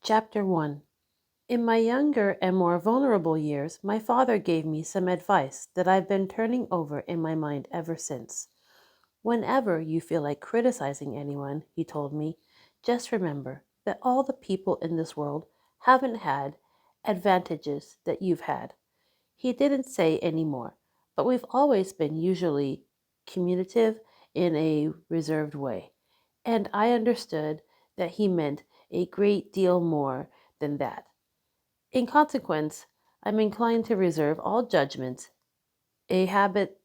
Chapter 1. In my younger and more vulnerable years, my father gave me some advice that I've been turning over in my mind ever since. Whenever you feel like criticizing anyone, he told me, just remember that all the people in this world haven't had advantages that you've had. He didn't say any more, but we've always been usually communicative in a reserved way. And I understood that he meant a great deal more than that. In consequence, I'm inclined to reserve all judgments, a habit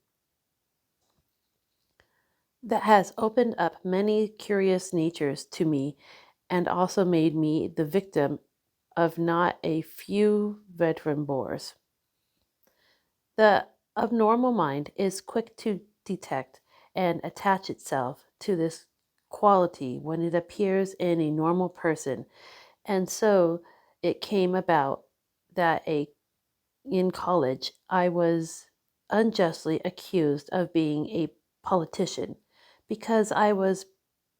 that has opened up many curious natures to me and also made me the victim of not a few veteran bores. The abnormal mind is quick to detect and attach itself to this quality when it appears in a normal person, and so it came about that in college I was unjustly accused of being a politician because I was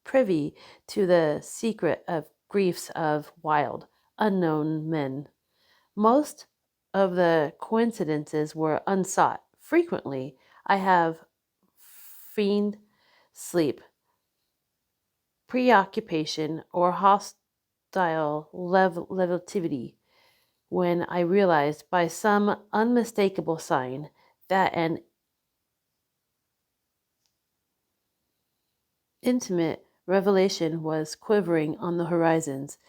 privy to the secret of griefs of wild, unknown men. Most of the coincidences were unsought. Frequently, I have feigned sleep, preoccupation, or hostile levity when I realized by some unmistakable sign that an intimate revelation was quivering on the horizons.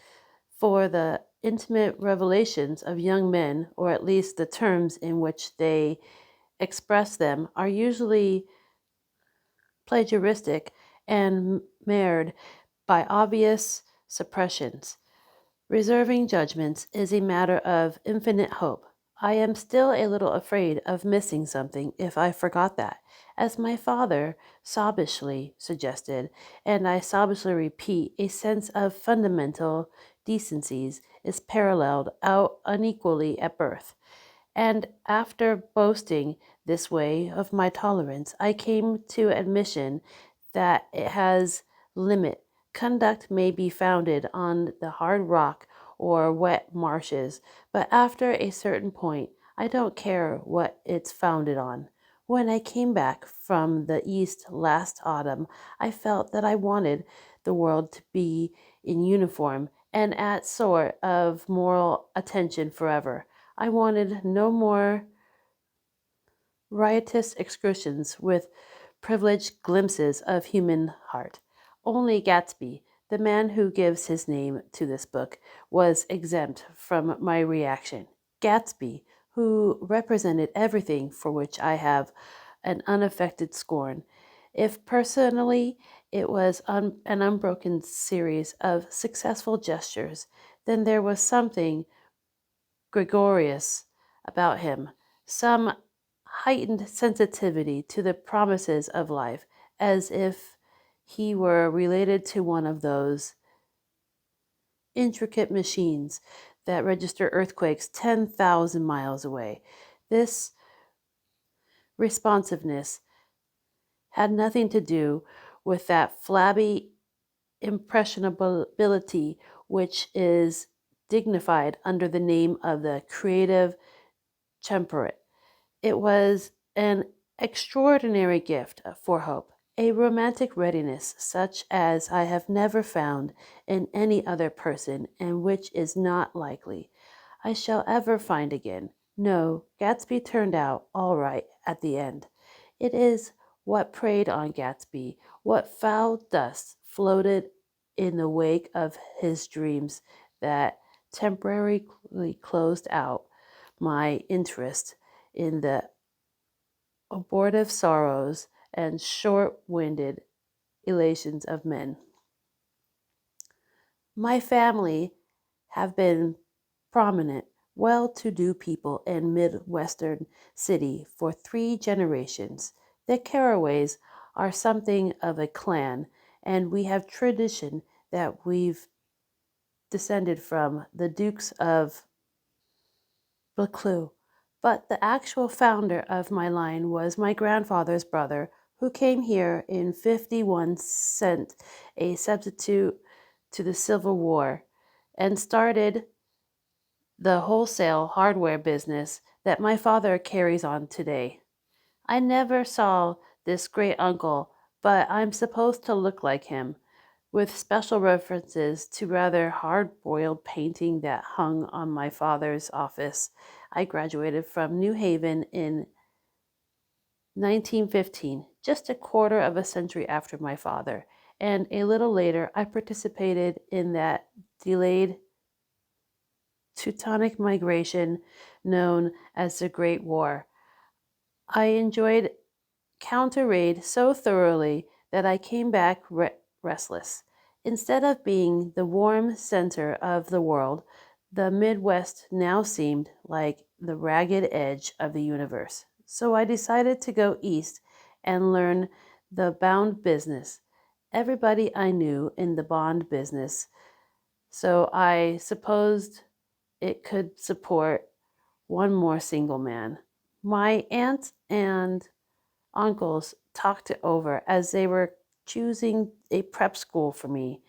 For the intimate revelations of young men, or at least the terms in which they express them, are usually plagiaristic and marred by obvious suppressions. Reserving judgments is a matter of infinite hope. I am still a little afraid of missing something if I forgot that, as my father sobbishly suggested, and I sobbishly repeat, a sense of fundamental decencies is paralleled out unequally at birth. And after boasting this way of my tolerance, I came to admission that it has limit. Conduct may be founded on the hard rock or wet marshes, but after a certain point, I don't care what it's founded on. When I came back from the East last autumn, I felt that I wanted the world to be in uniform and at sort of moral attention forever. I wanted no more riotous excursions with privileged glimpses of human heart. Only Gatsby, the man who gives his name to this book, was exempt from my reaction. Gatsby, who represented everything for which I have an unaffected scorn. If personally it was an unbroken series of successful gestures, then there was something gregarious about him, some heightened sensitivity to the promises of life, as if he were related to one of those intricate machines that register earthquakes 10,000 miles away. This responsiveness had nothing to do with that flabby impressionability which is dignified under the name of the creative temperate. It was an extraordinary gift for hope, a romantic readiness such as I have never found in any other person and which is not likely I shall ever find again. No, Gatsby turned out all right at the end. It is what preyed on Gatsby, what foul dust floated in the wake of his dreams that temporarily closed out my interest in the abortive sorrows and short-winded elations of men. My family have been prominent, well-to-do people in Midwestern city for 3 generations. The Carraways are something of a clan, and we have tradition that we've descended from the Dukes of Buccleuch. But the actual founder of my line was my grandfather's brother, who came here in '51, sent a substitute to the Civil War, and started the wholesale hardware business that my father carries on today. I never saw this great uncle, but I'm supposed to look like him, with special references to rather hard boiled painting that hung on my father's office. I graduated from New Haven in 1915, just a quarter of a century after my father, and a little later I participated in that delayed Teutonic migration known as the Great War. I enjoyed counter raid so thoroughly that I came back restless. Instead of being the warm center of the world, the Midwest now seemed like the ragged edge of the universe. So I decided to go east and learn the bound business. Everybody I knew in the bond business, so I supposed it could support one more single man. My aunt and uncles talked it over as they were choosing a prep school for me,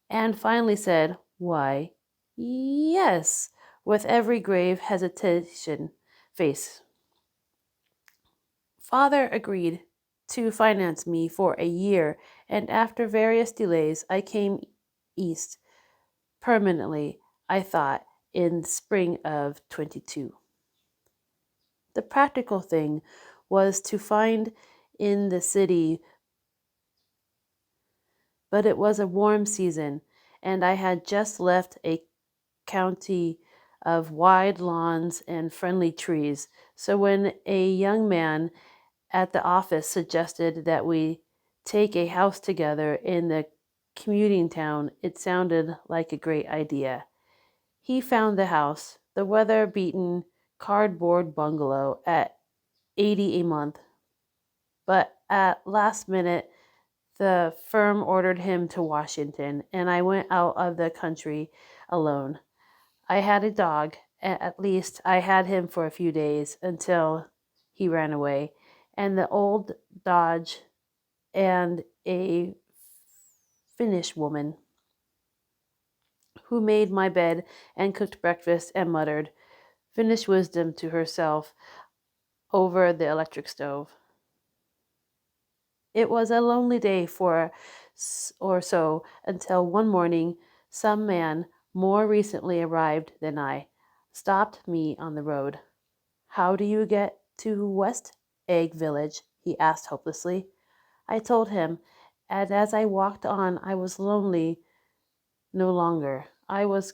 and finally said, "Why, yes," with every grave hesitation face. Father agreed to finance me for a year, and after various delays, I came east permanently, I thought, in spring of 22. The practical thing was to find in the city, but it was a warm season, and I had just left a county of wide lawns and friendly trees. So when a young man at the office suggested that we take a house together in the commuting town, it sounded like a great idea. He found the house, the weather beaten cardboard bungalow, at 80 a month, but at last minute the firm ordered him to Washington, and I went out of the country alone. I had a dog, at least I had him for a few days until he ran away, and the old Dodge, and a Finnish woman who made my bed and cooked breakfast and muttered Finnish wisdom to herself over the electric stove. It was a lonely day for or so until one morning some man, more recently arrived than I, stopped me on the road. "How do you get to West Egg Village?" he asked hopelessly. I told him, and as I walked on I was lonely no longer. I was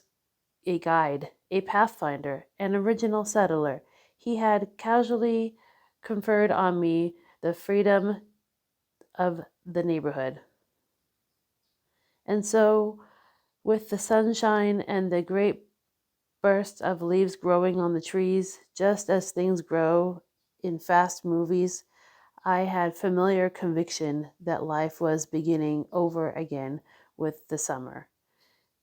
a guide, a pathfinder, an original settler. He had casually conferred on me the freedom of the neighborhood. And so, with the sunshine and the great bursts of leaves growing on the trees, just as things grow in fast movies, I had familiar conviction that life was beginning over again with the summer.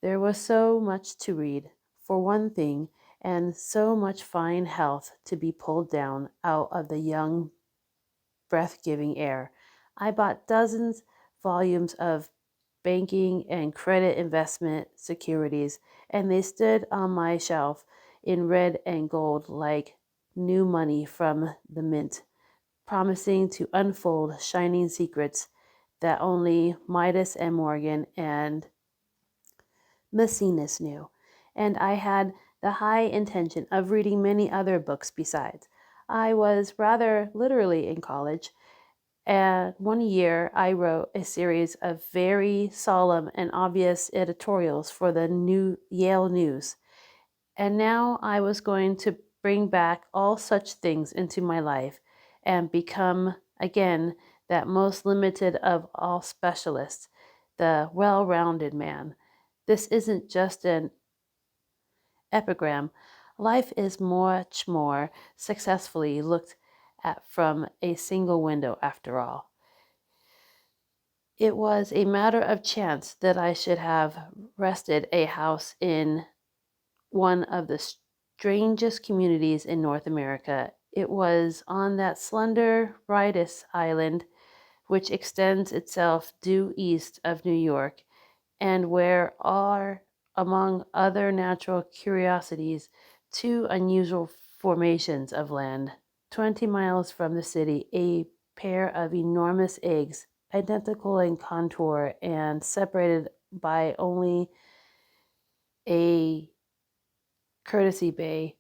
There was so much to read, for one thing, and so much fine health to be pulled down out of the young, breath-giving air. I bought dozens volumes of banking and credit investment securities, and they stood on my shelf in red and gold like new money from the mint, promising to unfold shining secrets that only Midas and Morgan and Maecenas knew. And I had the high intention of reading many other books besides. I was rather literally in college, and one year I wrote a series of very solemn and obvious editorials for the New Yale News. And now I was going to bring back all such things into my life and become again that most limited of all specialists, the well-rounded man. This isn't just an epigram. Life is much more successfully looked at from a single window after all. It was a matter of chance that I should have wrested a house in one of the strangest communities in North America. It was on that slender Ritus Island, which extends itself due east of New York, and where among other natural curiosities, two unusual formations of land. 20 miles from the city, a pair of enormous eggs, identical in contour and separated by only a courtesy bay,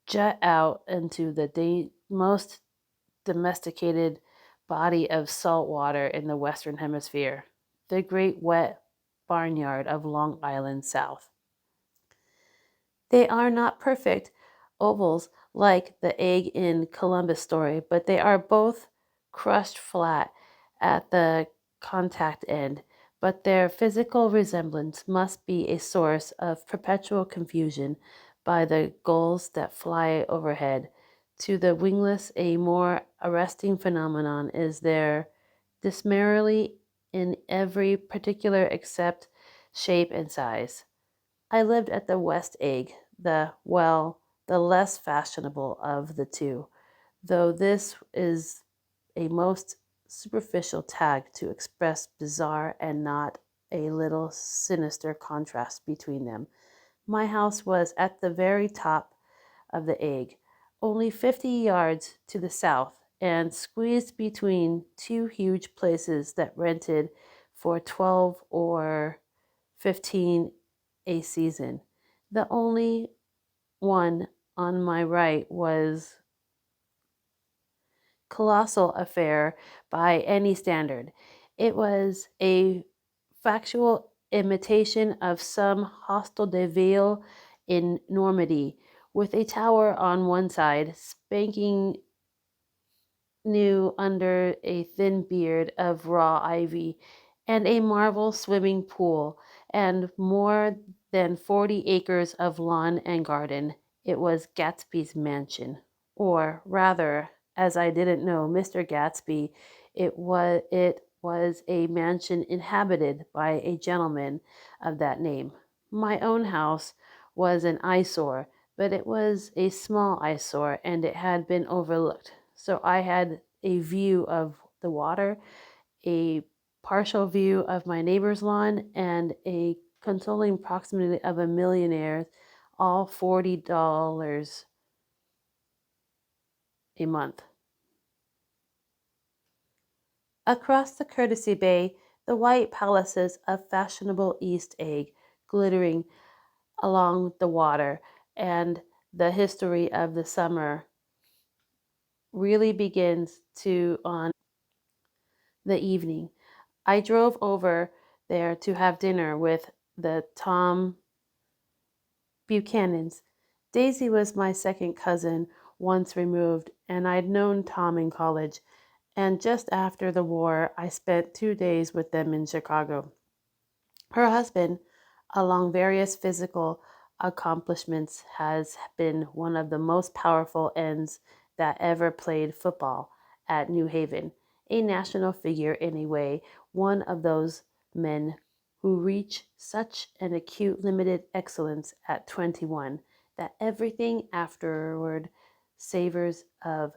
jut out into the most domesticated body of salt water in the Western Hemisphere, the great wet barnyard of Long Island South. They are not perfect ovals like the egg in Columbus story, but they are both crushed flat at the contact end. But their physical resemblance must be a source of perpetual confusion by the gulls that fly overhead. To the wingless, a more arresting phenomenon is their disparity in every particular except shape and size. I lived at the West Egg, the less fashionable of the two, though this is a most superficial tag to express bizarre and not a little sinister contrast between them. My house was at the very top of the egg, only 50 yards to the south, and squeezed between two huge places that rented for 12 or 15 a season. The only one on my right was colossal affair by any standard. It was a factual imitation of some hostel de ville in Normandy, with a tower on one side, spanking new under a thin beard of raw ivy, and a marble swimming pool, and more than 40 acres of lawn and garden. It was Gatsby's mansion. Or rather, as I didn't know Mr. Gatsby, it was a mansion inhabited by a gentleman of that name. My own house was an eyesore, but it was a small eyesore and it had been overlooked. So I had a view of the water, a partial view of my neighbor's lawn, and a consoling proximity of a millionaire, all $40 a month. Across the courtesy bay, the white palaces of fashionable East Egg glittering along the water, and the history of the summer really begins to on the evening. I drove over there to have dinner with the Tom Buchanans. Daisy was my second cousin, once removed, and I'd known Tom in college. And just after the war, I spent 2 days with them in Chicago. Her husband, along various physical accomplishments, has been one of the most powerful ends that ever played football at New Haven, a national figure in a way, one of those men who reach such an acute limited excellence at 21 that everything afterward savors of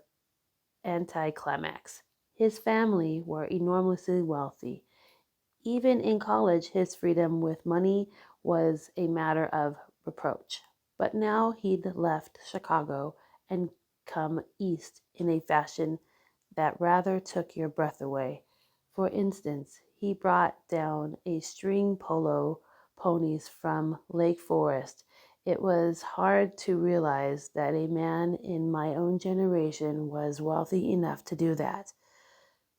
anticlimax. His family were enormously wealthy. Even in college, his freedom with money was a matter of reproach. But now he'd left Chicago and come east in a fashion that rather took your breath away. For instance, he brought down a string polo ponies from Lake Forest. It was hard to realize that a man in my own generation was wealthy enough to do that.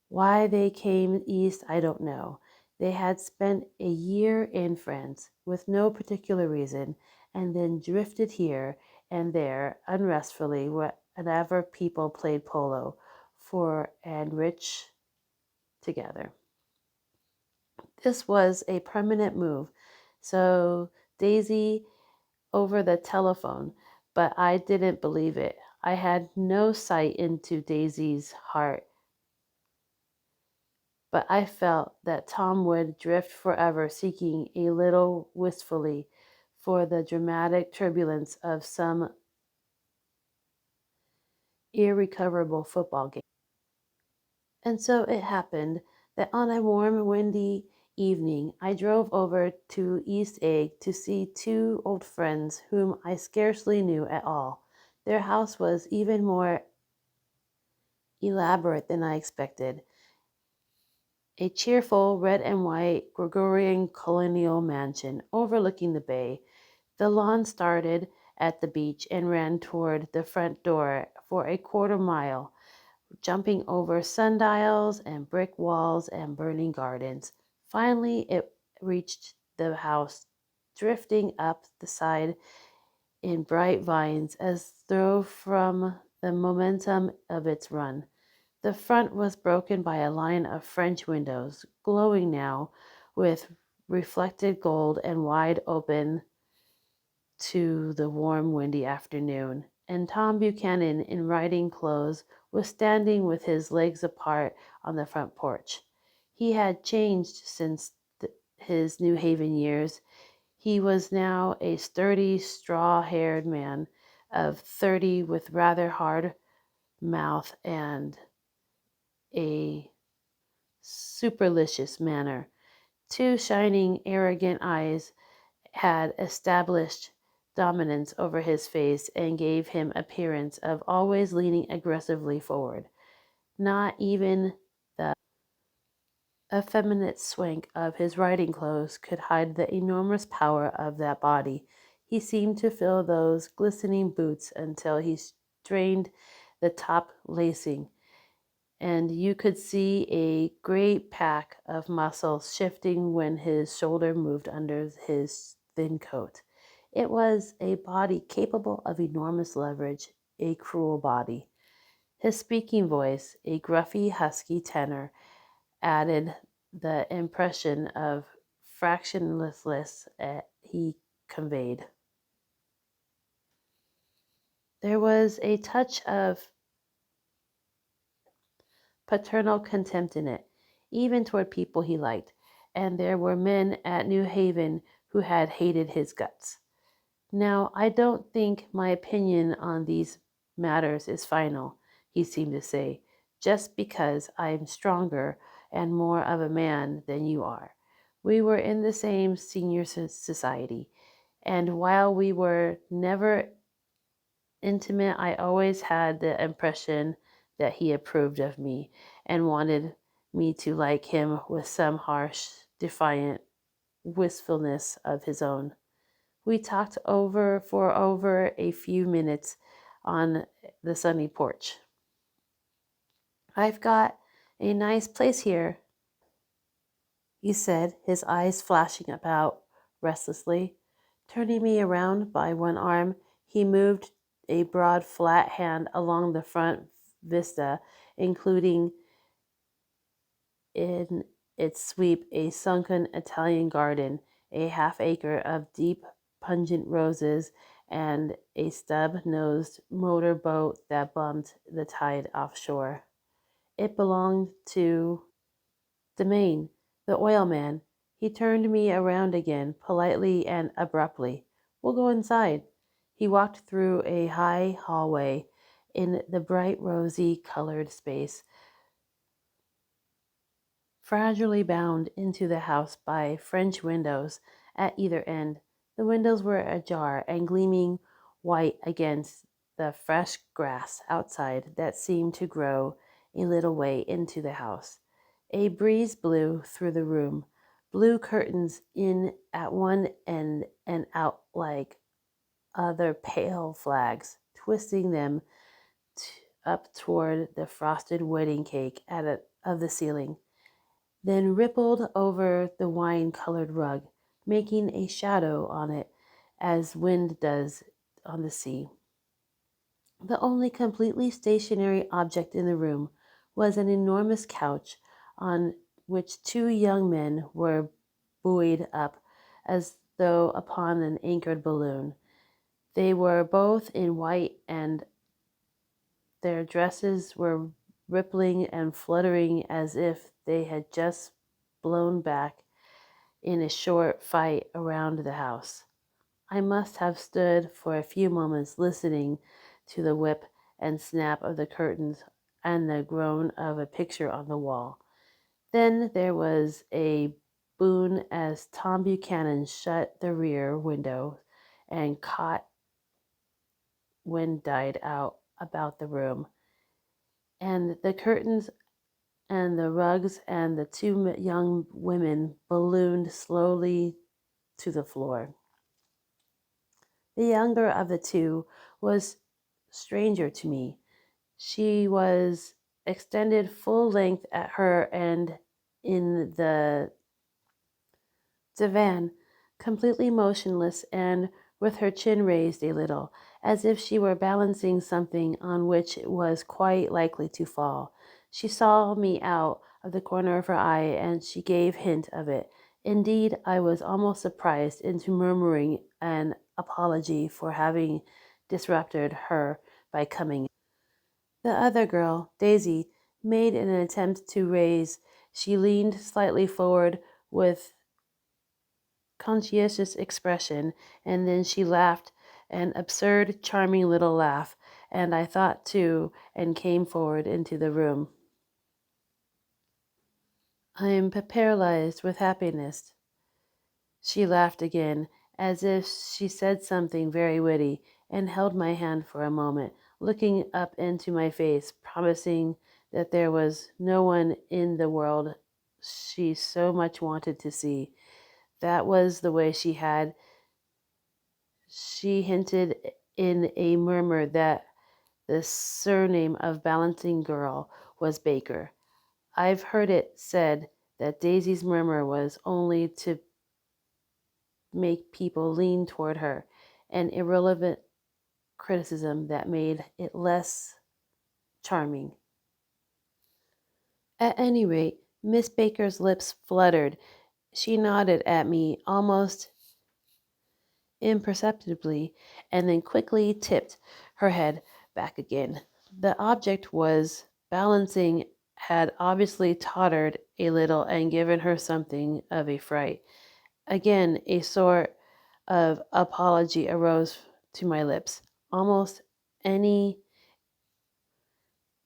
Why they came east, I don't know. They had spent a year in France with no particular reason, and then drifted here and there unrestfully whenever people played polo for and rich together. This was a permanent move, so Daisy over the telephone, but I didn't believe it. I had no sight into Daisy's heart, but I felt that Tom would drift forever, seeking a little wistfully for the dramatic turbulence of some irrecoverable football game. And so it happened that on a warm, windy evening, I drove over to East Egg to see two old friends whom I scarcely knew at all. Their house was even more elaborate than I expected. A cheerful red and white Gregorian colonial mansion overlooking the bay. The lawn started at the beach and ran toward the front door for a quarter-mile, jumping over sundials and brick walls and burning gardens. Finally, it reached the house, drifting up the side in bright vines as though from the momentum of its run. The front was broken by a line of French windows, glowing now with reflected gold and wide open to the warm, windy afternoon, and Tom Buchanan, in riding clothes, was standing with his legs apart on the front porch. He had changed since his New Haven years. He was now a sturdy, straw-haired man of 30 with rather hard mouth and a supercilious manner. Two shining, arrogant eyes had established dominance over his face and gave him appearance of always leaning aggressively forward. Not even the effeminate swank of his riding clothes could hide the enormous power of that body. He seemed to fill those glistening boots until he strained the top lacing, and you could see a great pack of muscles shifting when his shoulder moved under his thin coat. It was a body capable of enormous leverage, a cruel body. His speaking voice, a gruffy, husky tenor, added the impression of fractionlessness he conveyed. There was a touch of paternal contempt in it, even toward people he liked, and there were men at New Haven who had hated his guts. Now, I don't think my opinion on these matters is final, he seemed to say, just because I am stronger and more of a man than you are. We were in the same senior society, and while we were never intimate, I always had the impression that he approved of me and wanted me to like him with some harsh, defiant wistfulness of his own. We talked for over a few minutes on the sunny porch. I've got a nice place here, he said, his eyes flashing about restlessly. Turning me around by one arm, he moved a broad, flat hand along the front vista, including in its sweep a sunken Italian garden, a half-acre of deep, pungent roses, and a stub-nosed motor boat that bumped the tide offshore. It belonged to the Maine, the oil man. He turned me around again, politely and abruptly. We'll go inside. He walked through a high hallway in the bright rosy colored space, fragilely bound into the house by French windows at either end. The windows were ajar and gleaming white against the fresh grass outside that seemed to grow a little way into the house. A breeze blew through the room, blue curtains in at one end and out like other pale flags, twisting them up toward the frosted wedding cake of the ceiling, then rippled over the wine-colored rug, making a shadow on it as wind does on the sea. The only completely stationary object in the room was an enormous couch on which two young men were buoyed up as though upon an anchored balloon. They were both in white, and their dresses were rippling and fluttering as if they had just blown back in a short fight around the house. I must have stood for a few moments listening to the whip and snap of the curtains and the groan of a picture on the wall. Then there was a boon as Tom Buchanan shut the rear window and caught wind died out about the room, and the curtains and the rugs and the two young women ballooned slowly to the floor. The younger of the two was stranger to me. She was extended full length at her end in the divan, completely motionless and with her chin raised a little, as if she were balancing something on which it was quite likely to fall. She saw me out of the corner of her eye, and she gave hint of it. Indeed, I was almost surprised into murmuring an apology for having disrupted her by coming. The other girl, Daisy, made an attempt to raise. She leaned slightly forward with conscientious expression, and then she laughed an absurd, charming little laugh, and I thought too, and came forward into the room. I am paralyzed with happiness. She laughed again, as if she said something very witty, and held my hand for a moment, looking up into my face, promising that there was no one in the world she so much wanted to see. That was the way she had. She hinted in a murmur that the surname of Balancing Girl was Baker. I've heard it said that Daisy's murmur was only to make people lean toward her, an irrelevant criticism that made it less charming. At any rate, Miss Baker's lips fluttered. She nodded at me almost imperceptibly and then quickly tipped her head back again. The object was balancing had obviously tottered a little and given her something of a fright. Again, a sort of apology arose to my lips. Almost any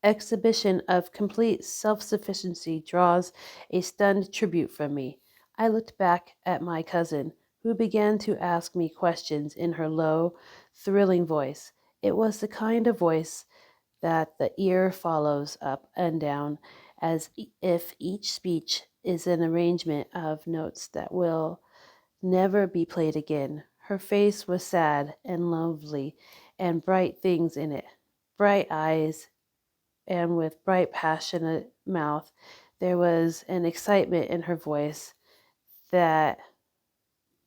exhibition of complete self-sufficiency draws a stunned tribute from me. I looked back at my cousin, who began to ask me questions in her low, thrilling voice. It was the kind of voice that the ear follows up and down, as if each speech is an arrangement of notes that will never be played again. Her face was sad and lovely, and bright things in it, bright eyes, and with bright, passionate mouth. There was an excitement in her voice that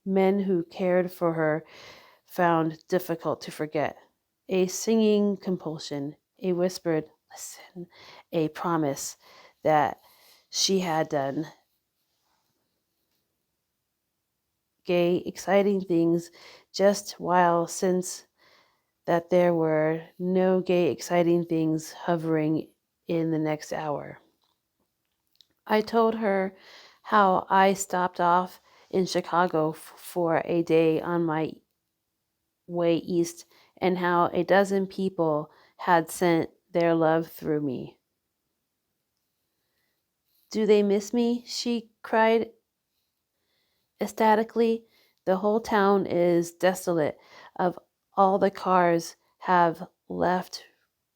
men who cared for her found difficult to forget. A singing compulsion, a whispered, listen, a promise that she had done gay, exciting things just while since that there were no gay, exciting things hovering in the next hour. I told her how I stopped off in Chicago for a day on my way east and how a dozen people had sent their love through me. Do they miss me? She cried ecstatically. The whole town is desolate. Of all the cars have left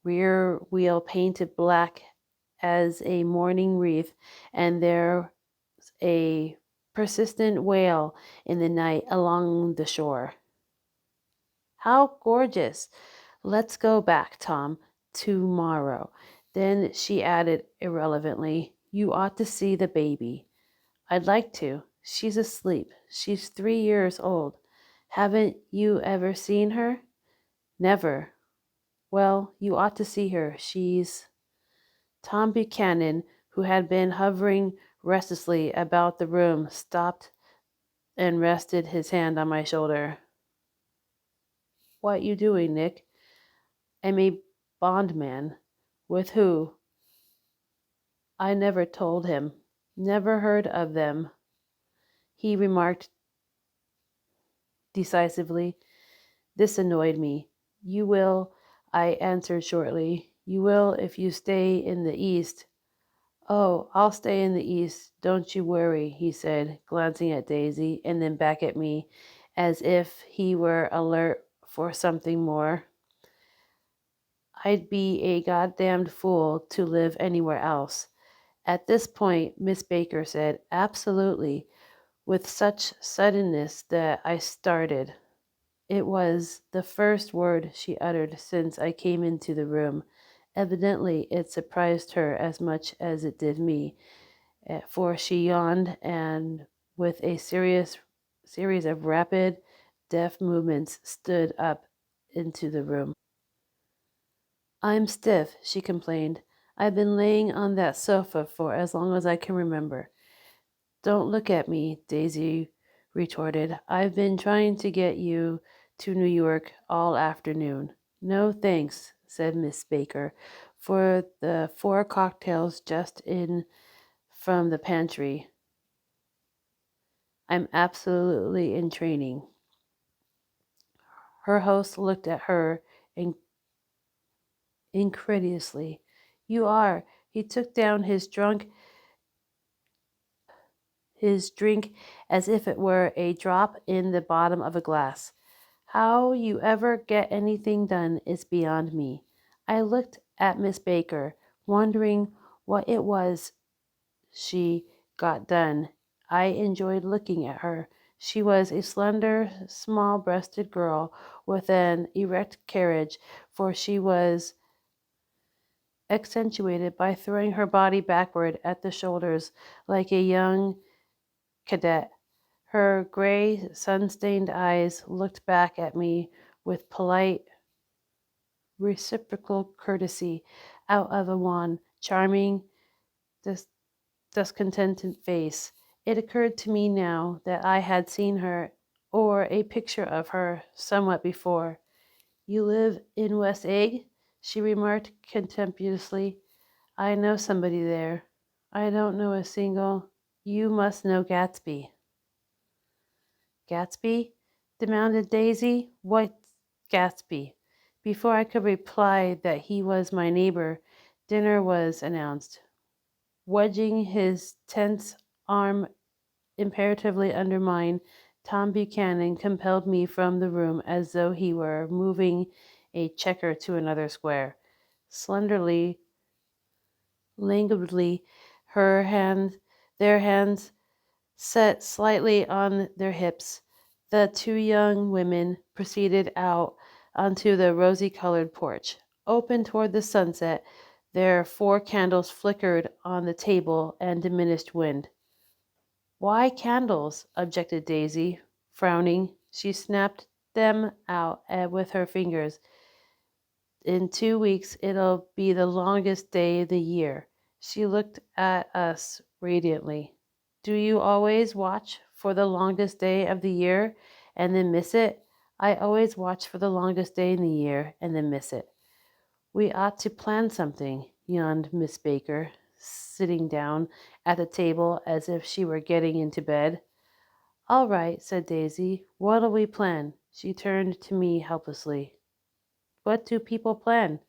rear wheel painted black as a mourning wreath, and there's a persistent wail in the night along the shore. How gorgeous! Let's go back, Tom, tomorrow. Then she added irrelevantly, you ought to see the baby. I'd like to. She's asleep. She's 3 years old. Haven't you ever seen her? Never. Well, you ought to see her. She's... Tom Buchanan, who had been hovering restlessly about the room, stopped and rested his hand on my shoulder. What you doing, Nick? I'm a bondman. With who? I never told him. Never heard of them, he remarked decisively. This annoyed me. You will, I answered shortly. You will if you stay in the East. Oh, I'll stay in the East, don't you worry, he said, glancing at Daisy and then back at me, as if he were alert for something more. I'd be a goddamned fool to live anywhere else. At this point, Miss Baker said, absolutely, with such suddenness that I started. It was the first word she uttered since I came into the room. Evidently, it surprised her as much as it did me, for she yawned and, with a series of rapid, deft movements, stood up into the room. I'm stiff, she complained. I've been laying on that sofa for as long as I can remember. Don't look at me, Daisy retorted. I've been trying to get you to New York all afternoon. No thanks, said Miss Baker, for the 4 cocktails just in from the pantry. I'm absolutely in training. Her host looked at her incredulously. You are. He took down his drink as if it were a drop in the bottom of a glass. How you ever get anything done is beyond me. I looked at Miss Baker, wondering what it was she got done. I enjoyed looking at her. She was a slender, small-breasted girl with an erect carriage, for she was accentuated by throwing her body backward at the shoulders like a young cadet. Her gray, sun-stained eyes looked back at me with polite, reciprocal courtesy out of a wan, charming, dis- discontented face. It occurred to me now that I had seen her, or a picture of her, somewhat before. You live in West Egg? She remarked contemptuously. I know somebody there. I don't know a single. You must know Gatsby. Gatsby? Demanded Daisy. What's Gatsby? Before I could reply that he was my neighbor, dinner was announced. Wedging his tense arm imperatively under mine, Tom Buchanan compelled me from the room as though he were moving a checker to another square. Slenderly, languidly, their hands set slightly on their hips, the 2 young women proceeded out onto the rosy-colored porch. Open toward the sunset, their 4 candles flickered on the table and diminished wind. Why candles? Objected Daisy, frowning. She snapped them out with her fingers. In 2 weeks it'll be the longest day of the year. She looked at us radiantly. Do you always watch for the longest day of the year and then miss it? I always watch for the longest day in the year and then miss it. We ought to plan something, yawned Miss Baker, sitting down at the table as if she were getting into bed. All right, said Daisy. What'll we plan? She turned to me helplessly. What do people plan?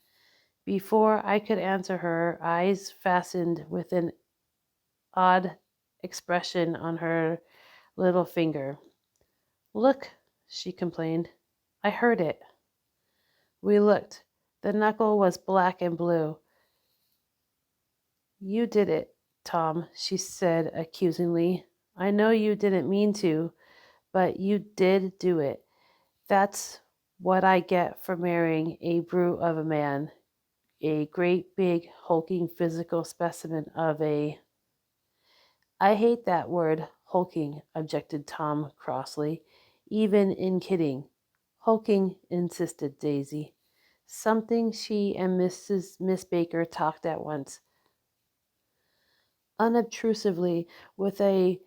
Before I could answer her, eyes fastened with an odd expression on her little finger. Look, she complained. I heard it. We looked. The knuckle was black and blue. You did it, Tom, she said accusingly. I know you didn't mean to, but you did do it. That's what I get for marrying a brute of a man, a great big hulking physical specimen of a... I hate that word, hulking, objected Tom crossly, even in kidding. Hulking, insisted Daisy. Something she and Miss Baker talked at once, unobtrusively, with a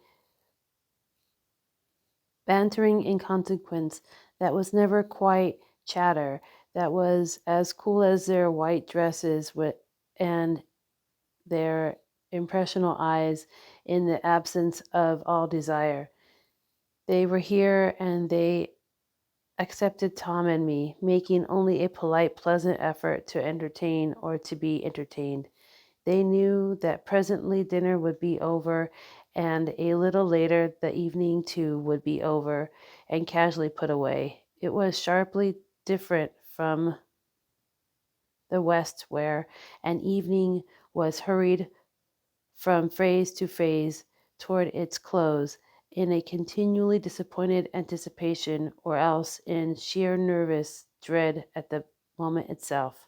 bantering inconsequence that was never quite chatter, that was as cool as their white dresses and their impressional eyes in the absence of all desire. They were here and they accepted Tom and me, making only a polite, pleasant effort to entertain or to be entertained. They knew that presently dinner would be over, and a little later the evening too would be over and casually put away. It was sharply different from the West, where an evening was hurried from phrase to phrase toward its close in a continually disappointed anticipation, or else in sheer nervous dread at the moment itself.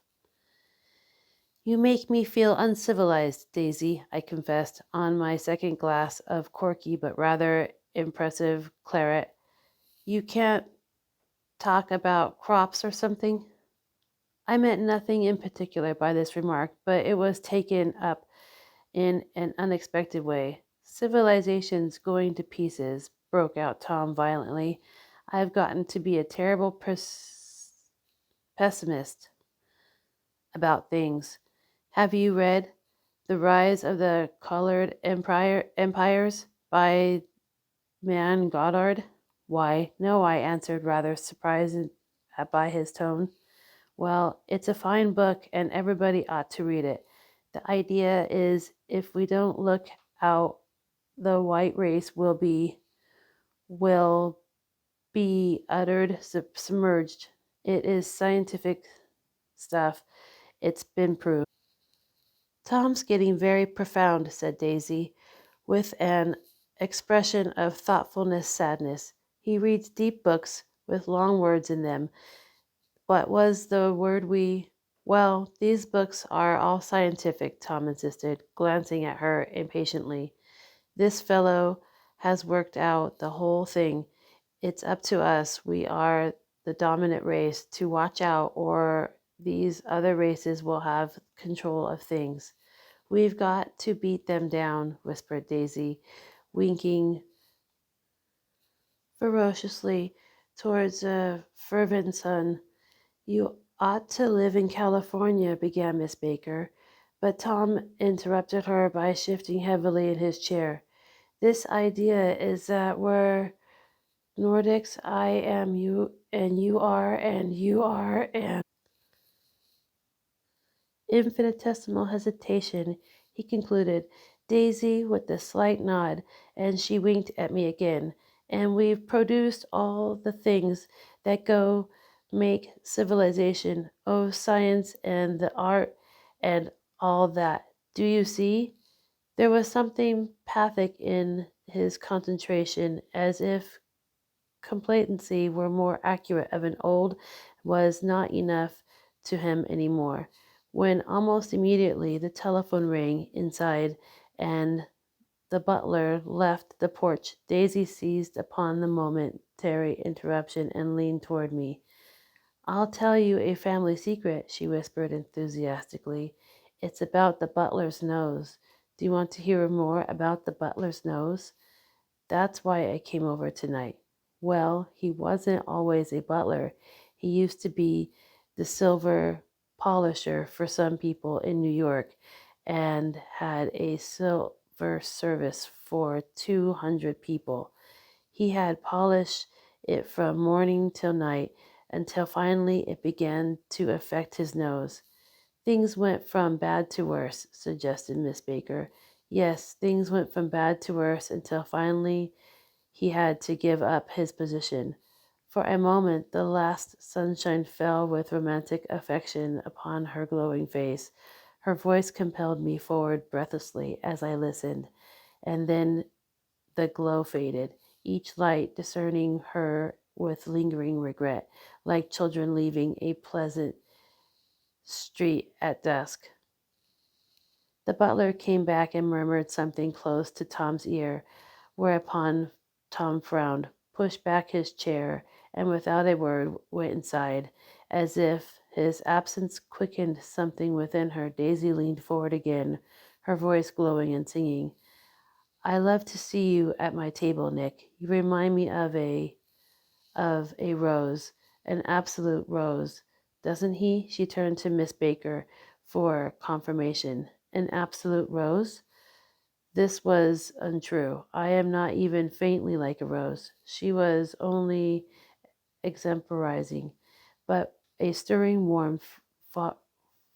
You make me feel uncivilized, Daisy, I confessed, on my second glass of corky but rather impressive claret. You can't talk about crops or something? I meant nothing in particular by this remark, but it was taken up in an unexpected way. Civilization's going to pieces, broke out Tom violently. I've gotten to be a terrible pessimist about things. Have you read The Rise of the Colored Empires by Man Goddard? Why, no, I answered, rather surprised by his tone. Well, it's a fine book, and everybody ought to read it. The idea is if we don't look out, the white race will be uttered submerged. It is scientific stuff. It's been proved. Tom's getting very profound, said Daisy, with an expression of thoughtfulness sadness. He reads deep books with long words in them. What was the word we... Well, these books are all scientific, Tom insisted, glancing at her impatiently. This fellow has worked out the whole thing. It's up to us, we are the dominant race, to watch out, or these other races will have control of things. We've got to beat them down, whispered Daisy, winking ferociously towards a fervent sun. You ought to live in California, began Miss Baker, but Tom interrupted her by shifting heavily in his chair. This idea is that we're Nordics, I am you, and you are, and you are, and infinitesimal hesitation, he concluded. Daisy with a slight nod, and she winked at me again. And we've produced all the things that go make civilization, oh, science and the art and all that. Do you see? There was something pathic in his concentration, as if complacency were more accurate of an old was not enough to him any more. When almost immediately the telephone rang inside and the butler left the porch, Daisy seized upon the momentary interruption and leaned toward me. I'll tell you a family secret, she whispered enthusiastically. It's about the butler's nose. Do you want to hear more about the butler's nose? That's why I came over tonight. Well, he wasn't always a butler. He used to be the silver polisher for some people in New York and had a silver service for 200 people. He had polished it from morning till night until finally it began to affect his nose. Things went from bad to worse, suggested Miss Baker. Yes, things went from bad to worse until finally he had to give up his position. For a moment the last sunshine fell with romantic affection upon her glowing face. Her voice compelled me forward breathlessly as I listened, and then the glow faded, each light discerning her with lingering regret, like children leaving a pleasant street at dusk. The butler came back and murmured something close to Tom's ear, whereupon Tom frowned, pushed back his chair, and without a word went inside. As if his absence quickened something within her, Daisy leaned forward again, her voice glowing and singing. I love to see you at my table, Nick. You remind me of a rose, an absolute rose. Doesn't he? She turned to Miss Baker for confirmation. An absolute rose? This was untrue. I am not even faintly like a rose. She was only exemplarizing, but a stirring warmth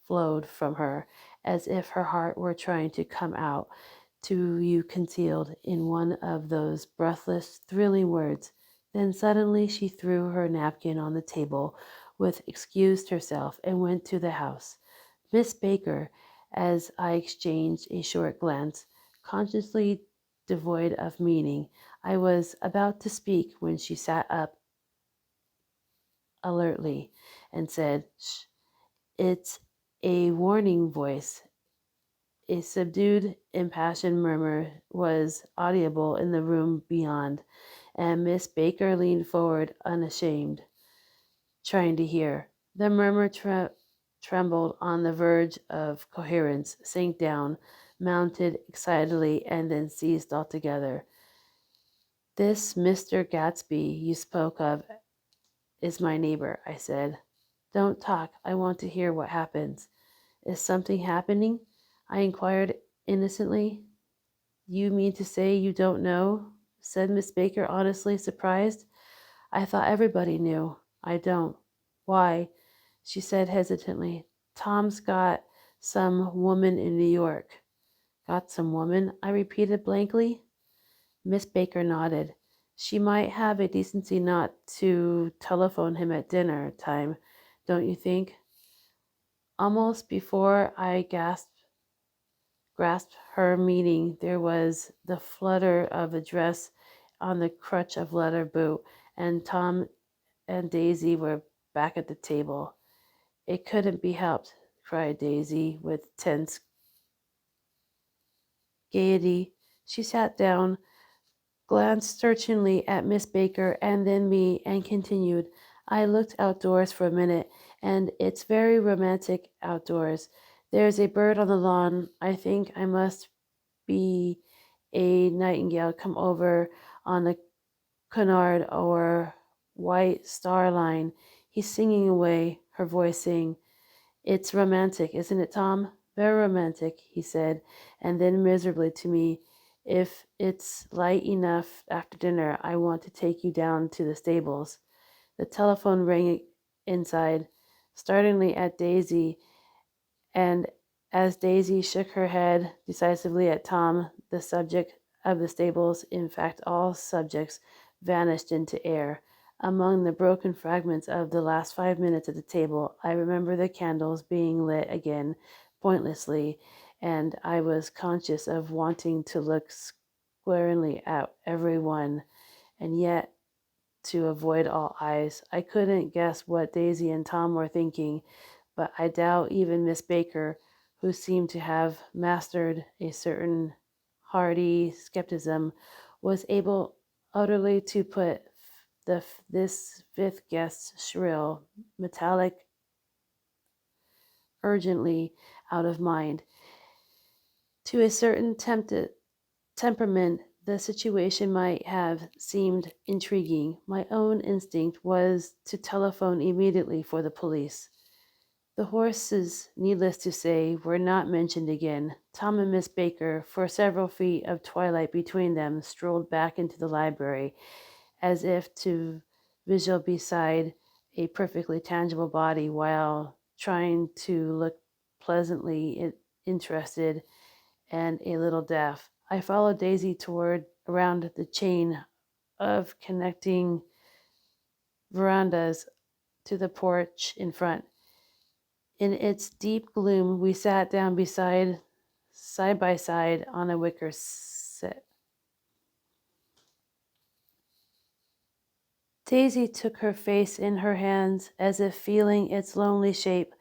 flowed from her, as if her heart were trying to come out to you concealed in one of those breathless, thrilling words. Then suddenly she threw her napkin on the table, excused herself, and went to the house. Miss Baker, as I exchanged a short glance, consciously devoid of meaning, I was about to speak when she sat up alertly and said, "Shh, it's a warning voice." A subdued, impassioned murmur was audible in the room beyond, and Miss Baker leaned forward, unashamed, trying to hear. The murmur trembled on the verge of coherence, sank down, mounted excitedly, and then ceased altogether. "This Mr. Gatsby you spoke of is my neighbor," I said. "Don't talk. I want to hear what happens." "Is something happening?" I inquired innocently. "You mean to say you don't know?" said Miss Baker, honestly surprised. "I thought everybody knew." "I don't." "Why?" she said hesitantly. "Tom's got some woman in New York." "Got some woman?" I repeated blankly. Miss Baker nodded. "She might have a decency not to telephone him at dinner time, don't you think?" Almost before I grasped her meaning, there was the flutter of a dress on the crutch of leather boot, and Tom and Daisy were back at the table. "It couldn't be helped," cried Daisy with tense gaiety. She sat down, glanced searchingly at Miss Baker and then me, and continued, "I looked outdoors for a minute, and it's very romantic outdoors. There's a bird on the lawn. I think I must be a nightingale come over on the Cunard or White Star Line. He's singing away," her voice sang. "It's romantic, isn't it, Tom?" "Very romantic," he said, and then miserably to me, "If it's light enough after dinner, I want to take you down to the stables." The telephone rang inside, startlingly at Daisy, and as Daisy shook her head decisively at Tom, the subject of the stables, in fact all subjects, vanished into air. Among the broken fragments of the last 5 minutes at the table, I remember the candles being lit again pointlessly, and I was conscious of wanting to look squarely at every one, and yet to avoid all eyes. I couldn't guess what Daisy and Tom were thinking, but I doubt even Miss Baker, who seemed to have mastered a certain hardy skepticism, was able utterly to put this fifth guest's shrill, metallic, urgently out of mind. To a certain temperament, the situation might have seemed intriguing. My own instinct was to telephone immediately for the police. The horses, needless to say, were not mentioned again. Tom and Miss Baker, for several feet of twilight between them, strolled back into the library, as if to vigil beside a perfectly tangible body while trying to look pleasantly interested and a little deaf. I followed Daisy around the chain of connecting verandas to the porch in front. In its deep gloom, we sat down side by side on a wicker seat. Daisy took her face in her hands as if feeling its lonely shape,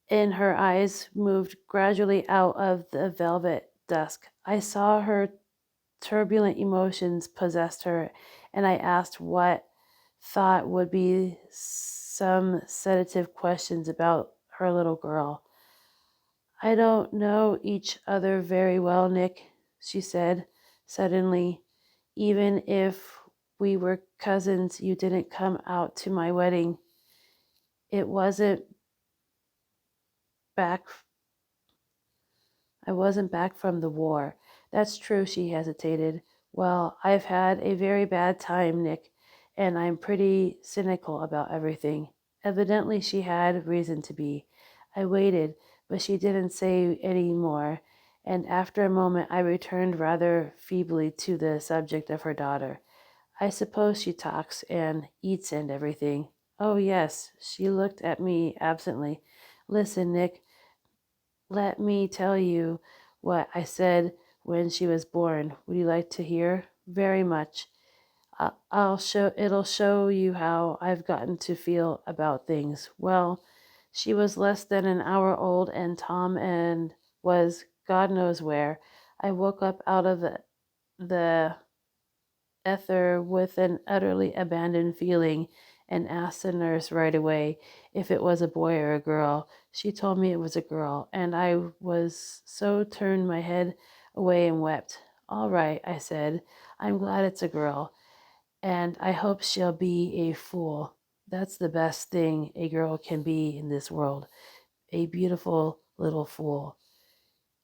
and her eyes moved gradually out of the velvet dusk. I saw her turbulent emotions possessed her, and I asked what thought would be some sedative questions about her little girl. "I don't know each other very well, Nick," she said suddenly. "Even if we were cousins, you didn't come out to my wedding. It wasn't back I wasn't back from the war." "That's true," she hesitated. "Well, I've had a very bad time, Nick, and I'm pretty cynical about everything." Evidently she had reason to be. I waited, but she didn't say any more, and after a moment I returned rather feebly to the subject of her daughter. I suppose she talks and eats and everything. Oh, yes. She looked at me absently. Listen, Nick, let me tell you what I said when she was born. Would you like to hear? Very much. It'll show you how I've gotten to feel about things. Well, she was less than an hour old and Tom and was God knows where. I woke up out of the ether with an utterly abandoned feeling and asked the nurse right away if it was a boy or a girl. She told me it was a girl, and I was so turned my head away and wept. All right, I said, I'm glad it's a girl, and I hope she'll be a fool. That's the best thing a girl can be in this world, a beautiful little fool.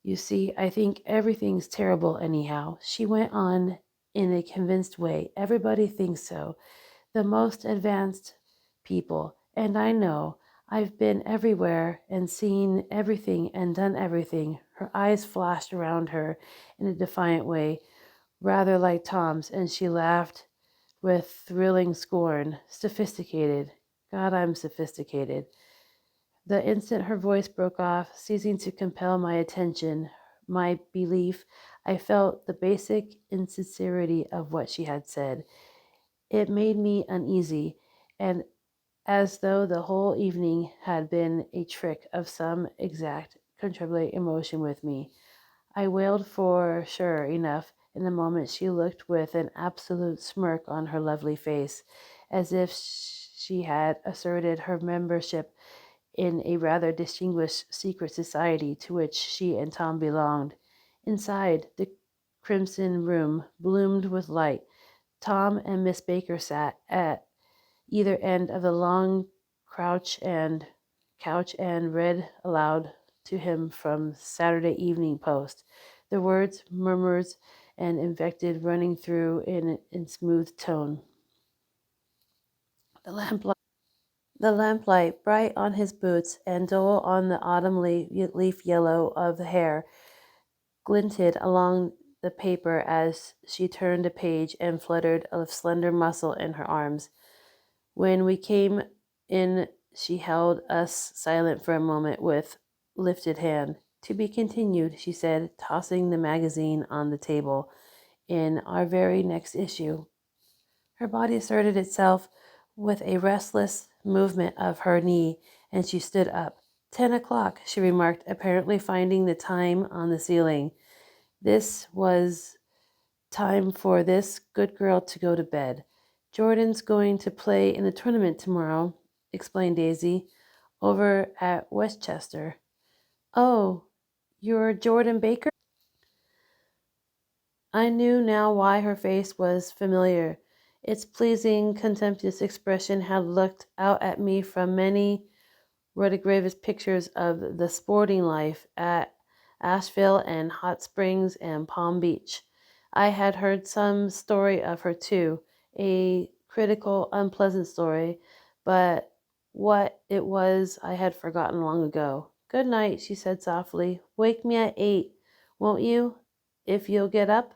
You see, I think everything's terrible anyhow, she went on in a convinced way. Everybody thinks so. The most advanced people. And I know. I've been everywhere and seen everything and done everything. Her eyes flashed around her in a defiant way, rather like Tom's, and she laughed with thrilling scorn. Sophisticated. God, I'm sophisticated. The instant her voice broke off, ceasing to compel my attention, my belief, I felt the basic insincerity of what she had said. It made me uneasy, and as though the whole evening had been a trick of some exact contrary emotion with me. I wailed for sure enough in a moment. She looked with an absolute smirk on her lovely face, as if she had asserted her membership in a rather distinguished secret society to which she and Tom belonged. Inside, the crimson room bloomed with light. Tom and Miss Baker sat at either end of the long couch and read aloud to him from Saturday Evening Post, the words, murmurs, and invective running through in smooth tone. The lamplight, bright on his boots and dull on the autumn leaf yellow of the hair, glinted along the paper as she turned a page and fluttered a slender muscle in her arms. When we came in, she held us silent for a moment with lifted hand. To be continued, she said, tossing the magazine on the table. In our very next issue. Her body asserted itself with a restless movement of her knee, and she stood up. 10 o'clock, she remarked, apparently finding the time on the ceiling. This was time for this good girl to go to bed. Jordan's going to play in the tournament tomorrow, explained Daisy, over at Westchester. Oh, you're Jordan Baker? I knew now why her face was familiar. Its pleasing, contemptuous expression had looked out at me from many ruddigravous pictures of the sporting life at Asheville and Hot Springs and Palm Beach. I had heard some story of her too, a critical, unpleasant story, but what it was I had forgotten long ago. Good night, she said softly. Wake me at 8, won't you, if you'll get up?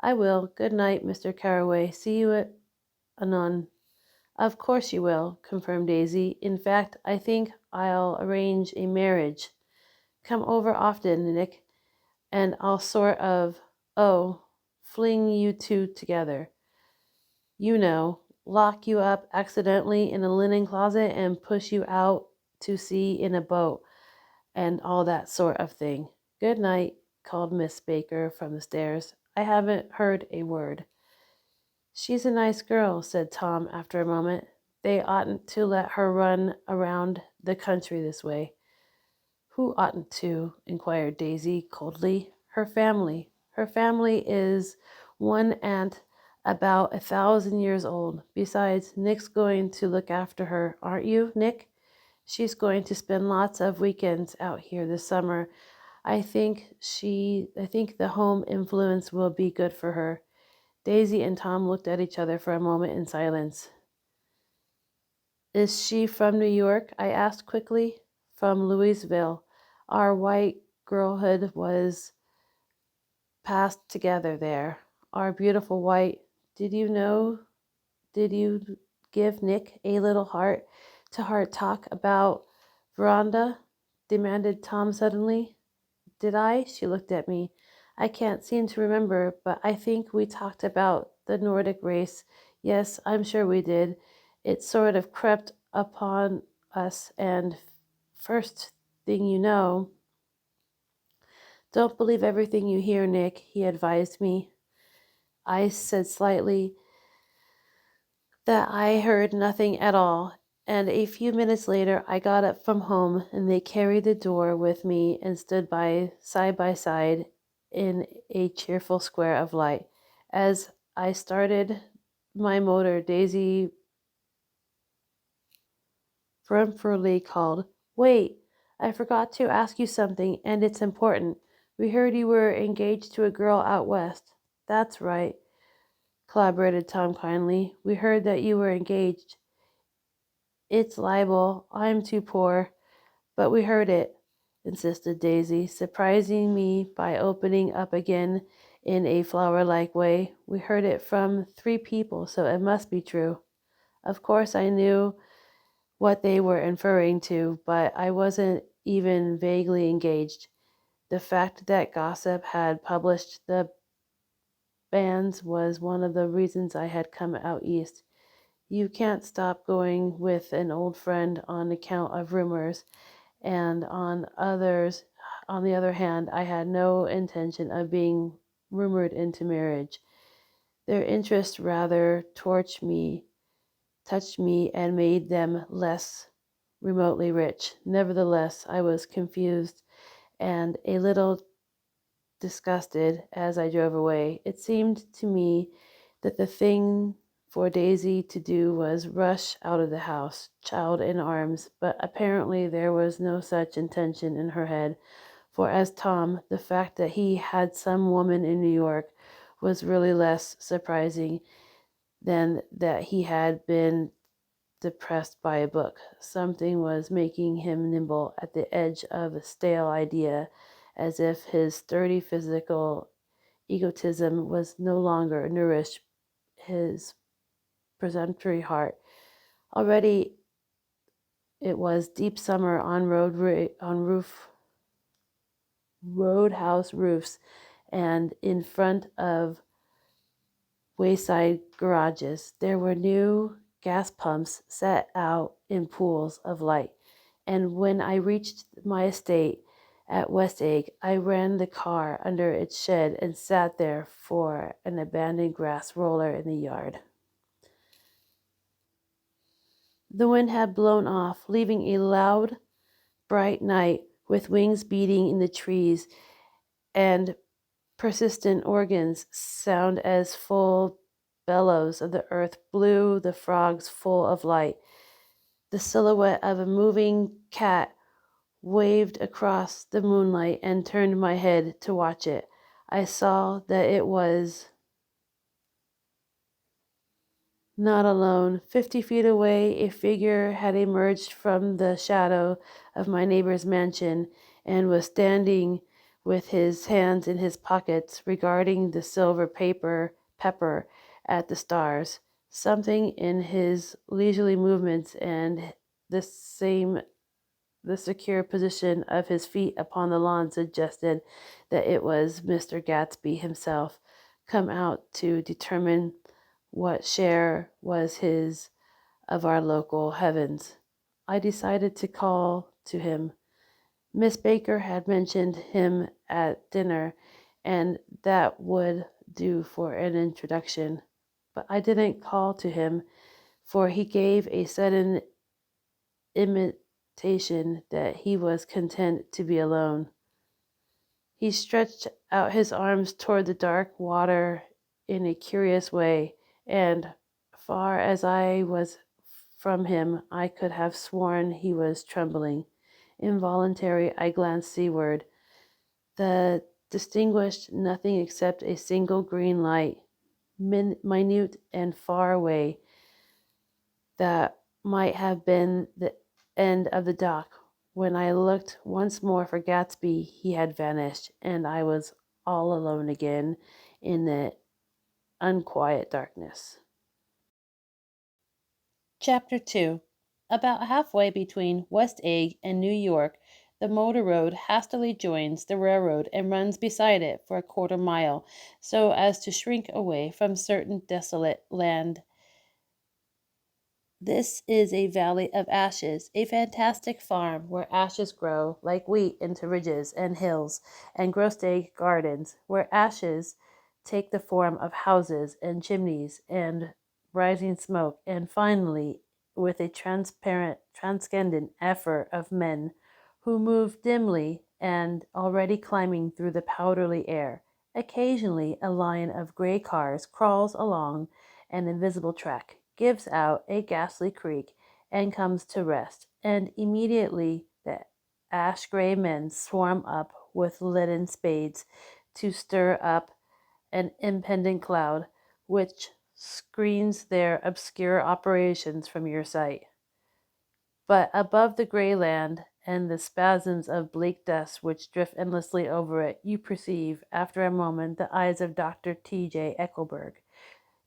I will. Good night, Mr. Carraway. See you at anon. Of course you will, confirmed Daisy. In fact, I think I'll arrange a marriage. Come over often, Nick, and I'll sort of, fling you two together. You know, lock you up accidentally in a linen closet and push you out to sea in a boat and all that sort of thing. Good night, called Miss Baker from the stairs. I haven't heard a word. She's a nice girl, said Tom after a moment. They oughtn't to let her run around the country this way. Who oughtn't to? Inquired Daisy coldly. Her family. Her family is one aunt about 1,000 years old. Besides, Nick's going to look after her, aren't you, Nick? She's going to spend lots of weekends out here this summer. I think the home influence will be good for her. Daisy and Tom looked at each other for a moment in silence. Is she from New York? I asked quickly. From Louisville. Our white girlhood was passed together there. Our beautiful white. Did you know? Did you give Nick a little heart to heart talk about Veranda? Demanded Tom suddenly. Did I? She looked at me. I can't seem to remember, but I think we talked about the Nordic race. Yes, I'm sure we did. It sort of crept upon us, and first thing you know, don't believe everything you hear, Nick, he advised me. I said slightly that I heard nothing at all, and a few minutes later I got up from home and they carried the door with me and stood by side in a cheerful square of light. As I started my motor, Daisy peremptorily called, "Wait, I forgot to ask you something, and it's important. We heard you were engaged to a girl out west." "That's right," collaborated Tom kindly. "We heard that you were engaged. It's libel. I'm too poor. But we heard it," insisted Daisy, surprising me by opening up again in a flower-like way. "We heard it from 3 people, so it must be true." Of course I knew what they were inferring to, but I wasn't even vaguely engaged. The fact that gossip had published the bans was one of the reasons I had come out east. You can't stop going with an old friend on account of rumors, and on the other hand, I had no intention of being rumored into marriage. Their interest rather touched me and made them less remotely rich. Nevertheless, I was confused and a little disgusted as I drove away. It seemed to me that the thing for Daisy to do was rush out of the house, child in arms, but apparently there was no such intention in her head, for as Tom, the fact that he had some woman in New York was really less surprising than that he had been depressed by a book. Something was making him nimble at the edge of a stale idea, as if his sturdy physical egotism was no longer nourished his presumptuary heart. Already it was deep summer on roadhouse roofs and in front of wayside garages. There were new gas pumps set out in pools of light, and when I reached my estate at West Egg, I ran the car under its shed and sat there for an abandoned grass roller in the yard. The wind had blown off, leaving a loud, bright night with wings beating in the trees and persistent organs sound as full bellows of the earth blew the frogs full of light. The silhouette of a moving cat waved across the moonlight and turned my head to watch it. I saw that it was not alone. 50 feet away, a figure had emerged from the shadow of my neighbor's mansion and was standing with his hands in his pockets, regarding the silver pepper at the stars. Something in his leisurely movements and the same the secure position of his feet upon the lawn suggested that it was Mr. Gatsby himself, come out to determine what share was his of our local heavens. I decided to call to him. Miss Baker had mentioned him at dinner, and that would do for an introduction. But I didn't call to him, for he gave a sudden intimation that he was content to be alone. He stretched out his arms toward the dark water in a curious way, and far as I was from him, I could have sworn he was trembling. Involuntarily, I glanced seaward. The distinguished nothing except a single green light, minute and far away, that might have been the end of the dock. When I looked once more for Gatsby, he had vanished, and I was all alone again in the unquiet darkness. Chapter 2. About halfway between West Egg and New York, the motor road hastily joins the railroad and runs beside it for a quarter-mile, so as to shrink away from certain desolate land. This is a valley of ashes, a fantastic farm where ashes grow like wheat into ridges and hills, and grosstag gardens where ashes take the form of houses and chimneys and rising smoke, and finally, with a transcendent effort of men who move dimly and already climbing through the powdery air. Occasionally, a line of gray cars crawls along an invisible track, gives out a ghastly creak, and comes to rest, and immediately the ash gray men swarm up with leaden spades to stir up an impending cloud which screens their obscure operations from your sight. But above the gray land and the spasms of bleak dust which drift endlessly over it, you perceive, after a moment, the eyes of Dr. T.J. Eckelberg.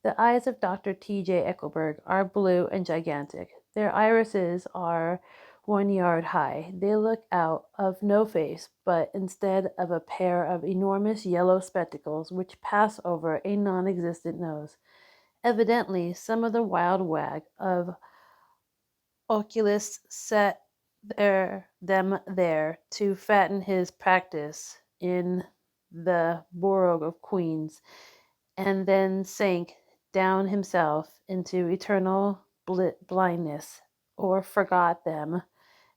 The eyes of Dr. T.J. Eckelberg are blue and gigantic. Their irises are 1 yard high. They look out of no face, but instead of a pair of enormous yellow spectacles which pass over a non existent nose. Evidently, some of the wild wag of oculists set them there to fatten his practice in the borough of Queens, and then sank down himself into eternal blindness, or forgot them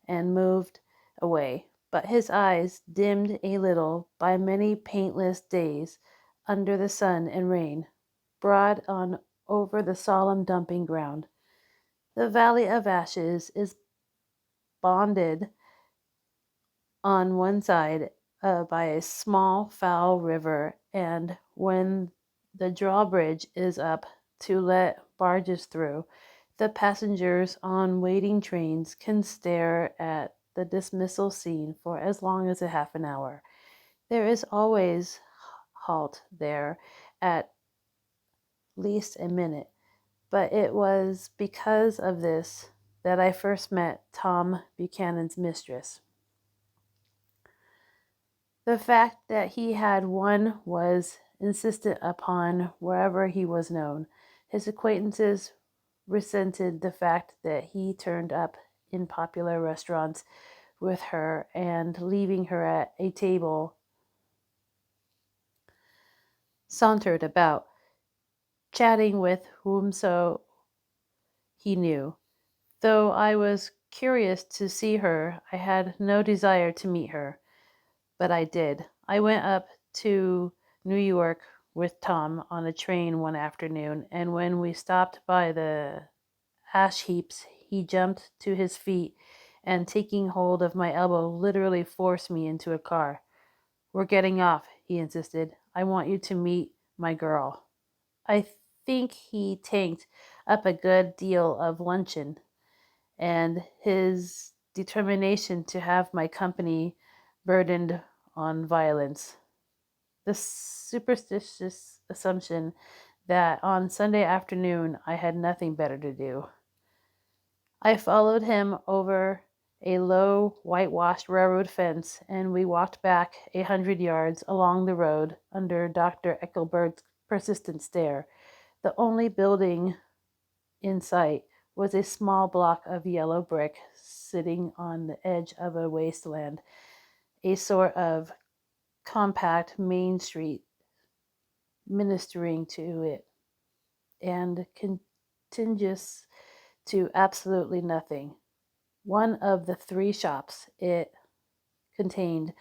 and moved away. But his eyes, dimmed a little by many paintless days under the sun and rain, broad on over the solemn dumping ground. The valley of ashes is bounded on one side by a small foul river, and when the drawbridge is up to let barges through, the passengers on waiting trains can stare at the dismissal scene for as long as a half an hour. There is always halt there at least a minute, but it was because of this that I first met Tom Buchanan's mistress. The fact that he had one was insisted upon wherever he was known. His acquaintances resented the fact that he turned up in popular restaurants with her and leaving her at a table sauntered about, chatting with whomso he knew. Though I was curious to see her, I had no desire to meet her. But I did. I went up to New York with Tom on a train one afternoon, and when we stopped by the ash heaps, he jumped to his feet and, taking hold of my elbow, literally forced me into a car. "We're getting off," he insisted. "I want you to meet my girl." I think he tanked up a good deal of luncheon, and his determination to have my company burdened on violence. The superstitious assumption that on Sunday afternoon I had nothing better to do. I followed him over a low, whitewashed railroad fence, and we walked back 100 yards along the road under Dr. Eckelberg's persistent stare. The only building in sight was a small block of yellow brick sitting on the edge of a wasteland, a sort of compact main street ministering to it, and contiguous to absolutely nothing. One of the 3 shops it contained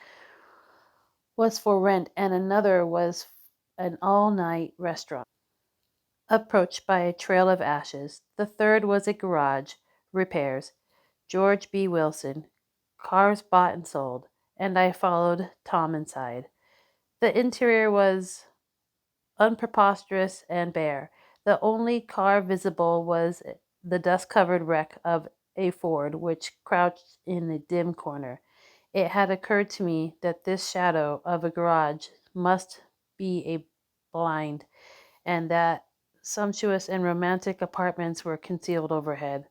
was for rent, and another was an all-night restaurant, approached by a trail of ashes. The third was a garage, repairs, George B. Wilson, cars bought and sold, and I followed Tom inside. The interior was unpreposterous and bare. The only car visible was the dust-covered wreck of a Ford which crouched in a dim corner. It had occurred to me that this shadow of a garage must be a blind, and that sumptuous and romantic apartments were concealed overhead.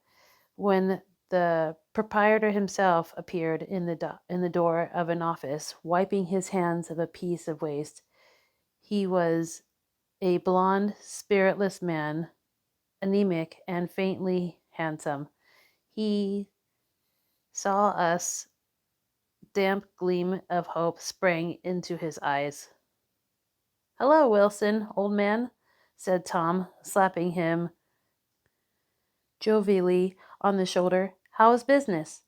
When the proprietor himself appeared in the door of an office, wiping his hands of a piece of waste, he was a blond, spiritless man, anemic and faintly handsome. He saw us. Damp gleam of hope sprang into his eyes. "Hello, Wilson, old man," said Tom, slapping him jovially on the shoulder. "How's business?"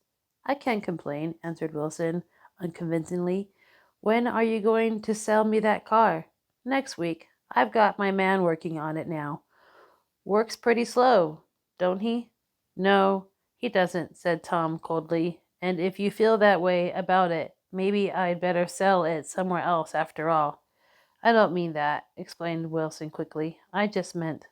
"I can't complain," answered Wilson, unconvincingly. "When are you going to sell me that car?" "Next week. I've got my man working on it now." "Works pretty slow, don't he?" "No, he doesn't," said Tom coldly. "And if you feel that way about it, maybe I'd better sell it somewhere else after all." "I don't mean that," explained Wilson quickly. "I just meant—"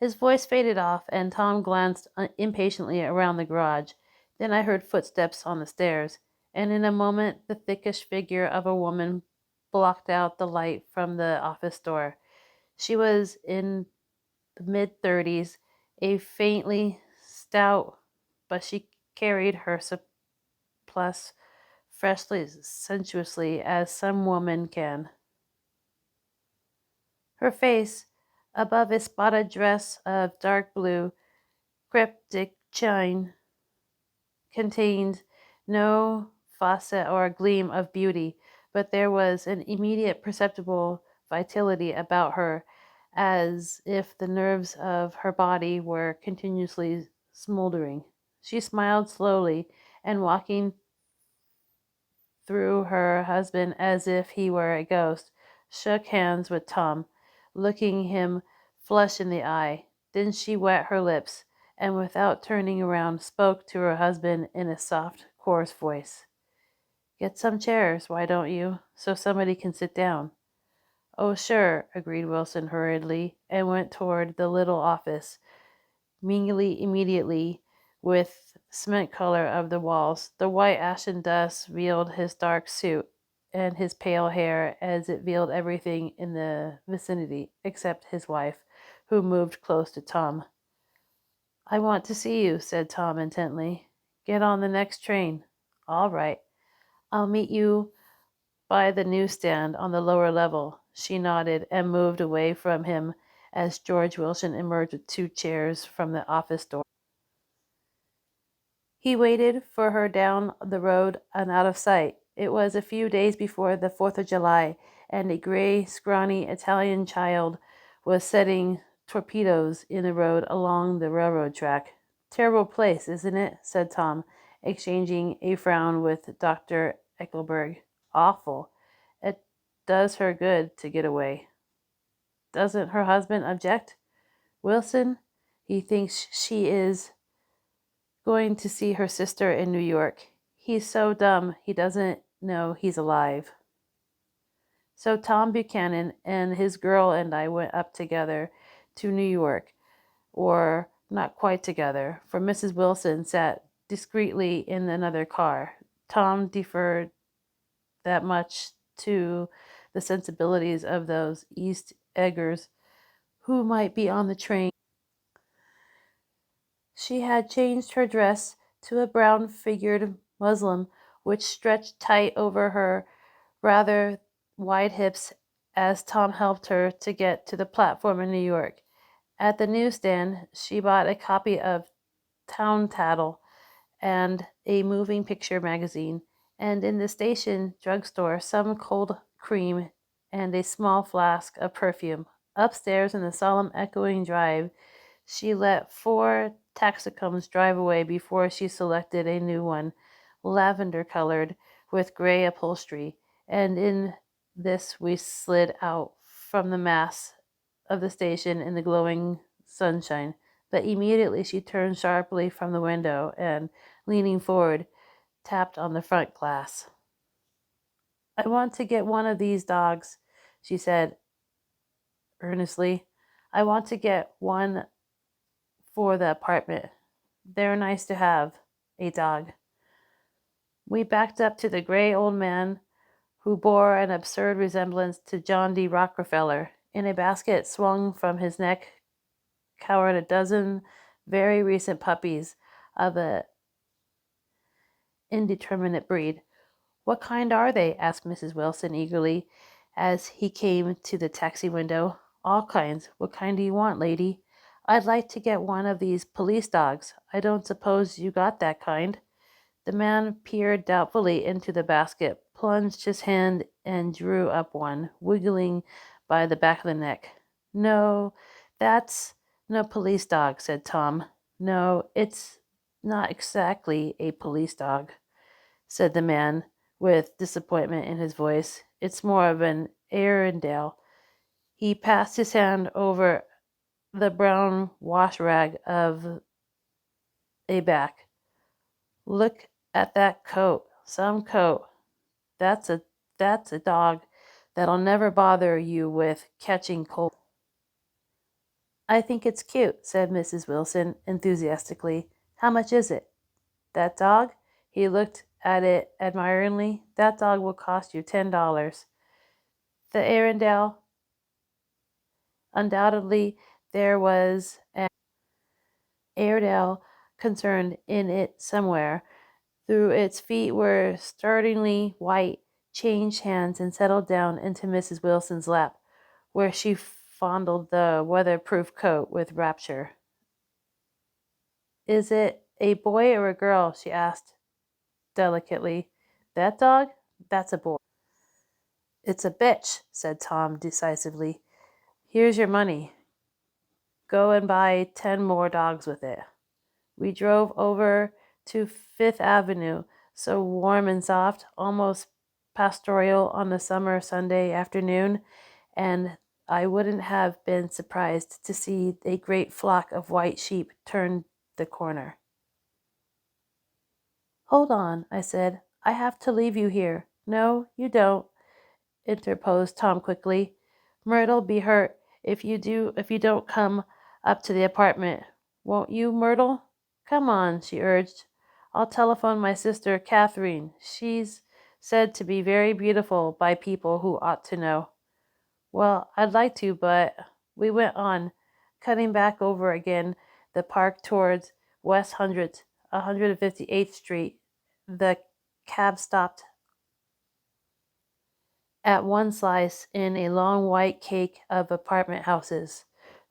His voice faded off, and Tom glanced impatiently around the garage. Then I heard footsteps on the stairs, and in a moment the thickish figure of a woman blocked out the light from the office door. She was in the mid-30s, a faintly stout, but she carried her surplice freshly sensuously as some woman can. Her face, above a spotted dress of dark blue cryptic chine, contained no facet or gleam of beauty, but there was an immediate perceptible vitality about her, as if the nerves of her body were continuously smoldering. She smiled slowly, and walking through her husband as if he were a ghost, shook hands with Tom, looking him flush in the eye. Then she wet her lips, and without turning around, spoke to her husband in a soft, coarse voice. "Get some chairs, why don't you, so somebody can sit down?" "Oh, sure," agreed Wilson hurriedly, and went toward the little office, mingling immediately with the cement color of the walls. The white ashen dust veiled his dark suit and his pale hair as it veiled everything in the vicinity except his wife, who moved close to Tom. "I want to see you," said Tom intently. "Get on the next train." "All right. I'll meet you by the newsstand on the lower level." She nodded and moved away from him as George Wilson emerged with two chairs from the office door. He waited for her down the road and out of sight. It was a few days before the 4th of July, and a gray, scrawny Italian child was setting torpedoes in the road along the railroad track. "Terrible place, isn't it?" said Tom, exchanging a frown with Dr. Eckelberg. "Awful. It does her good to get away." "Doesn't her husband object?" "Wilson, he thinks she is going to see her sister in New York. He's so dumb he doesn't know he's alive." So Tom Buchanan and his girl and I went up together to New York, or not quite together, for Mrs. Wilson sat discreetly in another car. Tom deferred that much to the sensibilities of those East Eggers who might be on the train. She had changed her dress to a brown figured muslin which stretched tight over her rather wide hips as Tom helped her to get to the platform in New York. At the newsstand, she bought a copy of Town Tattle and a moving picture magazine, and in the station drugstore some cold cream and a small flask of perfume. Upstairs in the solemn echoing drive, she let 4 taxicums drive away before she selected a new one, lavender colored, with gray upholstery, and in this we slid out from the mass of the station in the glowing sunshine. But immediately she turned sharply from the window and, leaning forward, tapped on the front glass. "I want to get one of these dogs," she said earnestly. "I want to get one for the apartment." They're nice to have, a dog. We backed up to the gray old man who bore an absurd resemblance to John D. Rockefeller. In a basket swung from his neck cowered a dozen very recent puppies of a indeterminate breed. What kind are they? Asked Mrs. Wilson eagerly as he came to the taxi window. All kinds. What kind do you want, lady? I'd like to get one of these police dogs. I don't suppose you got that kind. The man peered doubtfully into the basket, plunged his hand, and drew up one, wiggling by the back of the neck. No, that's no police dog, said Tom. No, it's not exactly a police dog, said the man, with disappointment in his voice. It's more of an Arendelle. He passed his hand over the brown wash rag of a back. Look at that coat. Some coat. That's a that's a dog that'll never bother you with catching cold. I think it's cute, said Mrs. Wilson enthusiastically. How much is it? That dog? He looked at it admiringly. That dog will cost you $10. The Arendelle, undoubtedly, there was an Airedale concern in it somewhere. Through its feet were startlingly white, changed hands and settled down into Mrs. Wilson's lap, where she fondled the weatherproof coat with rapture. Is it a boy or a girl? She asked delicately. That dog? That's a boy. It's a bitch, said Tom decisively. Here's your money. Go and buy 10 more dogs with it. We drove over to Fifth Avenue, so warm and soft, almost pastoral on a summer Sunday afternoon, and I wouldn't have been surprised to see a great flock of white sheep turn the corner. Hold on, I said. I have to leave you here. No, you don't, interposed Tom quickly. Myrtle'll be hurt if you don't come up to the apartment. Won't you, Myrtle? Come on, she urged. I'll telephone my sister Catherine. She's said to be very beautiful by people who ought to know. Well, I'd like to, but we went on, cutting back over again the park towards West 158th Street. The cab stopped at one slice in a long white cake of apartment houses.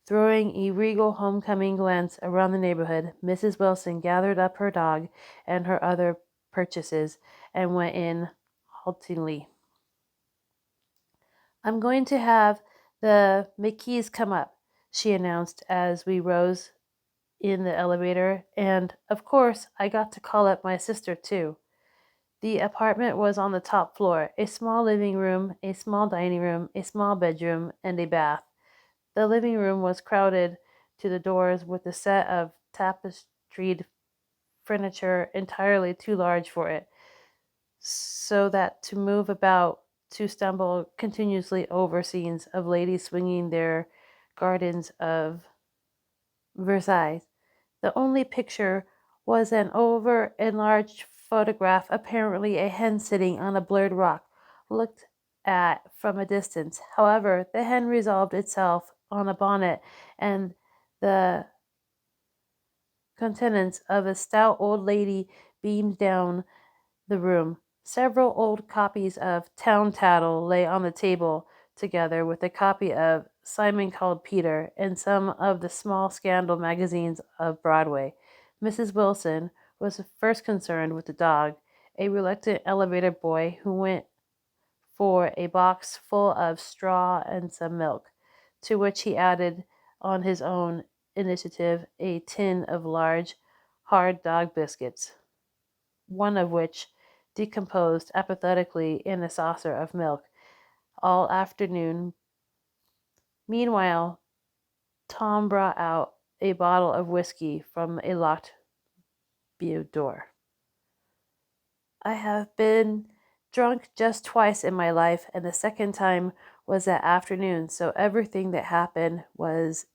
Throwing a regal homecoming glance around the neighborhood, Mrs. Wilson gathered up her dog and her other purchases and went in haltingly. I'm going to have the McKees come up, she announced as we rose in the elevator, and, of course, I got to call up my sister, too. The apartment was on the top floor, a small living room, a small dining room, a small bedroom, and a bath. The living room was crowded to the doors with a set of tapestried furniture entirely too large for it, so that to move about, to stumble continuously over scenes of ladies swinging their gardens of Versailles. The only picture was an over enlarged photograph, apparently a hen sitting on a blurred rock, looked at from a distance. However, the hen resolved itself on a bonnet, and the countenance of a stout old lady beamed down the room. Several old copies of Town Tattle lay on the table, together with a copy of Simon Called Peter and some of the small scandal magazines of Broadway. Mrs. Wilson was first concerned with the dog, a reluctant elevator boy who went for a box full of straw and some milk, to which he added on his own initiative a tin of large, hard dog biscuits, one of which decomposed apathetically in a saucer of milk all afternoon. Meanwhile, Tom brought out a bottle of whiskey from a locked boudoir. I have been drunk just twice in my life, and the second time was that afternoon, so everything that happened was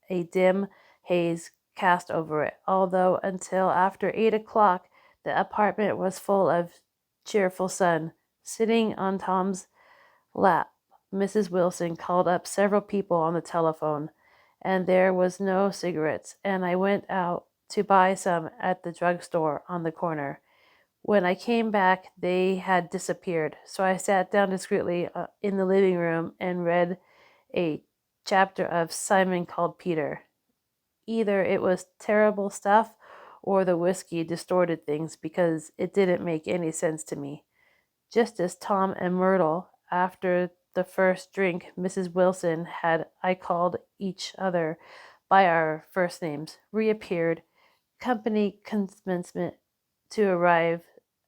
a dim haze cast over it, although until after 8 o'clock the apartment was full of cheerful sun. Sitting on Tom's lap, Mrs. Wilson called up several people on the telephone, and there was no cigarettes, and I went out to buy some at the drugstore on the corner. When I came back, they had disappeared, so I sat down discreetly in the living room and read a chapter of Simon Called Peter. Either it was terrible stuff or the whiskey distorted things because it didn't make any sense to me. Just as Tom and Myrtle, after the first drink Mrs. Wilson had, I called each other by our first names, reappeared, company commencement to arrive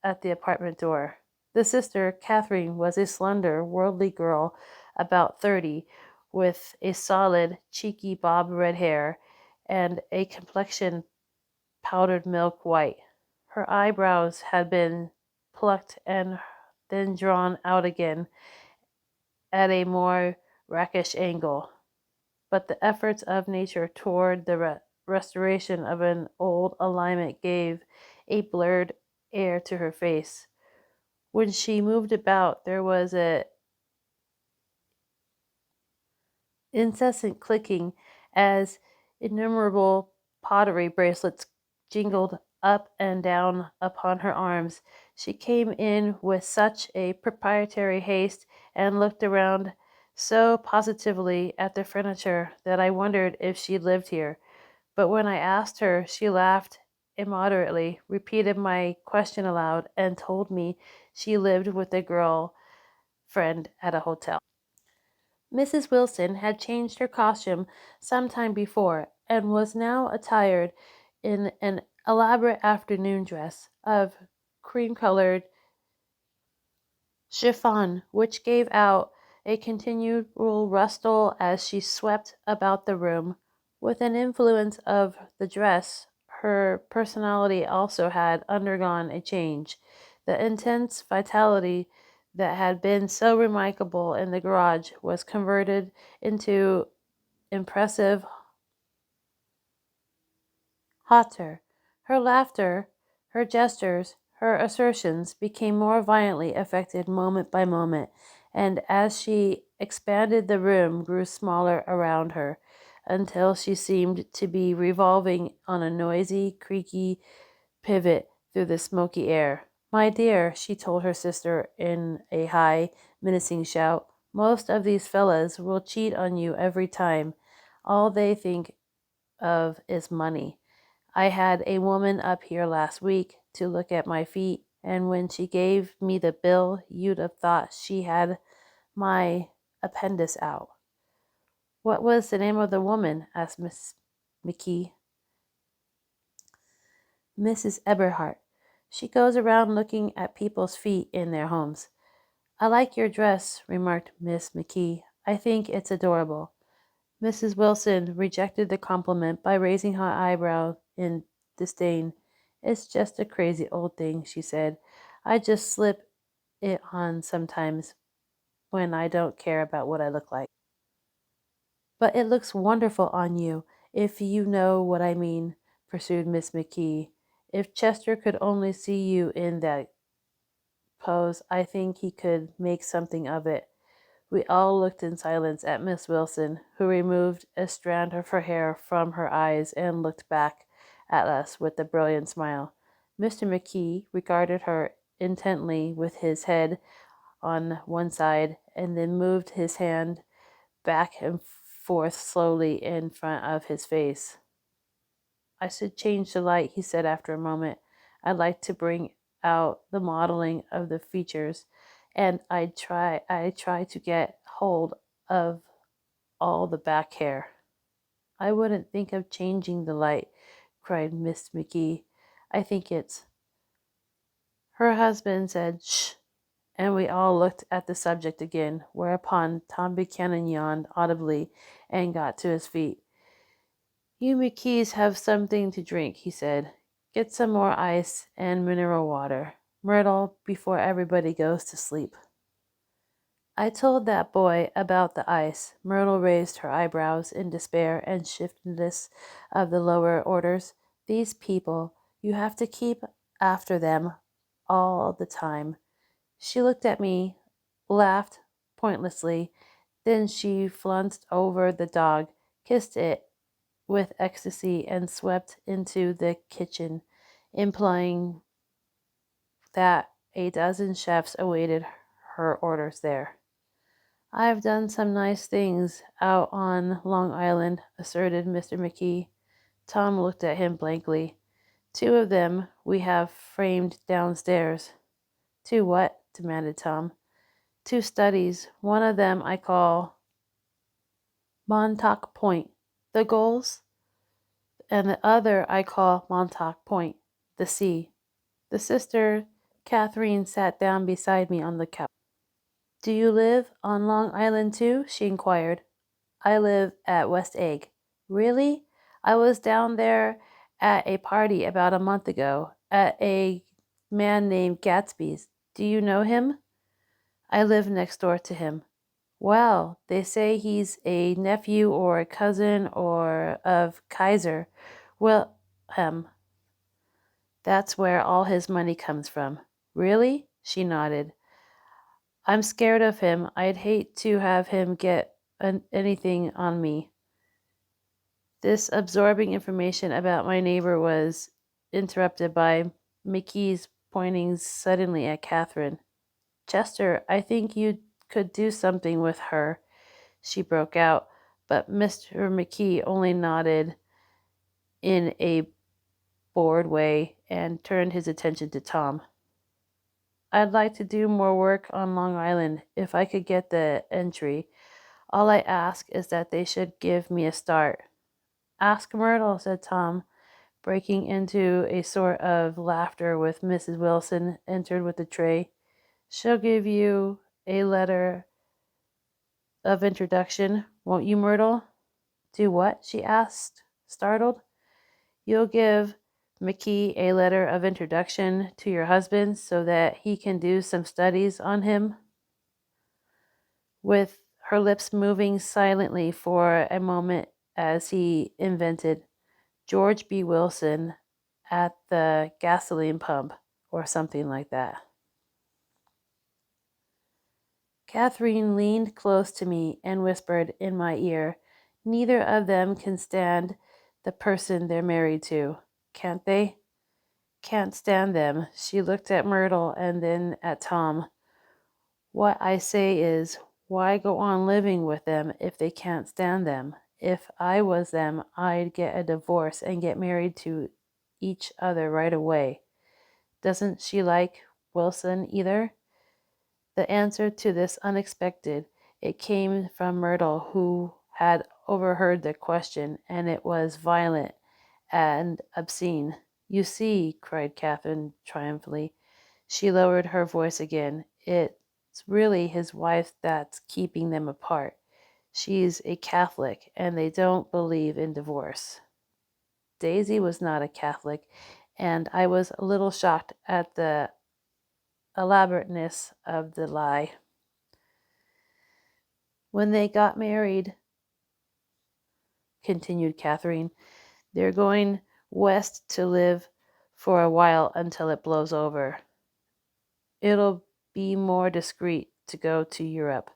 at the apartment door. The sister, Catherine, was a slender, worldly girl, about 30, with a solid, cheeky bob red hair and a complexion powdered milk white. Her eyebrows had been plucked and then drawn out again at a more rakish angle. But the efforts of nature toward the restoration of an old alignment gave a blurred air to her face. When she moved about, there was a incessant clicking as innumerable pottery bracelets jingled up and down upon her arms. She came in with such a proprietary haste and looked around so positively at the furniture that I wondered if she lived here. But when I asked her, she laughed immoderately, repeated my question aloud, and told me she lived with a girl friend at a hotel. Mrs. Wilson had changed her costume some time before, and was now attired in an elaborate afternoon dress of cream-colored chiffon, which gave out a continual rustle as she swept about the room. With an influence of the dress, her personality also had undergone a change. The intense vitality that had been so remarkable in the garage was converted into impressive hauteur. Her laughter, her gestures, her assertions became more violently affected moment by moment, and as she expanded the room grew smaller around her, until she seemed to be revolving on a noisy, creaky pivot through the smoky air. "My dear," she told her sister in a high, menacing shout, "most of these fellas will cheat on you every time. All they think of is money. I had a woman up here last week to look at my feet, and when she gave me the bill, you'd have thought she had my appendix out." "What was the name of the woman?" asked Miss McKee. "Mrs. Eberhart. She goes around looking at people's feet in their homes." "I like your dress," remarked Miss McKee. "I think it's adorable." Mrs. Wilson rejected the compliment by raising her eyebrow in disdain. "It's just a crazy old thing," she said. "I just slip it on sometimes when I don't care about what I look like." "But it looks wonderful on you, if you know what I mean," pursued Miss McKee. "If Chester could only see you in that pose, I think he could make something of it." We all looked in silence at Miss Wilson, who removed a strand of her hair from her eyes and looked back at us with a brilliant smile. Mr. McKee regarded her intently with his head on one side, and then moved his hand back and forth slowly in front of his face. "I should change the light," he said after a moment. "I'd like to bring out the modeling of the features, and I try to get hold of all the back hair." "I wouldn't think of changing the light," cried Miss McKee. "I think it's—" Her husband said, "Shh," and we all looked at the subject again, whereupon Tom Buchanan yawned audibly and got to his feet. "You McKees have something to drink," he said. "Get some more ice and mineral water, Myrtle, before everybody goes to sleep." I told that boy about the ice. Myrtle raised her eyebrows in despair and shiftiness of the lower orders. These people, you have to keep after them all the time. She looked at me, laughed pointlessly, then she flounced over the dog, kissed it with ecstasy, and swept into the kitchen, implying that a dozen chefs awaited her orders there. I've done some nice things out on Long Island, asserted Mr. McKee. Tom looked at him blankly. Two of them we have framed downstairs. Two what? Demanded Tom. Two studies. One of them I call Montauk Point, the goals, and the other I call Montauk Point, the sea. The sister, Catherine, sat down beside me on the couch. Do you live on Long Island too? She inquired. I live at West Egg. Really? I was down there at a party about a month ago at a man named Gatsby's. Do you know him? I live next door to him. Well, they say he's a nephew or a cousin or of Kaiser Wilhelm. That's where all his money comes from. Really? She nodded. I'm scared of him. I'd hate to have him get anything on me. This absorbing information about my neighbor was interrupted by Mickey's pointing suddenly at Catherine. Chester, I think you could do something with her, she broke out, but Mr. McKee only nodded in a bored way and turned his attention to Tom. I'd like to do more work on Long Island if I could get the entry. All I ask is that they should give me a start. Ask Myrtle, said Tom, breaking into a sort of laughter with Mrs. Wilson entered with the tray. She'll give you a letter of introduction, won't you, Myrtle? Do what? She asked, startled. You'll give McKee a letter of introduction to your husband so that he can do some studies on him? With her lips moving silently for a moment as he invented George B. Wilson at the gasoline pump or something like that. Catherine leaned close to me and whispered in my ear, Neither of them can stand the person they're married to, can't they? Can't stand them. She looked at Myrtle and then at Tom. What I say is, why go on living with them if they can't stand them? If I was them, I'd get a divorce and get married to each other right away. Doesn't she like Wilson either? The answer to this unexpected. It came from Myrtle, who had overheard the question, and it was violent and obscene. You see, cried Catherine triumphantly. She lowered her voice again. It's really his wife that's keeping them apart. She's a Catholic, and they don't believe in divorce. Daisy was not a Catholic, and I was a little shocked at the elaborateness of the lie. When they got married, continued Catherine, they're going west to live for a while until it blows over. It'll be more discreet to go to Europe.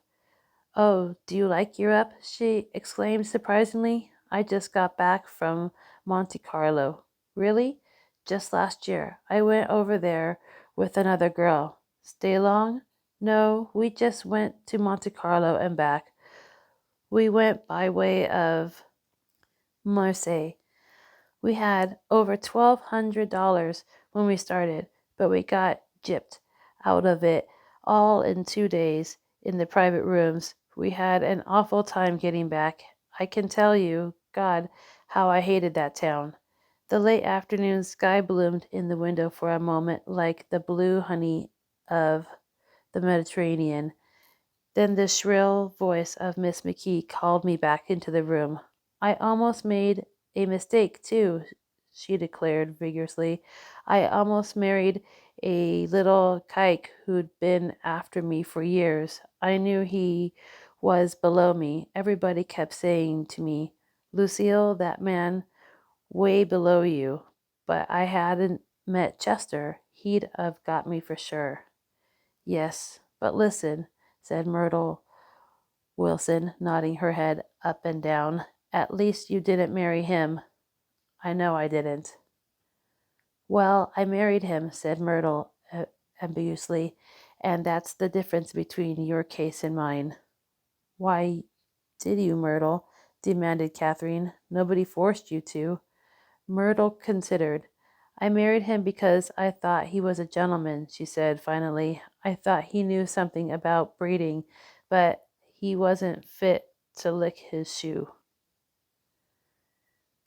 Oh, do you like Europe? She exclaimed surprisingly. I just got back from Monte Carlo. Really? Just last year. I went over there with another girl. Stay long? No, we just went to Monte Carlo and back. We went by way of Marseille. We had over $1,200 when we started, but we got gypped out of it all in 2 days in the private rooms. We had an awful time getting back. I can tell you, God, how I hated that town. The late afternoon sky bloomed in the window for a moment like the blue honey of the Mediterranean. Then the shrill voice of Miss McKee called me back into the room. I almost made a mistake, too, she declared vigorously. I almost married a little kike who'd been after me for years. I knew he was below me. Everybody kept saying to me, Lucille, that man way below you. But I hadn't met Chester. He'd have got me for sure. Yes, but listen, said Myrtle Wilson, nodding her head up and down. At least you didn't marry him. I know I didn't. Well, I married him, said Myrtle ambiguously, and that's the difference between your case and mine. Why did you, Myrtle? Demanded Catherine. Nobody forced you to. Myrtle considered. I married him because I thought he was a gentleman, she said finally. I thought he knew something about breeding, but he wasn't fit to lick his shoe.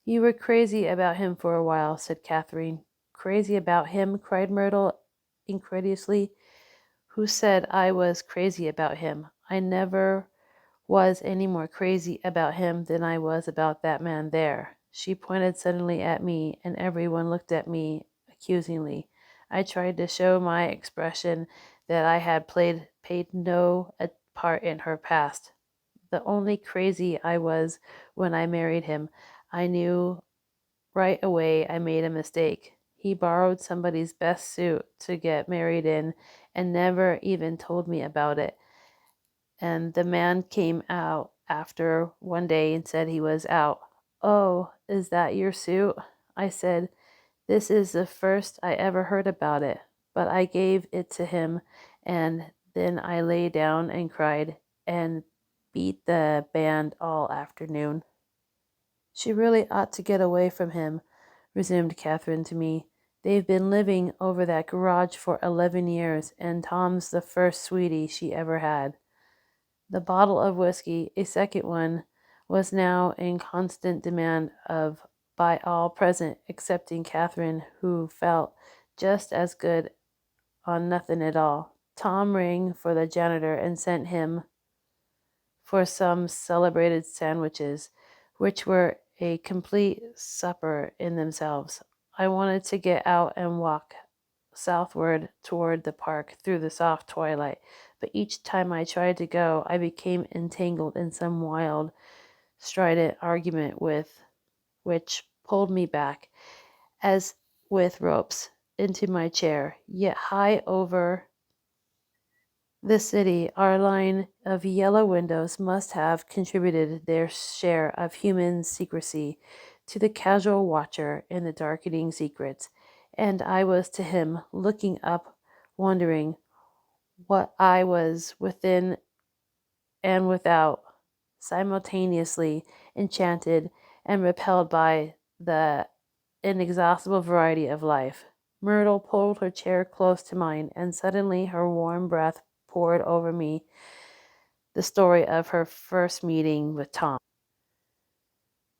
You were crazy about him for a while, said Catherine. Crazy about him? Cried Myrtle incredulously. Who said I was crazy about him? I never was any more crazy about him than I was about that man there. She pointed suddenly at me, and everyone looked at me accusingly. I tried to show my expression that I had paid no part in her past. The only crazy I was when I married him. I knew right away I made a mistake. He borrowed somebody's best suit to get married in and never even told me about it. And the man came out after one day and said he was out. Oh, is that your suit? I said, this is the first I ever heard about it. But I gave it to him, and then I lay down and cried and beat the band all afternoon. She really ought to get away from him, resumed Catherine to me. They've been living over that garage for 11 years, and Tom's the first sweetie she ever had. The bottle of whiskey, a second one, was now in constant demand of by all present excepting Catherine, who felt just as good on nothing at all. Tom rang for the janitor and sent him for some celebrated sandwiches, which were a complete supper in themselves. I wanted to get out and walk southward toward the park through the soft twilight, but each time I tried to go, I became entangled in some wild, strident argument which pulled me back, as with ropes, into my chair. Yet high over the city, our line of yellow windows must have contributed their share of human secrecy to the casual watcher in the darkening secrets, and I was to him looking up, wondering what I was within and without, simultaneously enchanted and repelled by the inexhaustible variety of life. Myrtle pulled her chair close to mine, and suddenly her warm breath poured over me the story of her first meeting with Tom.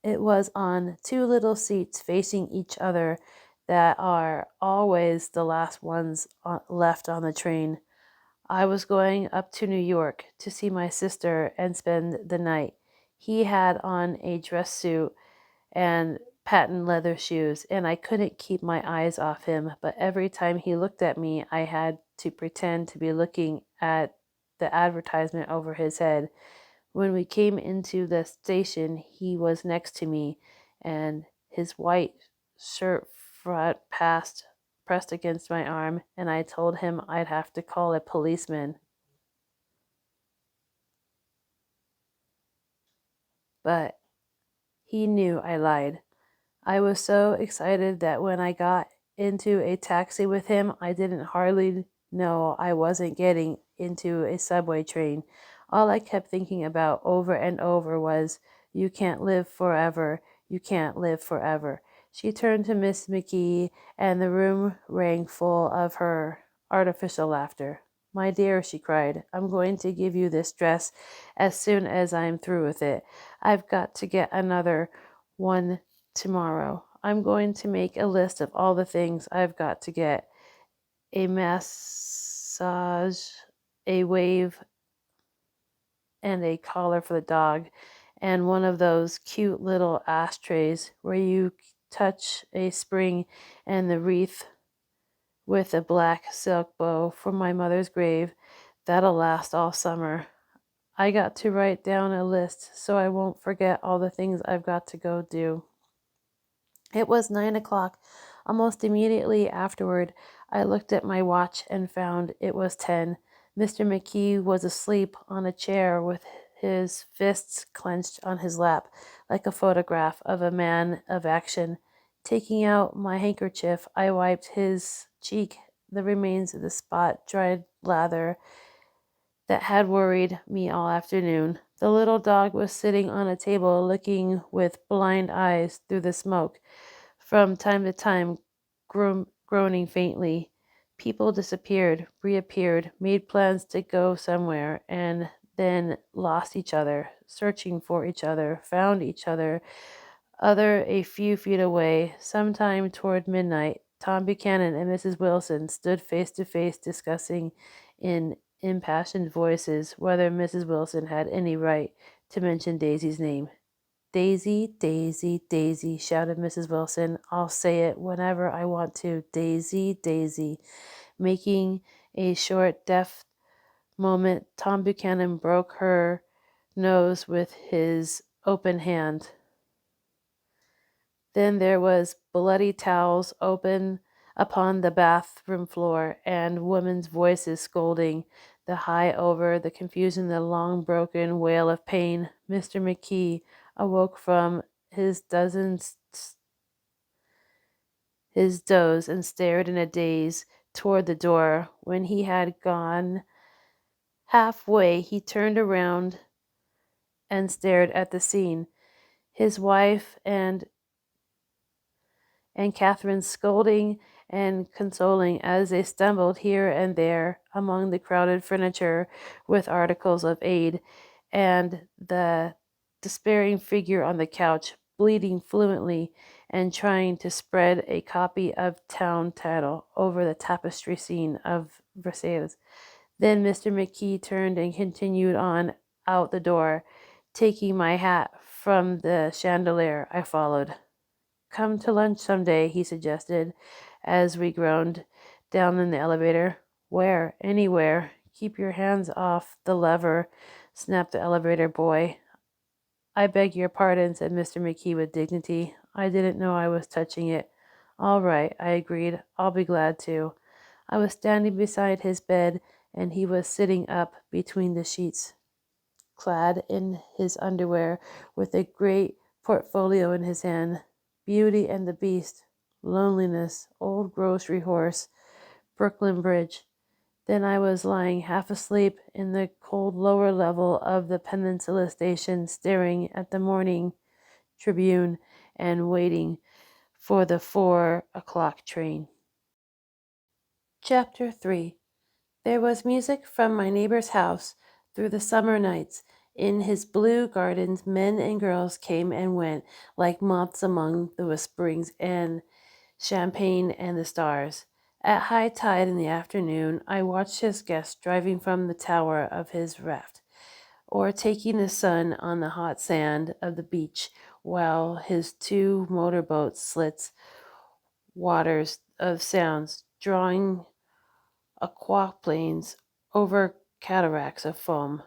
It was on two little seats facing each other that are always the last ones left on the train. I was going up to New York to see my sister and spend the night. He had on a dress suit and patent leather shoes, and I couldn't keep my eyes off him, but every time he looked at me, I had to pretend to be looking at the advertisement over his head. When we came into the station, he was next to me, and his white shirt front pressed against my arm, and I told him I'd have to call a policeman. But he knew I lied. I was so excited that when I got into a taxi with him, I didn't hardly know I wasn't getting into a subway train. All I kept thinking about over and over was, you can't live forever, you can't live forever. She turned to Miss McKee, and the room rang full of her artificial laughter. My dear, she cried, I'm going to give you this dress as soon as I'm through with it. I've got to get another one tomorrow. I'm going to make a list of all the things I've got to get. A massage, a wave, and a collar for the dog, and one of those cute little ashtrays where you touch a spring and the wreath with a black silk bow from my mother's grave. That'll last all summer. I got to write down a list so I won't forget all the things I've got to go do. It was 9 o'clock. Almost immediately afterward, I looked at my watch and found it was 10. Mr. McKee was asleep on a chair with his fists clenched on his lap, like a photograph of a man of action. Taking out my handkerchief, I wiped his cheek, the remains of the spot dried lather that had worried me all afternoon. The little dog was sitting on a table looking with blind eyes through the smoke, from time to time groaning faintly. People disappeared, reappeared, made plans to go somewhere, and then lost each other, searching for each other, found each other, other a few feet away. Sometime toward midnight, Tom Buchanan and Mrs. Wilson stood face to face discussing in impassioned voices whether Mrs. Wilson had any right to mention Daisy's name. Daisy, Daisy, Daisy, shouted Mrs. Wilson. I'll say it whenever I want to. Daisy, Daisy. Making a short, deft moment, Tom Buchanan broke her nose with his open hand. Then there was bloody towels open upon the bathroom floor, and women's voices scolding, the high over, the confusion, the long broken wail of pain. Mr. McKee awoke from his doze and stared in a daze toward the door. When he had gone halfway, he turned around and stared at the scene. His wife and Catherine scolding and consoling as they stumbled here and there among the crowded furniture with articles of aid, and the despairing figure on the couch, bleeding fluently and trying to spread a copy of Town Title over the tapestry scene of Versailles. Then Mr. McKee turned and continued on out the door. Taking my hat from the chandelier, I followed. Come to lunch someday, he suggested, as we groaned down in the elevator. Where? Anywhere. Keep your hands off the lever, snapped the elevator boy. I beg your pardon, said Mr. McKee with dignity. I didn't know I was touching it. All right, I agreed. I'll be glad to. I was standing beside his bed, and he was sitting up between the sheets, clad in his underwear, with a great portfolio in his hand. Beauty and the Beast, Loneliness, Old Grocery Horse, Brooklyn Bridge. Then I was lying half asleep in the cold lower level of the Peninsula Station, staring at the morning Tribune and waiting for the 4 o'clock train. Chapter 3. There was music from my neighbor's house through the summer nights. In his blue gardens, men and girls came and went like moths among the whisperings and champagne and the stars. At high tide in the afternoon, I watched his guests driving from the tower of his raft, or taking the sun on the hot sand of the beach, while his 2 motorboats slits waters of sounds, drawing aquaplanes over cataracts of foam.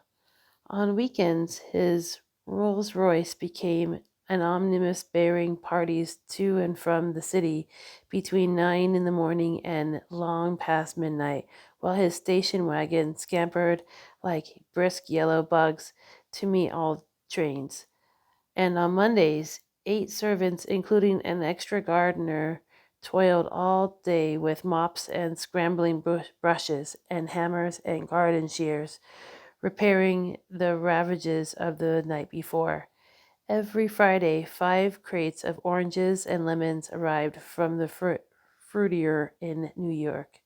On weekends, his Rolls-Royce became an omnibus bearing parties to and from the city between 9 in the morning and long past midnight, while his station wagon scampered like brisk yellow bugs to meet all trains. And on Mondays, 8 servants, including an extra gardener, toiled all day with mops and scrambling brushes and hammers and garden shears, repairing the ravages of the night before. Every Friday, 5 crates of oranges and lemons arrived from the fruitier in New York.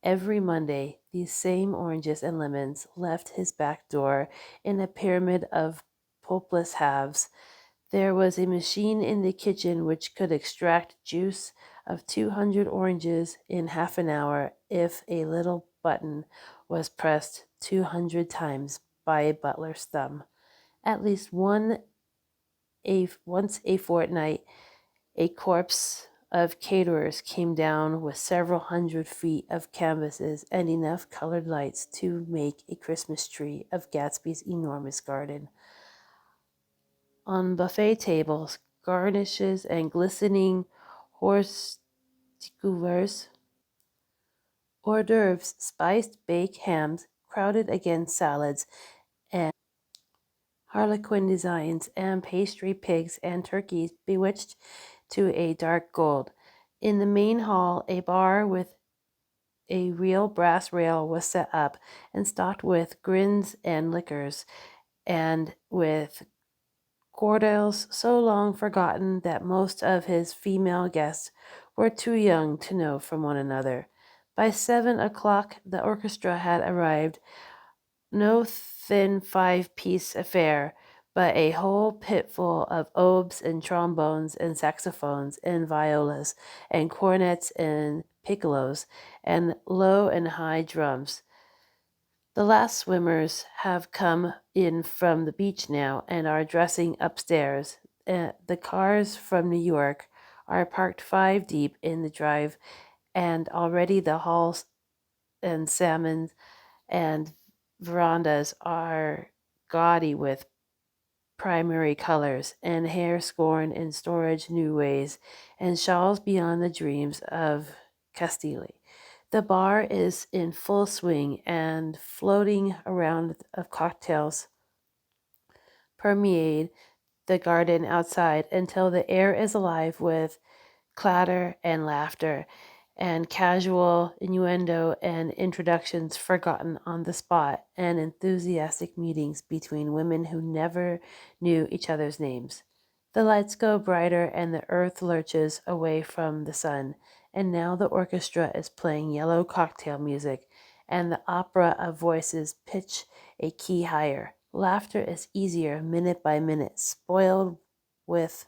Every Monday, these same oranges and lemons left his back door in a pyramid of pulpless halves. There was a machine in the kitchen which could extract juice of 200 oranges in half an hour if a little button was pressed 200 times by a butler's thumb. At least once a fortnight, A corps of caterers came down with several hundred feet of canvases and enough colored lights to make a Christmas tree of Gatsby's enormous garden. On buffet tables, garnishes and glistening hors d'oeuvres, hors d'oeuvres, spiced baked hams crowded against salads and harlequin designs, and pastry pigs and turkeys bewitched to a dark gold. In the main hall, a bar with a real brass rail was set up and stocked with grins and liquors, and with cordials so long forgotten that most of his female guests were too young to know from one another. By 7 o'clock, the orchestra had arrived, no thin 5-piece affair, but a whole pitful of oboes and trombones and saxophones and violas and cornets and piccolos and low and high drums. The last swimmers have come in from the beach now and are dressing upstairs. The cars from New York are parked 5 deep in the drive, and already the halls and salmons and verandas are gaudy with primary colors, and hair scorn in storage new ways, and shawls beyond the dreams of Castile. The bar is in full swing, and floating around of cocktails permeate the garden outside until the air is alive with clatter and laughter, and casual innuendo and introductions forgotten on the spot, and enthusiastic meetings between women who never knew each other's names. The lights go brighter and the earth lurches away from the sun, and now the orchestra is playing yellow cocktail music, and the opera of voices pitch a key higher. Laughter is easier minute by minute, spoiled with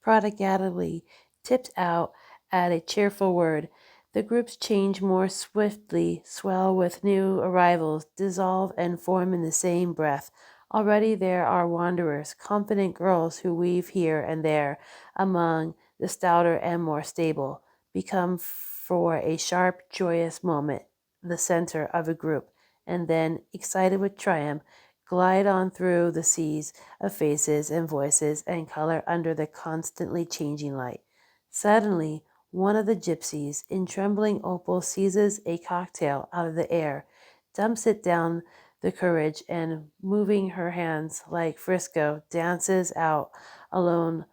prodigality, tipped out at a cheerful word. The groups change more swiftly, swell with new arrivals, dissolve and form in the same breath. Already there are wanderers, confident girls who weave here and there among the stouter and more stable, become for a sharp, joyous moment the center of a group, and then, excited with triumph, glide on through the seas of faces and voices and color under the constantly changing light. Suddenly, one of the gypsies, in trembling opal, seizes a cocktail out of the air, dumps it down the carriage, and, moving her hands like Frisco, dances out alone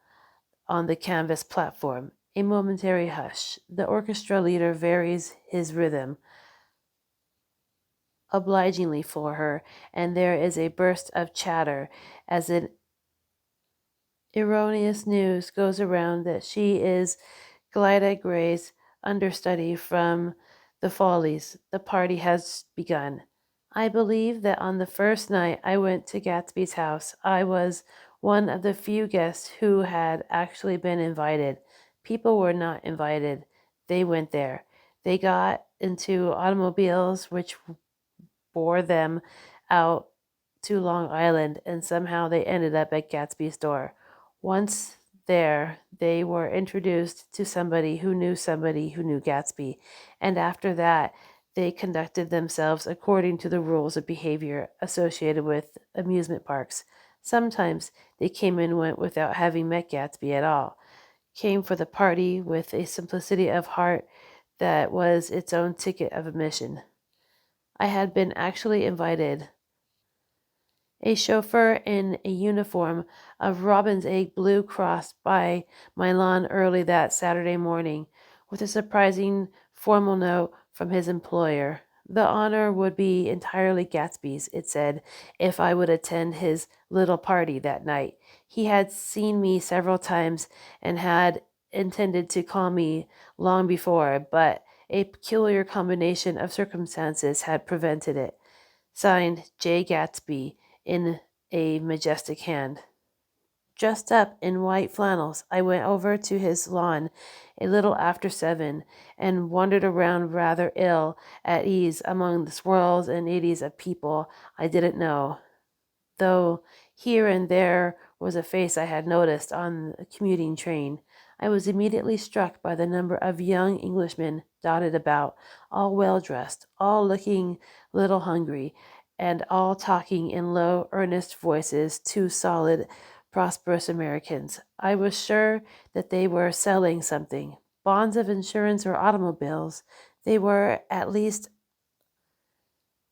on the canvas platform. A momentary hush. The orchestra leader varies his rhythm obligingly for her, and there is a burst of chatter as an erroneous news goes around that she is Glida Gray's understudy from the Follies. The party has begun. I believe that on the first night I went to Gatsby's house, I was one of the few guests who had actually been invited. People were not invited. They went there. They got into automobiles which bore them out to Long Island, and somehow they ended up at Gatsby's door. Once there, they were introduced to somebody who knew Gatsby, and after that, they conducted themselves according to the rules of behavior associated with amusement parks. Sometimes they came and went without having met Gatsby at all, came for the party with a simplicity of heart that was its own ticket of admission. I had been actually invited. A chauffeur in a uniform of robin's egg blue crossed by my lawn early that Saturday morning with a surprising formal note from his employer. The honor would be entirely Gatsby's, it said, if I would attend his little party that night. He had seen me several times and had intended to call me long before, but a peculiar combination of circumstances had prevented it. Signed, J. Gatsby, in a majestic hand. Dressed up in white flannels, I went over to his lawn a little after 7 and wandered around rather ill at ease among the swirls and eddies of people I didn't know, though here and there was a face I had noticed on the commuting train. I was immediately struck by the number of young Englishmen dotted about, all well dressed, all looking a little hungry, and all talking in low, earnest voices to solid, prosperous Americans. I was sure that they were selling something, bonds of insurance or automobiles. They were at least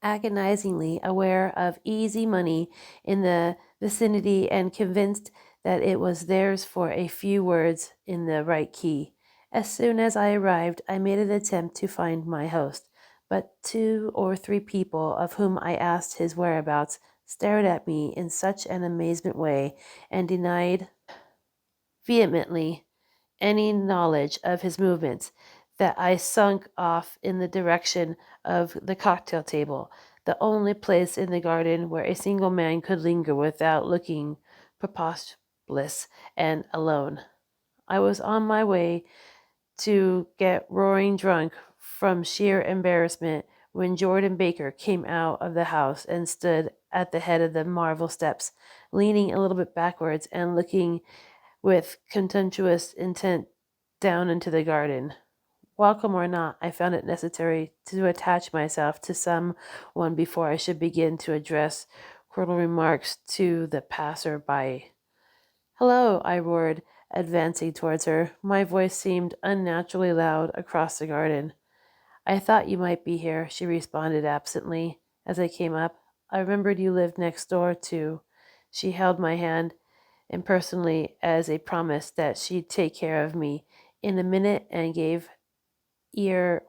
agonizingly aware of easy money in the vicinity and convinced that it was theirs for a few words in the right key. As soon as I arrived, I made an attempt to find my host, but 2 or 3 people of whom I asked his whereabouts stared at me in such an amazement way and denied vehemently any knowledge of his movements that I sunk off in the direction of the cocktail table, the only place in the garden where a single man could linger without looking preposterous and alone. I was on my way to get roaring drunk from sheer embarrassment when Jordan Baker came out of the house and stood at the head of the marble steps, leaning a little bit backwards and looking with contemptuous intent down into the garden. Welcome or not, I found it necessary to attach myself to someone before I should begin to address cordial remarks to the passer-by. Hello, I roared, advancing towards her. My voice seemed unnaturally loud across the garden. I thought you might be here, she responded absently as I came up. I remembered you lived next door, too. She held my hand impersonally as a promise that she'd take care of me in a minute and gave ear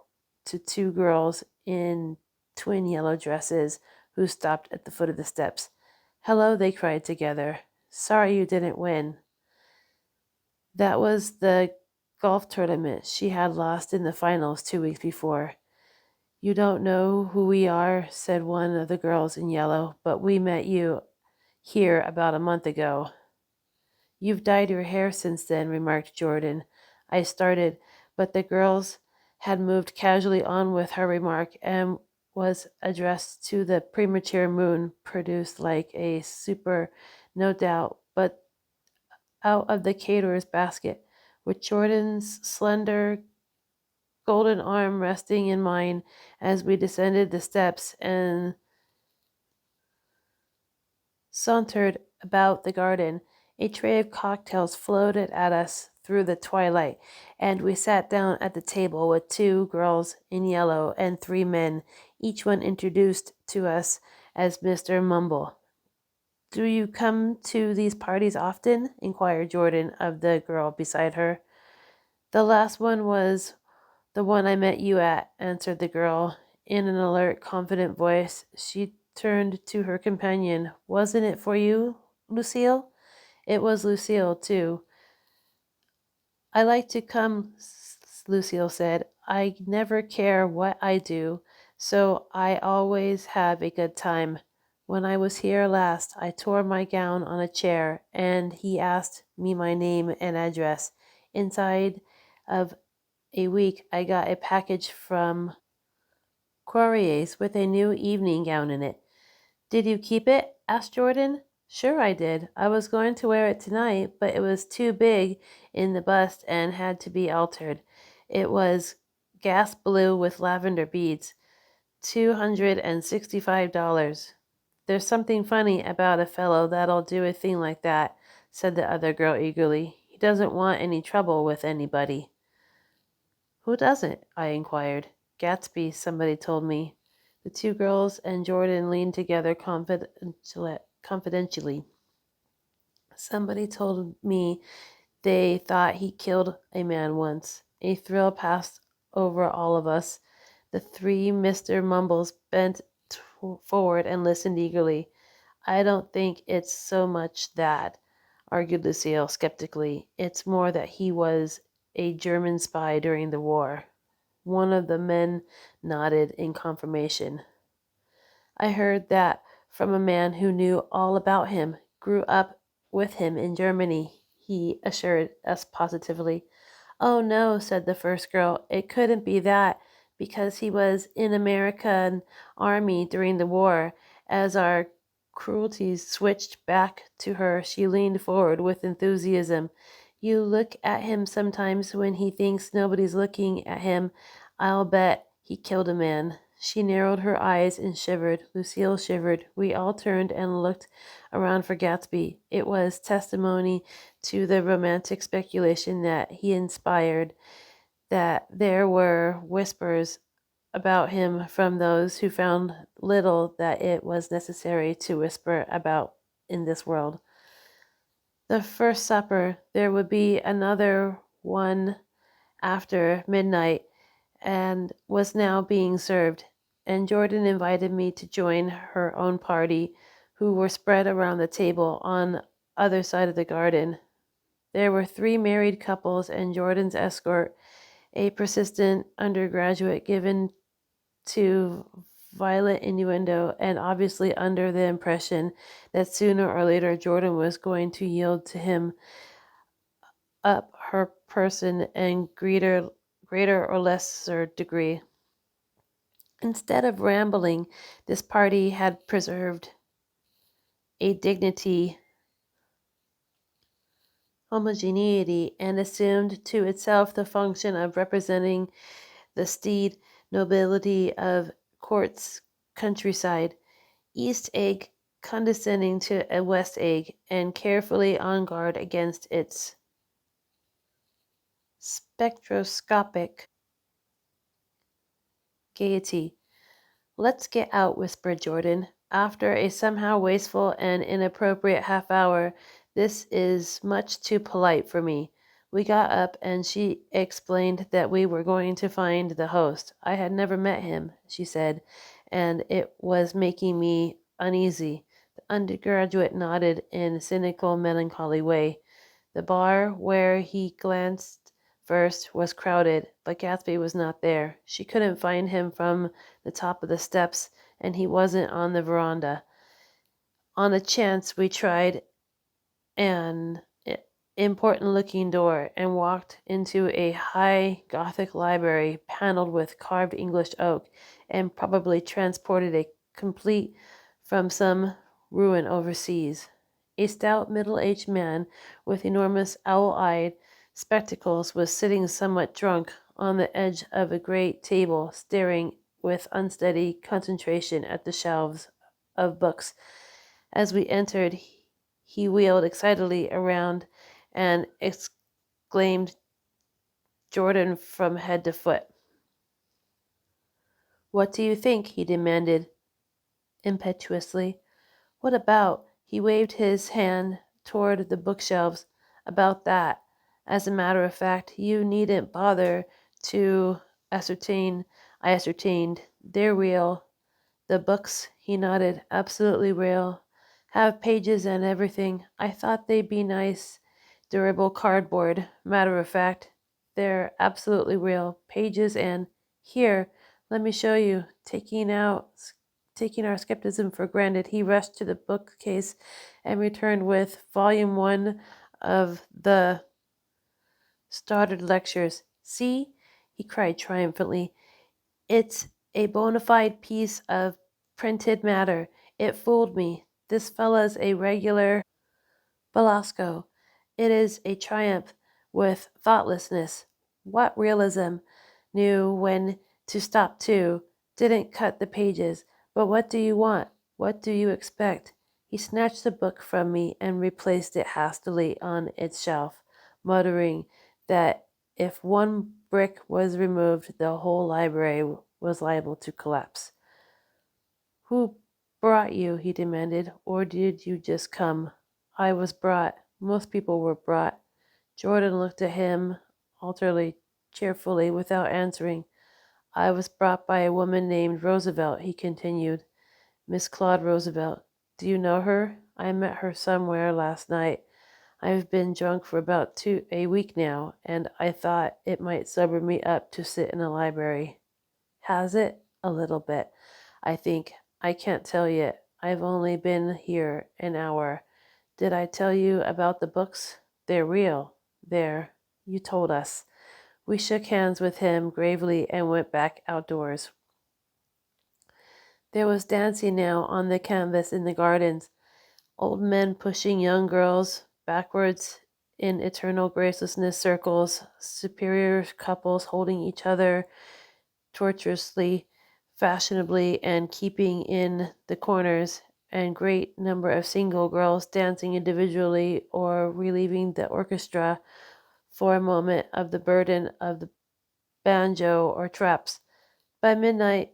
to 2 girls in twin yellow dresses who stopped at the foot of the steps. Hello, they cried together. Sorry you didn't win. That was the golf tournament she had lost in the finals 2 weeks before. You don't know who we are, said one of the girls in yellow, but we met you here about a month ago. You've dyed your hair since then, remarked Jordan. I started, but the girls had moved casually on with her remark and was addressed to the premature moon, produced like a super, no doubt, but out of the caterer's basket, with Jordan's slender golden arm resting in mine as we descended the steps and sauntered about the garden. A tray of cocktails floated at us through the twilight, and we sat down at the table with 2 girls in yellow and 3 men, each one introduced to us as Mr. Mumble. Do you come to these parties often? Inquired Jordan of the girl beside her. The last one was the one I met you at, answered the girl. In an alert, confident voice, she turned to her companion. Wasn't it for you, Lucille? It was Lucille, too. I like to come, Lucille said. I never care what I do, so I always have a good time. When I was here last, I tore my gown on a chair, and he asked me my name and address. Inside of a week, I got a package from Quarrier's with a new evening gown in it. Did you keep it? Asked Jordan. Sure I did. I was going to wear it tonight, but it was too big in the bust and had to be altered. It was gas blue with lavender beads. $265. There's something funny about a fellow that'll do a thing like that, said the other girl eagerly. He doesn't want any trouble with anybody. Who doesn't? I inquired. Gatsby, somebody told me. The 2 girls and Jordan leaned together confidentially. Somebody told me they thought he killed a man once. A thrill passed over all of us. The 3 Mr. Mumbles bent forward and listened eagerly. I don't think it's so much that, argued Lucille skeptically. It's more that he was a German spy during the war. One of the men nodded in confirmation. I heard that from a man who knew all about him, grew up with him in Germany, he assured us positively. Oh no, said the first girl, it couldn't be that, because he was in American army during the war. As our cruelties switched back to her, she leaned forward with enthusiasm. You look at him sometimes when he thinks nobody's looking at him. I'll bet he killed a man. She narrowed her eyes and shivered. Lucille shivered. We all turned and looked around for Gatsby. It was testimony to the romantic speculation that he inspired that there were whispers about him from those who found little that it was necessary to whisper about in this world. The first supper, there would be another one after midnight, and was now being served, and Jordan invited me to join her own party, who were spread around the table on other side of the garden. There were 3 married couples and Jordan's escort, a persistent undergraduate given to violent innuendo and obviously under the impression that sooner or later Jordan was going to yield to him up her person in greater or lesser degree. Instead of rambling, this party had preserved a dignity, homogeneity, and assumed to itself the function of representing the steed nobility of Court's countryside. East egg condescending to a West egg, and carefully on guard against its spectroscopic gaiety. "Let's get out," whispered Jordan. "After a somehow wasteful and inappropriate half hour, this is much too polite for me." We got up, and she explained that we were going to find the host. I had never met him, she said, and it was making me uneasy. The undergraduate nodded in a cynical, melancholy way. The bar, where he glanced first, was crowded, but Gatsby was not there. She couldn't find him from the top of the steps, and he wasn't on the veranda. On a chance, we tried an important-looking door and walked into a high Gothic library paneled with carved English oak, and probably transported a complete from some ruin overseas. A stout middle-aged man with enormous owl-eyed spectacles was sitting somewhat drunk on the edge of a great table, staring with unsteady concentration at the shelves of books. As we entered, he wheeled excitedly around and exclaimed Jordan from head to foot. "What do you think?" he demanded impetuously. "What about?" He waved his hand toward the bookshelves. "About that. As a matter of fact, you needn't bother to ascertain." I ascertained. "They're real. The books," he nodded, "absolutely real. Have pages and everything. I thought they'd be nice, durable cardboard. Matter of fact, they're absolutely real. Pages and here, let me show you." Taking our skepticism for granted, he rushed to the bookcase and returned with volume 1 of the Stoddard Lectures. "See?" he cried triumphantly. "It's a bona fide piece of printed matter. It fooled me. This fella's a regular Velasco. It is a triumph with thoughtlessness. What realism! Knew when to stop too. Didn't cut the pages. But what do you want? What do you expect?" He snatched the book from me and replaced it hastily on its shelf, muttering that if one brick was removed, the whole library was liable to collapse. "Who brought you?" he demanded. "Or did you just come?" "I was brought. Most people were brought." Jordan looked at him utterly cheerfully without answering. "I was brought by a woman named Roosevelt," he continued. "Miss Claude Roosevelt. Do you know her? I met her somewhere last night. I've been drunk for about a week now, and I thought it might sober me up to sit in a library." "Has it?" "A little bit, I think. I can't tell yet. I've only been here an hour. Did I tell you about the books? They're real. There. You told us." We shook hands with him gravely and went back outdoors. There was dancing now on the canvas in the gardens. Old men pushing young girls backwards in eternal gracelessness circles, superior couples holding each other tortuously, fashionably, and keeping in the corners, and great number of single girls dancing individually or relieving the orchestra for a moment of the burden of the banjo or traps. By midnight,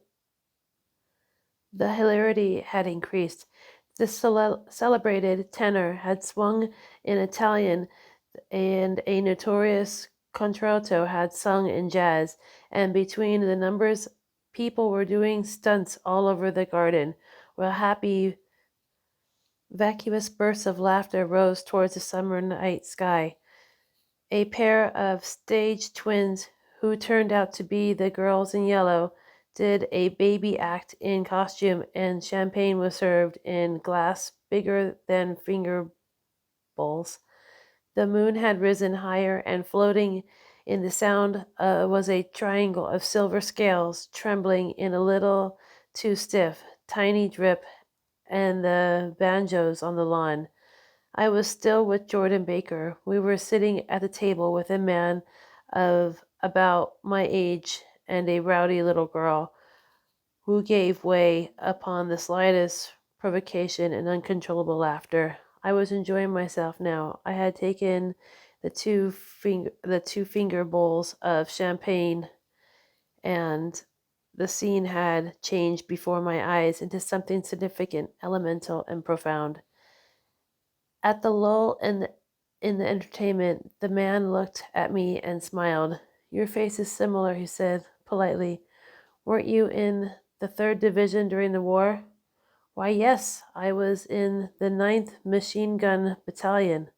the hilarity had increased. The celebrated tenor had swung in Italian, and a notorious contralto had sung in jazz, and between the numbers, people were doing stunts all over the garden, while happy, vacuous bursts of laughter rose towards the summer night sky. A pair of stage twins, who turned out to be the girls in yellow, did a baby act in costume, and champagne was served in glass bigger than finger bowls. The moon had risen higher, and floating in the sound was a triangle of silver scales, trembling in a little too stiff, tiny drip, and the banjos on the lawn. I was still with Jordan Baker. We were sitting at the table with a man of about my age and a rowdy little girl who gave way upon the slightest provocation and uncontrollable laughter. I was enjoying myself now. I had taken the two finger bowls of champagne, and the scene had changed before my eyes into something significant, elemental, and profound. At the lull in the entertainment, the man looked at me and smiled. Your face is similar, he said politely. Weren't you in the 3rd Division during the war? Why, yes, I was in the 9th Machine Gun Battalion.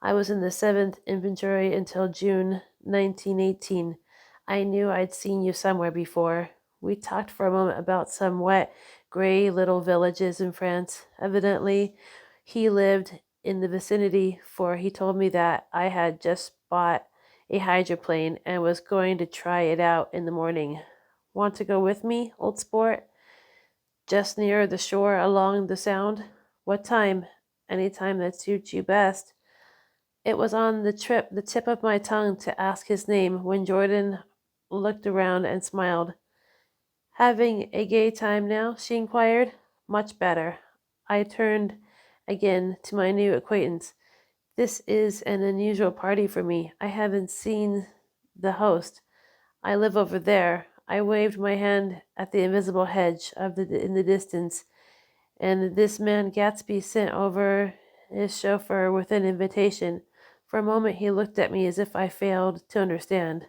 I was in the 7th Infantry until June 1918. I knew I'd seen you somewhere before. We talked for a moment about some wet, gray little villages in France. Evidently, he lived in the vicinity, for he told me that I had just bought a hydroplane and was going to try it out in the morning. Want to go with me, old sport? Just near the shore along the Sound? What time? Any time that suits you best. It was on the tip of my tongue to ask his name when Jordan looked around and smiled. Having a gay time now? She inquired. Much better. I turned again to my new acquaintance. This is an unusual party for me. I haven't seen the host. I live over there. I waved my hand at the invisible hedge in the distance, and this man Gatsby sent over his chauffeur with an invitation. For a moment he looked at me as if I failed to understand.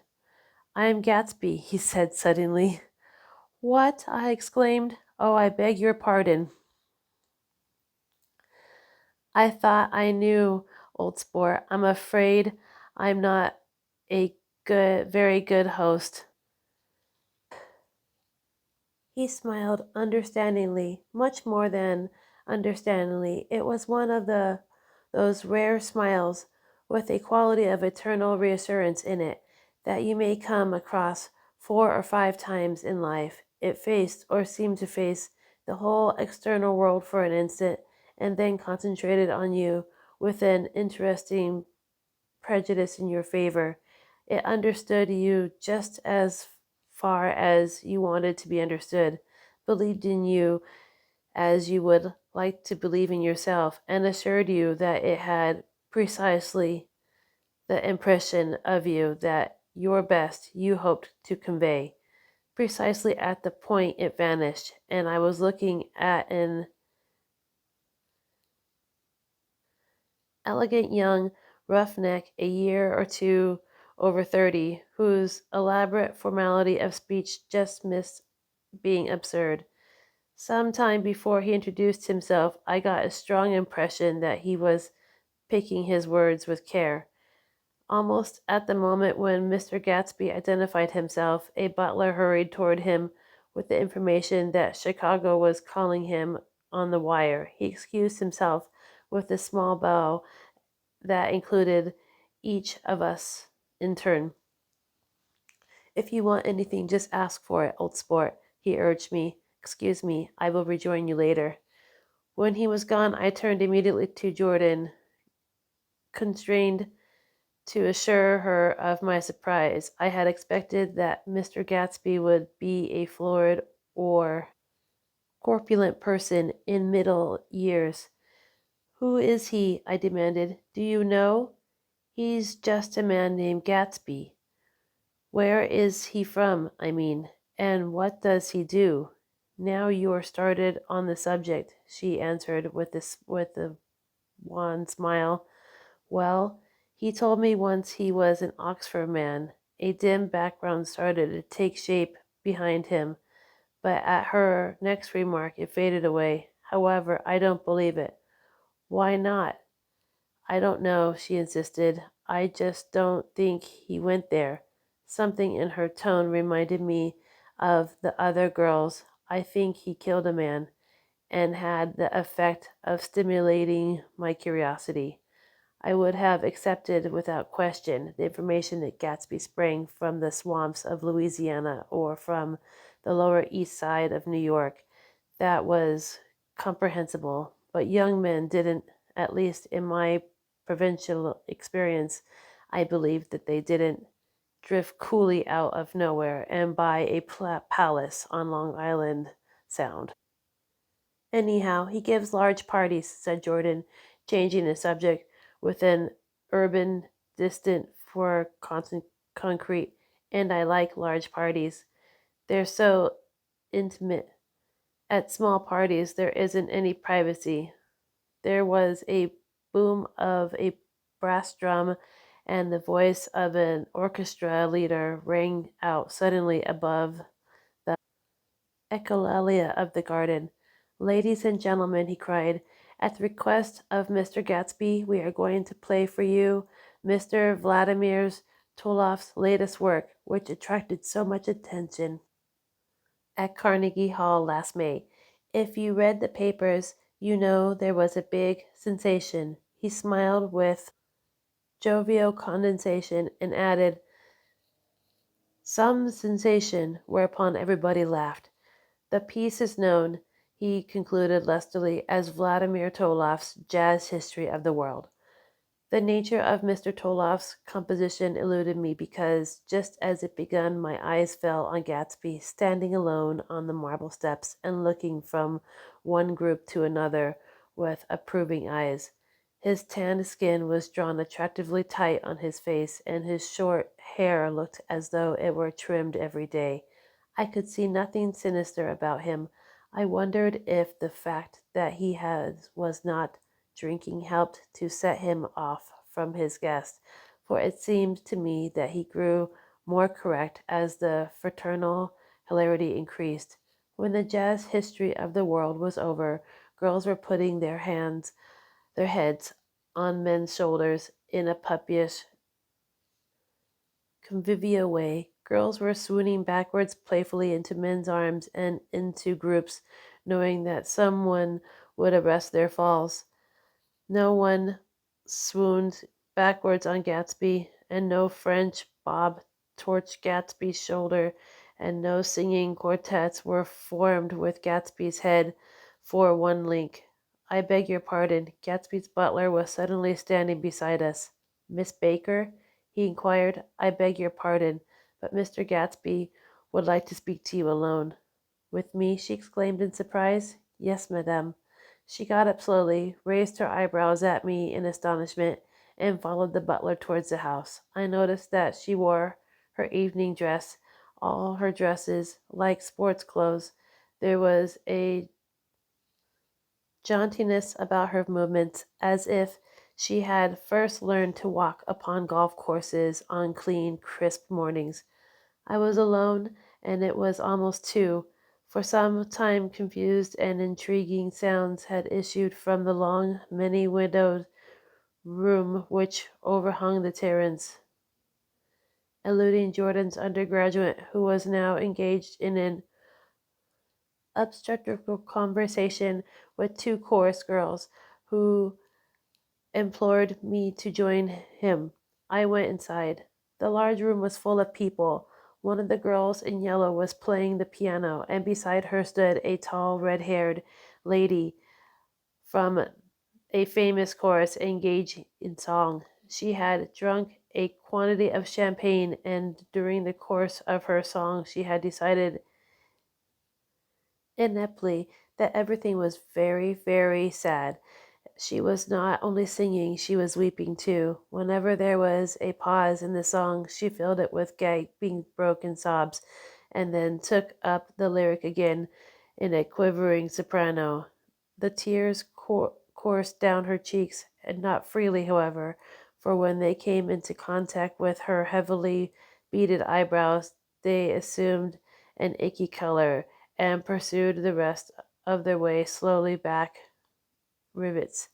I am Gatsby, he said suddenly. What? I exclaimed. Oh, I beg your pardon. I thought I knew, old sport. I'm afraid I'm not a very good host. He smiled understandingly, much more than understandingly. It was one of those rare smiles with a quality of eternal reassurance in it that you may come across 4 or 5 times in life. It faced, or seemed to face, the whole external world for an instant, and then concentrated on you with an interesting prejudice in your favor. It understood you just as far as you wanted to be understood, believed in you as you would like to believe in yourself, and assured you that it had precisely the impression of you that your best you hoped to convey. Precisely at the point it vanished, and I was looking at an elegant young roughneck a year or two over 30, whose elaborate formality of speech just missed being absurd. Some time before he introduced himself, I got a strong impression that he was picking his words with care. Almost at the moment when Mr. Gatsby identified himself, a butler hurried toward him with the information that Chicago was calling him on the wire. He excused himself with a small bow that included each of us in turn. If you want anything, just ask for it, old sport, he urged me. Excuse me, I will rejoin you later. When he was gone, I turned immediately to Jordan, constrained to assure her of my surprise. I had expected that Mr. Gatsby would be a florid or corpulent person in middle years. Who is he? I demanded. Do you know? He's just a man named Gatsby. Where is he from, I mean, and what does he do? Now you're started on the subject, she answered with a wan smile. Well, he told me once he was an Oxford man. A dim background started to take shape behind him, but at her next remark it faded away. However, I don't believe it. Why not? I don't know, she insisted. I just don't think he went there. Something in her tone reminded me of the other girls. I think he killed a man and had the effect of stimulating my curiosity. I would have accepted without question the information that Gatsby sprang from the swamps of Louisiana or from the Lower East Side of New York. That was comprehensible, but young men didn't, at least in my provincial experience, I believed that they didn't drift coolly out of nowhere and buy a palace on Long Island Sound. Anyhow, he gives large parties, said Jordan, changing the subject with an urban distant for concrete. And I like large parties. They're so intimate. At small parties, there isn't any privacy. There was a boom of a brass drum, and the voice of an orchestra leader rang out suddenly above the echolalia of the garden. Ladies and gentlemen, he cried, at the request of Mr. Gatsby, we are going to play for you Mr. Vladimir Toloff's latest work, which attracted so much attention at Carnegie Hall last May. If you read the papers, you know there was a big sensation. He smiled with jovial condescension and added, some sensation, whereupon everybody laughed. The piece is known, he concluded lustily, as Vladimir Toloff's Jazz History of the World. The nature of Mr. Toloff's composition eluded me because, just as it began, my eyes fell on Gatsby, standing alone on the marble steps and looking from one group to another with approving eyes. His tanned skin was drawn attractively tight on his face, and his short hair looked as though it were trimmed every day. I could see nothing sinister about him. I wondered if the fact that was not drinking helped to set him off from his guest, for it seemed to me that he grew more correct as the fraternal hilarity increased. When the jazz history of the world was over, girls were putting their heads on men's shoulders in a puppyish, convivial way. Girls were swooning backwards playfully into men's arms and into groups, knowing that someone would arrest their falls. No one swooned backwards on Gatsby, and no French bob torched Gatsby's shoulder, and no singing quartets were formed with Gatsby's head for one link. I beg your pardon. Gatsby's butler was suddenly standing beside us. Miss Baker? He inquired. I beg your pardon, but Mr. Gatsby would like to speak to you alone. With me? She exclaimed in surprise. Yes, madame. She got up slowly, raised her eyebrows at me in astonishment, and followed the butler towards the house. I noticed that she wore her evening dress, all her dresses like sports clothes. There was a jauntiness about her movements, as if she had first learned to walk upon golf courses on clean, crisp mornings. I was alone, and it was almost 2. For some time confused and intriguing sounds had issued from the long, many-windowed room which overhung the terrace, eluding Jordan's undergraduate, who was now engaged in an obstructive conversation with 2 chorus girls, who implored me to join him. I went inside. The large room was full of people. One of the girls in yellow was playing the piano, and beside her stood a tall, red-haired lady from a famous chorus engaged in song. She had drunk a quantity of champagne, and during the course of her song, she had decided ineptly that everything was very, very sad. She was not only singing, she was weeping too. Whenever there was a pause in the song, she filled it with gaping, broken sobs, and then took up the lyric again in a quivering soprano. The tears coursed down her cheeks, and not freely, however, for when they came into contact with her heavily beaded eyebrows, they assumed an icky color and pursued the rest of their way slowly back rivets.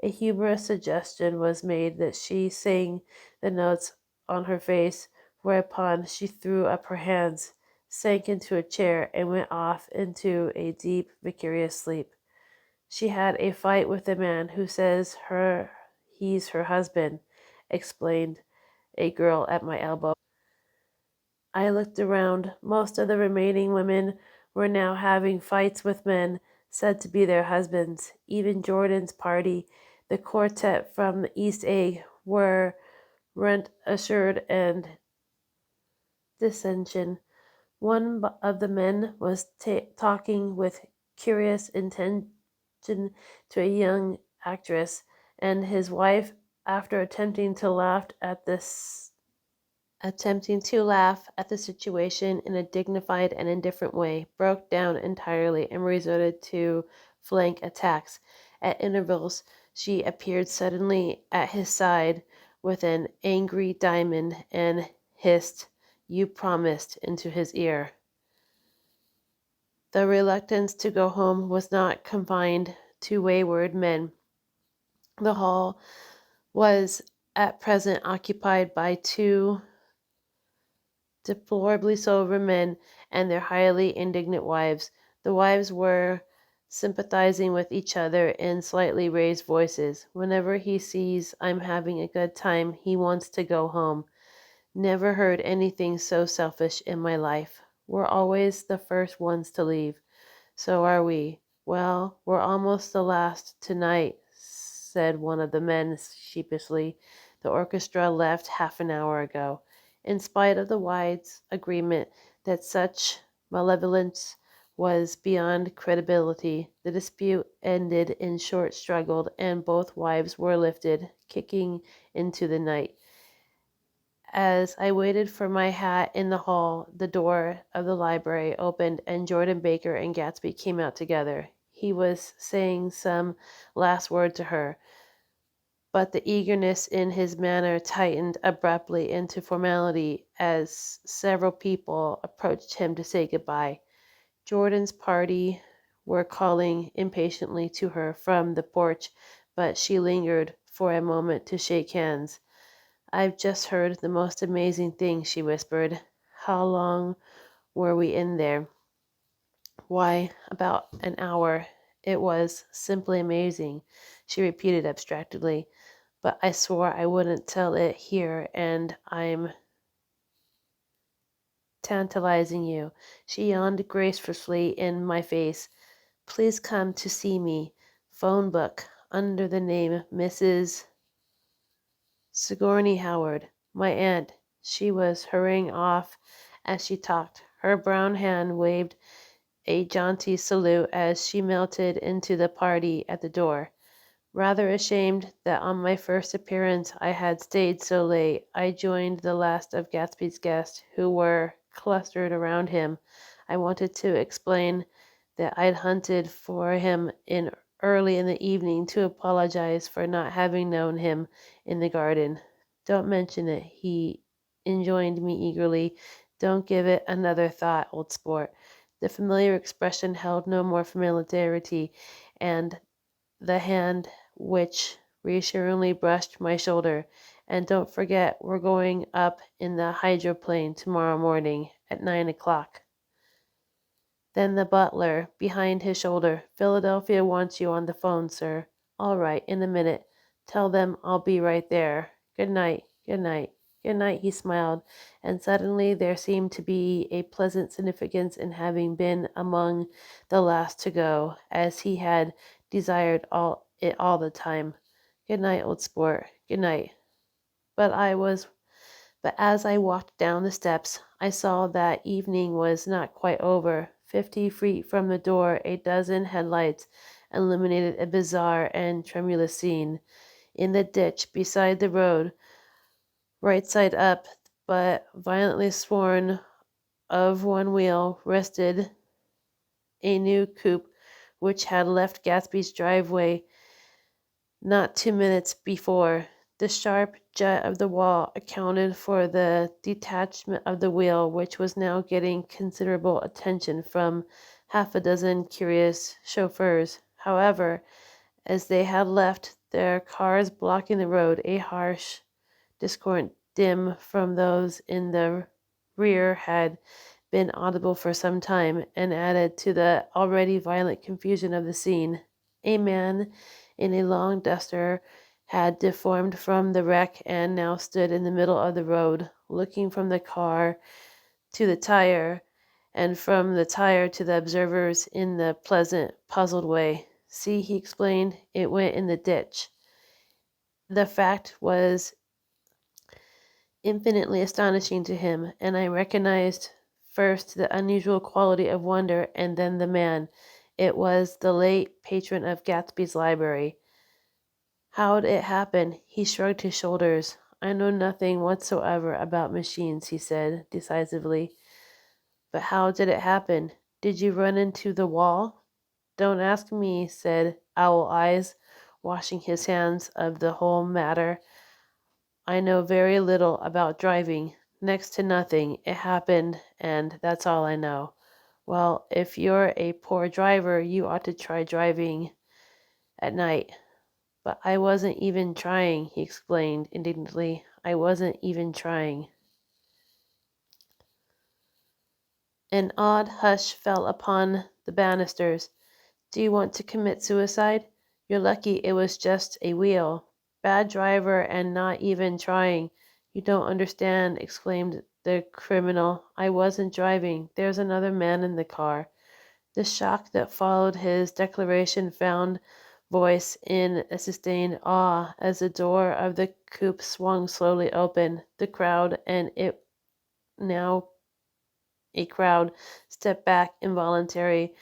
A humorous suggestion was made that she sing the notes on her face, whereupon she threw up her hands, sank into a chair, and went off into a deep, vicarious sleep. She had a fight with the man who says he's her husband, explained a girl at my elbow. I looked around. Most of the remaining women were now having fights with men said to be their husbands. Even Jordan's party, the quartet from the East Egg, were rent assured and dissension. One of the men was talking with curious intention to a young actress, and his wife, after attempting to laugh at the situation in a dignified and indifferent way, broke down entirely and resorted to flank attacks. At intervals, she appeared suddenly at his side with an angry diamond and hissed, "You promised," into his ear. The reluctance to go home was not confined to wayward men. The hall was at present occupied by two deplorably sober men and their highly indignant wives. The wives were sympathizing with each other in slightly raised voices. Whenever he sees I'm having a good time, he wants to go home. Never heard anything so selfish in my life. We're always the first ones to leave. So are we. Well, we're almost the last tonight, said one of the men sheepishly. The orchestra left half an hour ago. In spite of the wide's agreement that such malevolence was beyond credibility, the dispute ended in short struggle, and both wives were lifted, kicking, into the night. As I waited for my hat in the hall, the door of the library opened and Jordan Baker and Gatsby came out together. He was saying some last word to her, but the eagerness in his manner tightened abruptly into formality as several people approached him to say goodbye. Jordan's party were calling impatiently to her from the porch, but she lingered for a moment to shake hands. "I've just heard the most amazing thing," she whispered. "How long were we in there?" "Why, about an hour. It was simply amazing," she repeated abstractedly. "But I swore I wouldn't tell it here, and I'm tantalizing you." She yawned gracefully in my face. "Please come to see me. Phone book under the name Mrs. Sigourney Howard, my aunt." She was hurrying off as she talked. Her brown hand waved a jaunty salute as she melted into the party at the door. Rather ashamed that on my first appearance I had stayed so late, I joined the last of Gatsby's guests who were clustered around him. I wanted to explain that I'd hunted for him early in the evening to apologize for not having known him in the garden. "Don't mention it," he enjoined me eagerly. "Don't give it another thought, old sport." The familiar expression held no more familiarity, and the hand which reassuringly brushed my shoulder. "And don't forget, we're going up in the hydroplane tomorrow morning at 9 o'clock. Then the butler, behind his shoulder, "Philadelphia wants you on the phone, sir." "All right, in a minute. Tell them I'll be right there. Good night, good night, good night," he smiled, and suddenly there seemed to be a pleasant significance in having been among the last to go, as he had desired all the time. "Good night, old sport, good night." But I was But as I walked down the steps, I saw that evening was not quite over. 50 feet from the door, a dozen headlights illuminated a bizarre and tremulous scene. In the ditch beside the road, right side up, but violently sworn of one wheel, rested a new coupe which had left Gatsby's driveway not 2 minutes before. The sharp jet of the wall accounted for the detachment of the wheel, which was now getting considerable attention from half a dozen curious chauffeurs. However, as they had left their cars blocking the road, a harsh discordant din from those in the rear had been audible for some time, and added to the already violent confusion of the scene. A man in a long duster had deformed from the wreck and now stood in the middle of the road, looking from the car to the tire, and from the tire to the observers in the pleasant, puzzled way. See, he explained, it went in the ditch. The fact was infinitely astonishing to him, and I recognized first the unusual quality of wonder and then the man. It was the late patron of Gatsby's library. How'd it happen? He shrugged his shoulders. I know nothing whatsoever about machines, he said decisively. But how did it happen? Did you run into the wall? Don't ask me, said Owl Eyes, washing his hands of the whole matter. I know very little about driving, next to nothing. It happened, and that's all I know. Well, if you're a poor driver, you ought to try driving at night. But I wasn't even trying, he explained indignantly. I wasn't even trying. An odd hush fell upon the banisters. Do you want to commit suicide? You're lucky it was just a wheel. Bad driver and not even trying. You don't understand, exclaimed the criminal. I wasn't driving. There's another man in the car. The shock that followed his declaration found voice in a sustained awe as the door of the coupe swung slowly open. The crowd, and it now a crowd, stepped back involuntarily,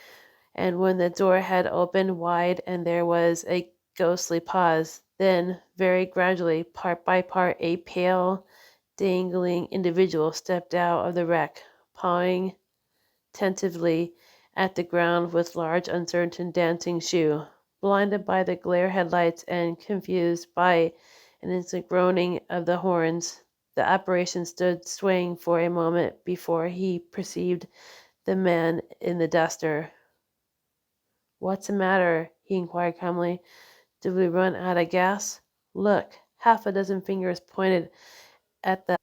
and when the door had opened wide and there was a ghostly pause, then, very gradually, part by part, a pale, dangling individual stepped out of the wreck, pawing tentatively at the ground with large, uncertain, dancing shoe. Blinded by the glare headlights and confused by an instant groaning of the horns, the apparition stood swaying for a moment before he perceived the man in the duster. What's the matter? He inquired calmly. Did we run out of gas? Look, half a dozen fingers pointed at the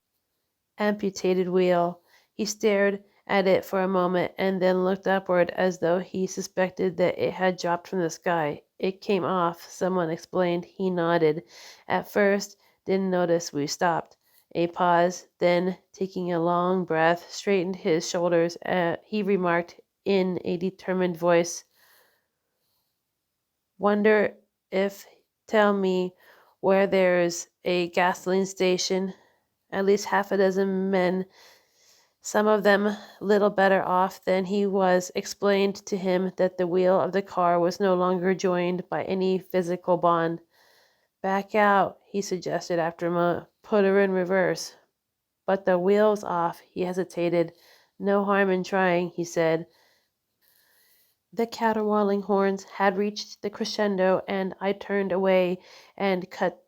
amputated wheel. He stared at it for a moment and then looked upward as though he suspected that it had dropped from the sky. It came off, someone explained. He nodded. At first, didn't notice we stopped. A pause, then, taking a long breath, straightened his shoulders. He remarked in a determined voice, Wonder if tell me where there's a gasoline station. At least half a dozen men, some of them little better off than he was, explained to him that the wheel of the car was no longer joined by any physical bond. Back out, he suggested after a moment. Put her in reverse. But the wheel's off, he hesitated. No harm in trying, he said. The caterwauling horns had reached the crescendo, and I turned away and cut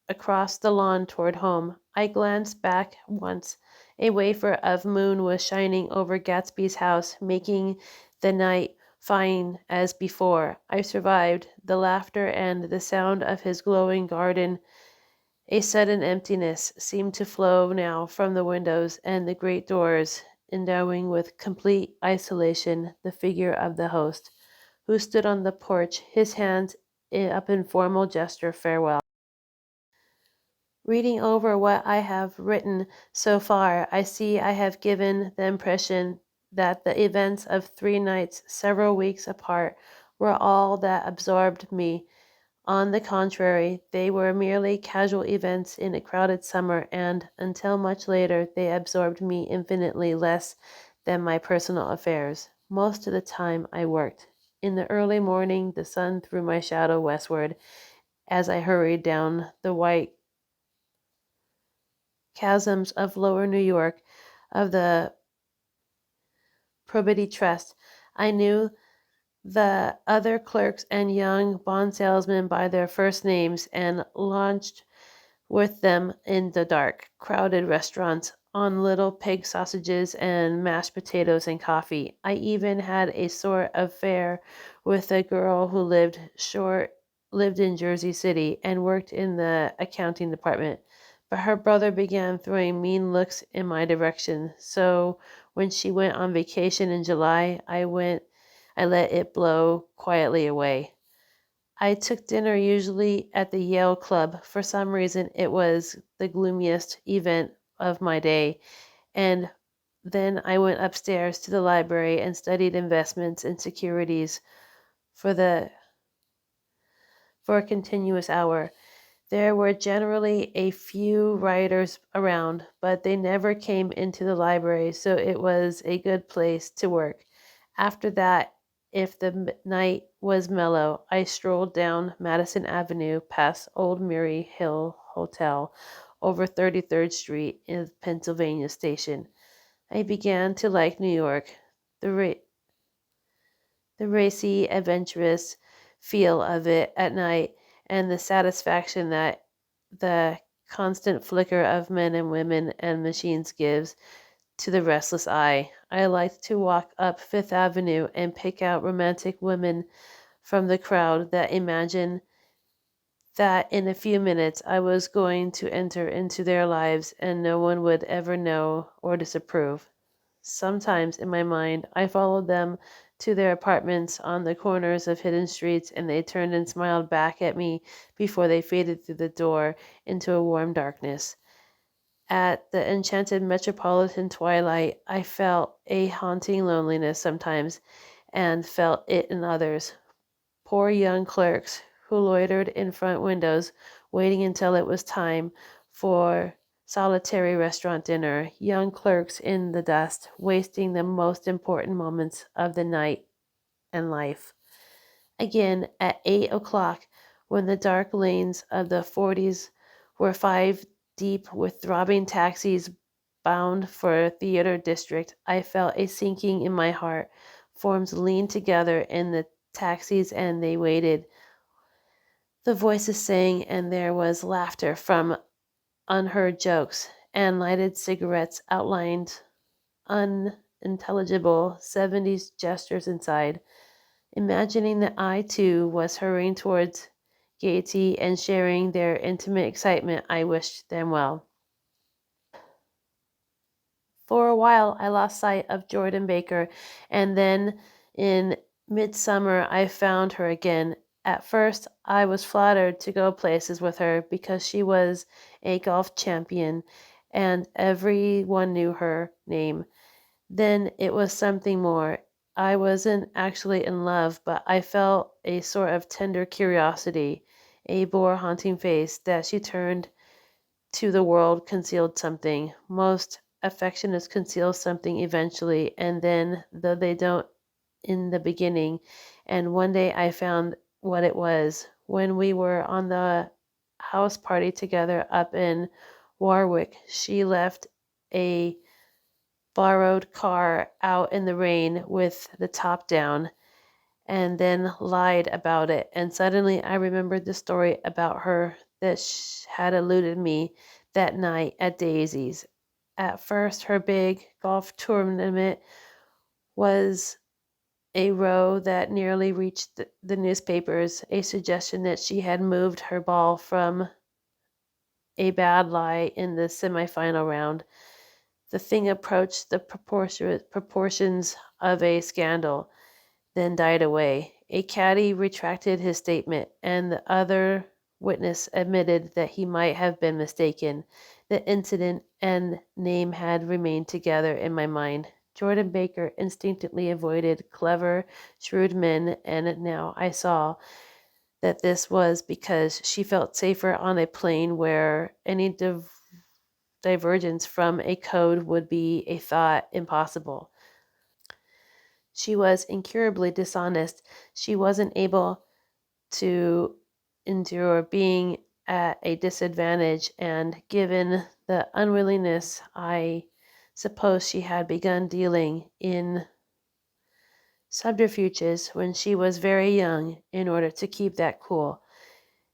across the lawn toward home. I glanced back once. A wafer of moon was shining over Gatsby's house, making the night fine as before. I survived the laughter and the sound of his glowing garden. A sudden emptiness seemed to flow now from the windows and the great doors, endowing with complete isolation the figure of the host, who stood on the porch, his hands up in formal gesture farewell. Reading over what I have written so far, I see I have given the impression that the events of 3 nights, several weeks apart, were all that absorbed me. On the contrary, they were merely casual events in a crowded summer, and until much later, they absorbed me infinitely less than my personal affairs. Most of the time, I worked. In the early morning, the sun threw my shadow westward as I hurried down the white chasms of lower New York, of the Probity Trust. I knew the other clerks and young bond salesmen by their first names and launched with them in the dark, crowded restaurants on little pig sausages and mashed potatoes and coffee. I even had a sort of affair with a girl who lived in Jersey City and worked in the accounting department. But her brother began throwing mean looks in my direction. So when she went on vacation in July, I let it blow quietly away. I took dinner usually at the Yale Club. For some reason, it was the gloomiest event of my day. And then I went upstairs to the library and studied investments and securities for the for a continuous hour. There were generally a few writers around, but they never came into the library, so it was a good place to work. After that, if the night was mellow, I strolled down Madison Avenue past Old Murray Hill Hotel over 33rd Street in Pennsylvania Station. I began to like New York. The, ra- the racy, adventurous feel of it at night, and the satisfaction that the constant flicker of men and women and machines gives to the restless eye. I liked to walk up Fifth Avenue and pick out romantic women from the crowd that imagine that in a few minutes I was going to enter into their lives and no one would ever know or disapprove. Sometimes in my mind, I followed them to their apartments on the corners of hidden streets, and they turned and smiled back at me before they faded through the door into a warm darkness. At the enchanted metropolitan twilight, I felt a haunting loneliness sometimes, and felt it in others. Poor young clerks who loitered in front windows, waiting until it was time for solitary restaurant dinner, young clerks in the dust, wasting the most important moments of the night and life. Again, at 8 o'clock, when the dark lanes of the 40s were five deep with throbbing taxis bound for a theater district, I felt a sinking in my heart. Forms leaned together in the taxis and they waited. The voices sang, and there was laughter from unheard jokes, and lighted cigarettes outlined unintelligible 70s gestures inside. Imagining that I too was hurrying towards gaiety and sharing their intimate excitement, I wished them well. For a while, I lost sight of Jordan Baker, and then in midsummer, I found her again. At first, I was flattered to go places with her because she was a golf champion and everyone knew her name. Then it was something more. I wasn't actually in love, but I felt a sort of tender curiosity. A bore haunting face that she turned to the world concealed something. Most affections conceal something eventually, and then, though they don't in the beginning, and one day I found what it was. When we were on the house party together up in Warwick, she left a borrowed car out in the rain with the top down and then lied about it. And suddenly I remembered the story about her that had eluded me that night at Daisy's. At first, her big golf tournament was a row that nearly reached the newspapers, a suggestion that she had moved her ball from a bad lie in the semifinal round. The thing approached the proportions of a scandal, then died away. A caddy retracted his statement, and the other witness admitted that he might have been mistaken. The incident and name had remained together in my mind. Jordan Baker instinctively avoided clever, shrewd men, and now I saw that this was because she felt safer on a plane where any divergence from a code would be a thought impossible. She was incurably dishonest. She wasn't able to endure being at a disadvantage, and given the unwillingness, I suppose she had begun dealing in subterfuges when she was very young in order to keep that cool.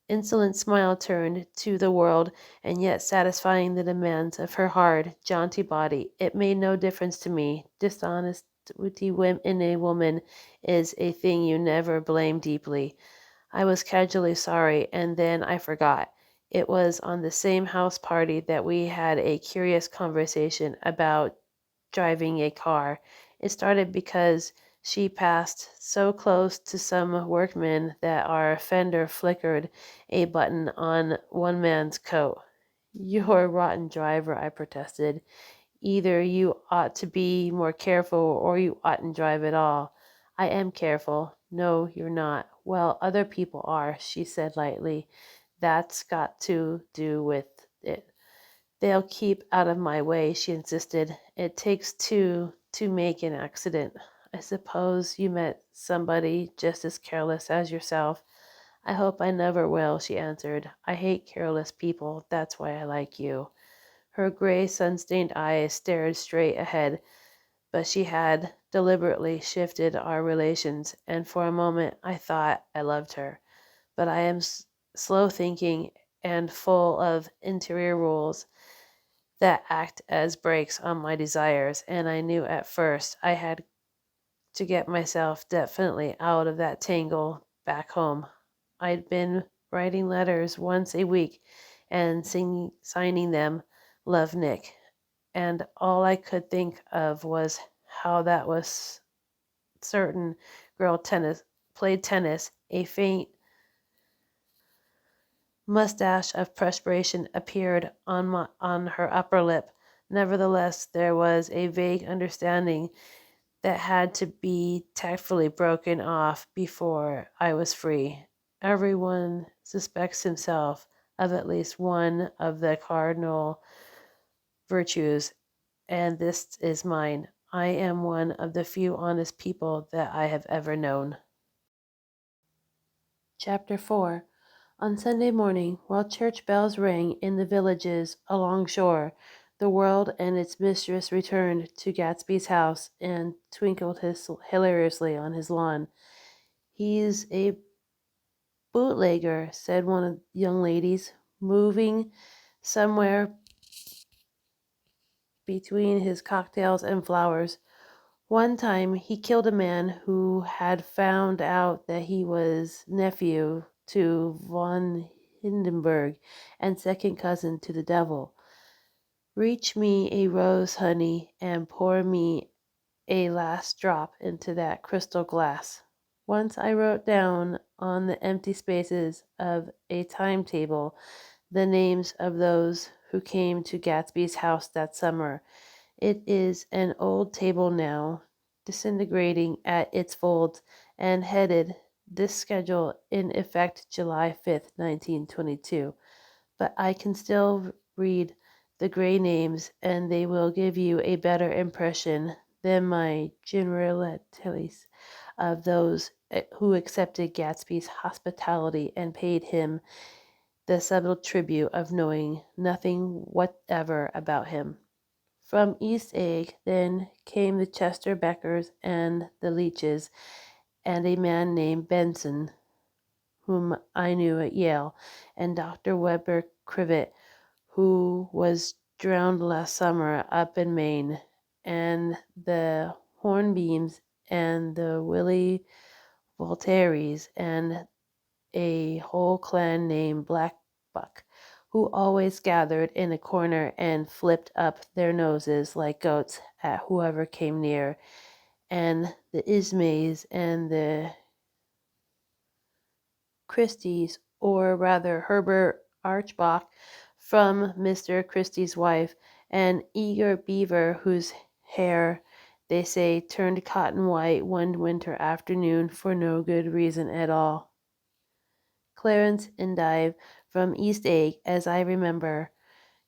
Insolent smile turned to the world, and yet satisfying the demands of her hard, jaunty body. It made no difference to me. Dishonesty in a woman is a thing you never blame deeply. I was casually sorry, and then I forgot. It was on the same house party that we had a curious conversation about driving a car. It started because she passed so close to some workmen that our fender flickered a button on one man's coat. "You're a rotten driver," I protested. "Either you ought to be more careful or you oughtn't drive at all." "I am careful." "No, you're not." "Well, other people are," she said lightly. "That's got to do with it." "They'll keep out of my way," she insisted. "It takes two to make an accident." "I suppose you met somebody just as careless as yourself." "I hope I never will," she answered. "I hate careless people. That's why I like you." Her gray, sun-stained eyes stared straight ahead, but she had deliberately shifted our relations, and for a moment I thought I loved her. But I am slow thinking and full of interior rules that act as brakes on my desires, and I knew at first I had to get myself definitely out of that tangle back home. I'd been writing letters once a week and signing them "Love, Nick," and all I could think of was how that was certain girl played tennis. A faint mustache of perspiration appeared on her upper lip. Nevertheless, there was a vague understanding that had to be tactfully broken off before I was free. Everyone suspects himself of at least one of the cardinal virtues, and this is mine. I am one of the few honest people that I have ever known. Chapter 4. On Sunday morning, while church bells rang in the villages along shore, the world and its mistress returned to Gatsby's house and twinkled hilariously on his lawn. "He's a bootlegger," said one of the young ladies, moving somewhere between his cocktails and flowers. "One time he killed a man who had found out that he was nephew to von Hindenburg and second cousin to the devil. Reach me a rose, honey, and pour me a last drop into that crystal glass." Once I wrote down on the empty spaces of a timetable the names of those who came to Gatsby's house that summer. It is an old table now, disintegrating at its folds, and headed "This schedule in effect July 5th, 1922." But I can still read the gray names, and they will give you a better impression than my generalities of those who accepted Gatsby's hospitality and paid him the subtle tribute of knowing nothing whatever about him. From East Egg then came the Chester Beckers and the Leaches, and a man named Benson, whom I knew at Yale, and Dr. Weber Crivet, who was drowned last summer up in Maine, and the Hornbeams and the Willie Voltaires, and a whole clan named Black Buck, who always gathered in a corner and flipped up their noses like goats at whoever came near, and the Ismays and the Christies, or rather Herbert Archbach from Mr. Christie's wife, an eager beaver whose hair, they say, turned cotton white one winter afternoon for no good reason at all. Clarence Endive from East Egg, as I remember.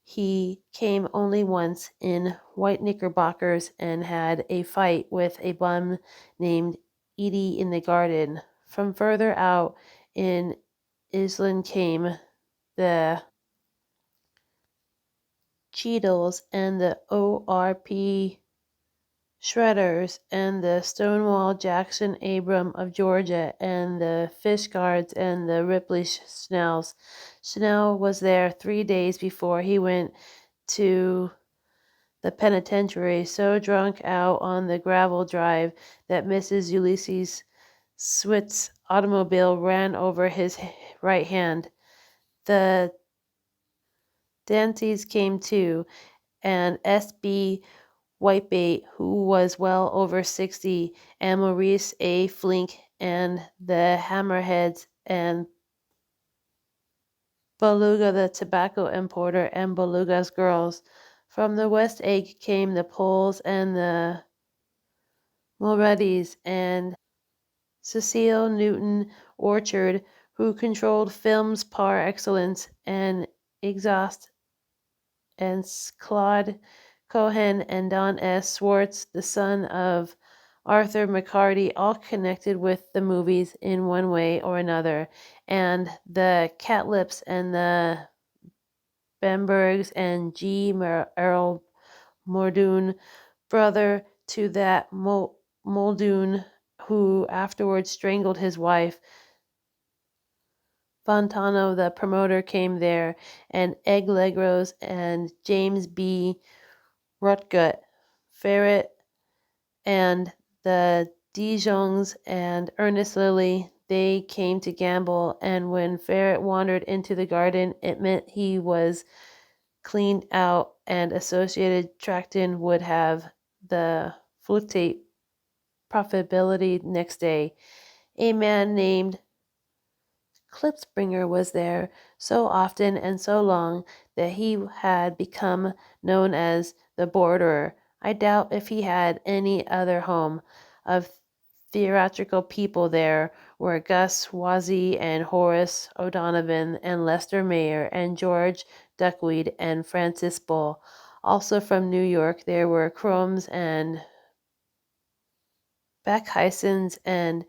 He came only once in white knickerbockers and had a fight with a bum named Edie in the garden. From further out in Island came the Cheadles and the ORP Shredders and the Stonewall Jackson Abram of Georgia and the Fishguards and the Ripley Snells. Snell was there 3 days before he went to the penitentiary, so drunk out on the gravel drive that Mrs. Ulysses Swift's automobile ran over his right hand. The Dantes came too, and S.B. Whitebait, who was well over 60, and Maurice A. Flink, and the Hammerheads, and Beluga the tobacco importer, and Beluga's girls. From the West Egg came the Poles and the Mulreadys, and Cecile Newton Orchard, who controlled films par excellence, and Exhaust, and Claude Cohen and Don S. Swartz, the son of Arthur McCarty, all connected with the movies in one way or another, and the Catlips and the Bambergs and G. Earl Muldoon, brother to that Muldoon who afterwards strangled his wife. Fontano, the promoter, came there, and Egg Legros and James B. Rutgut, Ferret, and the Dijongs and Ernest Lilly. They came to gamble, and when Ferret wandered into the garden, it meant he was cleaned out, and Associated Tracton would have the fluctuate profitability next day. A man named Klipspringer was there so often and so long that he had become known as the Borderer. I doubt if he had any other home. Of theatrical people there were Gus Wazee and Horace O'Donovan and Lester Mayer and George Duckweed and Francis Bull. Also from New York there were Cromes and Beckheisens and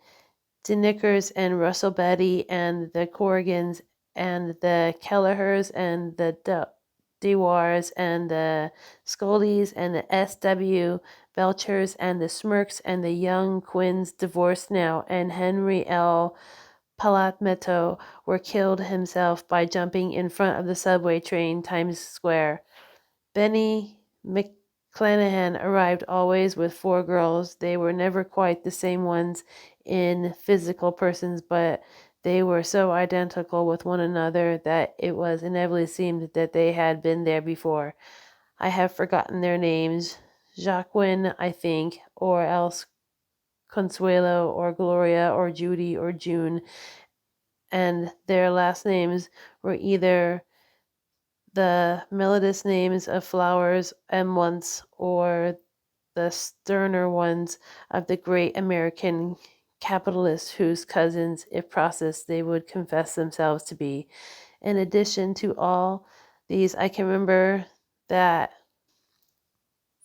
Denickers and Russell Betty and the Corrigans and the Kelleher's and the Dewars and the Scoldys and the S.W. Belchers and the Smirks and the young Quinns, divorced now, and Henry L. Palatmeto were killed himself by jumping in front of the subway train, Times Square. Benny McClanahan arrived always with 4 girls. They were never quite the same ones in physical persons, but they were so identical with one another that it was inevitably seemed that they had been there before. I have forgotten their names. Jacqueline, I think, or else Consuelo, or Gloria, or Judy, or June, and their last names were either the melodious names of flowers and months, or the sterner ones of the great American capitalists whose cousins, if processed, they would confess themselves to be. In addition to all these, I can remember that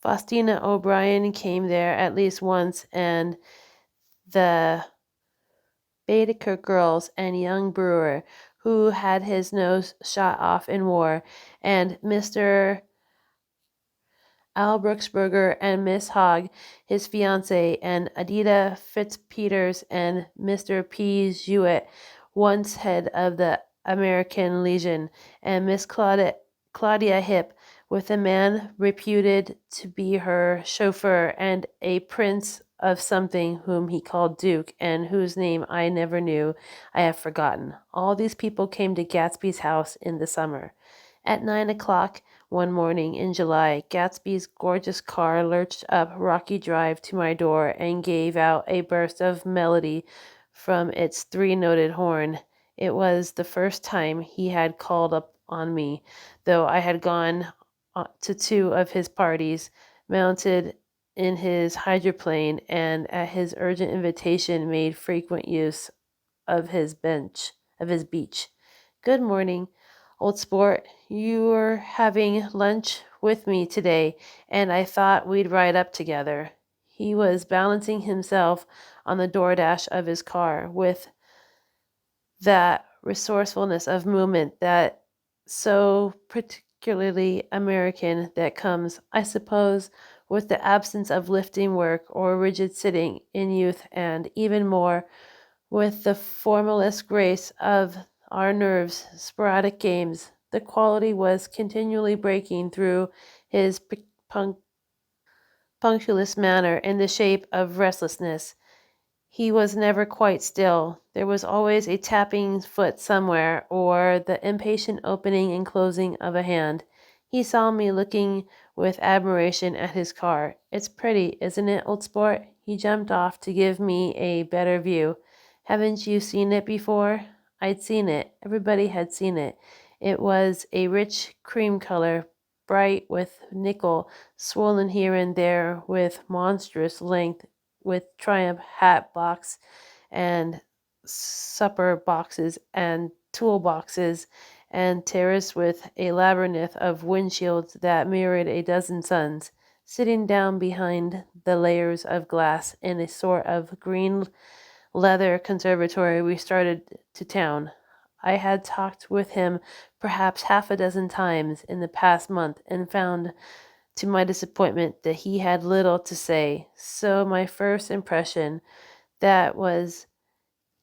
Faustina O'Brien came there at least once, and the Baedeker girls, and young Brewer, who had his nose shot off in war, and Mr. Al Brooksberger and Miss Hogg, his fiancée, and Adita Fitzpeters and Mr. P. Jewett, once head of the American Legion, and Miss Claudia Hip, with a man reputed to be her chauffeur, and a prince of something whom he called Duke, and whose name I never knew. I have forgotten. All these people came to Gatsby's house in the summer. At 9 o'clock one morning in July, Gatsby's gorgeous car lurched up Rocky Drive to my door and gave out a burst of melody from its 3-noted horn. It was the first time he had called up on me, though I had gone to 2 of his parties, mounted in his hydroplane, and at his urgent invitation made frequent use of his bench. of his beach. Good morning, old sport. You were having lunch with me today, and I thought we'd ride up together. He was balancing himself on the doordash of his car with that resourcefulness of movement that so particularly American that comes, I suppose, with the absence of lifting work or rigid sitting in youth, and even more with the formalist grace of our nerves' sporadic games. The quality was continually breaking through his punctilious manner in the shape of restlessness. He was never quite still. There was always a tapping foot somewhere, or the impatient opening and closing of a hand. He saw me looking with admiration at his car. It's pretty, isn't it, old sport? He jumped off to give me a better view. Haven't you seen it before? I'd seen it. Everybody had seen it. It was a rich cream color, bright with nickel, swollen here and there with monstrous length, with Triumph hat box and supper boxes and tool boxes, and terraced with a labyrinth of windshields that mirrored a dozen suns. Sitting down behind the layers of glass in a sort of green leather conservatory, we started to town. I had talked with him perhaps half a dozen times in the past month, and found to my disappointment that he had little to say. So my first impression that was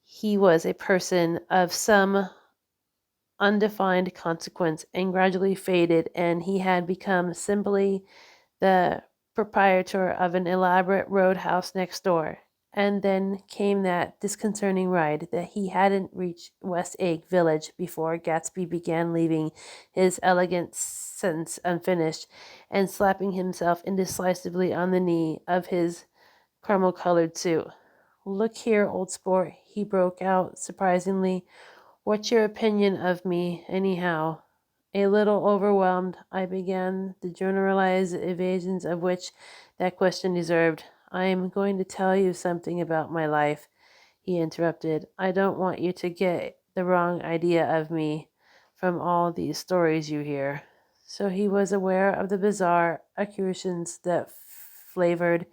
he was a person of some undefined consequence and gradually faded, and he had become simply the proprietor of an elaborate roadhouse next door. And then came that disconcerting ride that he hadn't reached West Egg Village before Gatsby began, leaving his elegant sentence unfinished and slapping himself indecisively on the knee of his caramel-colored suit. Look here, old sport, he broke out surprisingly. What's your opinion of me, anyhow? A little overwhelmed, I began the generalized evasions of which that question deserved. I am going to tell you something about my life, he interrupted. I don't want you to get the wrong idea of me from all these stories you hear. So he was aware of the bizarre accretions that flavored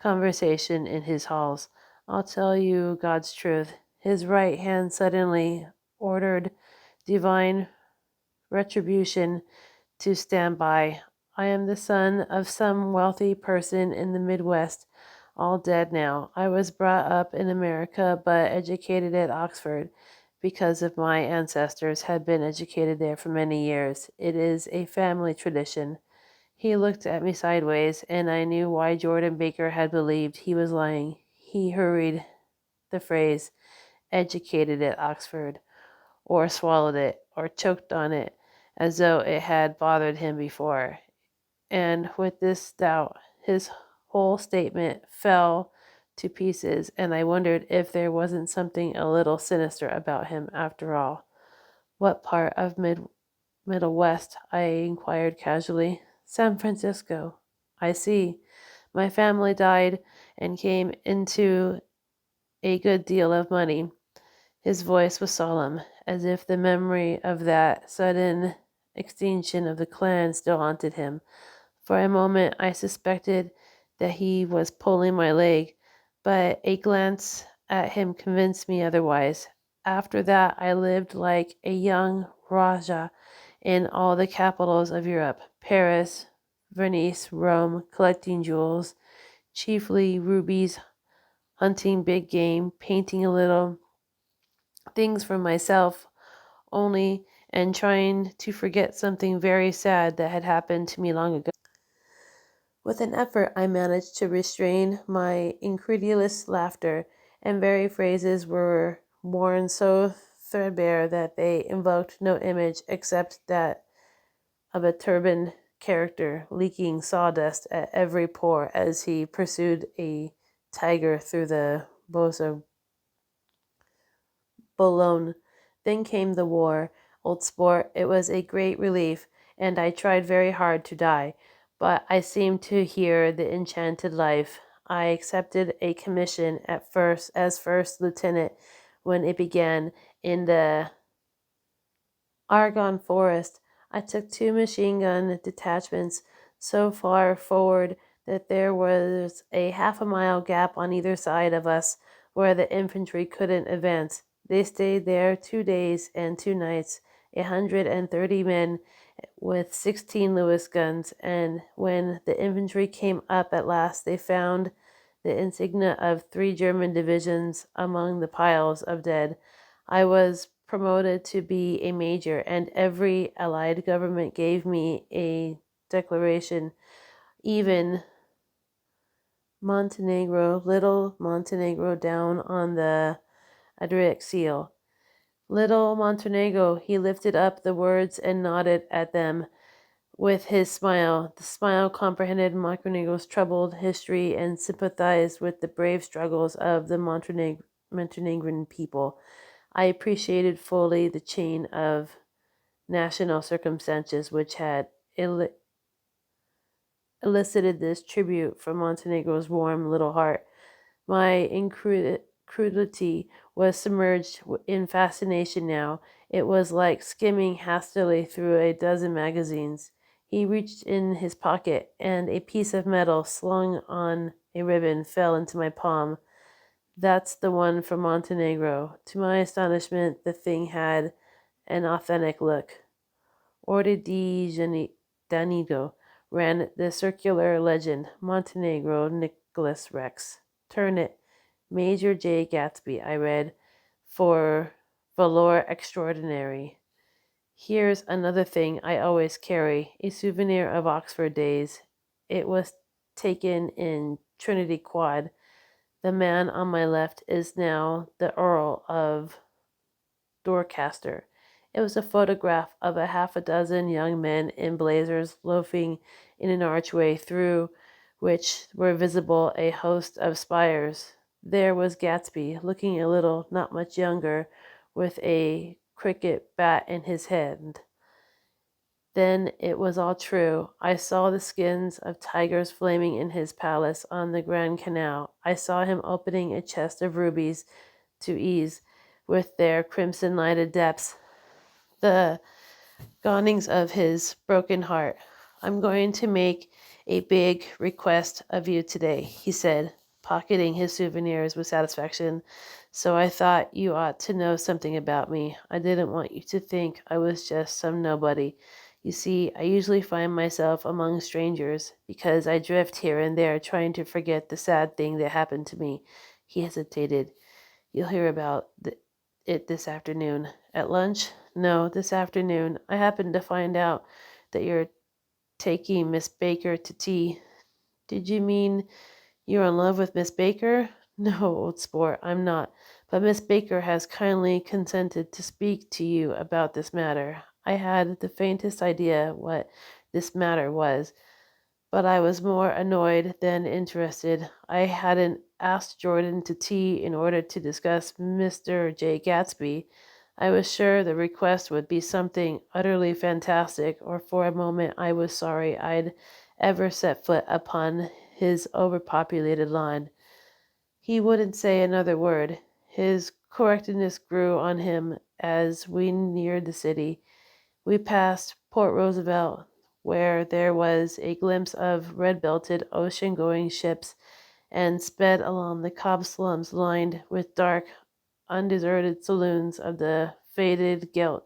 conversation in his halls. I'll tell you God's truth. His right hand suddenly ordered divine retribution to stand by. I am the son of some wealthy person in the Midwest, all dead now. I was brought up in America, but educated at Oxford because of my ancestors had been educated there for many years. It is a family tradition. He looked at me sideways, and I knew why Jordan Baker had believed he was lying. He hurried the phrase, educated at Oxford, or swallowed it, or choked on it, as though it had bothered him before. And with this doubt, his whole statement fell to pieces, and I wondered if there wasn't something a little sinister about him after all. What part of Middle West? I inquired casually. San Francisco. I see. My family died and came into a good deal of money. His voice was solemn, as if the memory of that sudden extinction of the clan still haunted him. For a moment I suspected that he was pulling my leg, but a glance at him convinced me otherwise. After that I lived like a young Rajah in all the capitals of Europe, Paris, Venice, Rome, collecting jewels, chiefly rubies, hunting big game, painting a little, things for myself only, and trying to forget something very sad that had happened to me long ago. With an effort I managed to restrain my incredulous laughter, and very phrases were worn so threadbare that they invoked no image except that of a turbaned character leaking sawdust at every pore as he pursued a tiger through the Bois of Boulogne. Then came the war, old sport. It was a great relief, and I tried very hard to die, but I seemed to hear the enchanted life. I accepted a commission at first as first lieutenant when it began in the Argonne Forest. I took 2 machine gun detachments so far forward that there was a half-a-mile gap on either side of us where the infantry couldn't advance. They stayed there 2 days and 2 nights, 130 men with 16 Lewis guns, and when the infantry came up at last, they found the insignia of 3 German divisions among the piles of dead. I was promoted to be a major, and every Allied government gave me a declaration, even Montenegro, little Montenegro down on the Adriatic Seal. Little Montenegro, he lifted up the words and nodded at them with his smile. The smile comprehended Montenegro's troubled history and sympathized with the brave struggles of the Montenegrin people. I appreciated fully the chain of national circumstances which had elicited this tribute from Montenegro's warm little heart. My incredulity was submerged in fascination now. It was like skimming hastily through a dozen magazines. He reached in his pocket, and a piece of metal slung on a ribbon fell into my palm. That's the one from Montenegro. To my astonishment, the thing had an authentic look. Orte di Janeiro, ran the circular legend. Montenegro, Nicholas Rex. Turn it. Major J. Gatsby, I read, for valor extraordinary. Here's another thing I always carry, a souvenir of Oxford days. It was taken in Trinity Quad. The man on my left is now the Earl of Dorchester. It was a photograph of a half a dozen young men in blazers loafing in an archway through which were visible a host of spires. There was Gatsby, looking a little, not much younger, with a cricket bat in his hand. Then it was all true. I saw the skins of tigers flaming in his palace on the Grand Canal. I saw him opening a chest of rubies to ease, with their crimson-lighted depths, the gonings of his broken heart. I'm going to make a big request of you today, he said, pocketing his souvenirs with satisfaction. So I thought you ought to know something about me. I didn't want you to think I was just some nobody. You see, I usually find myself among strangers because I drift here and there trying to forget the sad thing that happened to me. He hesitated. You'll hear about it this afternoon. At lunch? No, this afternoon. I happened to find out that you're taking Miss Baker to tea. Did you mean you're in love with Miss Baker? No, old sport, I'm not. But Miss Baker has kindly consented to speak to you about this matter. I had the faintest idea what this matter was, but I was more annoyed than interested. I hadn't asked Jordan to tea in order to discuss Mr. J. Gatsby. I was sure the request would be something utterly fantastic, or for a moment I was sorry I'd ever set foot upon his overpopulated lawn. He wouldn't say another word. His correctness grew on him as we neared the city. We passed Port Roosevelt, where there was a glimpse of red-belted ocean-going ships, and sped along the Cobb slums lined with dark, undeserted saloons of the faded gilt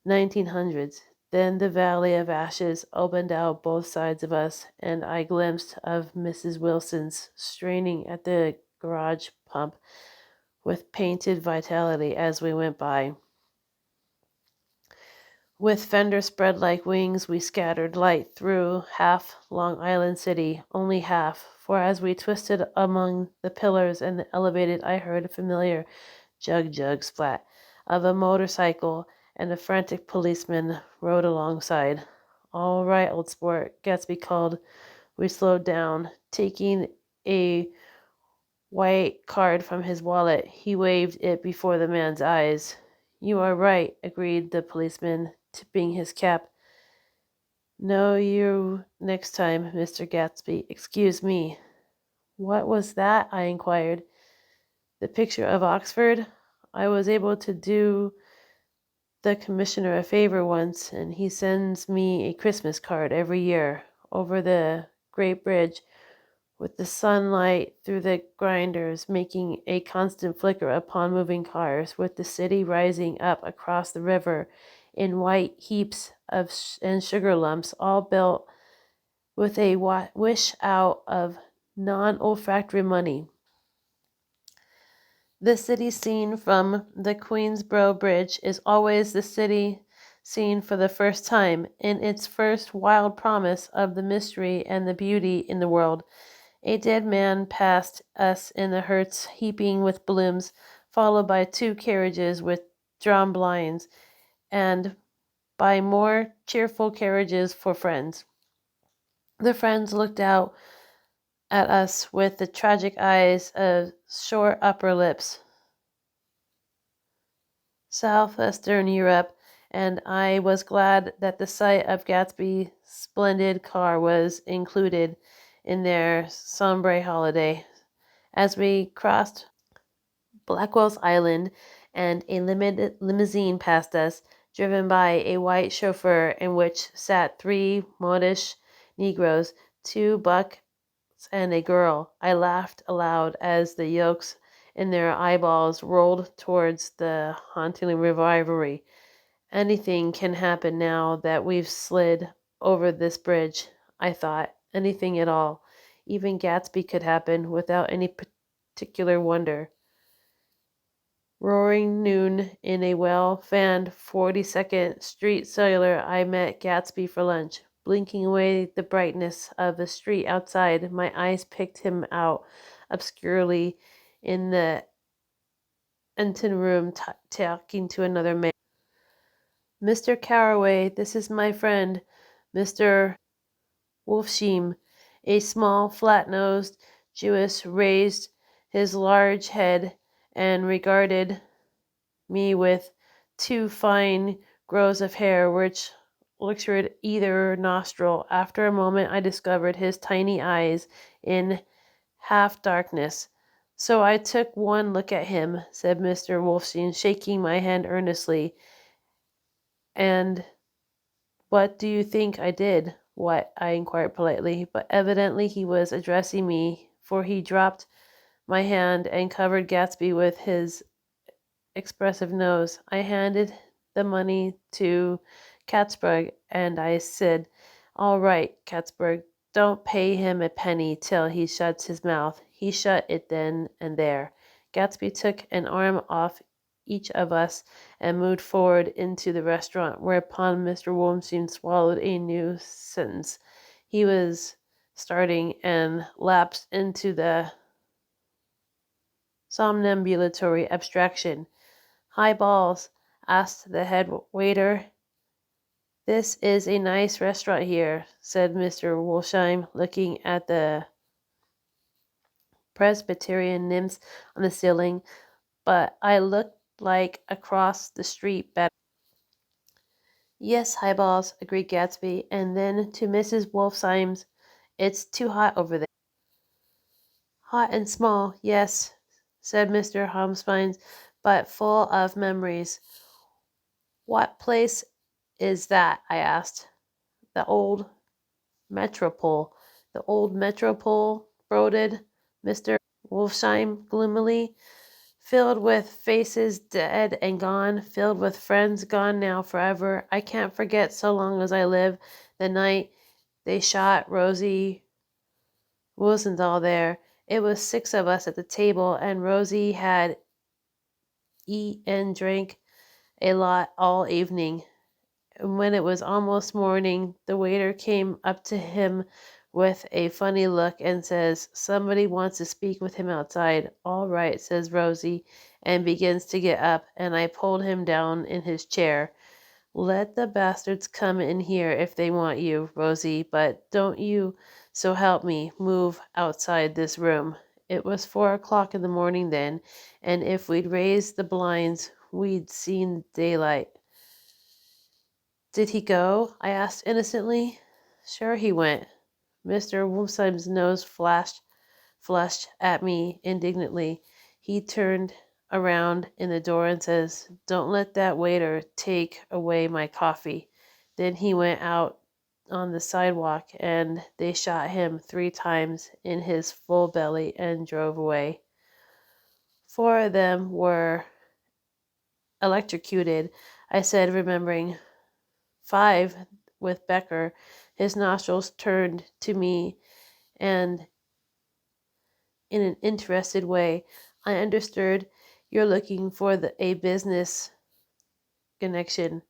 1900s. Then the Valley of Ashes opened out both sides of us, and I glimpsed of Mrs. Wilson's straining at the garage pump with painted vitality as we went by. With fenders spread like wings, we scattered light through half Long Island City, only half, for as we twisted among the pillars and the elevated, I heard a familiar jug splat of a motorcycle, and a frantic policeman rode alongside. All right, old sport, Gatsby called. We slowed down, taking a white card from his wallet. He waved it before the man's eyes. You are right, agreed the policeman, tipping his cap. No, you next time, Mr. Gatsby. Excuse me. What was that? I inquired. The picture of Oxford? I was able to do the commissioner a favor once, and he sends me a Christmas card every year over the Great Bridge with the sunlight through the grinders making a constant flicker upon moving cars, with the city rising up across the river in white heaps of and sugar lumps, all built with a wish out of non-olfactory money. The city scene from the Queensboro Bridge is always the city seen for the first time, in its first wild promise of the mystery and the beauty in the world. A dead man passed us in the hearse heaping with blooms, followed by 2 carriages with drawn blinds, and by more cheerful carriages for friends. The friends looked out at us with the tragic eyes of short upper lips. Southwestern Europe, and I was glad that the sight of Gatsby's splendid car was included in their sombre holiday. As we crossed Blackwell's Island, and a limousine passed us, driven by a white chauffeur in which sat 3 modish Negroes, 2 bucks and a girl. I laughed aloud as the yolks in their eyeballs rolled towards the haunting rivalry. Anything can happen now that we've slid over this bridge, I thought. Anything at all. Even Gatsby could happen without any particular wonder. Roaring noon in a well-fanned 42nd Street cellular, I met Gatsby for lunch. Blinking away the brightness of the street outside, my eyes picked him out obscurely in the anteroom talking to another man. "Mr. Carroway, this is my friend, Mr. Wolfsheim." A small, flat-nosed Jewess raised his large head and regarded me with 2 fine grows of hair which luxuried either nostril. After a moment I discovered his tiny eyes in half-darkness. "So I took one look at him," said Mr. Wolfstein, shaking my hand earnestly. "And what do you think I did?" "What?" I inquired politely, but evidently he was addressing me, for he dropped my hand and covered Gatsby with his expressive nose. "I handed the money to Katzberg, and I said, 'All right, Katzberg, don't pay him a penny till he shuts his mouth.' He shut it then and there." Gatsby took an arm off each of us and moved forward into the restaurant, whereupon Mr. Wormstein swallowed a new sentence he was starting and lapsed into the somnambulatory abstraction. "High balls?" asked the head waiter. "This is a nice restaurant here," said Mr. Wolfsheim, looking at the Presbyterian nymphs on the ceiling, "but I looked like across the street better." "Yes, highballs," agreed Gatsby, and then to Mrs. Wolfsheim's, "It's too hot over there." "Hot and small, yes," said Mr. Holmspines, "but full of memories." "What place is that?" I asked. "The old Metropole." "The old Metropole," brooded Mr. Wolfsheim gloomily. "Filled with faces dead and gone, filled with friends gone now forever. I can't forget, so long as I live, the night they shot Rosie Rosendahl there. It was 6 of us at the table, and Rosie had eat and drank a lot all evening. And when it was almost morning, the waiter came up to him with a funny look and says, 'Somebody wants to speak with him outside.' 'All right,' says Rosie, and begins to get up, and I pulled him down in his chair. 'Let the bastards come in here if they want you, Rosie, but don't you, so help me, move outside this room.' It was 4 o'clock in the morning then, and if we'd raised the blinds we'd seen daylight." "Did he go?" I asked innocently. "Sure he went." Mr. Wolfsheim's nose flushed at me indignantly. He turned around in the door and says, "Don't let that waiter take away my coffee." Then he went out on the sidewalk and they shot him 3 times in his full belly and drove away. 4 of them were electrocuted, I said, remembering. 5 with Becker. His nostrils turned to me, and in an interested way, I understood you're looking for a business connection.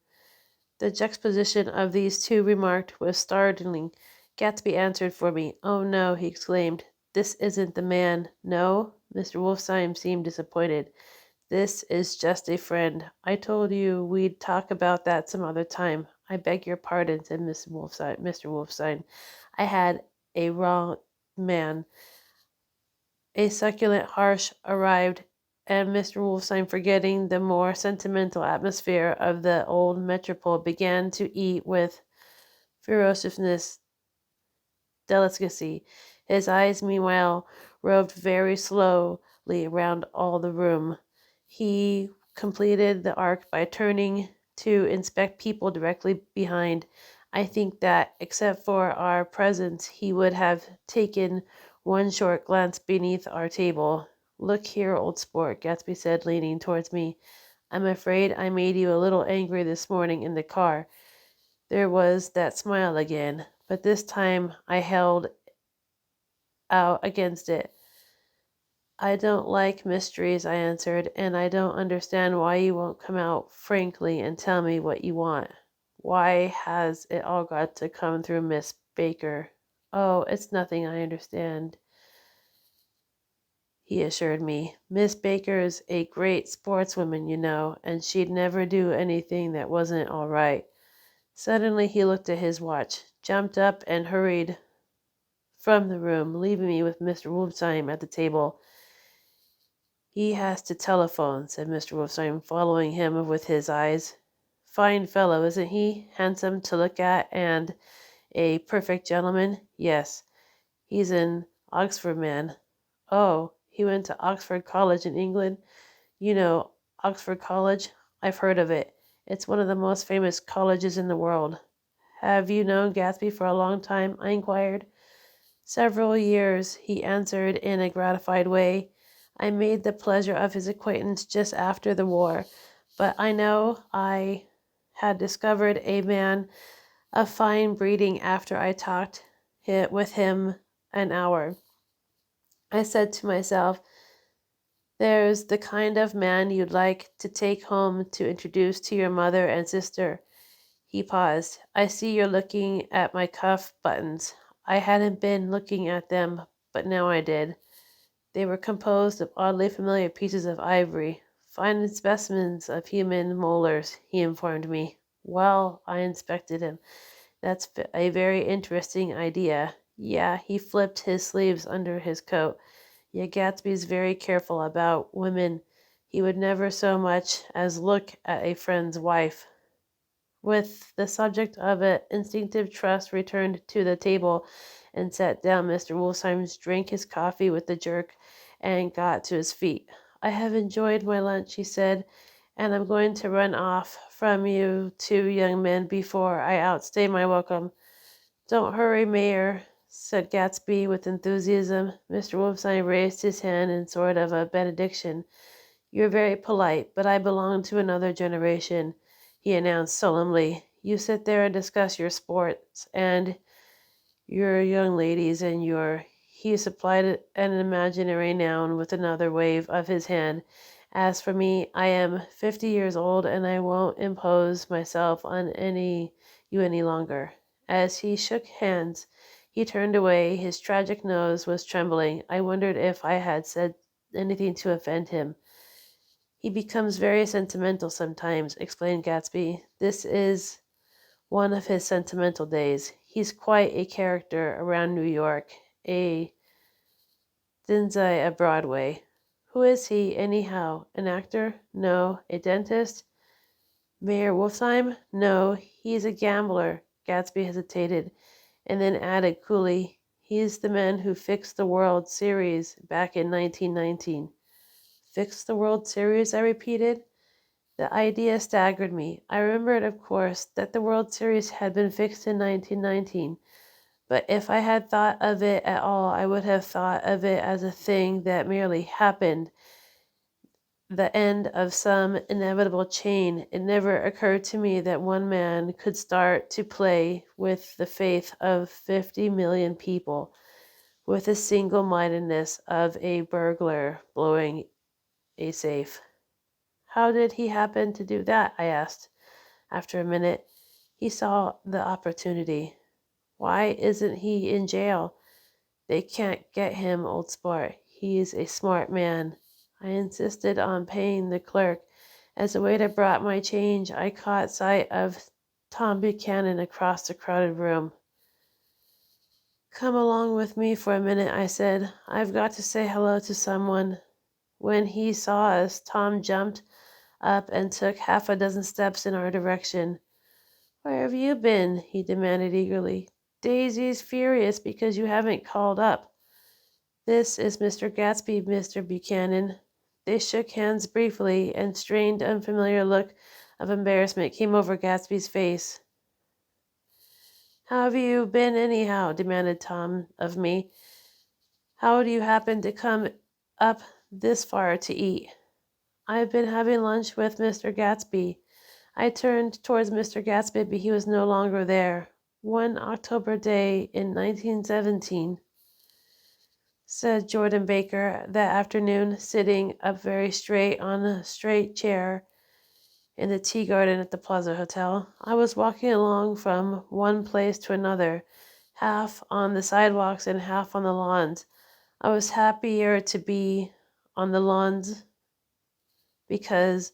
The juxtaposition of these two remarked was startling. Gatsby answered for me. "Oh no," he exclaimed. "This isn't the man." "No?" Mr. Wolfsheim seemed disappointed. "This is just a friend. I told you we'd talk about that some other time." "I beg your pardon," said Mr. Wolfstein. "I had a wrong man." A succulent harsh arrived, and Mr. Wolfstein, forgetting the more sentimental atmosphere of the old metropole, began to eat with ferociousness delicacy. His eyes, meanwhile, roved very slowly around all the room. He completed the arc by turning to inspect people directly behind. I think that, except for our presence, he would have taken one short glance beneath our table. "Look here, old sport," Gatsby said, leaning towards me. "I'm afraid I made you a little angry this morning in the car." There was that smile again, but this time I held out against it. "I don't like mysteries," I answered, "and I don't understand why you won't come out frankly and tell me what you want. Why has it all got to come through Miss Baker?" "Oh, it's nothing, I understand," he assured me. "Miss Baker's a great sportswoman, you know, and she'd never do anything that wasn't all right." Suddenly he looked at his watch, jumped up, and hurried from the room, leaving me with Mr. Wolfsheim at the table. "He has to telephone," said Mr. Wolfsheim, following him with his eyes. "Fine fellow, isn't he? Handsome to look at and a perfect gentleman?" "Yes. He's an Oxford man." "Oh, he went to Oxford College in England?" "You know Oxford College?" "I've heard of it. It's one of the most famous colleges in the world." "Have you known Gatsby for a long time?" I inquired. "Several years," he answered in a gratified way. "I made the pleasure of his acquaintance just after the war, but I know I had discovered a man of fine breeding after I talked with him an hour. I said to myself, there's the kind of man you'd like to take home to introduce to your mother and sister." He paused. "I see you're looking at my cuff buttons." I hadn't been looking at them, but now I did. They were composed of oddly familiar pieces of ivory, fine specimens of human molars, he informed me. Well, I inspected him. "That's a very interesting idea." "Yeah," he flipped his sleeves under his coat. "Yeah, Gatsby's very careful about women. He would never so much as look at a friend's wife." With the subject of an instinctive trust returned to the table and sat down, Mr. Wolfsheim drank his coffee with a jerk and got to his feet. "I have enjoyed my lunch," he said, "and I'm going to run off from you 2 young men before I outstay my welcome." "Don't hurry, Mayor," said Gatsby with enthusiasm. Mr. Wolfsheim raised his hand in sort of a benediction. "You're very polite, but I belong to another generation," he announced solemnly. "You sit there and discuss your sports and your young ladies and your—" He supplied an imaginary noun with another wave of his hand. "As for me, I am 50 years old and I won't impose myself on you any longer." As he shook hands, he turned away. His tragic nose was trembling. I wondered if I had said anything to offend him. "He becomes very sentimental sometimes," explained Gatsby. "This is one of his sentimental days. He's quite a character around New York, a Dinzai of Broadway." "Who is he, anyhow? An actor?" "No." "A dentist?" "Mayor Wolfsheim?" "No, he's a gambler." Gatsby hesitated, and then added coolly, "He's the man who fixed the World Series back in 1919. Fix the World Series, I repeated. The idea staggered me. I remembered, of course, that the World Series had been fixed in 1919, but if I had thought of it at all, I would have thought of it as a thing that merely happened, the end of some inevitable chain. It never occurred to me that one man could start to play with the faith of 50 million people, with the single-mindedness of a burglar blowing a safe. How did he happen to do that? I asked. After a minute, he saw the opportunity. Why isn't he in jail? They can't get him, old sport. He's a smart man. I insisted on paying the clerk. As the waiter brought my change, I caught sight of Tom Buchanan across the crowded room. Come along with me for a minute, I said. I've got to say hello to someone. When he saw us, Tom jumped up and took half a dozen steps in our direction. Where have you been? He demanded eagerly. Daisy's furious because you haven't called up. This is Mr. Gatsby, Mr. Buchanan. They shook hands briefly, and a strained, unfamiliar look of embarrassment came over Gatsby's face. How have you been anyhow? Demanded Tom of me. How do you happen to come up this far to eat? I've been having lunch with Mr. Gatsby. I turned towards Mr. Gatsby, but he was no longer there. One October day in 1917, said Jordan Baker that afternoon, sitting up very straight on a straight chair in the tea garden at the Plaza Hotel. I was walking along from one place to another, half on the sidewalks and half on the lawns. I was happier to be on the lawns because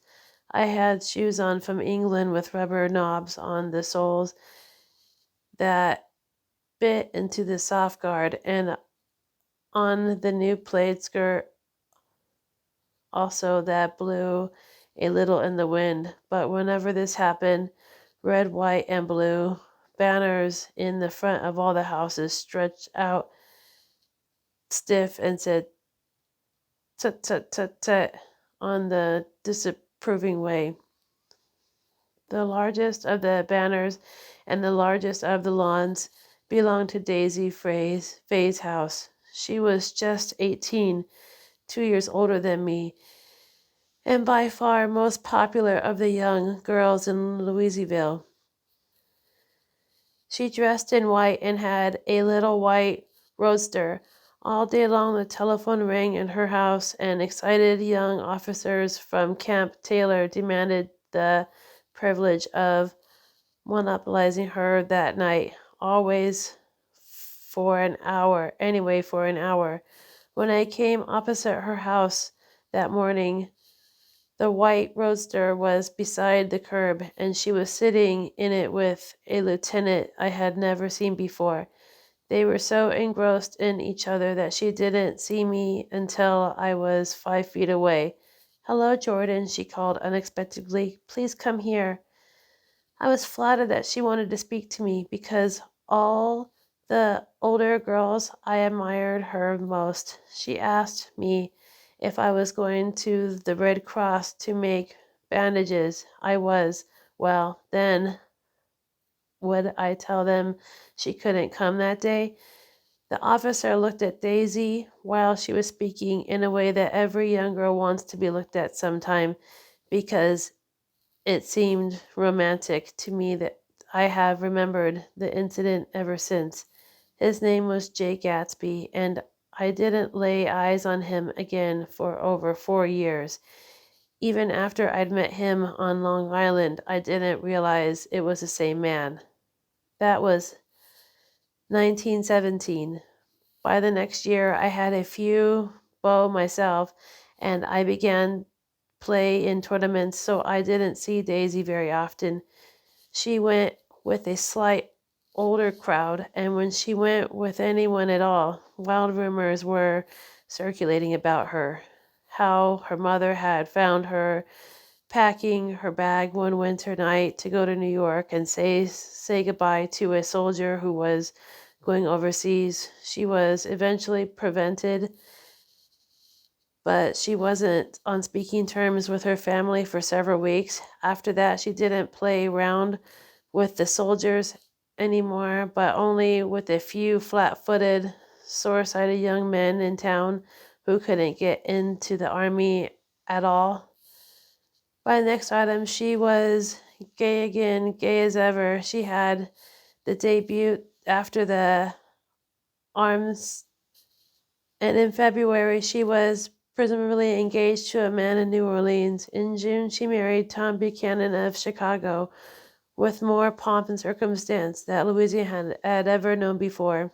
I had shoes on from England with rubber knobs on the soles that bit into the soft guard, and on the new plaid skirt also that blew a little in the wind. But whenever this happened, red, white, and blue banners in the front of all the houses stretched out stiff and said tut tut tut tut on the disapproving way. The largest of the banners and the largest of the lawns belonged to Daisy Fay's house. She was just 18, 2 years older than me, and by far most popular of the young girls in Louisville. She dressed in white and had a little white roadster. All day long the telephone rang in her house, and excited young officers from Camp Taylor demanded the privilege of monopolizing her that night, always for an hour, anyway, for an hour. When I came opposite her house that morning, the white roadster was beside the curb, and she was sitting in it with a lieutenant I had never seen before. They were so engrossed in each other that she didn't see me until I was 5 feet away. Hello, Jordan, she called unexpectedly. Please come here. I was flattered that she wanted to speak to me because all the older girls I admired her most. She asked me if I was going to the Red Cross to make bandages. I was. Well, then would I tell them she couldn't come that day? The officer looked at Daisy while she was speaking in a way that every young girl wants to be looked at sometime, because it seemed romantic to me. That I have remembered the incident ever since. His name was Jay Gatsby, and I didn't lay eyes on him again for over 4 years. Even after I'd met him on Long Island, I didn't realize it was the same man. That was 1917. By the next year, I had a few beaux myself, and I began play in tournaments, so I didn't see Daisy very often. She went with a slight older crowd, and when she went with anyone at all, wild rumors were circulating about her. How her mother had found her packing her bag one winter night to go to New York and say goodbye to a soldier who was going overseas. She was eventually prevented but she wasn't on speaking terms with her family for several weeks. After that, she didn't play around with the soldiers anymore, but only with a few flat footed, sore sided young men in town who couldn't get into the army at all. By the next autumn, she was gay again, gay as ever. She had the debut after the arms, and in February, she was presumably engaged to a man in New Orleans. In June, she married Tom Buchanan of Chicago with more pomp and circumstance that Louisiana had ever known before.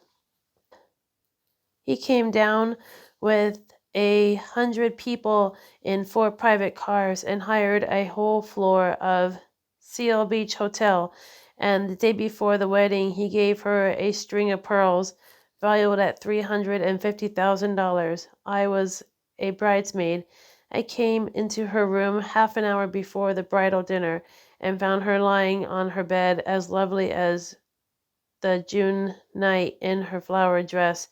He came down with 100 people in 4 private cars and hired a whole floor of Seal Beach Hotel. And the day before the wedding, he gave her a string of pearls valued at $350,000. I was a bridesmaid. I came into her room half an hour before the bridal dinner and found her lying on her bed as lovely as the June night in her flowered dress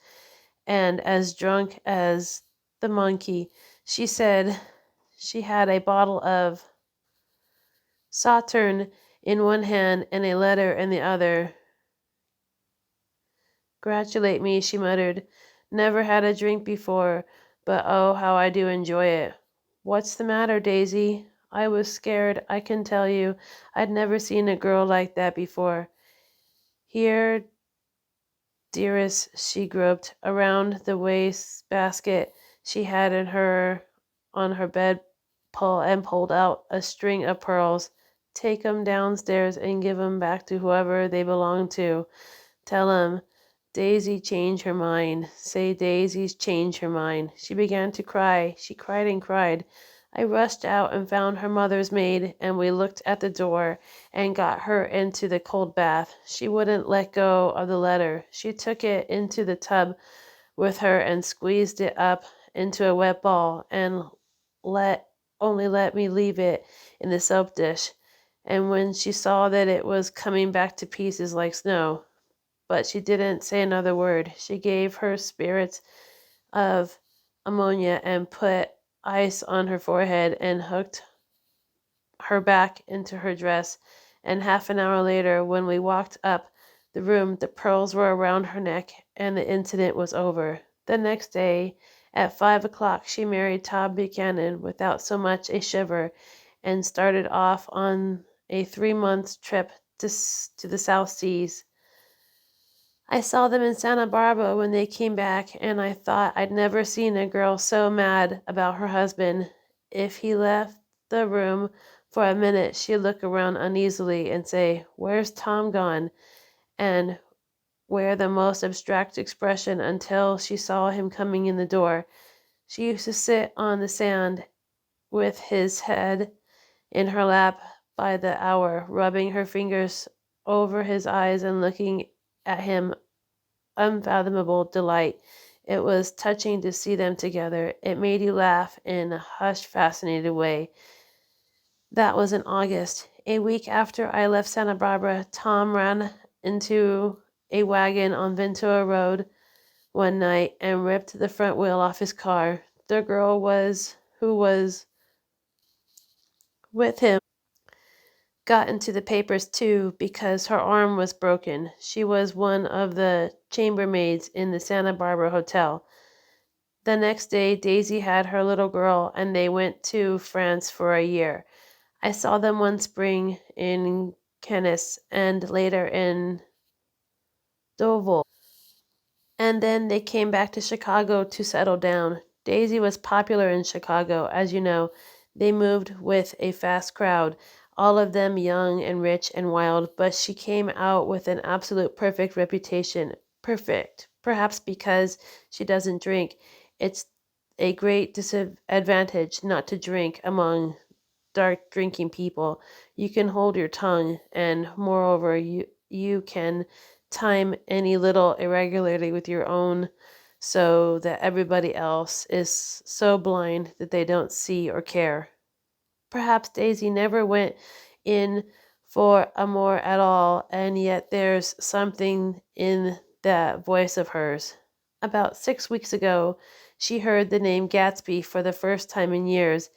and as drunk as the monkey. She said she had a bottle of Sauterne in one hand and a letter in the other. Congratulate me, she muttered. Never had a drink before, but oh, how I do enjoy it. What's the matter, Daisy? I was scared, I can tell you. I'd never seen a girl like that before. Here, dearest, she groped around the waste basket she had in her on her bed and pulled out a string of pearls. Take 'em downstairs and give 'em back to whoever they belong to. Tell 'em Daisy changed her mind. Say Daisy's changed her mind. She began to cry. She cried and cried. I rushed out and found her mother's maid, and we looked at the door and got her into the cold bath. She wouldn't let go of the letter. She took it into the tub with her and squeezed it up into a wet ball and let me leave it in the soap dish. And when she saw that it was coming back to pieces like snow, but she didn't say another word. She gave her spirits of ammonia and put ice on her forehead and hooked her back into her dress. And half an hour later, when we walked up the room, the pearls were around her neck and the incident was over. The next day, at 5 o'clock, she married Tom Buchanan without so much a shiver and started off on a 3 month trip to the South Seas. I saw them in Santa Barbara when they came back, and I thought I'd never seen a girl so mad about her husband. If he left the room for a minute, she'd look around uneasily and say, "Where's Tom gone?" and wear the most abstract expression until she saw him coming in the door. She used to sit on the sand with his head in her lap by the hour, rubbing her fingers over his eyes and looking at him unfathomable delight. It was touching to see them together. It made you laugh in a hushed, fascinated way. That was in August. A week after I left Santa Barbara, Tom ran into a wagon on Ventura Road one night and ripped the front wheel off his car. The girl who was with him got into the papers too because her arm was broken. She was one of the chambermaids in the Santa Barbara hotel. The next day, Daisy had her little girl and they went to France for a year. I saw them one spring in Cannes and later in Deauville. And then they came back to Chicago to settle down. Daisy was popular in Chicago, as you know. They moved with a fast crowd, all of them young and rich and wild, but she came out with an absolute perfect reputation. Perfect, perhaps because she doesn't drink. It's a great disadvantage not to drink among dark drinking people. You can hold your tongue, and moreover, you can time any little irregularity with your own so that everybody else is so blind that they don't see or care. Perhaps Daisy never went in for amour at all, and yet there's something in that voice of hers. About 6 weeks ago, she heard the name Gatsby for the first time in years.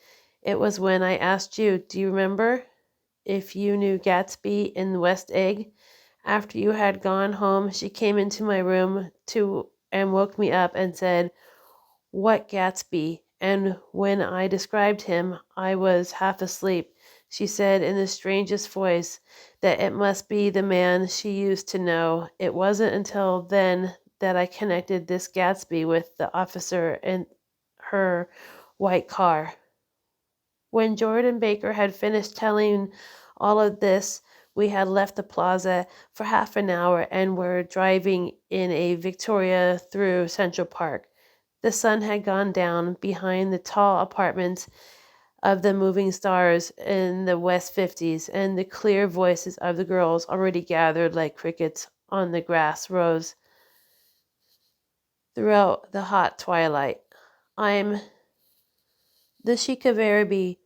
It was when I asked you, do you remember, if you knew Gatsby in West Egg? After you had gone home, she came into my room and woke me up and said, what Gatsby? And when I described him, I was half asleep. She said in the strangest voice that it must be the man she used to know. It wasn't until then that I connected this Gatsby with the officer in her white car. When Jordan Baker had finished telling all of this, we had left the plaza for half an hour and were driving in a Victoria through Central Park. The sun had gone down behind the tall apartments of the moving stars in the West 50s, and the clear voices of the girls already gathered like crickets on the grass rose throughout the hot twilight. I'm the Shikavarabi.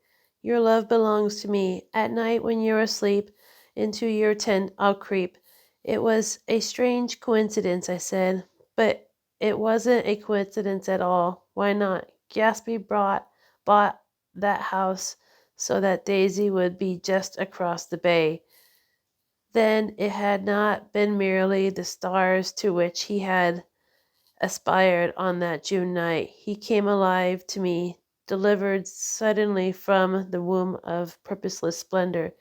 Your love belongs to me. At night when you're asleep, into your tent I'll creep. It was a strange coincidence, I said, but it wasn't a coincidence at all. Why not? Gatsby bought that house so that Daisy would be just across the bay. Then it had not been merely the stars to which he had aspired on that June night. He came alive to me, delivered suddenly from the womb of purposeless splendor.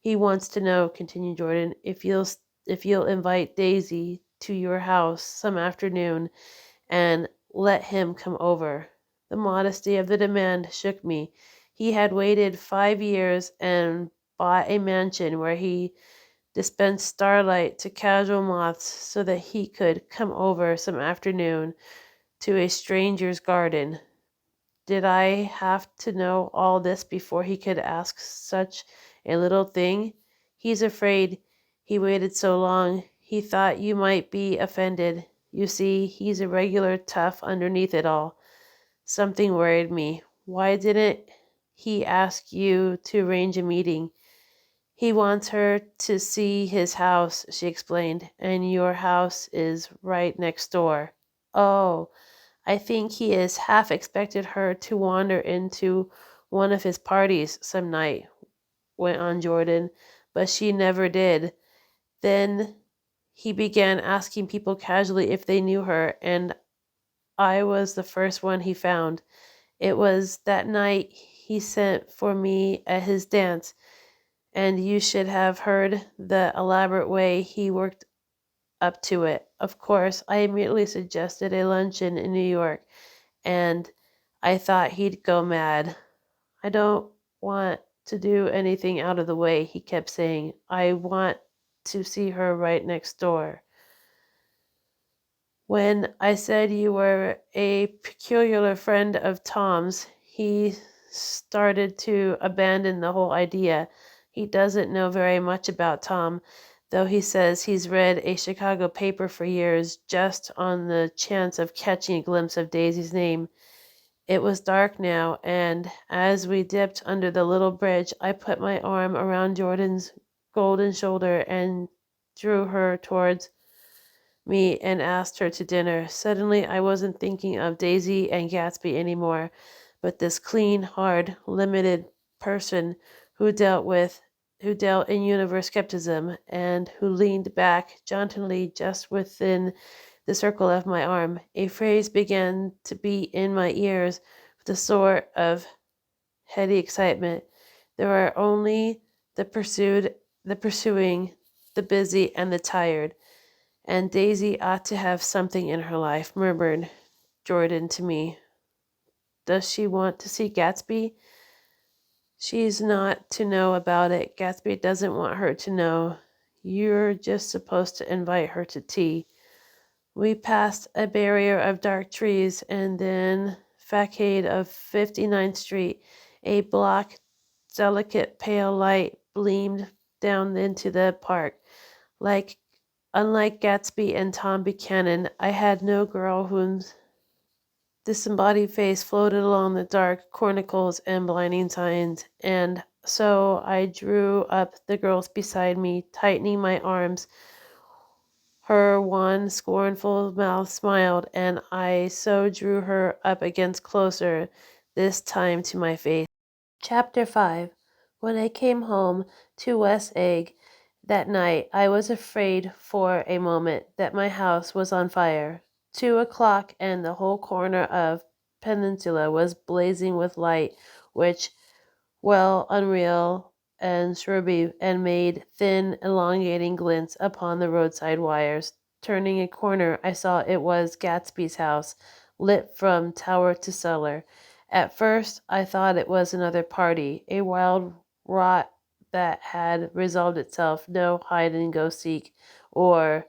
He wants to know, continued Jordan, if you'll invite Daisy to your house some afternoon and let him come over. The modesty of the demand shook me. He had waited 5 years and bought a mansion where he dispensed starlight to casual moths so that he could come over some afternoon to a stranger's garden. Did I have to know all this before he could ask such a little thing? He's afraid he waited so long. He thought you might be offended. You see, he's a regular tough underneath it all. Something worried me. Why didn't he ask you to arrange a meeting? He wants her to see his house, she explained, and your house is right next door. Oh, I think he has half expected her to wander into one of his parties some night, went on Jordan, but she never did. Then he began asking people casually if they knew her, and I was the first one he found. It was that night he sent for me at his dance, and you should have heard the elaborate way he worked up to it. Of course, I immediately suggested a luncheon in New York, and I thought he'd go mad. I don't want to do anything out of the way, he kept saying. I want to see her right next door. When I said you were a peculiar friend of Tom's, he started to abandon the whole idea. He doesn't know very much about Tom, though he says he's read a Chicago paper for years just on the chance of catching a glimpse of Daisy's name. It was dark now, and as we dipped under the little bridge, I put my arm around Jordan's golden shoulder and drew her towards me and asked her to dinner. Suddenly, I wasn't thinking of Daisy and Gatsby anymore, but this clean, hard, limited person who dealt in universe skepticism and who leaned back jauntily just within the circle of my arm. A phrase began to beat in my ears with a sort of heady excitement. There are only the pursued, the pursuing, the busy, and the tired. And Daisy ought to have something in her life, murmured Jordan to me. Does she want to see Gatsby? She's not to know about it. Gatsby doesn't want her to know. You're just supposed to invite her to tea. We passed a barrier of dark trees and then facade of 59th Street. A block, delicate pale light gleamed down into the park. Unlike Gatsby and Tom Buchanan, I had no girl whose disembodied face floated along the dark cornicles and blinding signs, and so I drew up the girls beside me, tightening my arms Her wan, scornful mouth smiled, and I so drew her up against closer, this time to my face. Chapter 5. When I came home to West Egg that night, I was afraid for a moment that my house was on fire. 2 o'clock, and the whole corner of Peninsula was blazing with light, which, well, unreal and shrubby, and made thin, elongating glints upon the roadside wires. Turning a corner, I saw it was Gatsby's house, lit from tower to cellar. At first, I thought it was another party, a wild rot that had resolved itself, no hide and go seek, or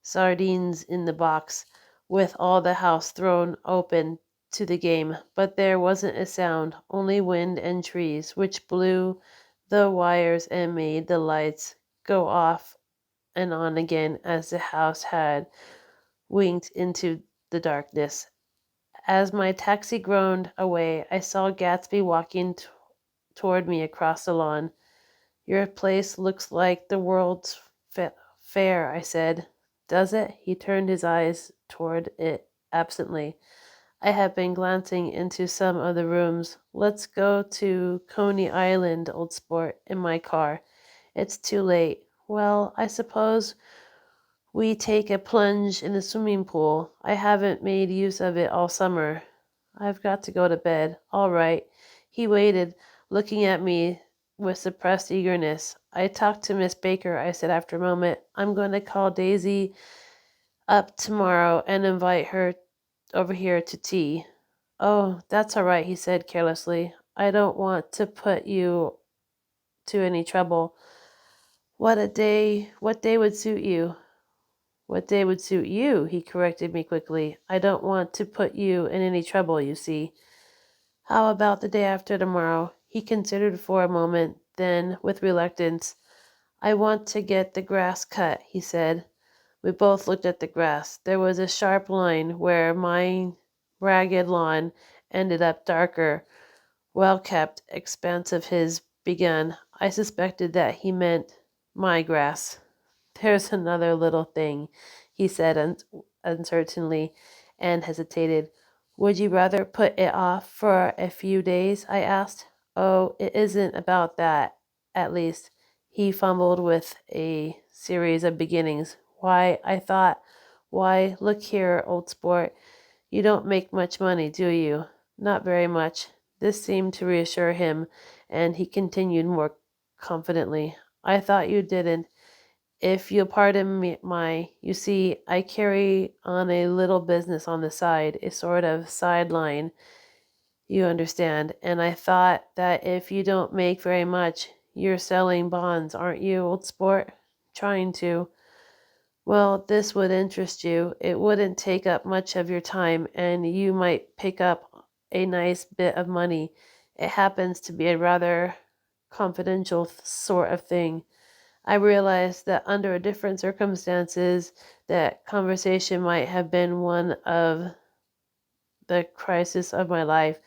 sardines in the box, with all the house thrown open to the game. But there wasn't a sound, only wind and trees, which blew the wires and made the lights go off and on again as the house had winked into the darkness. As my taxi groaned away, I saw Gatsby walking toward me across the lawn. "Your place looks like the World's Fair," I said. "Does it?" He turned his eyes toward it absently. "I have been glancing into some of the rooms. Let's go to Coney Island, old sport, in my car." "It's too late." "Well, I suppose we take a plunge in the swimming pool. I haven't made use of it all summer." "I've got to go to bed." "All right." He waited, looking at me with suppressed eagerness. "I talked to Miss Baker," I said after a moment. "I'm going to call Daisy up tomorrow and invite her over here to tea." "Oh, that's all right," he said carelessly. "I don't want to put you to any trouble." What day would suit you?" "What day would suit you?" he corrected me quickly. "I don't want to put you in any trouble, you see." "How about the day after tomorrow?" He considered for a moment, then, with reluctance, "I want to get the grass cut," he said. We both looked at the grass. There was a sharp line where my ragged lawn ended up darker, well-kept expanse of his begun. I suspected that he meant my grass. "There's another little thing," he said uncertainly, and hesitated. "Would you rather put it off for a few days?" I asked. "Oh, it isn't about that. At least," he fumbled with a series of beginnings. Why, look here, old sport. You don't make much money, do you?" "Not very much." This seemed to reassure him, and he continued more confidently. "I thought you didn't. If you'll pardon me, you see, I carry on a little business on the side, a sort of sideline, you understand, and I thought that if you don't make very much, you're selling bonds, aren't you, old sport?" "Trying to." "Well, this would interest you. It wouldn't take up much of your time, and you might pick up a nice bit of money. It happens to be a rather confidential sort of thing." I realized that under different circumstances that conversation might have been one of the crisis of my life,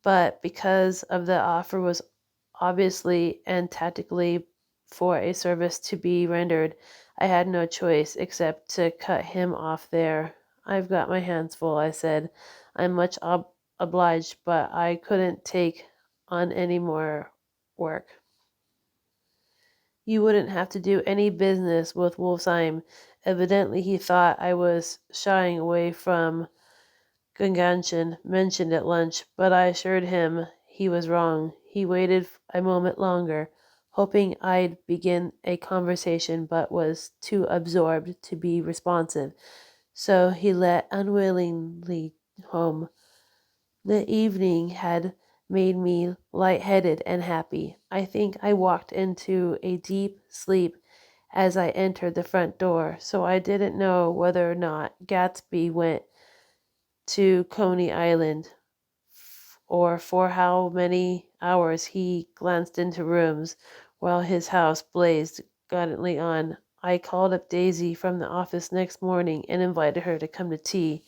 but because of the offer was obviously and tactically for a service to be rendered, I had no choice except to cut him off there. "I've got my hands full," I said. "I'm much obliged, but I couldn't take on any more work." "You wouldn't have to do any business with Wolfsheim." Evidently he thought I was shying away from Gunganchen, mentioned at lunch, but I assured him he was wrong. He waited a moment longer, hoping I'd begin a conversation, but was too absorbed to be responsive, so he let unwillingly home. The evening had made me light-headed and happy. I think I walked into a deep sleep as I entered the front door, so I didn't know whether or not Gatsby went to Coney Island, or for how many hours he glanced into rooms while his house blazed gallantly on. I called up Daisy from the office next morning and invited her to come to tea.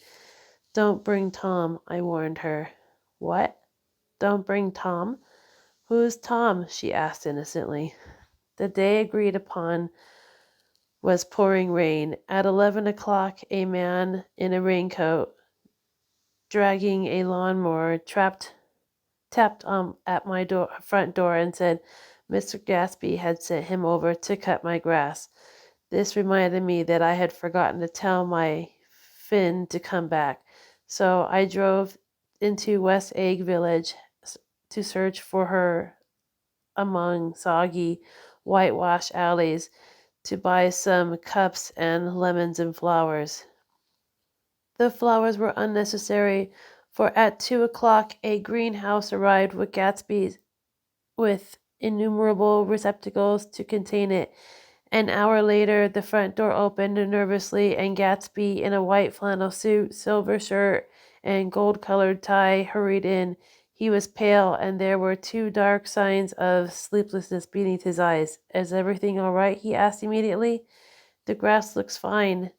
"Don't bring Tom," I warned her. "What? Don't bring Tom?" "Who's Tom?" she asked innocently. The day agreed upon was pouring rain. At 11 o'clock, a man in a raincoat, dragging a lawnmower, tapped at my front door and said Mr. Gatsby had sent him over to cut my grass. This reminded me that I had forgotten to tell my Finn to come back, so I drove into West Egg Village to search for her among soggy, whitewashed alleys to buy some cups and lemons and flowers. The flowers were unnecessary, for at 2 o'clock a greenhouse arrived with Gatsby's with innumerable receptacles to contain it. An hour later, the front door opened nervously, and Gatsby, in a white flannel suit, silver shirt, and gold-colored tie, hurried in. He was pale, and there were two dark signs of sleeplessness beneath his eyes. Is everything all right? He asked immediately. The grass looks fine,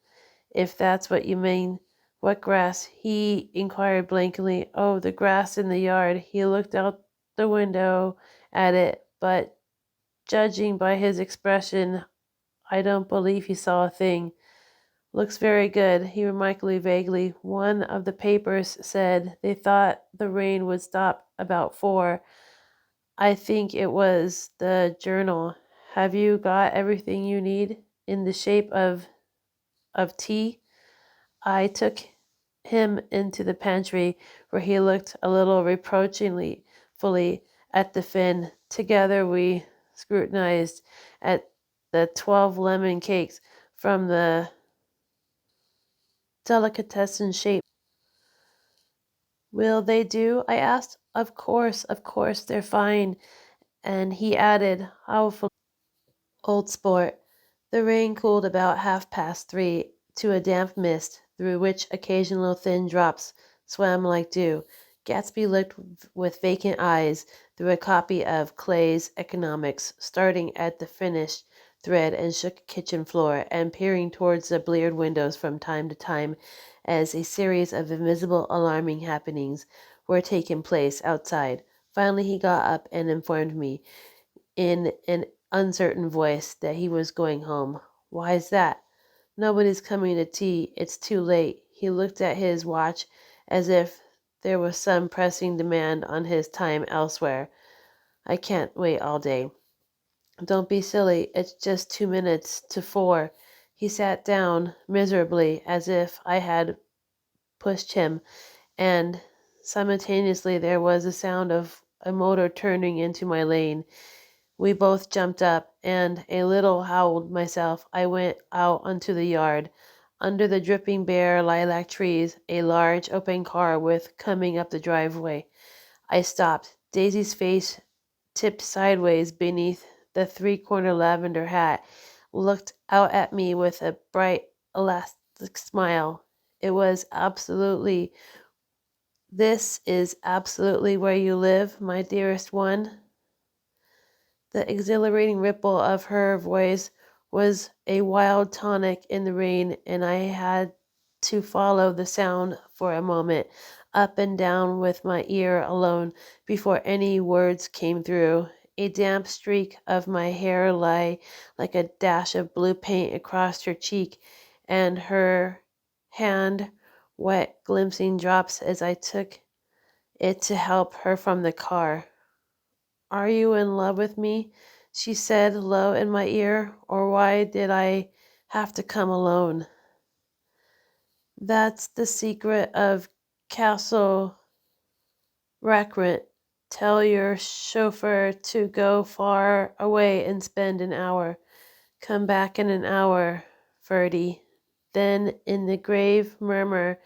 if that's what you mean. What grass? He inquired blankly. Oh, the grass in the yard. He looked out the window at it, but judging by his expression, I don't believe he saw a thing. Looks very good, he remarked vaguely. One of the papers said they thought the rain would stop about 4. I think it was the Journal. Have you got everything you need in the shape of tea? I took him into the pantry, where he looked a little reproachingly fully at the Finn. Together we scrutinized at the 12 lemon cakes from the delicatessen shape. Will they do? I asked. Of course, they're fine. And he added, how old sport. The rain cooled about 3:30 to a damp mist, through which occasional thin drops swam like dew. Gatsby looked with vacant eyes through a copy of Clay's Economics, starting at the finished thread and shook kitchen floor, and peering towards the bleared windows from time to time as a series of invisible alarming happenings were taking place outside. Finally he got up and informed me, in an uncertain voice, that he was going home. Why's that? Nobody's coming to tea. It's too late. He looked at his watch as if there was some pressing demand on his time elsewhere. I can't wait all day. Don't be silly. It's just 2 minutes to 4. He sat down miserably, as if I had pushed him, and simultaneously there was the sound of a motor turning into my lane. We both jumped up, and, a little howled myself, I went out onto the yard. Under the dripping bare lilac trees, a large open car was coming up the driveway. I stopped. Daisy's face, tipped sideways beneath the 3-corner lavender hat, looked out at me with a bright, elastic smile. This is absolutely where you live, my dearest one? The exhilarating ripple of her voice was a wild tonic in the rain, and I had to follow the sound for a moment, up and down with my ear alone, before any words came through. A damp streak of my hair lay like a dash of blue paint across her cheek, and her hand wet glimpsing drops as I took it to help her from the car. Are you in love with me? She said low in my ear. Or why did I have to come alone? That's the secret of Castle Rackrent. Tell your chauffeur to go far away and spend an hour. Come back in an hour, Ferdy. Then in the grave murmur,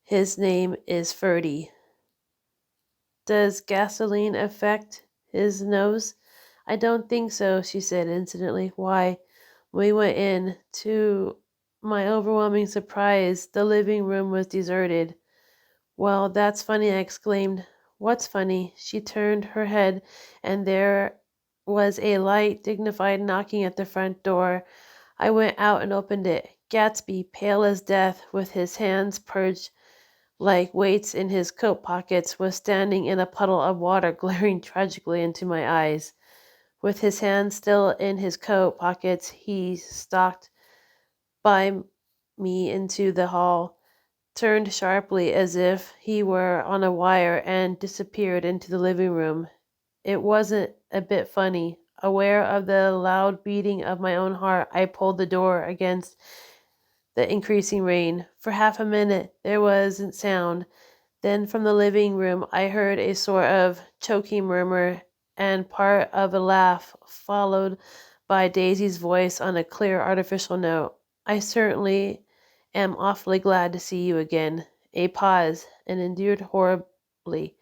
his name is Ferdy. Does gasoline affect his nose? I don't think so, she said incidentally. Why? We went in. To my overwhelming surprise, the living room was deserted. Well, that's funny, I exclaimed. What's funny? She turned her head, and there was a light, dignified knocking at the front door. I went out and opened it. Gatsby, pale as death, with his hands purged like weights in his coat pockets, was standing in a puddle of water, glaring tragically into my eyes. With his hands still in his coat pockets, he stalked by me into the hall, turned sharply as if he were on a wire, and disappeared into the living room. It wasn't a bit funny. Aware of the loud beating of my own heart, I pulled the door against the increasing rain. For half a minute there wasn't sound. Then from the living room I heard a sort of choking murmur and part of a laugh, followed by Daisy's voice on a clear artificial note. "I certainly am awfully glad to see you again." A pause, and endured horribly.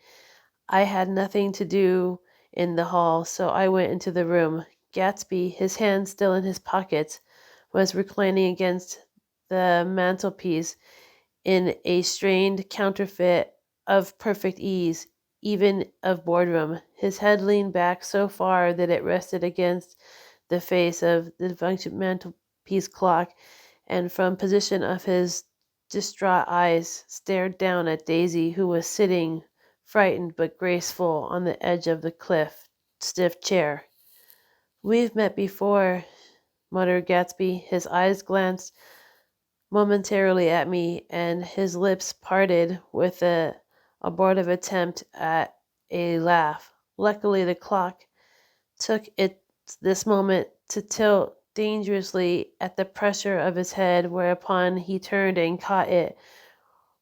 I had nothing to do in the hall, so I went into the room. Gatsby, his hands still in his pockets, was reclining against the mantelpiece in a strained counterfeit of perfect ease, even of boredom. His head leaned back so far that it rested against the face of the defunct mantelpiece clock, and from position of his distraught eyes stared down at Daisy, who was sitting, frightened but graceful, on the edge of the stiff chair. "We've met before," muttered Gatsby. His eyes glanced momentarily at me, and his lips parted with an abortive attempt at a laugh. Luckily, the clock took it this moment to tilt dangerously at the pressure of his head, whereupon he turned and caught it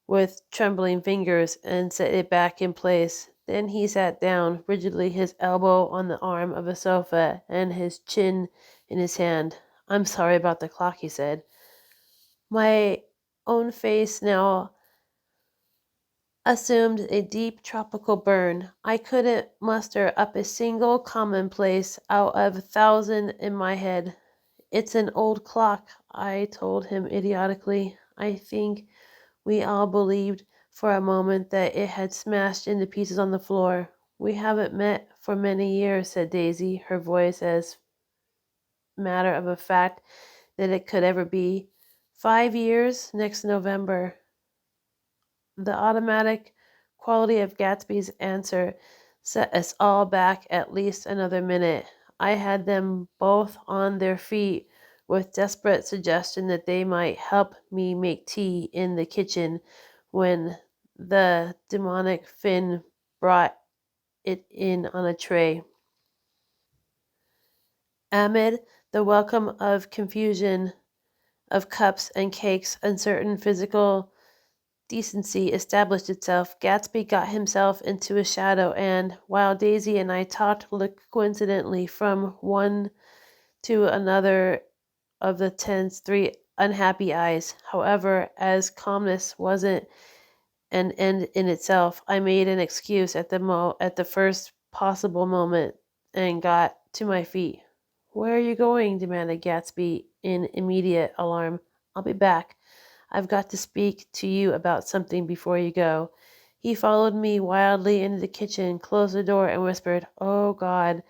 with trembling fingers and set it back in place. Then he sat down rigidly, his elbow on the arm of a sofa and his chin in his hand. "I'm sorry about the clock," he said. My own face now assumed a deep tropical burn. I couldn't muster up a single commonplace out of 1,000 in my head. "It's an old clock," I told him idiotically. I think we all believed for a moment that it had smashed into pieces on the floor. "We haven't met for many years," said Daisy, her voice as matter of a fact that it could ever be. 5 years next November." The automatic quality of Gatsby's answer set us all back at least another minute. I had them both on their feet with desperate suggestion that they might help me make tea in the kitchen when the demonic Finn brought it in on a tray. Amid the welcome of confusion of cups and cakes, uncertain physical decency established itself. Gatsby got himself into a shadow, and, while Daisy and I talked, looked coincidentally from one to another of the tense three unhappy eyes. However, as calmness wasn't an end in itself, I made an excuse at the first possible moment and got to my feet. "Where are you going?" demanded Gatsby in immediate alarm. "I'll be back. I've got to speak to you about something before you go." He followed me wildly into the kitchen, closed the door, and whispered, "Oh, God,"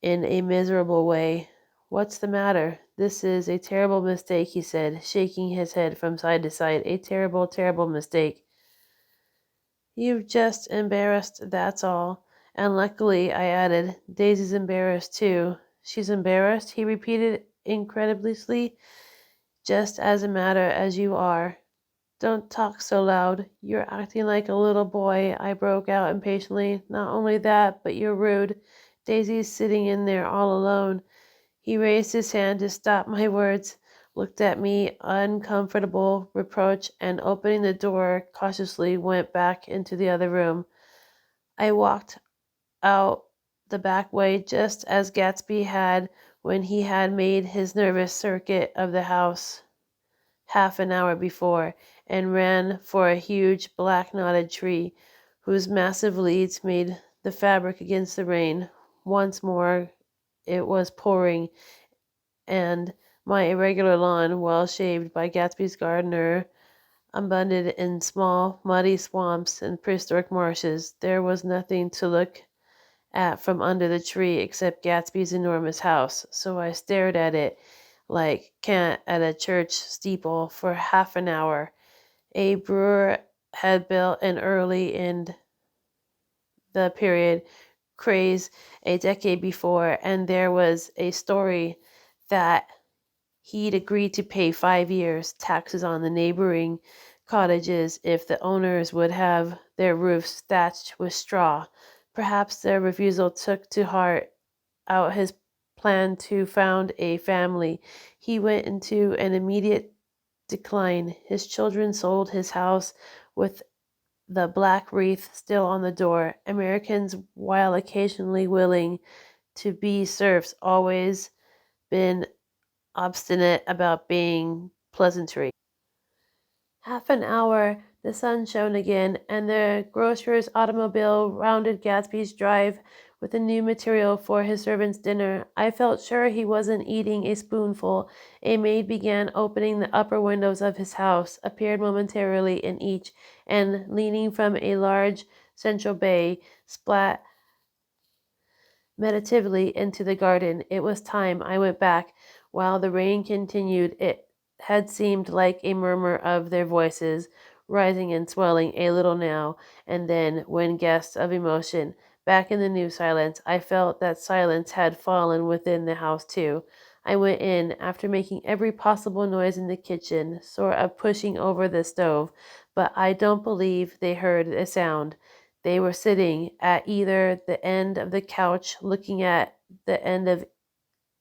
in a miserable way. "What's the matter?" "This is a terrible mistake," he said, shaking his head from side to side. "A terrible, terrible mistake. You've just embarrassed, that's all. And luckily," I added, "Daisy's embarrassed too." "She's embarrassed?" he repeated incredulously. "Just as a matter as you are." "Don't talk so loud. You're acting like a little boy," I broke out impatiently. "Not only that, but you're rude. Daisy's sitting in there all alone." He raised his hand to stop my words, looked at me uncomfortable reproach, and opening the door cautiously went back into the other room. I walked out the back way just as Gatsby had when he had made his nervous circuit of the house half an hour before, and ran for a huge black knotted tree whose massive leaves made the fabric against the rain. Once more it was pouring, and my irregular lawn, well shaved by Gatsby's gardener, abundant in small, muddy swamps and prehistoric marshes. There was nothing to look at from under the tree except Gatsby's enormous house, so I stared at it like Kant at a church steeple for half an hour. A brewer had built an early in the period craze a decade before, and there was a story that he'd agreed to pay 5 years taxes on the neighboring cottages if the owners would have their roofs thatched with straw. Perhaps their refusal took to heart out his plan to found a family. He went into an immediate decline. His children sold his house with the black wreath still on the door. Americans, while occasionally willing to be serfs, always been obstinate about being pleasantry. Half an hour, the sun shone again, and the grocer's automobile rounded Gatsby's drive with the new material for his servant's dinner. I felt sure he wasn't eating a spoonful. A maid began opening the upper windows of his house, appeared momentarily in each, and leaning from a large central bay, spat meditatively into the garden. It was time I went back. While the rain continued, it had seemed like a murmur of their voices, rising and swelling a little now and then when guests of emotion. Back in the new silence, I felt that silence had fallen within the house too. I went in, after making every possible noise in the kitchen, sort of pushing over the stove, but I don't believe they heard a sound. They were sitting at either the end of the couch, looking at the end of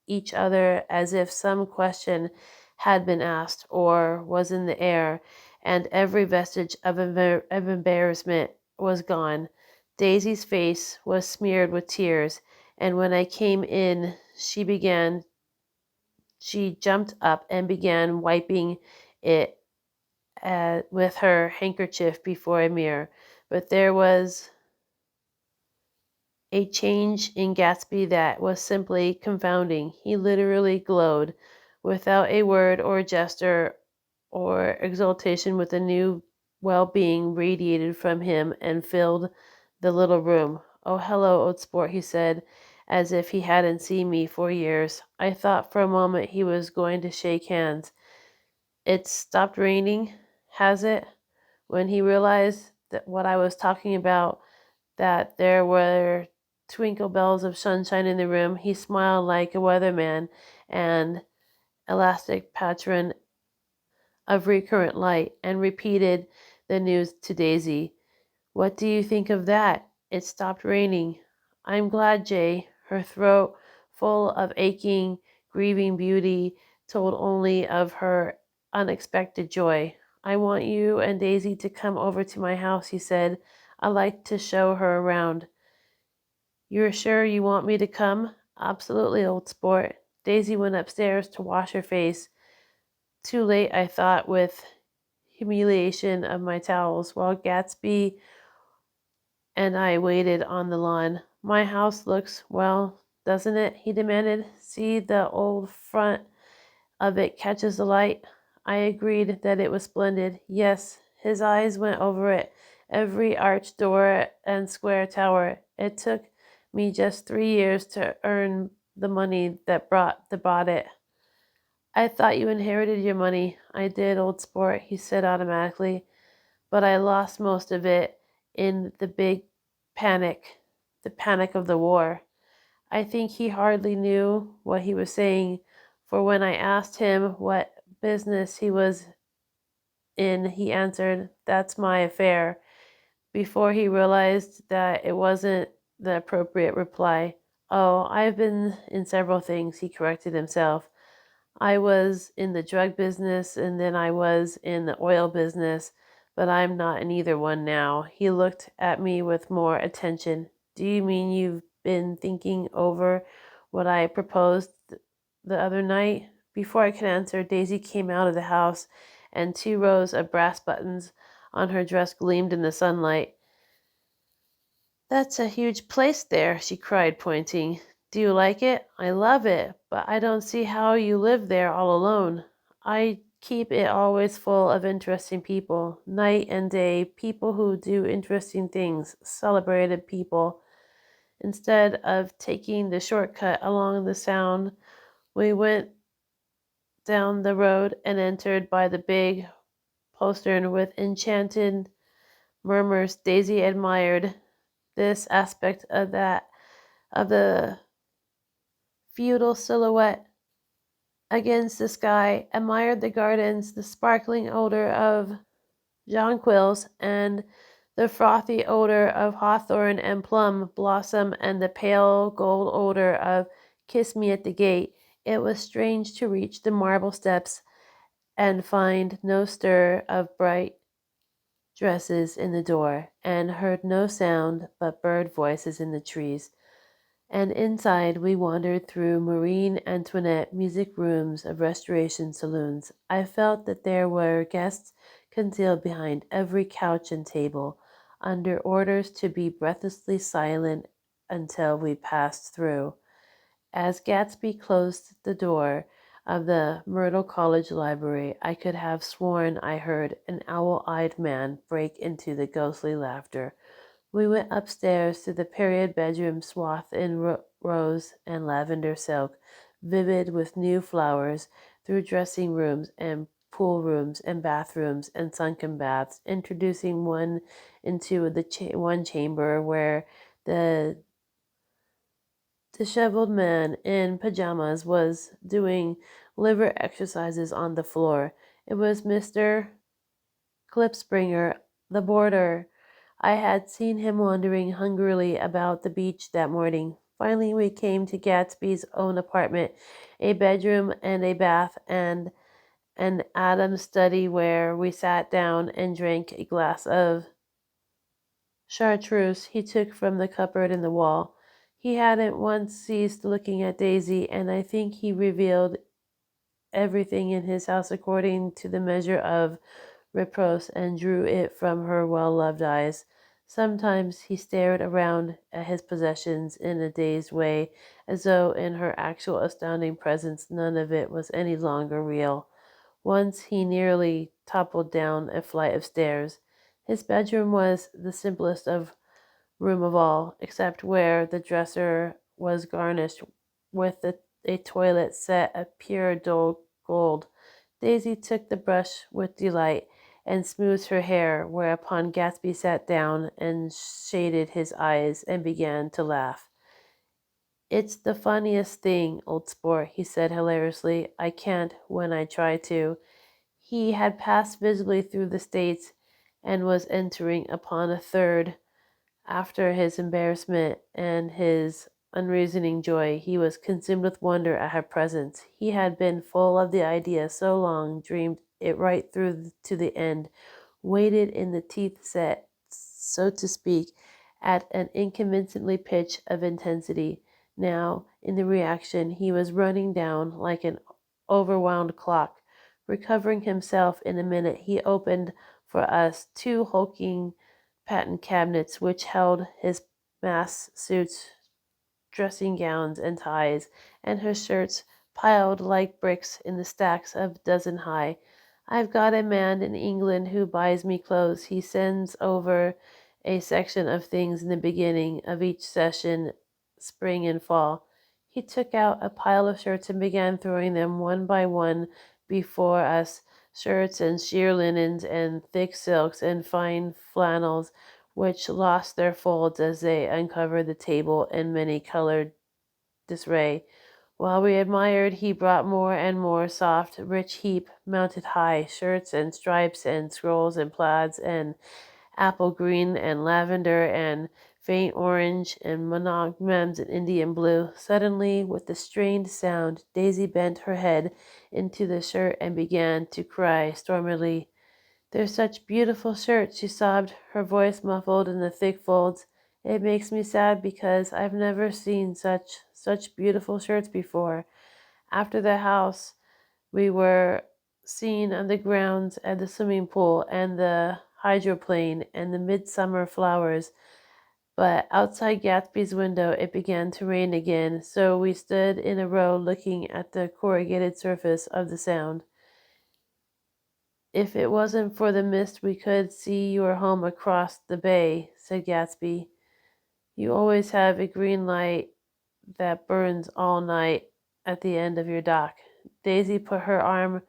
each other as if some question had been asked or was in the air, and every vestige of embarrassment was gone. Daisy's face was smeared with tears, and when I came in, she jumped up and began wiping it with her handkerchief before a mirror. But there was a change in Gatsby that was simply confounding. He literally glowed. Without a word or gesture or exultation, with a new well-being radiated from him and filled the little room. "Oh, hello, old sport," he said, as if he hadn't seen me for years. I thought for a moment he was going to shake hands. "It's stopped raining, has it?" When he realized that what I was talking about, that there were twinkle bells of sunshine in the room, he smiled like a weatherman, an elastic patron of recurrent light, and repeated the news to Daisy. "What do you think of that? It stopped raining." "I'm glad, Jay." Her throat, full of aching, grieving beauty, told only of her unexpected joy. "I want you and Daisy to come over to my house," he said. "I'd like to show her around." "You're sure you want me to come?" "Absolutely, old sport." Daisy went upstairs to wash her face. Too late, I thought, with humiliation of my towels, while Gatsby and I waited on the lawn. "My house looks well, doesn't it?" he demanded. "See, the old front of it catches the light." I agreed that it was splendid. Yes, his eyes went over it, every arched door and square tower. "It took me just 3 years to earn the money that bought it." "I thought you inherited your money." "I did, old sport," he said automatically, "but I lost most of it in the big panic, the panic of the war." I think he hardly knew what he was saying, for when I asked him what business he was in, he answered, "That's my affair," before he realized that it wasn't the appropriate reply. "Oh, I've been in several things," he corrected himself. "I was in the drug business and then I was in the oil business, but I'm not in either one now." He looked at me with more attention. "Do you mean you've been thinking over what I proposed the other night?" Before I could answer, Daisy came out of the house, and 2 rows of brass buttons on her dress gleamed in the sunlight. "That's a huge place there," she cried, pointing. "Do you like it?" "I love it, but I don't see how you live there all alone." "I keep it always full of interesting people, night and day, people who do interesting things, celebrated people." Instead of taking the shortcut along the Sound, we went down the road and entered by the big postern with enchanted murmurs. Daisy admired this aspect of that of the feudal silhouette against the sky, admired the gardens, the sparkling odor of jonquils, and the frothy odor of hawthorn and plum blossom, and the pale gold odor of kiss me at the gate. It was strange to reach the marble steps and find no stir of bright dresses in the door, and heard no sound but bird voices in the trees. And inside we wandered through Marie Antoinette music rooms of restoration saloons. I felt that there were guests concealed behind every couch and table, under orders to be breathlessly silent until we passed through. As Gatsby closed the door of the Myrtle College library, I could have sworn I heard an owl-eyed man break into the ghostly laughter. We went upstairs to the period bedroom swathed in rose and lavender silk, vivid with new flowers, through dressing rooms and pool rooms and bathrooms and sunken baths, introducing one into the one chamber where the disheveled man in pajamas was doing liver exercises on the floor. It was Mr. Klipspringer, the boarder. I had seen him wandering hungrily about the beach that morning. Finally, we came to Gatsby's own apartment, a bedroom and a bath and an Adam's study where we sat down and drank a glass of chartreuse he took from the cupboard in the wall. He hadn't once ceased looking at Daisy, and I think he revealed everything in his house according to the measure of reproach and drew it from her well-loved eyes. Sometimes he stared around at his possessions in a dazed way, as though in her actual astounding presence none of it was any longer real. Once he nearly toppled down a flight of stairs. His bedroom was the simplest room of all, except where the dresser was garnished with a toilet set of pure dull gold. Daisy took the brush with delight and smoothed her hair, whereupon Gatsby sat down and shaded his eyes and began to laugh. "It's the funniest thing, old sport," he said hilariously. "I can't when I try to." He had passed visibly through the states and was entering upon a third. After his embarrassment and his unreasoning joy, he was consumed with wonder at her presence. He had been full of the idea so long, dreamed it right through to the end, waited in the teeth set, so to speak, at an inconvincingly pitch of intensity. Now, in the reaction, he was running down like an overwound clock. Recovering himself in a minute, he opened for us two hulking patent cabinets which held his mass suits, dressing gowns, and ties, and her shirts piled like bricks in the stacks of dozen high. "I've got a man in England who buys me clothes. He sends over a section of things in the beginning of each session, spring and fall." He took out a pile of shirts and began throwing them one by one before us, shirts and sheer linens and thick silks and fine flannels, which lost their folds as they uncovered the table in many-colored disarray. While we admired, he brought more and more soft, rich heap, mounted high, shirts and stripes and scrolls and plaids and apple green and lavender and faint orange and monogramms and Indian blue. Suddenly, with a strained sound, Daisy bent her head into the shirt and began to cry stormily. "They're such beautiful shirts," she sobbed, her voice muffled in the thick folds. "It makes me sad because I've never seen such beautiful shirts before." After the house, we were seen on the grounds at the swimming pool and the hydroplane and the midsummer flowers. But outside Gatsby's window it began to rain again, so we stood in a row looking at the corrugated surface of the Sound. "If it wasn't for the mist we could see your home across the bay," said Gatsby. "You always have a green light that burns all night at the end of your dock." Daisy put her arm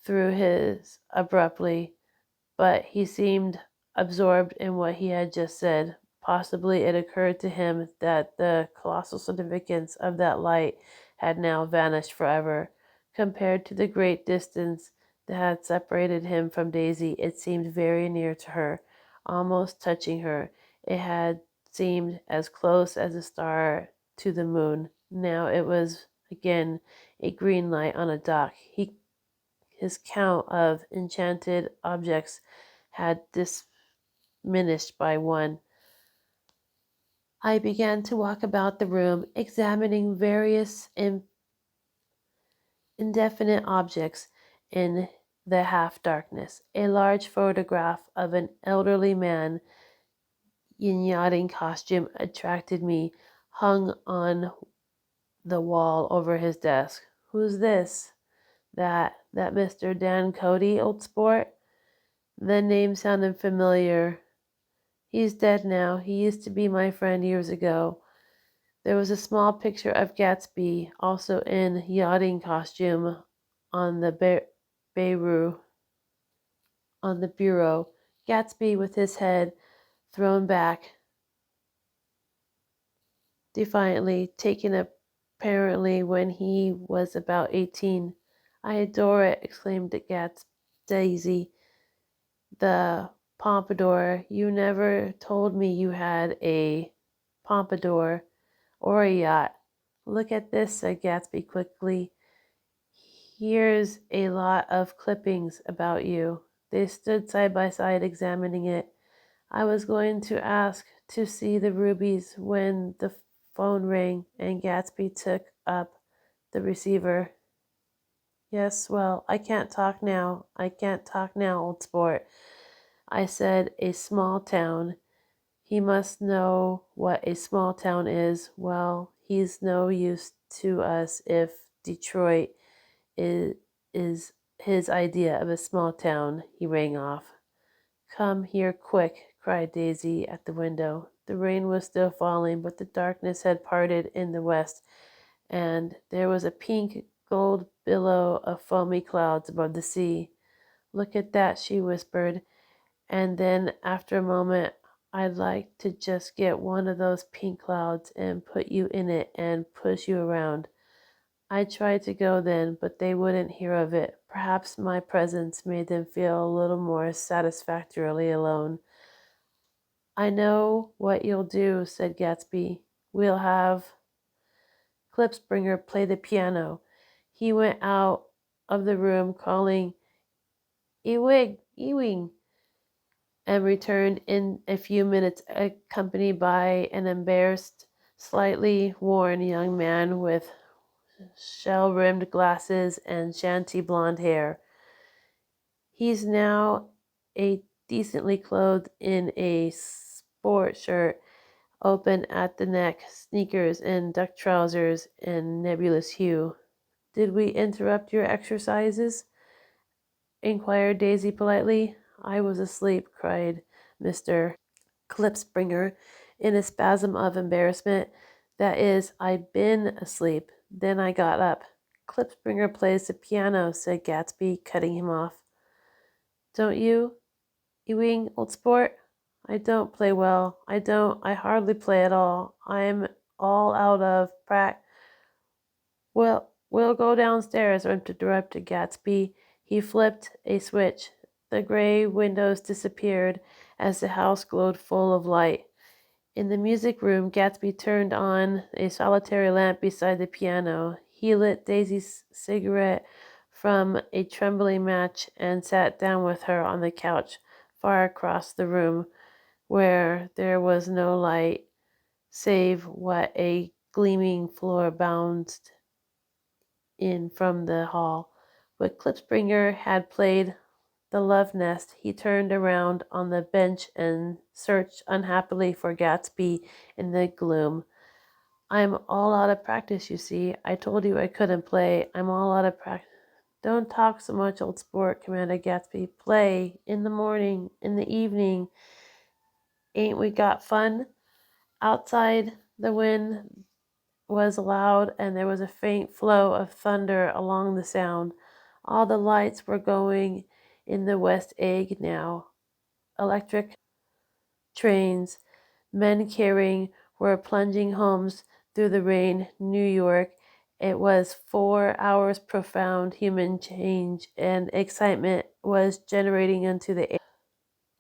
through his abruptly, but he seemed absorbed in what he had just said. Possibly it occurred to him that the colossal significance of that light had now vanished forever. Compared to the great distance that had separated him from Daisy, it seemed very near to her, almost touching her. It had seemed as close as a star to the moon. Now it was again a green light on a dock. His count of enchanted objects had diminished by one. I began to walk about the room, examining various indefinite objects in the half darkness. A large photograph of an elderly man in yachting costume attracted me, hung on the wall over his desk. Who's this? That Mr. Dan Cody, old sport? The name sounded familiar. He's dead now. He used to be my friend years ago. There was a small picture of Gatsby, also in yachting costume, on the bureau. Gatsby with his head thrown back defiantly, taken apparently when he was about 18. I adore it, exclaimed Daisy. The pompadour. You never told me you had a pompadour or a yacht. Look at this, said Gatsby quickly. Here's a lot of clippings about you. They stood side by side examining it. I was going to ask to see the rubies when the phone rang and Gatsby took up the receiver. Yes, well, I can't talk now. I can't talk now, old sport. I said a small town. He must know what a small town is. Well, he's no use to us if Detroit is his idea of a small town. He rang off. Come here quick, cried Daisy at the window. The rain was still falling, but the darkness had parted in the west, and there was a pink gold billow of foamy clouds above the sea. Look at that, she whispered, and then after a moment, I'd like to just get one of those pink clouds and put you in it and push you around. I tried to go then, but they wouldn't hear of it. Perhaps my presence made them feel a little more satisfactorily alone. I know what you'll do, said Gatsby. We'll have Klipspringer play the piano. He went out of the room calling, Ewing, Ewing, and returned in a few minutes accompanied by an embarrassed, slightly worn young man with shell-rimmed glasses and shanty blonde hair. He's now a decently clothed in a sport shirt, open at the neck, sneakers and duck trousers and nebulous hue. Did we interrupt your exercises? Inquired Daisy politely. I was asleep, cried Mr. Klipspringer in a spasm of embarrassment. That is, I'd been asleep. Then I got up. Klipspringer plays the piano, said Gatsby, cutting him off. Don't you, Ewing, old sport? I don't play well. I hardly play at all. I'm all out of Well, we'll go downstairs, interrupted Gatsby. He flipped a switch. The gray windows disappeared as the house glowed full of light. In the music room, Gatsby turned on a solitary lamp beside the piano. He lit Daisy's cigarette from a trembling match and sat down with her on the couch far across the room, where there was no light save what a gleaming floor bounced in from the hall. When Klipspringer had played the love nest, he turned around on the bench and searched unhappily for Gatsby in the gloom. I'm all out of practice, you see. I told you I couldn't play. I'm all out of practice. Don't talk so much, old sport, commanded Gatsby. Play in the morning, in the evening. Ain't we got fun? Outside, the wind was loud, and there was a faint flow of thunder along the sound. All the lights were going in the West Egg now. Electric trains, Men caring were plunging homes through the rain. New York. It was 4 hours profound human change, and excitement was generating into the air.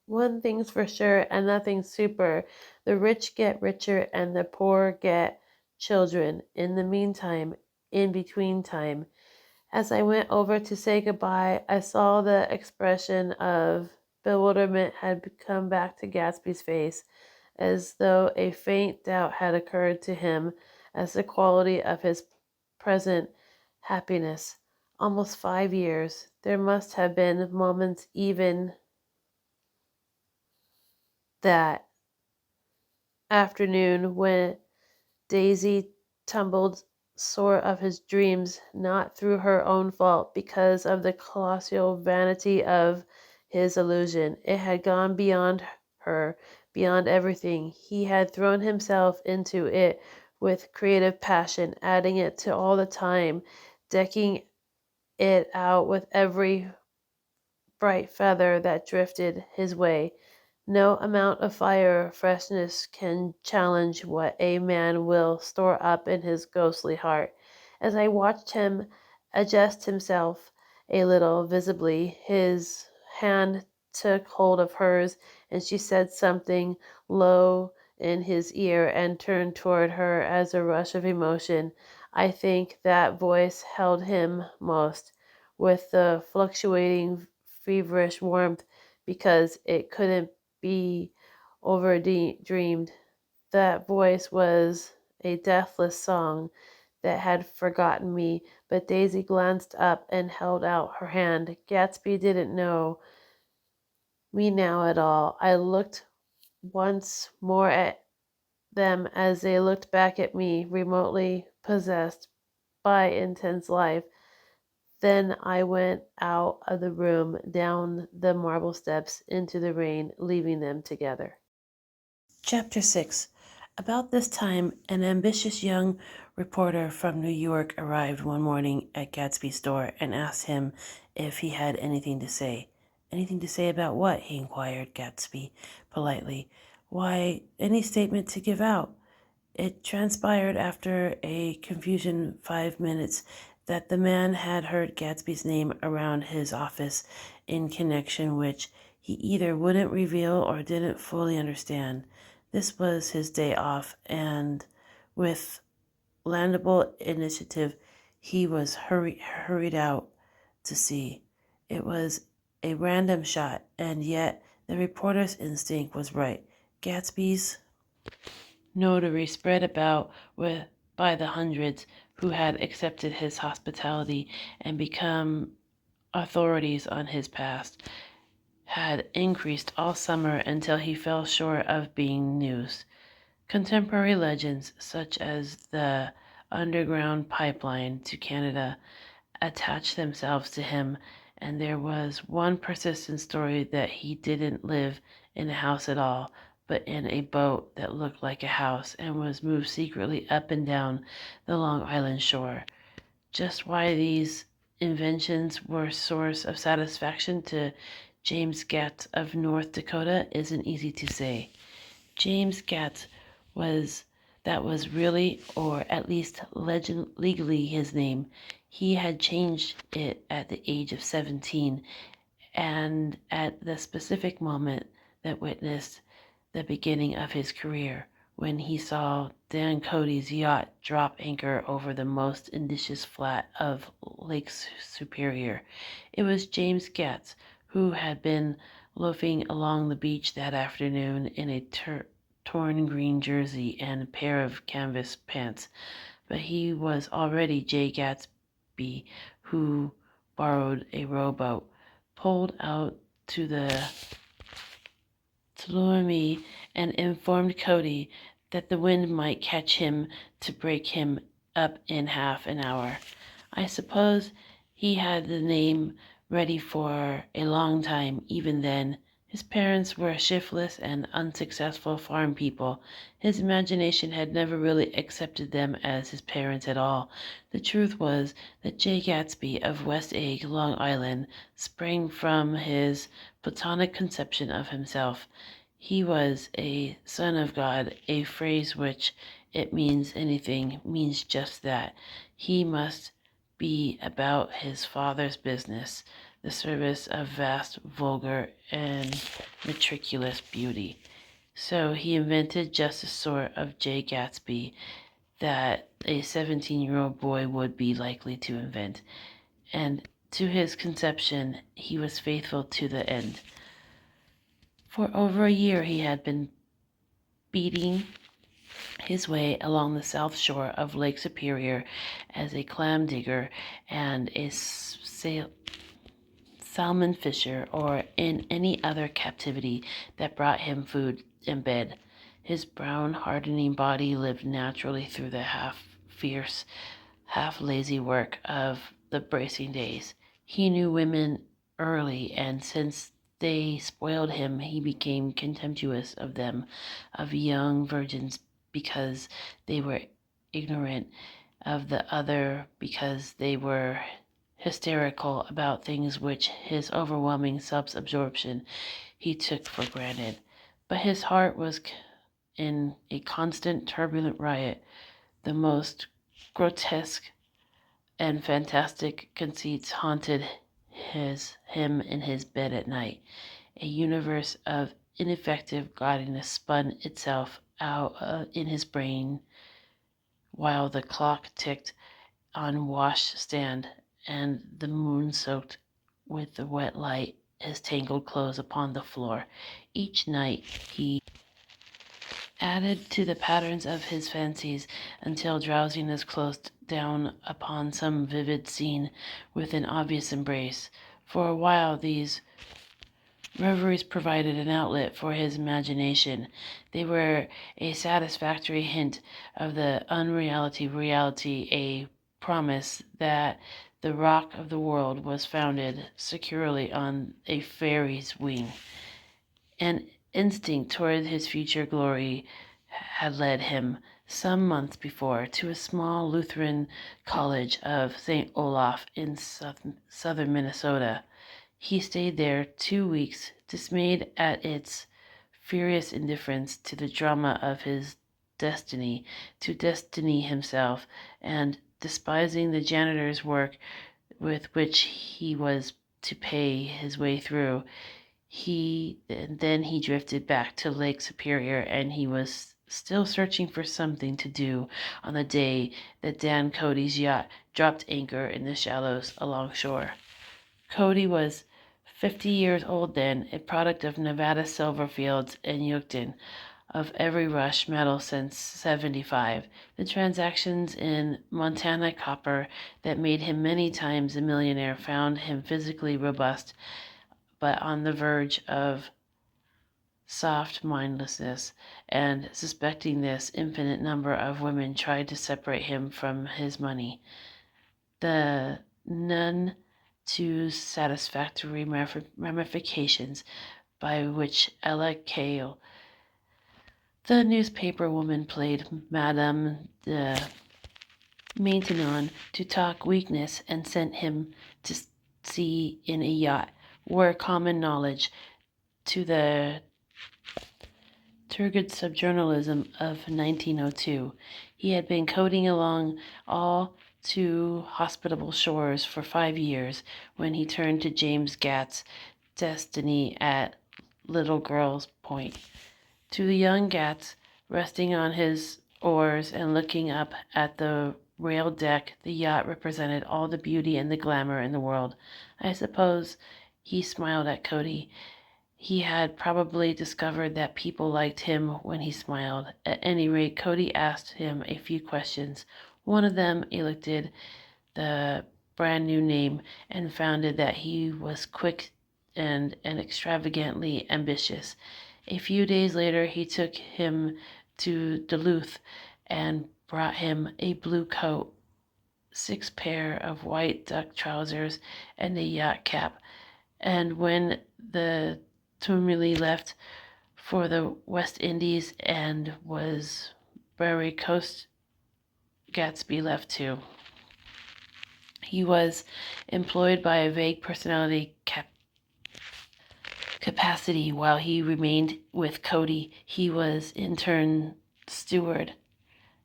One thing's for sure, and nothing's super. The rich get richer, and the poor get children. In the meantime, in between time, as I went over to say goodbye, I saw the expression of bewilderment had come back to Gatsby's face, as though a faint doubt had occurred to him as the quality of his present happiness. Almost 5 years. There must have been moments even that afternoon when Daisy tumbled sore of his dreams, not through her own fault, because of the colossal vanity of his illusion. It had gone beyond her, beyond everything. He had thrown himself into it with creative passion, adding it to all the time, decking it out with every bright feather that drifted his way. No amount of fire or freshness can challenge what a man will store up in his ghostly heart. As I watched him adjust himself a little, visibly, his hand took hold of hers, and she said something low in his ear and turned toward her as a rush of emotion. I think that voice held him most, with the fluctuating feverish warmth, because it couldn't be overdreamed. That voice was a deathless song that had forgotten me, but Daisy glanced up and held out her hand. Gatsby didn't know me now at all. I looked once more at them as they looked back at me, remotely possessed by intense life. Then I went out of the room, down the marble steps, into the rain, leaving them together. Chapter 6. About this time, an ambitious young reporter from New York arrived one morning at Gatsby's door and asked him if he had anything to say. Anything to say about what? He inquired Gatsby politely. Why, any statement to give out. It transpired after a confusion 5 minutes that the man had heard Gatsby's name around his office in connection which he either wouldn't reveal or didn't fully understand. This was his day off, and with landable initiative, he was hurried out to see. It was a random shot, and yet the reporter's instinct was right. Gatsby's notary spread about by the hundreds who had accepted his hospitality and become authorities on his past, had increased all summer until he fell short of being news. Contemporary legends, such as the underground pipeline to Canada, attached themselves to him, and there was one persistent story that he didn't live in a house at all, but in a boat that looked like a house and was moved secretly up and down the Long Island shore. Just why these inventions were a source of satisfaction to James Gatt of North Dakota isn't easy to say. James Gatt was that was really, or at least legally, his name. He had changed it at the age of 17, and at the specific moment that witnessed the beginning of his career, when he saw Dan Cody's yacht drop anchor over the most indigenous flat of Lake Superior. It was James Gatt who had been loafing along the beach that afternoon in a torn green jersey and a pair of canvas pants, but he was already Jay Gatsby, who borrowed a rowboat, pulled out to the Tuolumne, and informed Cody that the wind might catch him to break him up in half an hour. I suppose he had the name ready for a long time, even then. His parents were shiftless and unsuccessful farm people. His imagination had never really accepted them as his parents at all. The truth was that Jay Gatsby of West Egg, Long Island, sprang from his platonic conception of himself. He was a son of God, a phrase which it means anything, means just that. He must be about his Father's business, the service of vast, vulgar, and matriculous beauty. So he invented just the sort of J. Gatsby that a 17-year-old boy would be likely to invent. And to his conception, he was faithful to the end. For over a year, he had been beating his way along the south shore of Lake Superior as a clam digger and a salmon fisher, or in any other captivity that brought him food and bed. His brown, hardening body lived naturally through the half-fierce, half-lazy work of the bracing days. He knew women early, and since they spoiled him, he became contemptuous of them, of young virgins, because they were ignorant, of the other because they were hysterical about things which his overwhelming self-absorption he took for granted. But his heart was in a constant turbulent riot. The most grotesque and fantastic conceits haunted him in his bed at night. A universe of ineffective gaudiness spun itself out in his brain while the clock ticked on washstand and the moon soaked with the wet light his tangled clothes upon the floor. Each night he added to the patterns of his fancies until drowsiness closed down upon some vivid scene with an obvious embrace. For a while these reveries provided an outlet for his imagination. They were a satisfactory hint of the unreality reality, a promise that the rock of the world was founded securely on a fairy's wing. An instinct toward his future glory had led him, some months before, to a small Lutheran college of St. Olaf in southern Minnesota. He stayed there 2 weeks, dismayed at its furious indifference to the drama of his destiny, to destiny himself, and despising the janitor's work with which he was to pay his way through. Then he drifted back to Lake Superior, and he was still searching for something to do on the day that Dan Cody's yacht dropped anchor in the shallows alongshore. Cody was 50 years old then, a product of Nevada silver fields and Yucatan, of every rush metal since '75. The transactions in Montana copper that made him many times a millionaire found him physically robust, but on the verge of soft mindlessness, and suspecting this, infinite number of women tried to separate him from his money. The none too satisfactory ramifications by which Ella Cale, the newspaper woman, played Madame de Maintenon to talk weakness and sent him to sea in a yacht, were common knowledge to the turgid subjournalism of 1902. He had been coasting along all too hospitable shores for 5 years when he turned to James Gatt's destiny at Little Girl's Point. To the young Gatts, resting on his oars and looking up at the railed deck, the yacht represented all the beauty and the glamour in the world. I suppose he smiled at Cody. He had probably discovered that people liked him when he smiled. At any rate, Cody asked him a few questions. One of them elicited the brand new name and found that he was quick and extravagantly ambitious. A few days later, he took him to Duluth and brought him a blue coat, 6 pair of white duck trousers, and a yacht cap. And when the Tumuli left for the West Indies and was Prairie Coast, Gatsby left too. He was employed by a vague personality capacity while he remained with Cody. He was intern, steward,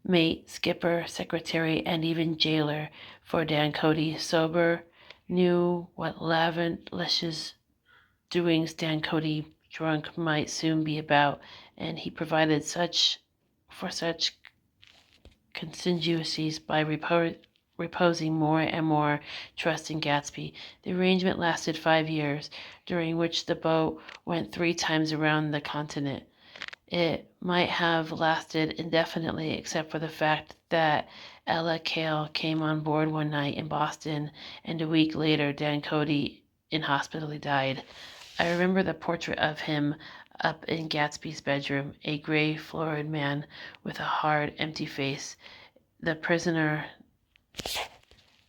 mate, skipper, secretary, and even jailer for Dan Cody. Sober, knew what lavish doings Dan Cody drunk might soon be about, and he provided such contingencies by reposing more and more trust in Gatsby. The arrangement lasted 5 years, during which the boat went 3 times around the continent. It might have lasted indefinitely, except for the fact that Ella Cale came on board one night in Boston, and a week later Dan Cody in hospital died. I remember the portrait of him up in Gatsby's bedroom, a gray, florid man with a hard, empty face, the prisoner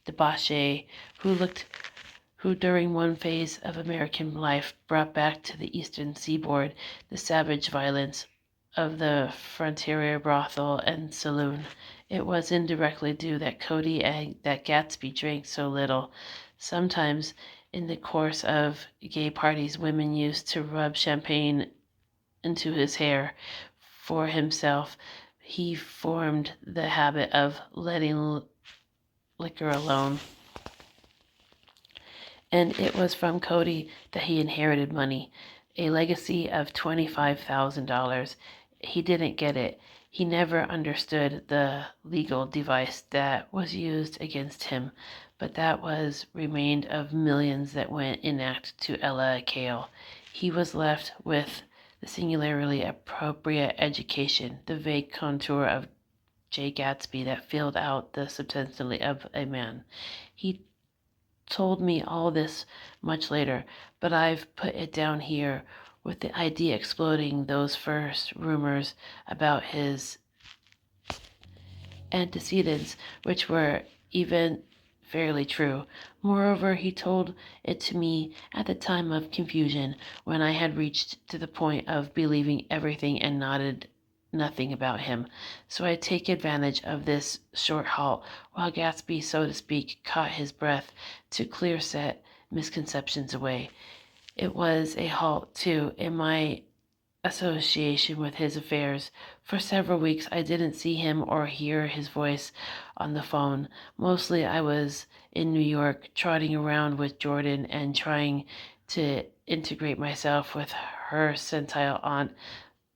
debauchee who during one phase of American life brought back to the eastern seaboard the savage violence of the frontier brothel and saloon. It was indirectly due that Cody and that Gatsby drank so little. Sometimes in the course of gay parties, women used to rub champagne into his hair. For himself, he formed the habit of letting liquor alone. And it was from Cody that he inherited money, a legacy of $25,000. He didn't get it. He never understood the legal device that was used against him, but that was remained of millions that went inact to Ella Cale. He was left with the singularly appropriate education, the vague contour of J. Gatsby that filled out the substantially of a man. He told me all this much later, but I've put it down here with the idea exploding those first rumors about his antecedents, which were even fairly true. Moreover, he told it to me at the time of confusion, when I had reached to the point of believing everything and nothing about him. So I take advantage of this short halt, while Gatsby, so to speak, caught his breath, to clear set misconceptions away. It was a halt, too, in my association with his affairs. For several weeks I didn't see him or hear his voice on the phone. Mostly I was in New York, trotting around with Jordan and trying to integrate myself with her sentile aunt.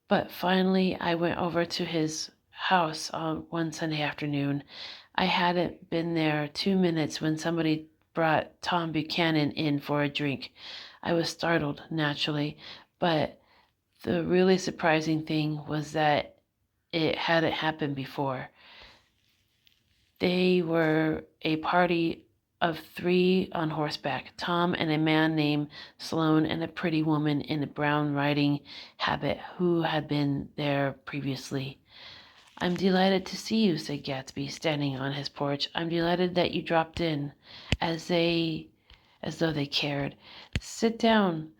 But finally I went over to his house on one Sunday afternoon. I hadn't been there 2 minutes when somebody brought Tom Buchanan in for a drink. I was startled, naturally, but the really surprising thing was that it hadn't happened before. They were a party of 3 on horseback, Tom and a man named Sloane and a pretty woman in a brown riding habit who had been there previously. "I'm delighted to see you," said Gatsby, standing on his porch. "I'm delighted that you dropped in," as though they cared. "Sit down.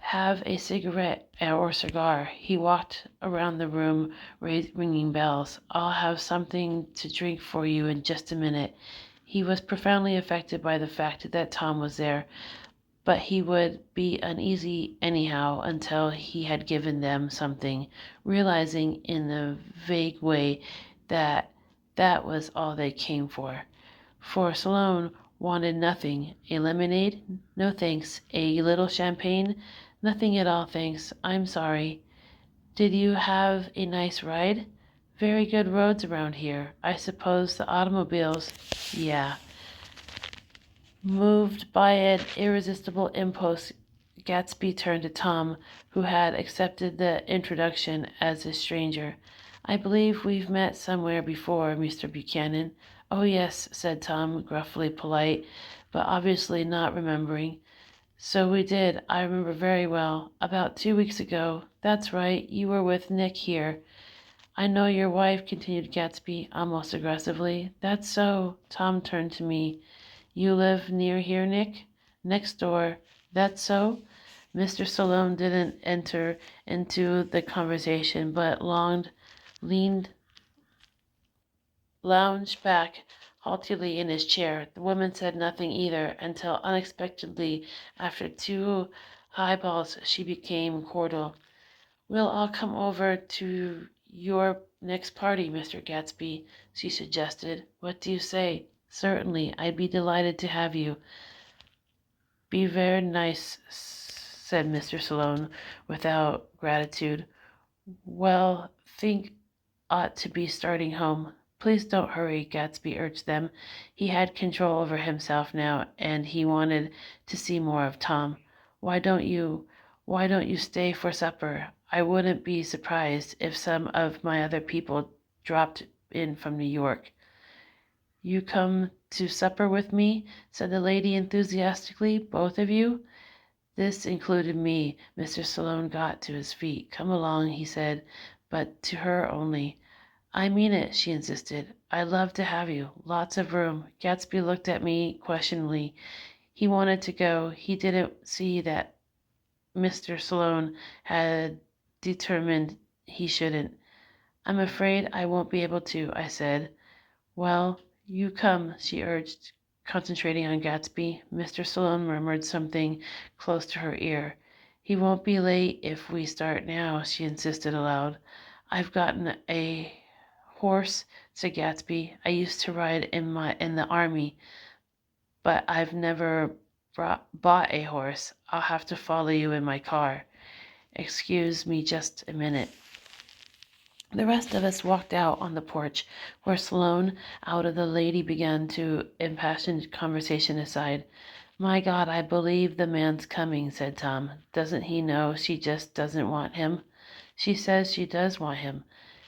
Have a cigarette or cigar." He walked around the room, ringing bells. "I'll have something to drink for you in just a minute." He was profoundly affected by the fact that Tom was there, but he would be uneasy anyhow until he had given them something, realizing in a vague way that that was all they came for. For Sloane wanted nothing. A lemonade? No thanks. A little champagne? Nothing at all, thanks. I'm sorry. Did you have a nice ride? Very good roads around here. I suppose the automobiles. Yeah. Moved by an irresistible impulse, Gatsby turned to Tom, who had accepted the introduction as a stranger. "I believe we've met somewhere before, Mr. Buchanan." "Oh, yes," said Tom, gruffly polite, but obviously not remembering. "So we did. I remember very well. About 2 weeks ago. That's right. You were with Nick here." "I know your wife," continued Gatsby, almost aggressively. "That's so." Tom turned to me. "You live near here, Nick?" "Next door." "That's so?" Mr. Sloane didn't enter into the conversation, but lounged back haughtily in his chair. The woman said nothing either, until unexpectedly, after 2 eyeballs, she became cordial. We'll all come over to your next party, Mr. Gatsby, she suggested. What do you say? Certainly, I'd be delighted to have you. Be very nice, said Mr. Sloane, without gratitude. Well, think ought to be starting home. Please don't hurry, Gatsby urged them. He had control over himself now, and he wanted to see more of Tom. Why don't you stay for supper? I wouldn't be surprised if some of my other people dropped in from New York. You come to supper with me? Said the lady enthusiastically. Both of you? This included me. Mr. Sloane got to his feet. Come along, he said, but to her only. I mean it, she insisted. I'd love to have you. Lots of room. Gatsby looked at me questioningly. He wanted to go. He didn't see that Mr. Sloane had determined he shouldn't. I'm afraid I won't be able to, I said. Well, you come, she urged, concentrating on Gatsby. Mr. Sloane murmured something close to her ear. He won't be late if we start now, she insisted aloud. I've gotten a horse, said Gatsby. I used to ride in the army, but I've never bought a horse. I'll have to follow you in my car. Excuse me just a minute. The rest of us walked out on the porch, where Sloane, out of the lady, began to impassioned conversation aside. My God, I believe the man's coming, said Tom. Doesn't he know she just doesn't want him? She says she does want him.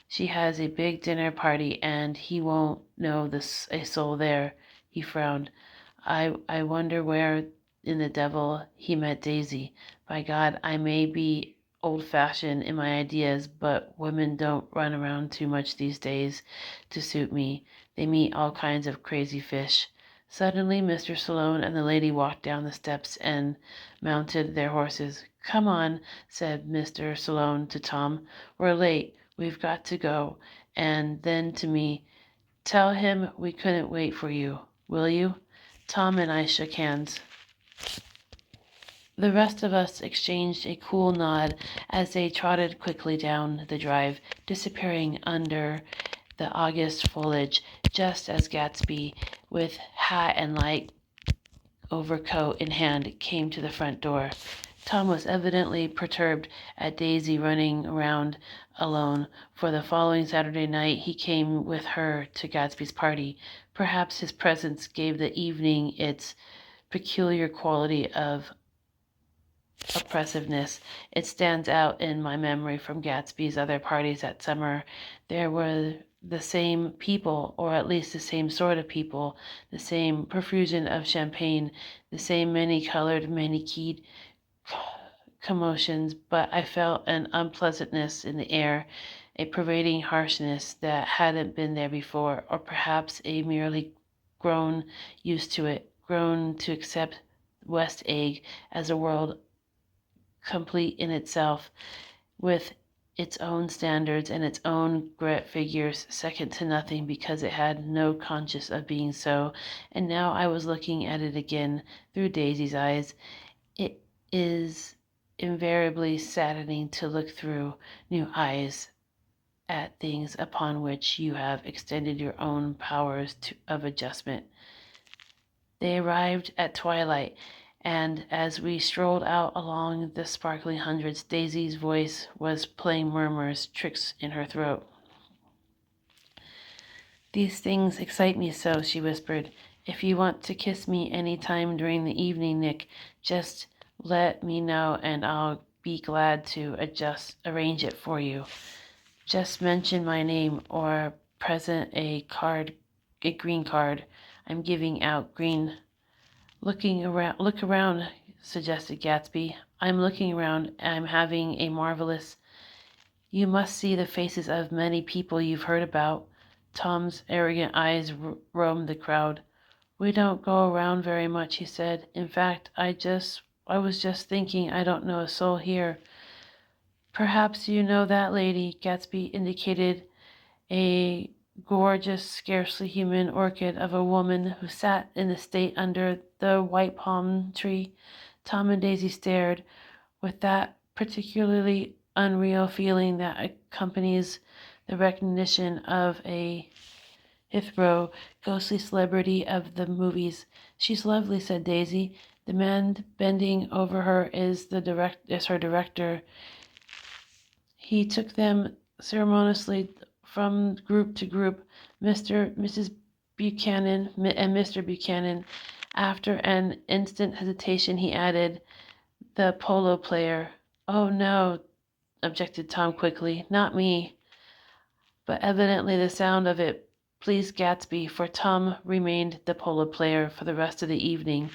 She has a big dinner party, and he won't know a soul there. He frowned. I wonder where in the devil he met Daisy. By God, I may be old-fashioned in my ideas, but women don't run around too much these days to suit me. They meet all kinds of crazy fish. Suddenly, Mr. Sloane and the lady walked down the steps and mounted their horses. Come on, said Mr. Sloane to Tom. We're late. We've got to go. And then to me, tell him we couldn't wait for you, will you? Tom and I shook hands. The rest of us exchanged a cool nod as they trotted quickly down the drive, disappearing under the August foliage, just as Gatsby, with hat and light overcoat in hand, came to the front door. Tom was evidently perturbed at Daisy running around alone, for the following Saturday night he came with her to Gatsby's party. Perhaps his presence gave the evening its peculiar quality of oppressiveness. It stands out in my memory from Gatsby's other parties that summer. There were the same people, or at least the same sort of people, the same profusion of champagne, the same many-colored, many-keyed commotions, but I felt an unpleasantness in the air, a pervading harshness that hadn't been there before, or perhaps a merely grown used to it, grown to accept West Egg as a world complete in itself, with its own standards and its own great figures, second to nothing because it had no conscience of being so. And now I was looking at it again through Daisy's eyes. It is invariably saddening to look through new eyes at things upon which you have extended your own powers of adjustment. They arrived at twilight, and as we strolled out along the sparkling hundreds, Daisy's voice was playing murmurs, tricks in her throat. These things excite me so, she whispered. If you want to kiss me any time during the evening, Nick, just let me know and I'll be glad to arrange it for you. Just mention my name or present a green card. I'm giving out green. Look around, suggested Gatsby. I'm looking around. I'm having a marvelous. You must see the faces of many people you've heard about. Tom's arrogant eyes roamed the crowd. We don't go around very much, he said. In fact, I was just thinking I don't know a soul here. Perhaps you know that lady, Gatsby indicated a gorgeous, scarcely human orchid of a woman who sat in the state under the white palm tree. Tom and Daisy stared. with that particularly unreal feeling that accompanies the recognition of a Hithrow, ghostly celebrity of the movies. She's lovely, said Daisy. The man bending over her is her director. He took them ceremoniously from group to group, Mrs. Buchanan, and Mr. Buchanan. After an instant hesitation, he added, the polo player. Oh, no, objected Tom quickly. Not me. But evidently the sound of it pleased Gatsby, for Tom remained the polo player for the rest of the evening.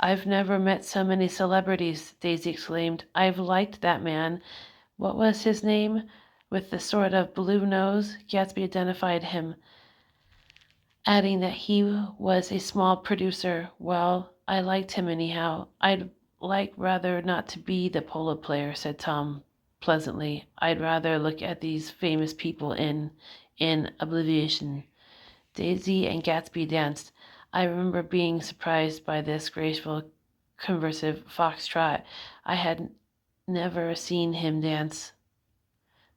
I've never met so many celebrities, Daisy exclaimed. I've liked that man. What was his name? With the sort of blue nose, Gatsby identified him, adding that he was a small producer. Well, I liked him anyhow. I'd like rather not to be the polo player, said Tom pleasantly. I'd rather look at these famous people in oblivion. Daisy and Gatsby danced. I remember being surprised by this graceful, conversive foxtrot. I had never seen him dance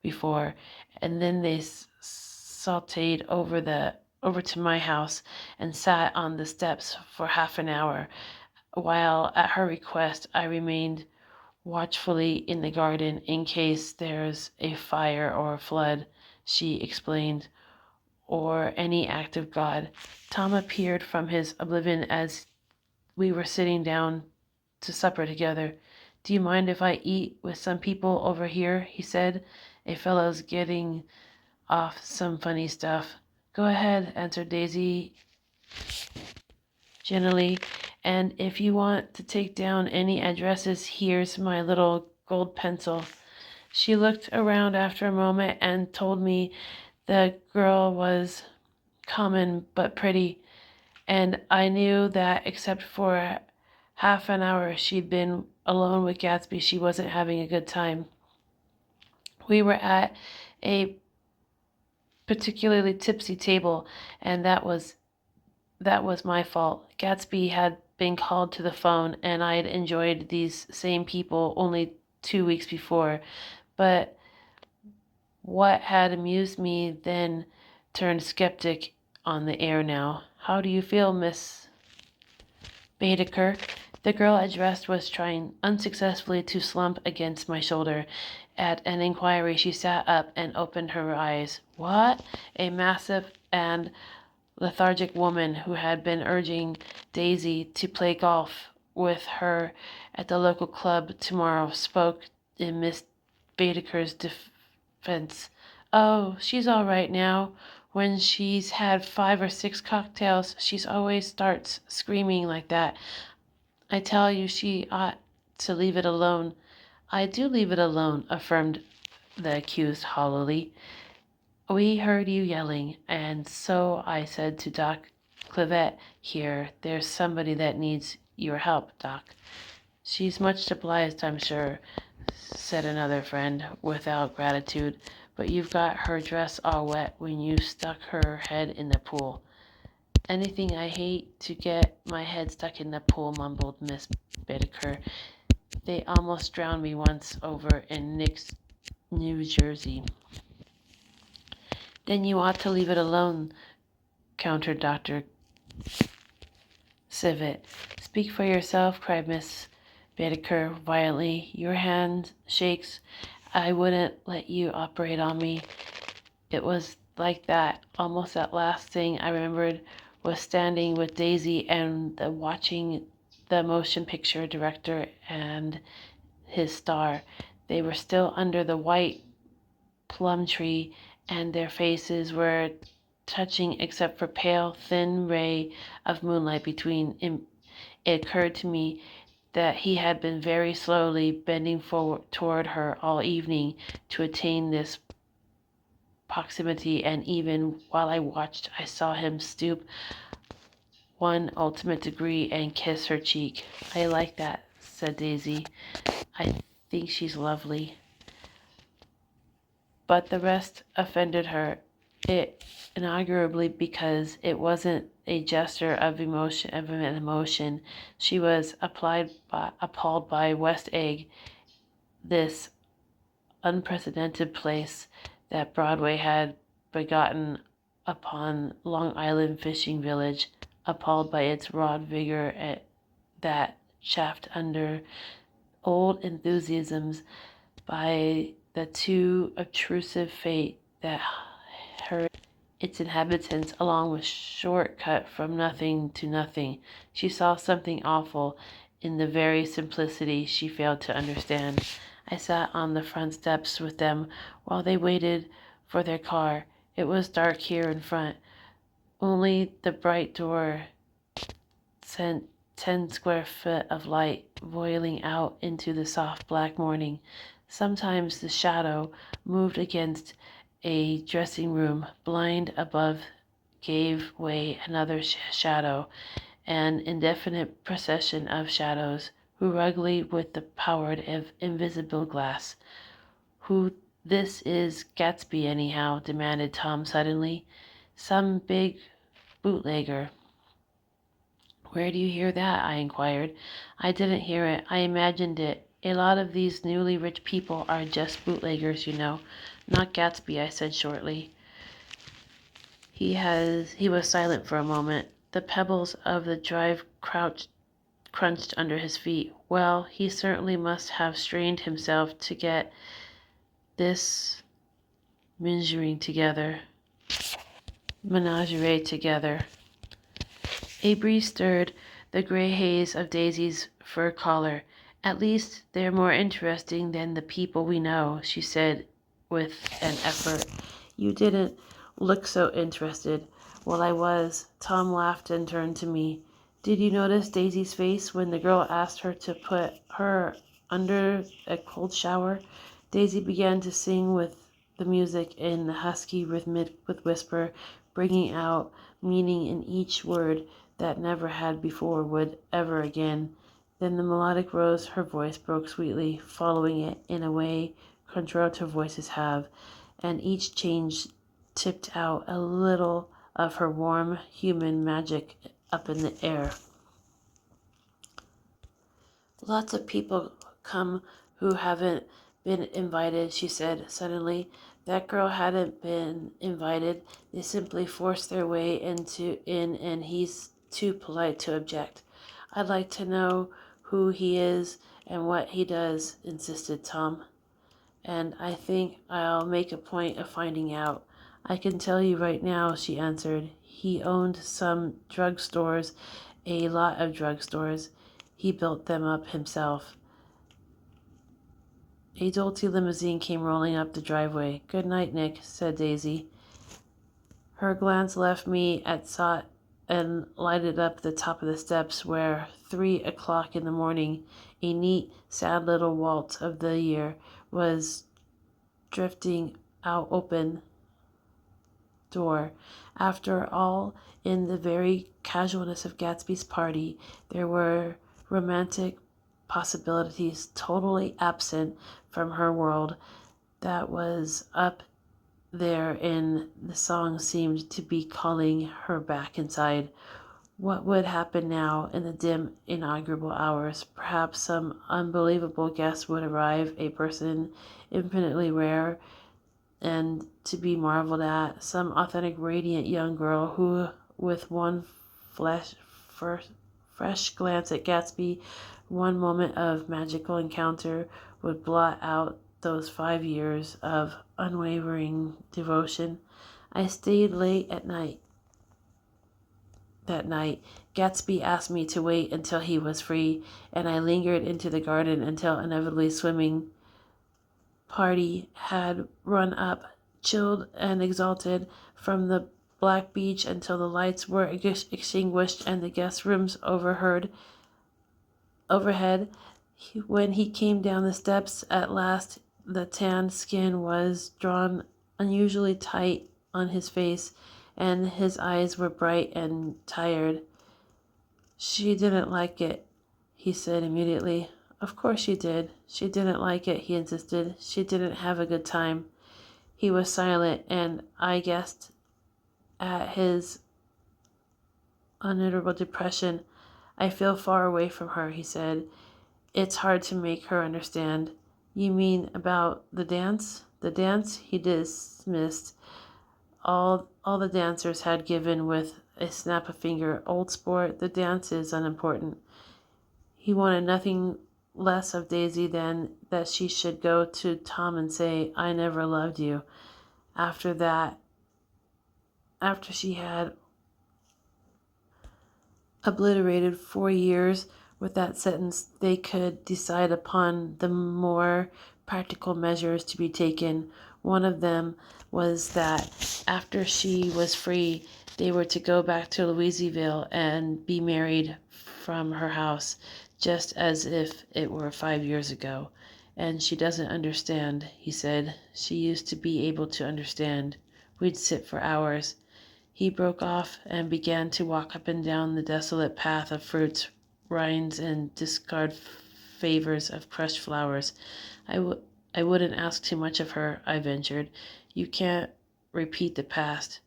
before, and then they sauteed over to my house and sat on the steps for half an hour, while at her request I remained watchfully in the garden in case there's a fire or a flood, she explained, or any act of God. Tom appeared from his oblivion as we were sitting down to supper together. Do you mind if I eat with some people over here? He said. A fellow's getting off some funny stuff. Go ahead, answered Daisy gently, and if you want to take down any addresses, here's my little gold pencil. She looked around after a moment and told me the girl was common but pretty, and I knew that except for half an hour she'd been alone with Gatsby, she wasn't having a good time. We were at a particularly tipsy table, and that was my fault. Gatsby had been called to the phone, and I'd enjoyed these same people only 2 weeks before. But what had amused me then turned skeptic on the air now. How do you feel, Miss Baedeker? The girl addressed was trying unsuccessfully to slump against my shoulder. At an inquiry, she sat up and opened her eyes. What? A massive and lethargic woman who had been urging Daisy to play golf with her at the local club tomorrow spoke in Miss Baedeker's defense. Oh, she's all right now. When she's had 5 or 6 cocktails, she always starts screaming like that. I tell you, she ought to leave it alone. I do leave it alone, affirmed the accused hollowly. We heard you yelling, and so I said to Doc Clivet here, there's somebody that needs your help, Doc. She's much obliged, I'm sure, said another friend, without gratitude, but you've got her dress all wet when you stuck her head in the pool. Anything I hate to get my head stuck in the pool, mumbled Miss Baedeker. They almost drowned me once over in Nick's, New Jersey. Then you ought to leave it alone, countered Dr. Civet. Speak for yourself, cried Miss Baedeker violently. Your hand shakes. I wouldn't let you operate on me. It was like that. Almost that last thing I remembered was standing with Daisy and watching the motion picture director and his star. They were still under the white plum tree, and their faces were touching except for pale, thin ray of moonlight between. It occurred to me that he had been very slowly bending forward toward her all evening to attain this proximity, and even while I watched, I saw him stoop one ultimate degree and kiss her cheek. I like that, said Daisy. I think she's lovely. But the rest offended her. it inaugurably because it wasn't a gesture of an emotion. She was appalled by West Egg, this unprecedented place that Broadway had begotten upon Long Island fishing village, appalled by its raw vigor that chafed under old enthusiasms, by the too obtrusive fate that hurried its inhabitants along with short-cut from nothing to nothing. She saw something awful in the very simplicity she failed to understand. I sat on the front steps with them while they waited for their car. It was dark here in front. Only the bright door sent 10 square feet of light boiling out into the soft black morning. Sometimes the shadow moved against a dressing room blind above gave way another shadow, an indefinite procession of shadows, who ruggedly with the power of invisible glass. Who this is Gatsby anyhow? Demanded Tom suddenly. Some big bootlegger. Where do you hear that? I inquired. I didn't hear it. I imagined it. A lot of these newly rich people are just bootleggers, you know. Not Gatsby, I said shortly. He was silent for a moment. The pebbles of the drive crunched under his feet. Well, he certainly must have strained himself to get this menagerie together. A breeze stirred the gray haze of Daisy's fur collar. At least they're more interesting than the people we know, she said with an effort. You didn't look so interested. Well, I was. Tom laughed and turned to me. Did you notice Daisy's face when the girl asked her to put her under a cold shower? Daisy began to sing with the music in the husky rhythmic with whisper, bringing out meaning in each word that never had before would ever again. Then the melodic rose, her voice broke sweetly, following it in a way contralto voices have, and each change tipped out a little of her warm human magic up in the air. Lots of people come who haven't been invited, she said suddenly. That girl hadn't been invited. They simply forced their way in and he's too polite to object. I'd like to know who he is and what he does, insisted Tom. And I think I'll make a point of finding out. I can tell you right now, she answered. He owned some drugstores, a lot of drugstores. He built them up himself. A Dolce limousine came rolling up the driveway. Good night, Nick, said Daisy. Her glance left me at Sot and lighted up the top of the steps where 3 o'clock in the morning, a neat, sad little waltz of the year, was drifting out open door. After all, in the very casualness of Gatsby's party, there were romantic possibilities totally absent from her world. That was up there, and the song seemed to be calling her back inside. What would happen now in the dim, inaugural hours? Perhaps some unbelievable guest would arrive, a person infinitely rare and to be marveled at, some authentic, radiant young girl who, with one fresh glance at Gatsby, one moment of magical encounter, would blot out those 5 years of unwavering devotion. I stayed late at night. That night, Gatsby asked me to wait until he was free, and I lingered into the garden until inevitably swimming party had run up, chilled and exalted, from the black beach until the lights were extinguished and the guest rooms overhead. When he came down the steps at last, the tanned skin was drawn unusually tight on his face, and his eyes were bright and tired. She didn't like it, he said immediately. Of course she did. She didn't like it, he insisted. She didn't have a good time. He was silent, and I guessed at his unutterable depression. I feel far away from her, he said. It's hard to make her understand. You mean about the dance? The dance? He dismissed. All the dancers had given with a snap of finger. Old sport, the dance is unimportant. He wanted nothing less of Daisy than that she should go to Tom and say, I never loved you. After that, after she had obliterated 4 years with that sentence, they could decide upon the more practical measures to be taken. One of them was that after she was free, they were to go back to Louisville and be married from her house, just as if it were 5 years ago. And she doesn't understand, he said. She used to be able to understand. We'd sit for hours. He broke off and began to walk up and down the desolate path of fruits, rinds, and discard favors of crushed flowers. I wouldn't ask too much of her, I ventured. You can't repeat the past.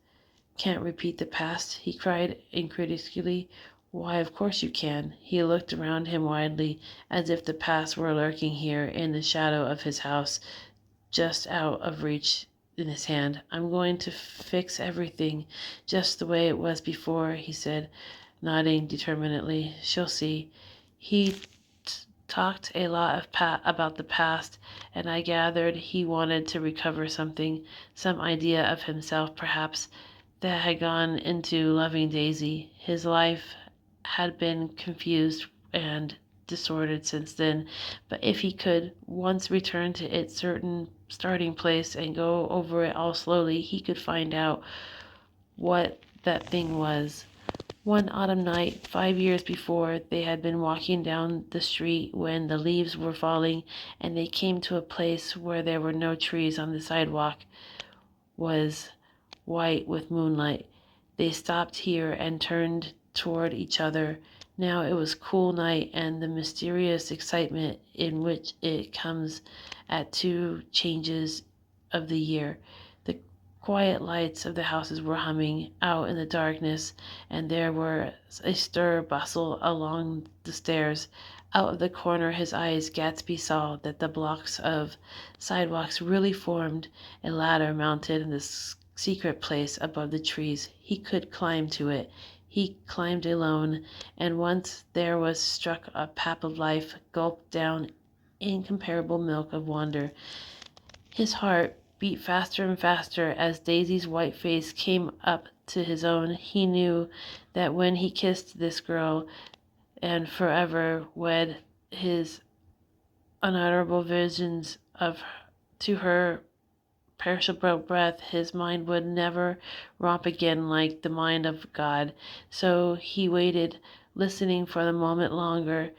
Can't repeat the past? He cried incredulously. Why, of course you can. He looked around him widely, as if the past were lurking here in the shadow of his house, just out of reach in his hand. I'm going to fix everything just the way it was before, he said, nodding determinedly. She'll see. He talked a lot about the past, and I gathered he wanted to recover something, some idea of himself, perhaps, that had gone into loving Daisy. His life had been confused and disordered since then, but if he could once return to its certain starting place and go over it all slowly, he could find out what that thing was. One autumn night, 5 years before, they had been walking down the street when the leaves were falling, and they came to a place where there were no trees on the sidewalk, was white with moonlight. They stopped here and turned toward each other. Now it was cool night, and the mysterious excitement in which it comes at two changes of the year. The quiet lights of the houses were humming out in the darkness, and there was a stir bustle along the stairs. Out of the corner of his eyes, Gatsby saw that the blocks of sidewalks really formed a ladder mounted in the secret place above the trees. He could climb to it. He climbed alone, and once there was struck a pap of life, gulped down incomparable milk of wonder. His heart beat faster and faster as Daisy's white face came up to his own. He knew that when he kissed this girl and forever wed, his unutterable visions of to her perishable breath, his mind would never romp again like the mind of God. So he waited, listening for the moment longer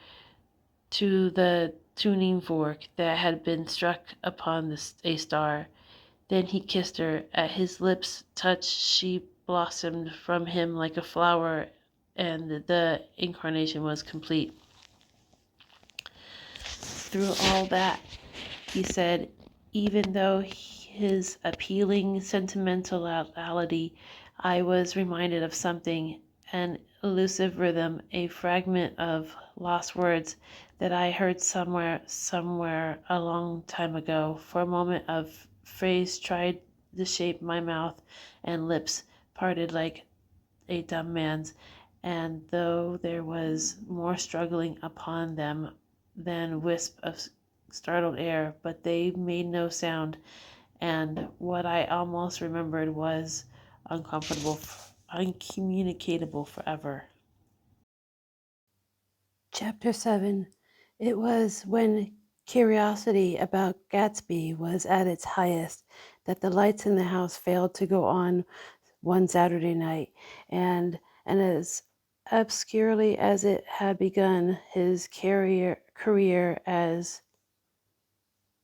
to the tuning fork that had been struck upon a star. Then he kissed her. At his lips' touch, she blossomed from him like a flower, and the incarnation was complete. Through all that, he said, even though his appealing sentimentality, I was reminded of something, an elusive rhythm, a fragment of lost words that I heard somewhere a long time ago. For a moment, a phrase tried to shape my mouth and lips parted like a dumb man's, and though there was more struggling upon them than wisp of startled air, but they made no sound, and what I almost remembered was uncommunicable forever. Chapter 7. It was when curiosity about Gatsby was at its highest that the lights in the house failed to go on one Saturday night, and as obscurely as it had begun, his career as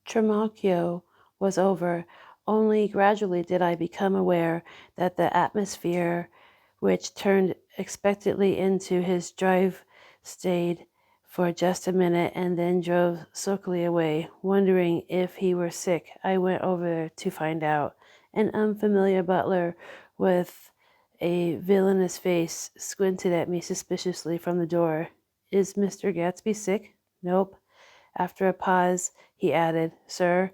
Trimalchio was over. Only gradually did I become aware that the atmosphere, which turned expectantly into his drive, stayed for just a minute and then drove sulkily away. Wondering if he were sick, I went over to find out. An unfamiliar butler with A villainous face squinted at me suspiciously from the door. Is Mr. Gatsby sick? Nope. After a pause, he added, Sir,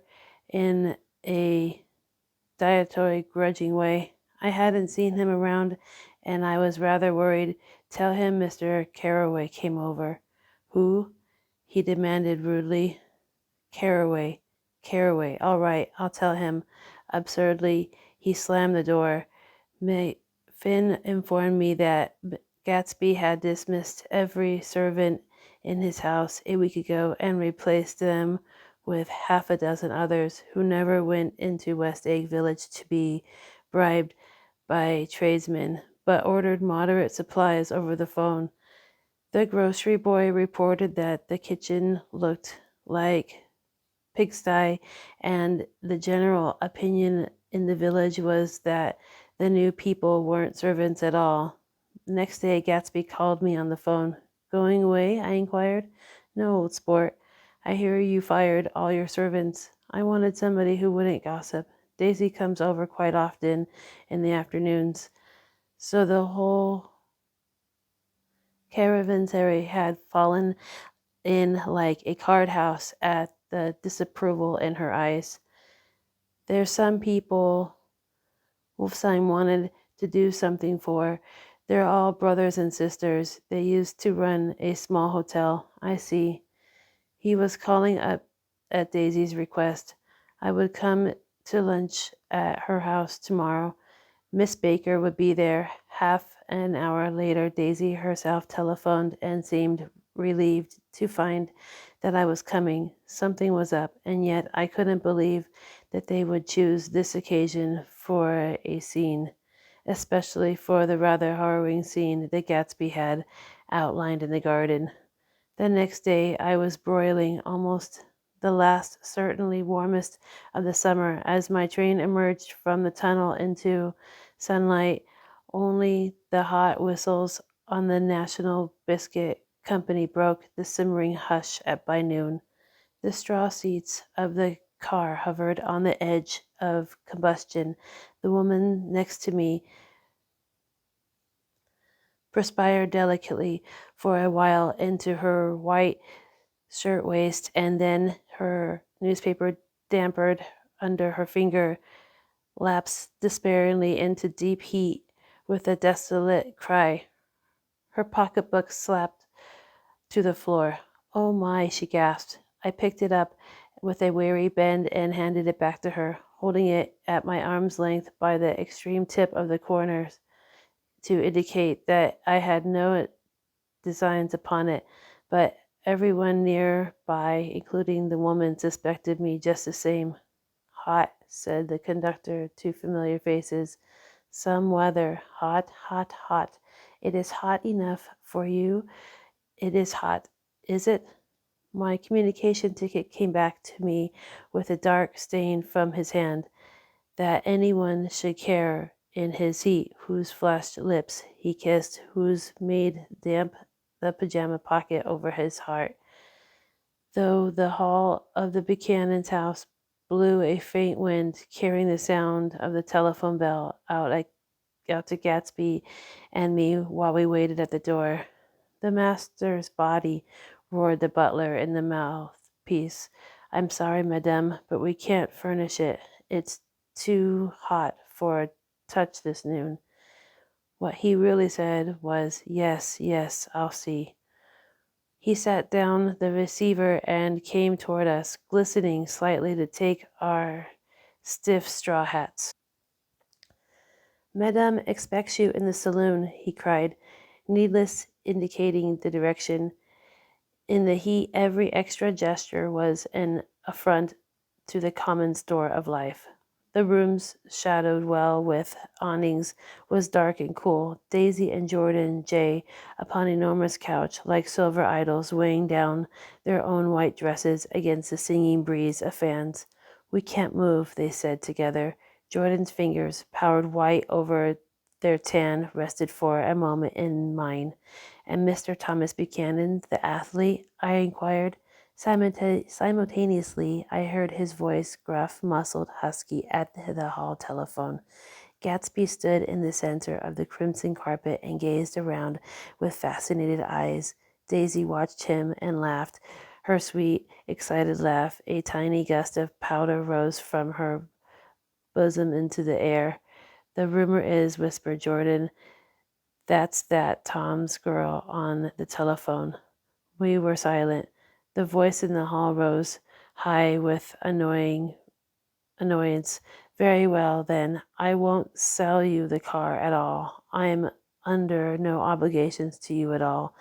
in a dilatory, grudging way. I hadn't seen him around, and I was rather worried. Tell him Mr. Carroway came over. Who? He demanded rudely. Carroway. Carroway. All right, I'll tell him. Absurdly, he slammed the door. Finn informed me that Gatsby had dismissed every servant in his house a week ago and replaced them with half a dozen others who never went into West Egg Village to be bribed by tradesmen, but ordered moderate supplies over the phone. The grocery boy reported that the kitchen looked like pigsty, and the general opinion in the village was that the new people weren't servants at all. Next day, Gatsby called me on the phone. Going away? I inquired. No, old sport. I hear you fired all your servants. I wanted somebody who wouldn't gossip. Daisy comes over quite often in the afternoons. So the whole caravanserai had fallen in like a card house at the disapproval in her eyes. There's some people Wolfsheim wanted to do something for. They're all brothers and sisters. They used to run a small hotel. I see. He was calling up at Daisy's request. I would come to lunch at her house tomorrow. Miss Baker would be there. Half an hour later, Daisy herself telephoned and seemed relieved to find that I was coming. Something was up, and yet I couldn't believe that they would choose this occasion for a scene, especially for the rather harrowing scene that Gatsby had outlined in the garden. The next day I was broiling, almost the last, certainly warmest of the summer, as my train emerged from the tunnel into sunlight. Only the hot whistles on the National Biscuit Company broke the simmering hush by noon. The straw seats of the car hovered on the edge of combustion. The woman next to me perspired delicately for a while into her white shirtwaist, and then her newspaper dampered under her finger, lapsed despairingly into deep heat with a desolate cry. Her pocketbook slapped to the floor. Oh my, she gasped. I picked it up with a weary bend and handed it back to her, holding it at my arm's length by the extreme tip of the corners to indicate that I had no designs upon it, but everyone near by, including the woman, suspected me just the same. Hot, said the conductor to familiar faces. Some weather. Hot, hot, hot. It is hot enough for you. It is hot. Is it? My communication ticket came back to me with a dark stain from his hand. That anyone should care in his heat, whose flushed lips he kissed, whose made damp the pajama pocket over his heart. Though the hall of the Buchanan's house blew a faint wind, carrying the sound of the telephone bell out to Gatsby and me while we waited at the door. The master's body, roared the butler in the mouthpiece. I'm sorry, madame, but we can't furnish it. It's too hot for a touch this noon. What he really said was, yes, yes, I'll see. He sat down the receiver and came toward us, glistening slightly to take our stiff straw hats. Madame expects you in the saloon, he cried, needless indicating the direction. In the heat, every extra gesture was an affront to the common store of life. The rooms, shadowed well with awnings, was dark and cool. Daisy and Jordan J. upon enormous couch, like silver idols, weighing down their own white dresses against the singing breeze of fans. We can't move, they said together. Jordan's fingers, powdered white over their tan, rested for a moment in mine. And Mr. Thomas Buchanan, the athlete? I inquired. Simultaneously, I heard his voice, gruff, muscled, husky, at the hall telephone. Gatsby stood in the center of the crimson carpet and gazed around with fascinated eyes. Daisy watched him and laughed, her sweet, excited laugh. A tiny gust of powder rose from her bosom into the air. The rumor is, whispered Jordan, that's that Tom's girl on the telephone. We were silent. The voice in the hall rose high with annoyance. Very well, then. I won't sell you the car at all. I am under no obligations to you at all.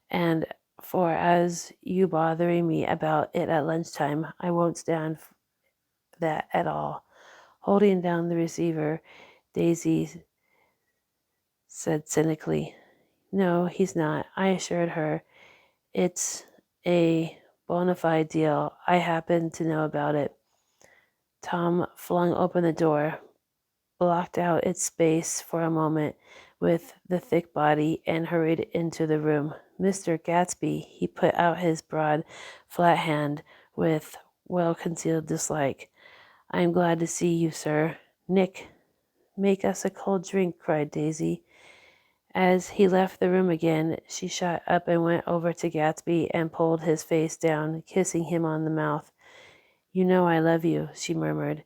And for as you bothering me about it at lunchtime, I won't stand that at all. Holding down the receiver, Daisy said cynically, No, he's not. I assured her. It's a bona fide deal. I happen to know about it. Tom flung open the door, blocked out its space for a moment with the thick body, and hurried into the room. Mr. Gatsby, he put out his broad, flat hand with well-concealed dislike. I am glad to see you, sir. Nick, make us a cold drink, cried Daisy. As he left the room again, she shot up and went over to Gatsby and pulled his face down, kissing him on the mouth. You know I love you, she murmured.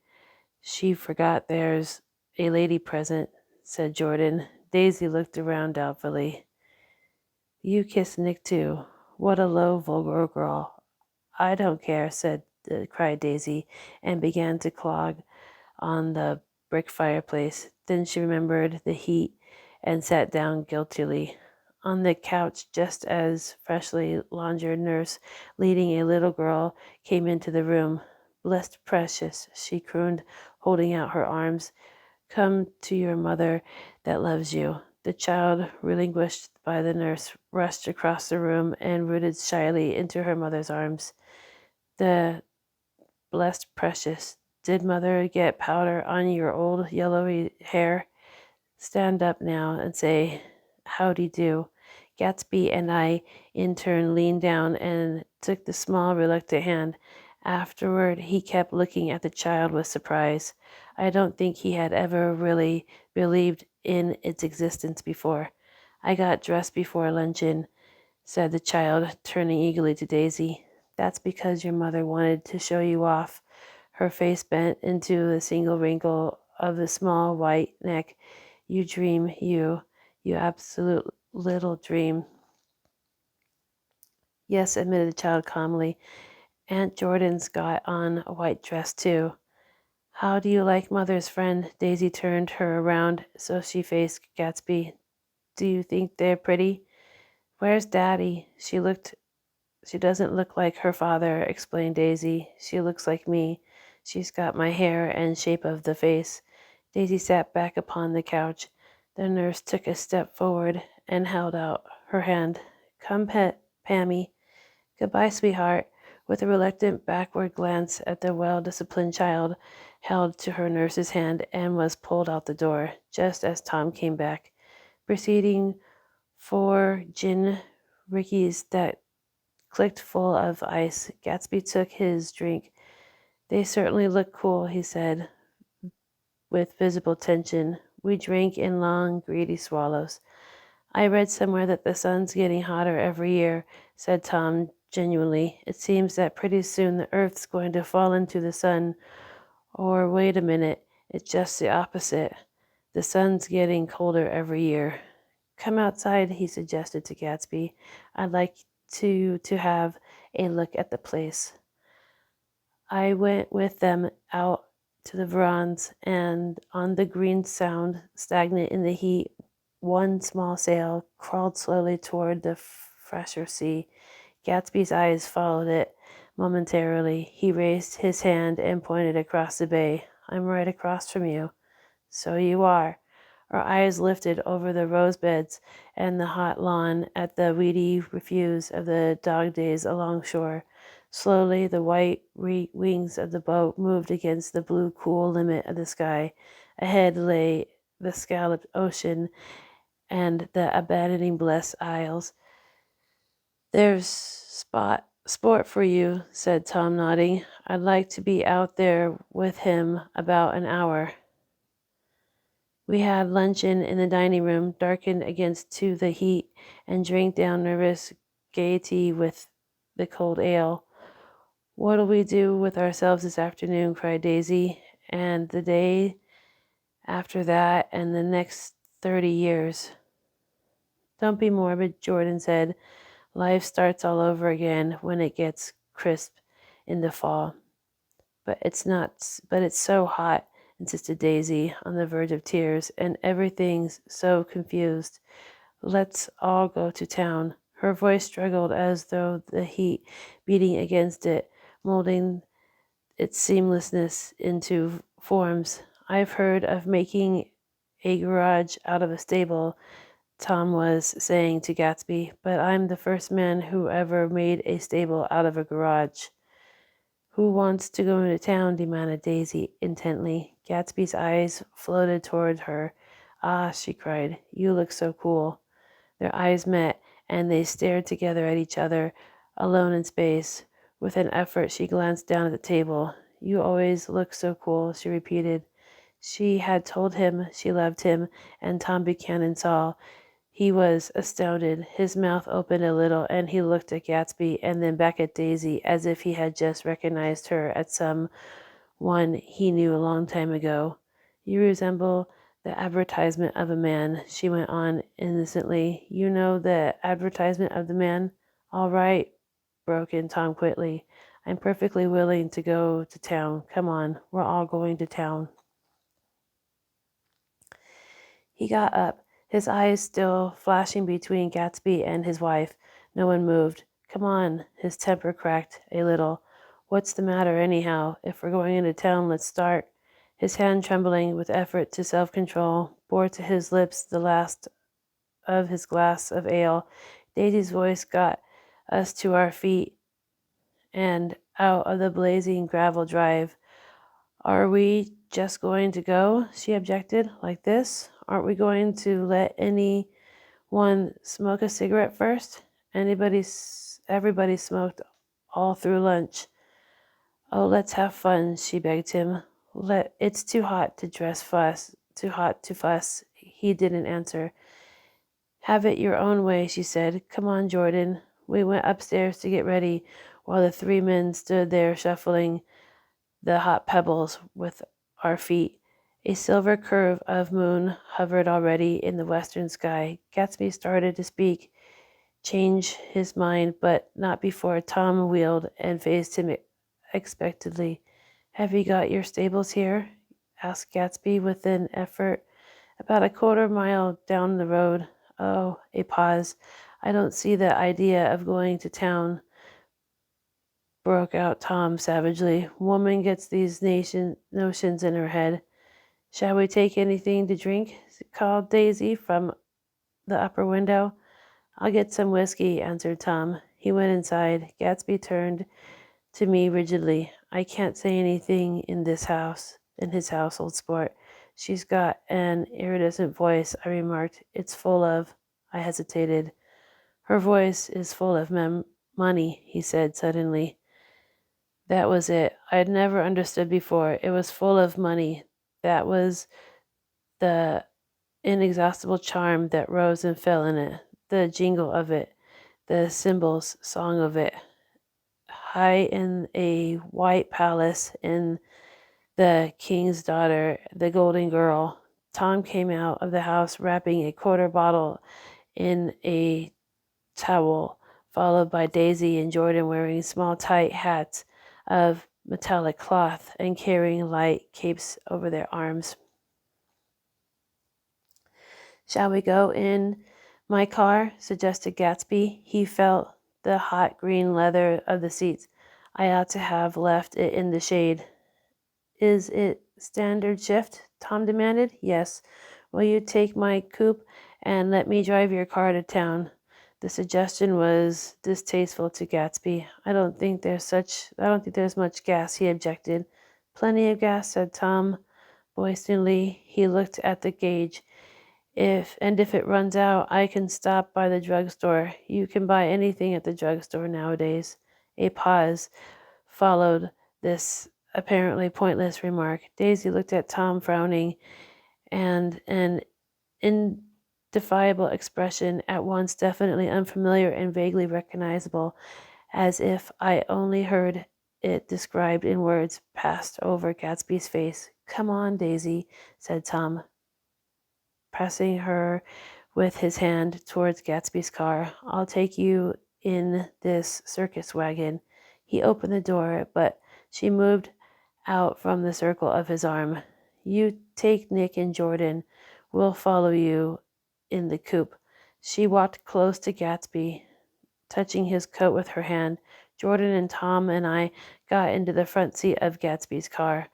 She forgot there's a lady present, said Jordan. Daisy looked around doubtfully. You kissed Nick too. What a low, vulgar girl. I don't care, cried Daisy, and began to clog on the brick fireplace. Then she remembered the heat and sat down guiltily. On the couch, just as freshly laundered nurse leading a little girl came into the room. Blessed precious, she crooned, holding out her arms. Come to your mother that loves you. The child, relinquished by the nurse, rushed across the room and rooted shyly into her mother's arms. The blessed precious, did mother get powder on your old yellowy hair? Stand up now and say, howdy do. Gatsby and I, in turn, leaned down and took the small, reluctant hand. Afterward, he kept looking at the child with surprise. I don't think he had ever really believed in its existence before. I got dressed before luncheon, said the child, turning eagerly to Daisy. That's because your mother wanted to show you off. Her face bent into a single wrinkle of the small white neck. You dream, you absolute little dream. Yes, admitted the child calmly. Aunt Jordan's got on a white dress, too. How do you like mother's friend? Daisy turned her around so she faced Gatsby. Do you think they're pretty? Where's Daddy? She doesn't look like her father, explained Daisy. She looks like me. She's got my hair and shape of the face. Daisy sat back upon the couch. The nurse took a step forward and held out her hand. Come, Pammy. Goodbye, sweetheart. With a reluctant backward glance at the well-disciplined child, held to her nurse's hand and was pulled out the door, just as Tom came back, proceeding 4 gin rickeys that clicked full of ice. Gatsby took his drink. They certainly look cool, he said, with visible tension. We drank in long, greedy swallows. I read somewhere that the sun's getting hotter every year, said Tom genuinely. It seems that pretty soon the earth's going to fall into the sun. Or wait a minute, it's just the opposite. The sun's getting colder every year. Come outside, he suggested to Gatsby. I'd like to have a look at the place. I went with them out to the verandas, and on the green sound, stagnant in the heat, one small sail crawled slowly toward the fresher sea. Gatsby's eyes followed it momentarily. He raised his hand and pointed across the bay. I'm right across from you. So you are. Our eyes lifted over the rose beds and the hot lawn at the weedy refuse of the dog days along shore. Slowly, the white wings of the boat moved against the blue, cool limit of the sky. Ahead lay the scalloped ocean and the abandoning blessed isles. There's sport for you, said Tom, nodding. I'd like to be out there with him about an hour. We had luncheon in the dining room, darkened against to the heat, and drank down nervous gaiety with the cold ale. "What'll we do with ourselves this afternoon?" cried Daisy. "And the day after that, and the next 30 years. "Don't be morbid," Jordan said. "Life starts all over again when it gets crisp in the fall." "But it's so hot," insisted Daisy, on the verge of tears, "and everything's so confused. Let's all go to town." Her voice struggled as though the heat beating against it, molding its seamlessness into forms. "I've heard of making a garage out of a stable," Tom was saying to Gatsby, "but I'm the first man who ever made a stable out of a garage." "Who wants to go into town?" demanded Daisy intently. Gatsby's eyes floated toward her. "Ah," she cried, "you look so cool." Their eyes met, and they stared together at each other, alone in space. With an effort, she glanced down at the table. "You always look so cool," she repeated. She had told him she loved him, and Tom Buchanan saw. He was astounded. His mouth opened a little, and he looked at Gatsby and then back at Daisy as if he had just recognized her as some one he knew a long time ago. "You resemble the advertisement of a man," she went on innocently. "You know the advertisement of the man?" "All right," broke in Tom quickly. "I'm perfectly willing to go to town. Come on, we're all going to town." He got up, his eyes still flashing between Gatsby and his wife. No one moved. "Come on." His temper cracked a little. "What's the matter, anyhow? If we're going into town, let's start." His hand, trembling with effort to self-control, bore to his lips the last of his glass of ale. Daisy's voice got us to our feet and out of the blazing gravel drive. "Are we just going to go?" she objected. "Like this? Aren't we going to let anyone smoke a cigarette first?" Everybody smoked all through lunch. "Oh, let's have fun," she begged him. It's too hot to fuss." He didn't answer. "Have it your own way," she said. "Come on, Jordan." We went upstairs to get ready, while the three men stood there shuffling the hot pebbles with our feet. A silver curve of moon hovered already in the western sky. Gatsby started to speak, change his mind, but not before Tom wheeled and faced him expectantly. "Have you got your stables here?" asked Gatsby with an effort. "About a quarter-mile down the road." "Oh," a pause. "I don't see the idea of going to town," broke out Tom savagely. "Woman gets these notions in her head." "Shall we take anything to drink?" called Daisy from the upper window. "I'll get some whiskey," answered Tom. He went inside. Gatsby turned to me rigidly. "I can't say anything in his house, old sport." "She's got an iridescent voice," I remarked. "It's full of—" I hesitated. "Her voice is full of money," he said suddenly. That was it. I'd never understood before. It was full of money. That was the inexhaustible charm that rose and fell in it, the jingle of it, the cymbals' song of it. High in a white palace in The King's Daughter, the Golden Girl, Tom came out of the house wrapping a quarter bottle in a towel, followed by Daisy and Jordan wearing small tight hats of metallic cloth and carrying light capes over their arms. "Shall we go in my car?" suggested Gatsby. He felt the hot green leather of the seats. "I ought to have left it in the shade." "Is it standard shift?" Tom demanded. "Yes." "Will you take my coupe and let me drive your car to town?" The suggestion was distasteful to Gatsby. I don't think there's much gas," he objected. "Plenty of gas," said Tom boisterously. He looked at the gauge. If it runs out, I can stop by the drugstore. You can buy anything at the drugstore nowadays." A pause followed this apparently pointless remark. Daisy looked at Tom, frowning, and an indefinable expression, at once definitely unfamiliar and vaguely recognizable, as if I only heard it described in words, passed over Gatsby's face. "Come on, Daisy," said Tom, pressing her with his hand towards Gatsby's car. "I'll take you in this circus wagon." He opened the door, but she moved out from the circle of his arm. "You take Nick and Jordan. We'll follow you in the coupe." She walked close to Gatsby, touching his coat with her hand. "Jordan and Tom and I got into the front seat of Gatsby's car.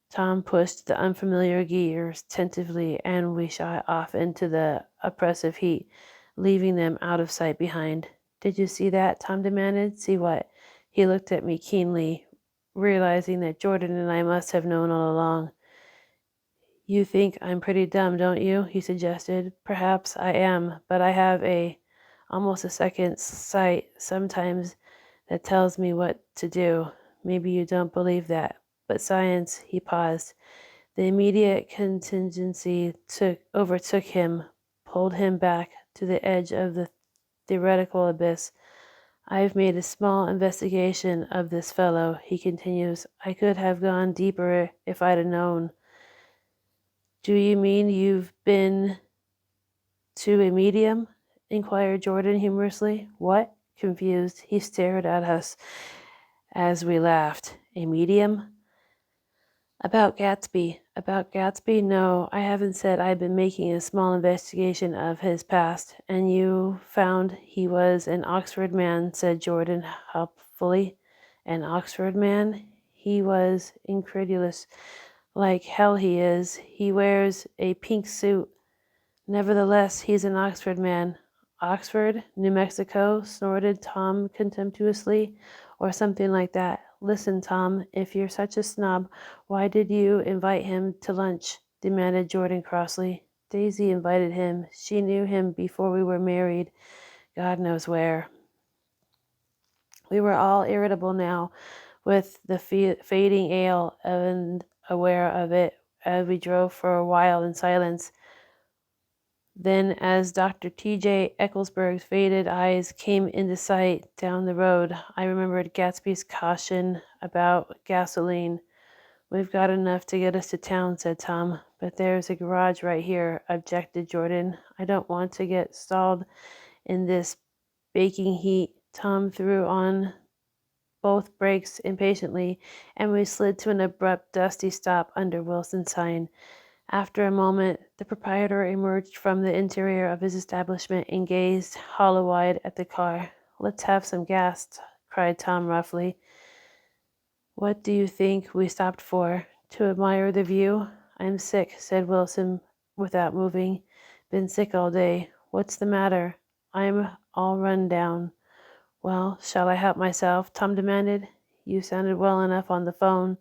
Tom pushed the unfamiliar gears tentatively, and we shot off into the oppressive heat, leaving them out of sight behind." "Did you see that?" Tom demanded. "See what?" He looked at me keenly, realizing that Jordan and I must have known all along. "You think I'm pretty dumb, don't you?" he suggested. "Perhaps I am, but I have almost a second sight sometimes that tells me what to do. Maybe you don't believe that, but science." He paused. The immediate contingency overtook him, pulled him back to the edge of the theoretical abyss. "I've made a small investigation of this fellow," he continues. "I could have gone deeper if I'd known." "Do you mean you've been to a medium?" inquired Jordan humorously. "What?" Confused, he stared at us as we laughed. "A medium?" About Gatsby. About Gatsby? No, I haven't said I've been making a small investigation of his past. "And you found he was an Oxford man," said Jordan helpfully. "An Oxford man?" He was incredulous. "Like hell he is. He wears a pink suit." "Nevertheless, he's an Oxford man." "Oxford, New Mexico," snorted Tom contemptuously, "or something like that." "Listen, Tom, if you're such a snob, why did you invite him to lunch?" demanded Jordan crossly. "Daisy invited him. She knew him before we were married. God knows where." We were all irritable now with the fading ale and aware of it as we drove for a while in silence. Then, as Dr. T.J. Ecclesburg's faded eyes came into sight down the road, I remembered Gatsby's caution about gasoline. "We've got enough to get us to town," said Tom. "But there's a garage right here," objected Jordan. "I don't want to get stalled in this baking heat." Tom threw on both brakes impatiently, and we slid to an abrupt, dusty stop under Wilson's sign. After a moment, the proprietor emerged from the interior of his establishment and gazed hollow-eyed at the car. "Let's have some gas," cried Tom roughly. "What do you think we stopped for? To admire the view?" "I'm sick," said Wilson without moving. "Been sick all day." "What's the matter?" "I'm all run down." "Well, shall I help myself?" Tom demanded. "You sounded well enough on the phone."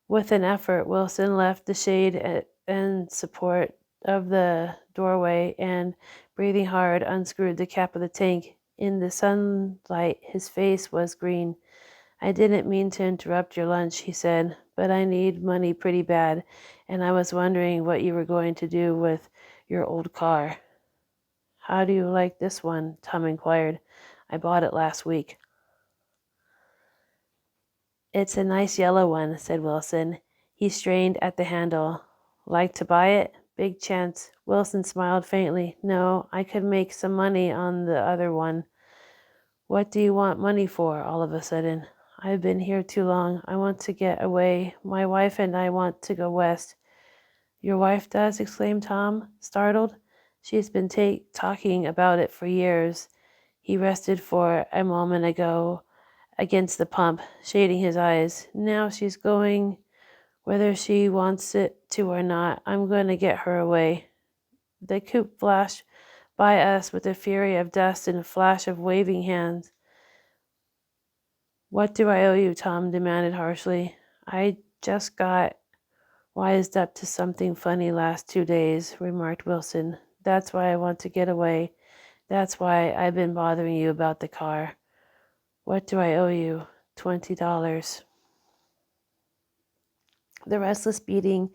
With an effort, Wilson left the shade and support of the doorway and, breathing hard, unscrewed the cap of the tank. In the sunlight, his face was green. "I didn't mean to interrupt your lunch," he said, "but I need money pretty bad, and I was wondering what you were going to do with your old car." "How do you like this one?" Tom inquired. "I bought it last week." "It's a nice yellow one," said Wilson. He strained at the handle. "Like to buy it?" "Big chance." Wilson smiled faintly. "No, I could make some money on the other one." "What do you want money for, all of a sudden?" "I've been here too long. I want to get away. My wife and I want to go west." "Your wife does?" exclaimed Tom, startled. "She's been talking about it for years." He rested for a moment against the pump, shading his eyes. "Now she's going, whether she wants it to or not. I'm going to get her away." The coupe flashed by us with a fury of dust and a flash of waving hands. "What do I owe you?" Tom demanded harshly. "I just got wised up to something funny last 2 days," remarked Wilson. "That's why I want to get away. That's why I've been bothering you about the car." "What do I owe you?" $20. The restless beating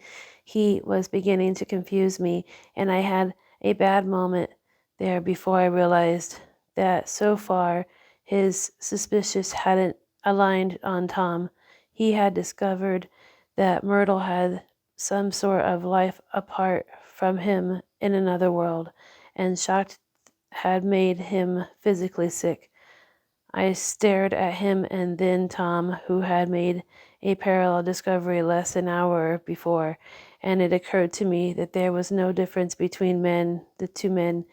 heat was beginning to confuse me, and I had a bad moment there before I realized that so far his suspicions hadn't aligned on Tom. He had discovered that Myrtle had some sort of life apart from him in another world, and shocked had made him physically sick. I stared at him and then Tom, who had made a parallel discovery less than an hour before, and it occurred to me that there was no difference between the two men,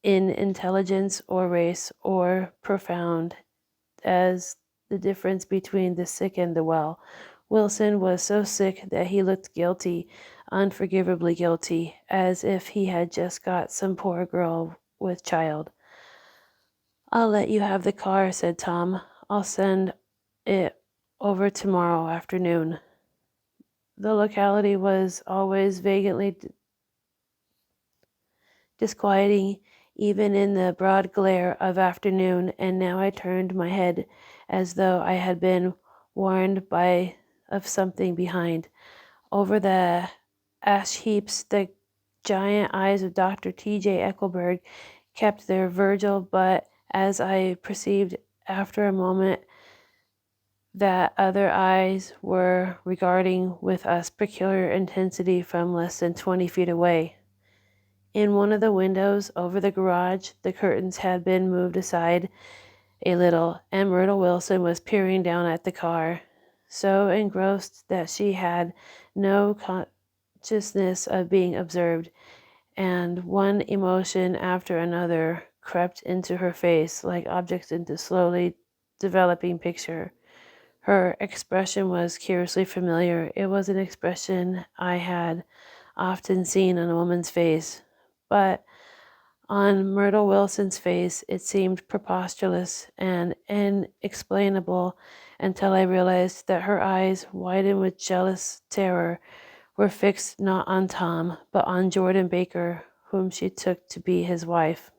in intelligence or race or profound as the difference between the sick and the well. Wilson was so sick that he looked guilty, unforgivably guilty, as if he had just got some poor girl with child. "I'll let you have the car," said Tom. "I'll send it over tomorrow afternoon." The locality was always vaguely disquieting, even in the broad glare of afternoon, and now I turned my head as though I had been warned of something behind. Over the ash heaps, the giant eyes of Dr. T.J. Eckelberg kept their vigil, but as I perceived after a moment that other eyes were regarding with us peculiar intensity from less than 20 feet away. In one of the windows over the garage, the curtains had been moved aside a little, and Myrtle Wilson was peering down at the car, so engrossed that she had no consciousness of being observed, and one emotion after another crept into her face like objects into slowly developing picture. Her expression was curiously familiar. It was an expression I had often seen on a woman's face, but on Myrtle Wilson's face it seemed preposterous and inexplainable until I realized that her eyes, widened with jealous terror, were fixed not on Tom, but on Jordan Baker, whom she took to be his wife.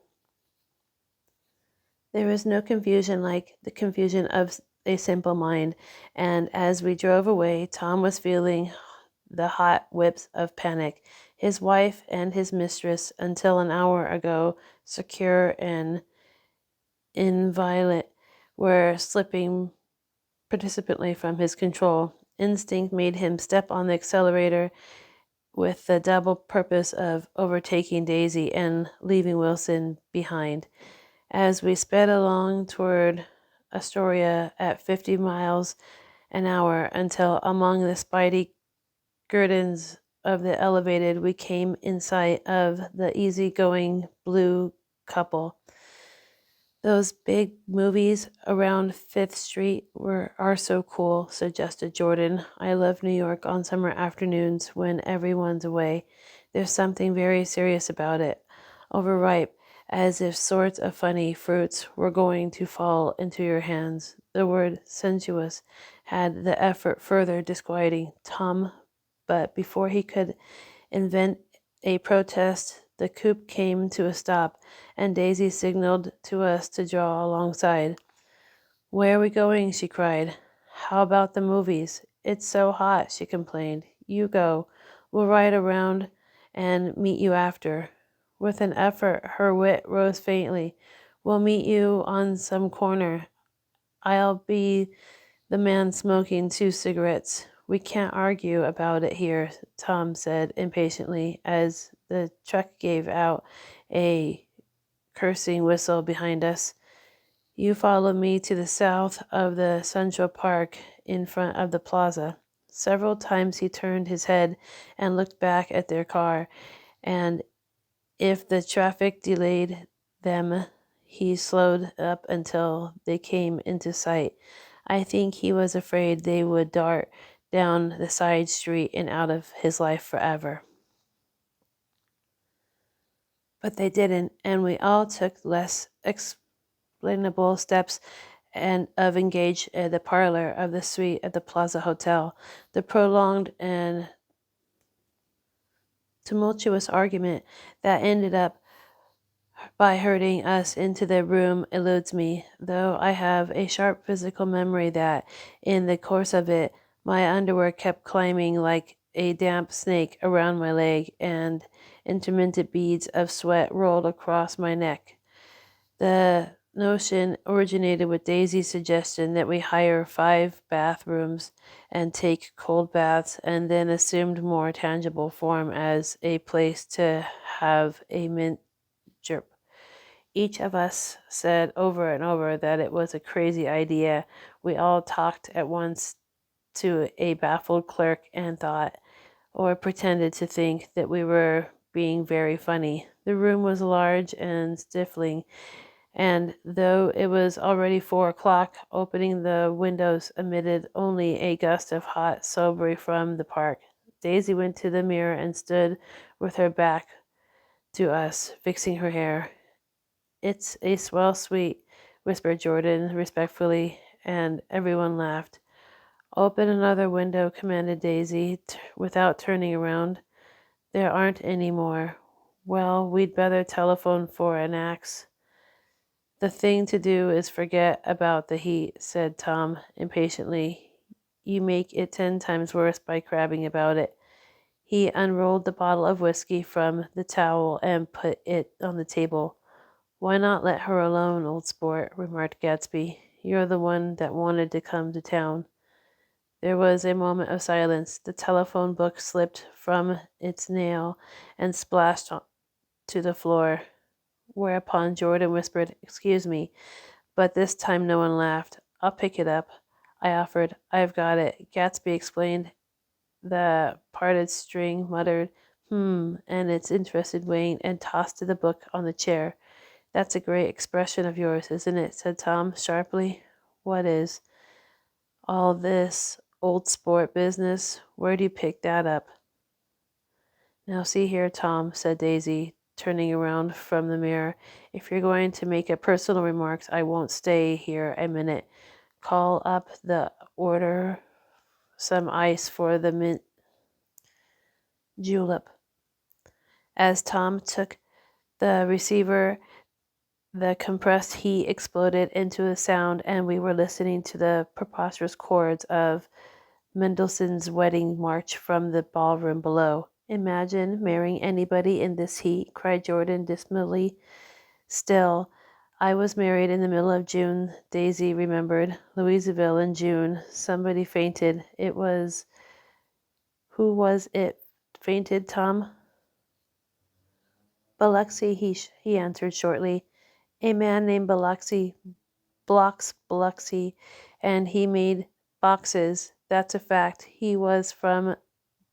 There was no confusion like the confusion of a simple mind, and as we drove away, Tom was feeling the hot whips of panic. His wife and his mistress, until an hour ago secure and inviolate, were slipping participantly from his control. Instinct made him step on the accelerator with the double purpose of overtaking Daisy and leaving Wilson behind. As we sped along toward Astoria at 50 miles an hour until among the spidey gardens of the elevated we came in sight of the easy-going blue couple. "Those big movies around Fifth Street are so cool," suggested Jordan. "I love New York on summer afternoons when everyone's away. There's something very serious about it, overripe, as if sorts of funny fruits were going to fall into your hands." The word sensuous had the effort further disquieting Tom, but before he could invent a protest, the coupe came to a stop, and Daisy signaled to us to draw alongside. "Where are we going?" she cried. "How about the movies?" "It's so hot," she complained. "You go. We'll ride around and meet you after." With an effort, her wit rose faintly. "We'll meet you on some corner. I'll be the man smoking 2 cigarettes. We can't argue about it here," Tom said impatiently as the truck gave out a cursing whistle behind us. "You follow me to the south of the Central Park in front of the plaza." Several times he turned his head and looked back at their car, and if the traffic delayed them, he slowed up until they came into sight. I think he was afraid they would dart down the side street and out of his life forever. But they didn't, and we all took less explainable steps and engaged at the parlor of the suite at the Plaza Hotel. The prolonged and tumultuous argument that ended up by herding us into the room eludes me, though I have a sharp physical memory that, in the course of it, My underwear kept climbing like a damp snake around my leg, and intermittent beads of sweat rolled across my neck. The notion originated with Daisy's suggestion that we hire 5 bathrooms and take cold baths, and then assumed more tangible form as a place to have a mint chirp. Each of us said over and over that it was a crazy idea. We all talked at once to a baffled clerk and thought, or pretended to think, that we were being very funny. The room was large and stifling, and though it was already 4 o'clock, opening the windows emitted only a gust of hot sobery from the park. Daisy went to the mirror and stood with her back to us, fixing her hair. "It's a swell suite," whispered Jordan respectfully, and everyone laughed. "Open another window," commanded Daisy, without turning around. "There aren't any more." "Well, we'd better telephone for an axe." "The thing to do is forget about the heat," said Tom impatiently. "You make it 10 times worse by crabbing about it." He unrolled the bottle of whiskey from the towel and put it on the table. "Why not let her alone, old sport?" remarked Gatsby. "You're the one that wanted to come to town." There was a moment of silence. The telephone book slipped from its nail and splashed to the floor, whereupon Jordan whispered, "Excuse me," but this time no one laughed. "I'll pick it up," I offered. "I've got it," Gatsby explained. The parted string muttered, and its interested Wayne, and tossed the book on the chair. "That's a great expression of yours, isn't it?" said Tom sharply. "What is?" "All this old sport business. Where'd you pick that up?" "Now see here, Tom," said Daisy, turning around from the mirror. "If you're going to make a personal remarks, I won't stay here a minute. Call up the order some ice for the mint julep." As Tom took the receiver, the compressed heat exploded into a sound, and we were listening to the preposterous chords of Mendelssohn's Wedding March from the ballroom below. "Imagine marrying anybody in this heat," cried Jordan dismally. "Still, I was married in the middle of June," Daisy remembered. "Louisville in June. Somebody fainted. It was—" "Who was it fainted, Tom?" "Biloxi," he answered shortly. "A man named Biloxi. Biloxi, and he made boxes. That's a fact. He was from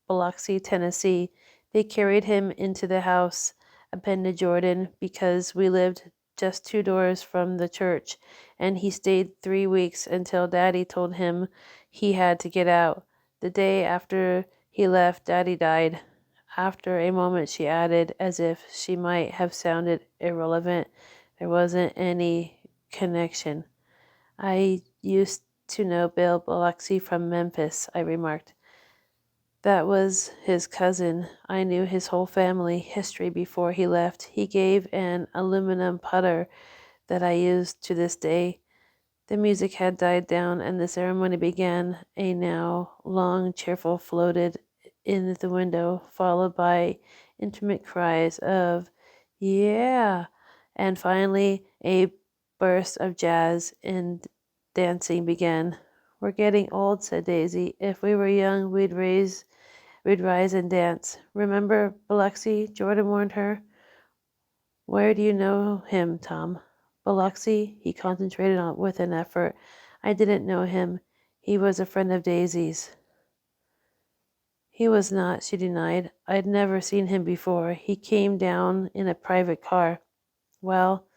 Biloxi, Tennessee. They carried him into the house," appended Jordan, "because we lived just 2 doors from the church, and he stayed 3 weeks until Daddy told him he had to get out. The day after he left, Daddy died." After a moment she added, as if she might have sounded irrelevant, "There wasn't any connection." "I used to know Bill Biloxi from Memphis," I remarked. "That was his cousin. I knew his whole family history before he left. He gave an aluminum putter that I use to this day." The music had died down, and the ceremony began. A now long cheerful floated in the window, followed by intermittent cries of "Yeah!" and finally a burst of jazz, and dancing began. "We're getting old," said Daisy. "If we were young, we'd rise and dance." "Remember Biloxi?" Jordan warned her. "Where do you know him, Tom?" "Biloxi?" He concentrated on with an effort. "I didn't know him. He was a friend of Daisy's." "He was not," she denied. "I'd never seen him before. He came down in a private car." "Well,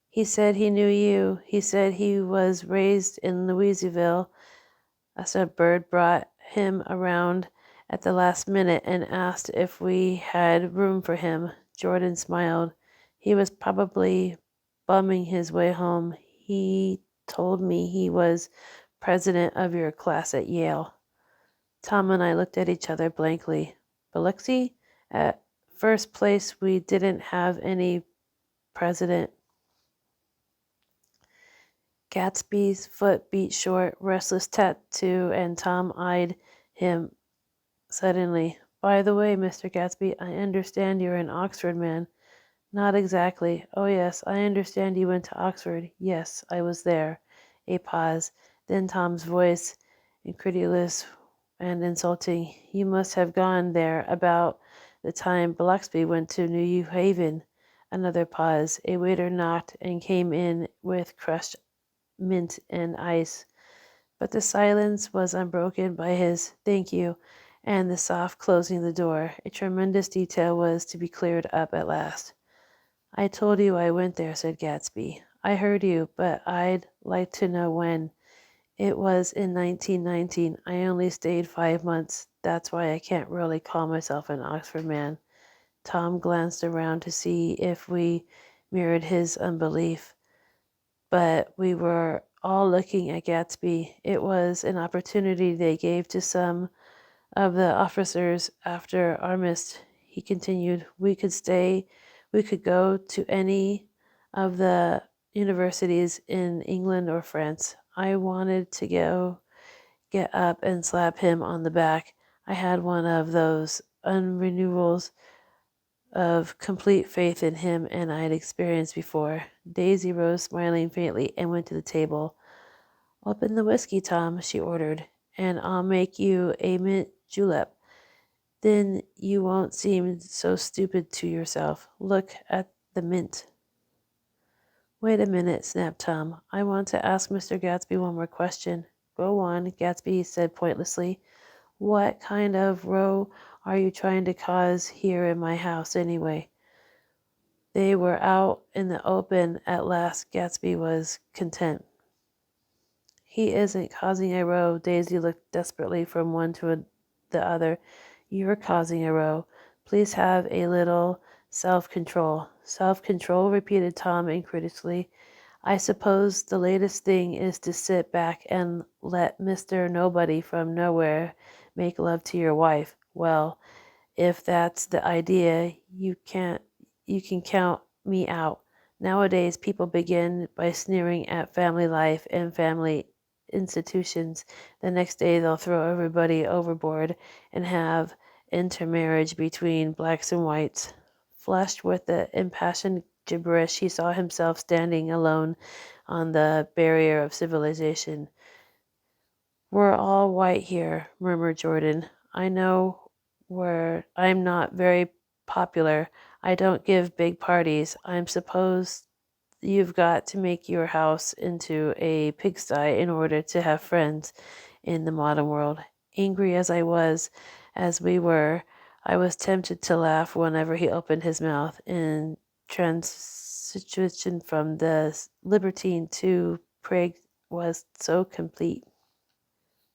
he said he knew you. He said he was raised in Louisville. A bird brought him around at the last minute and asked if we had room for him." Jordan smiled. "He was probably bumming his way home. He told me he was president of your class at Yale." Tom and I looked at each other blankly. "Biloxi? At first place, we didn't have any president." Gatsby's foot beat short, restless tattoo, and Tom eyed him suddenly. By the way, Mr. Gatsby, I understand you're an Oxford man. Not exactly. Oh, yes, I understand you went to Oxford. Yes, I was there. A pause. Then Tom's voice, incredulous and insulting. You must have gone there about the time Biloxby went to New Haven. Another pause. A waiter knocked and came in with crushed mint and ice. But the silence was unbroken by his thank you and the soft closing of the door. A tremendous detail was to be cleared up at last. I told you I went there, said Gatsby. I heard you, but I'd like to know when. It was in 1919. I only stayed 5 months. That's why I can't really call myself an Oxford man. Tom glanced around to see if we mirrored his unbelief, but we were all looking at Gatsby. It was an opportunity they gave to some of the officers after Armistice. He continued, we could go to any of the universities in England or France. I wanted to get up and slap him on the back. I had one of those unrenewals of complete faith in him and I had experienced before. Daisy rose smiling faintly and went to the table. Open the whiskey, Tom, she ordered, and I'll make you a mint julep. Then you won't seem so stupid to yourself. Look at the mint. Wait a minute, snapped Tom. I want to ask Mr. Gatsby one more question. Go on, Gatsby said pointlessly. What kind of row are you trying to cause here in my house, anyway? They were out in the open at last. Gatsby was content. He isn't causing a row. Daisy looked desperately from one to the other. You're causing a row. Please have a little self-control. Self-control, repeated Tom incredulously. I suppose the latest thing is to sit back and let Mr. Nobody from nowhere make love to your wife. Well, if that's the idea, you can count me out. Nowadays, people begin by sneering at family life and family institutions. The next day, they'll throw everybody overboard and have intermarriage between blacks and whites. Flushed with the impassioned gibberish, he saw himself standing alone on the barrier of civilization. We're all white here, murmured Jordan. I know I'm not very popular. I don't give big parties. I'm supposed you've got to make your house into a pigsty in order to have friends in the modern world. Angry as we were, I was tempted to laugh whenever he opened his mouth in transition from the libertine to prig was so complete.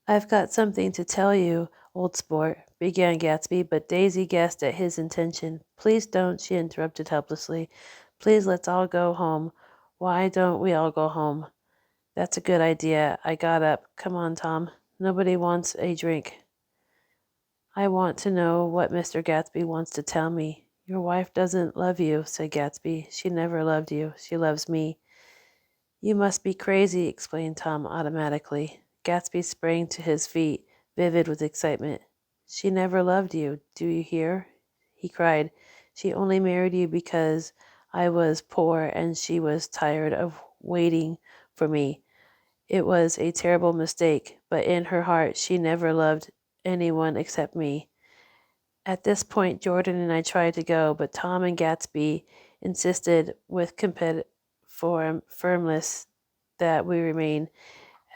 I've got something to tell you, old sport, began Gatsby, but Daisy guessed at his intention. Please don't, she interrupted helplessly. Please let's all go home. Why don't we all go home? That's a good idea. I got up. Come on, Tom. Nobody wants a drink. I want to know what Mr. Gatsby wants to tell me. Your wife doesn't love you, said Gatsby. She never loved you. She loves me. You must be crazy, explained Tom automatically. Gatsby sprang to his feet, vivid with excitement. She never loved you, do you hear? He cried. She only married you because I was poor and she was tired of waiting for me. It was a terrible mistake, but in her heart she never loved anyone except me. At this point, Jordan and I tried to go, but Tom and Gatsby insisted with firmness that we remain,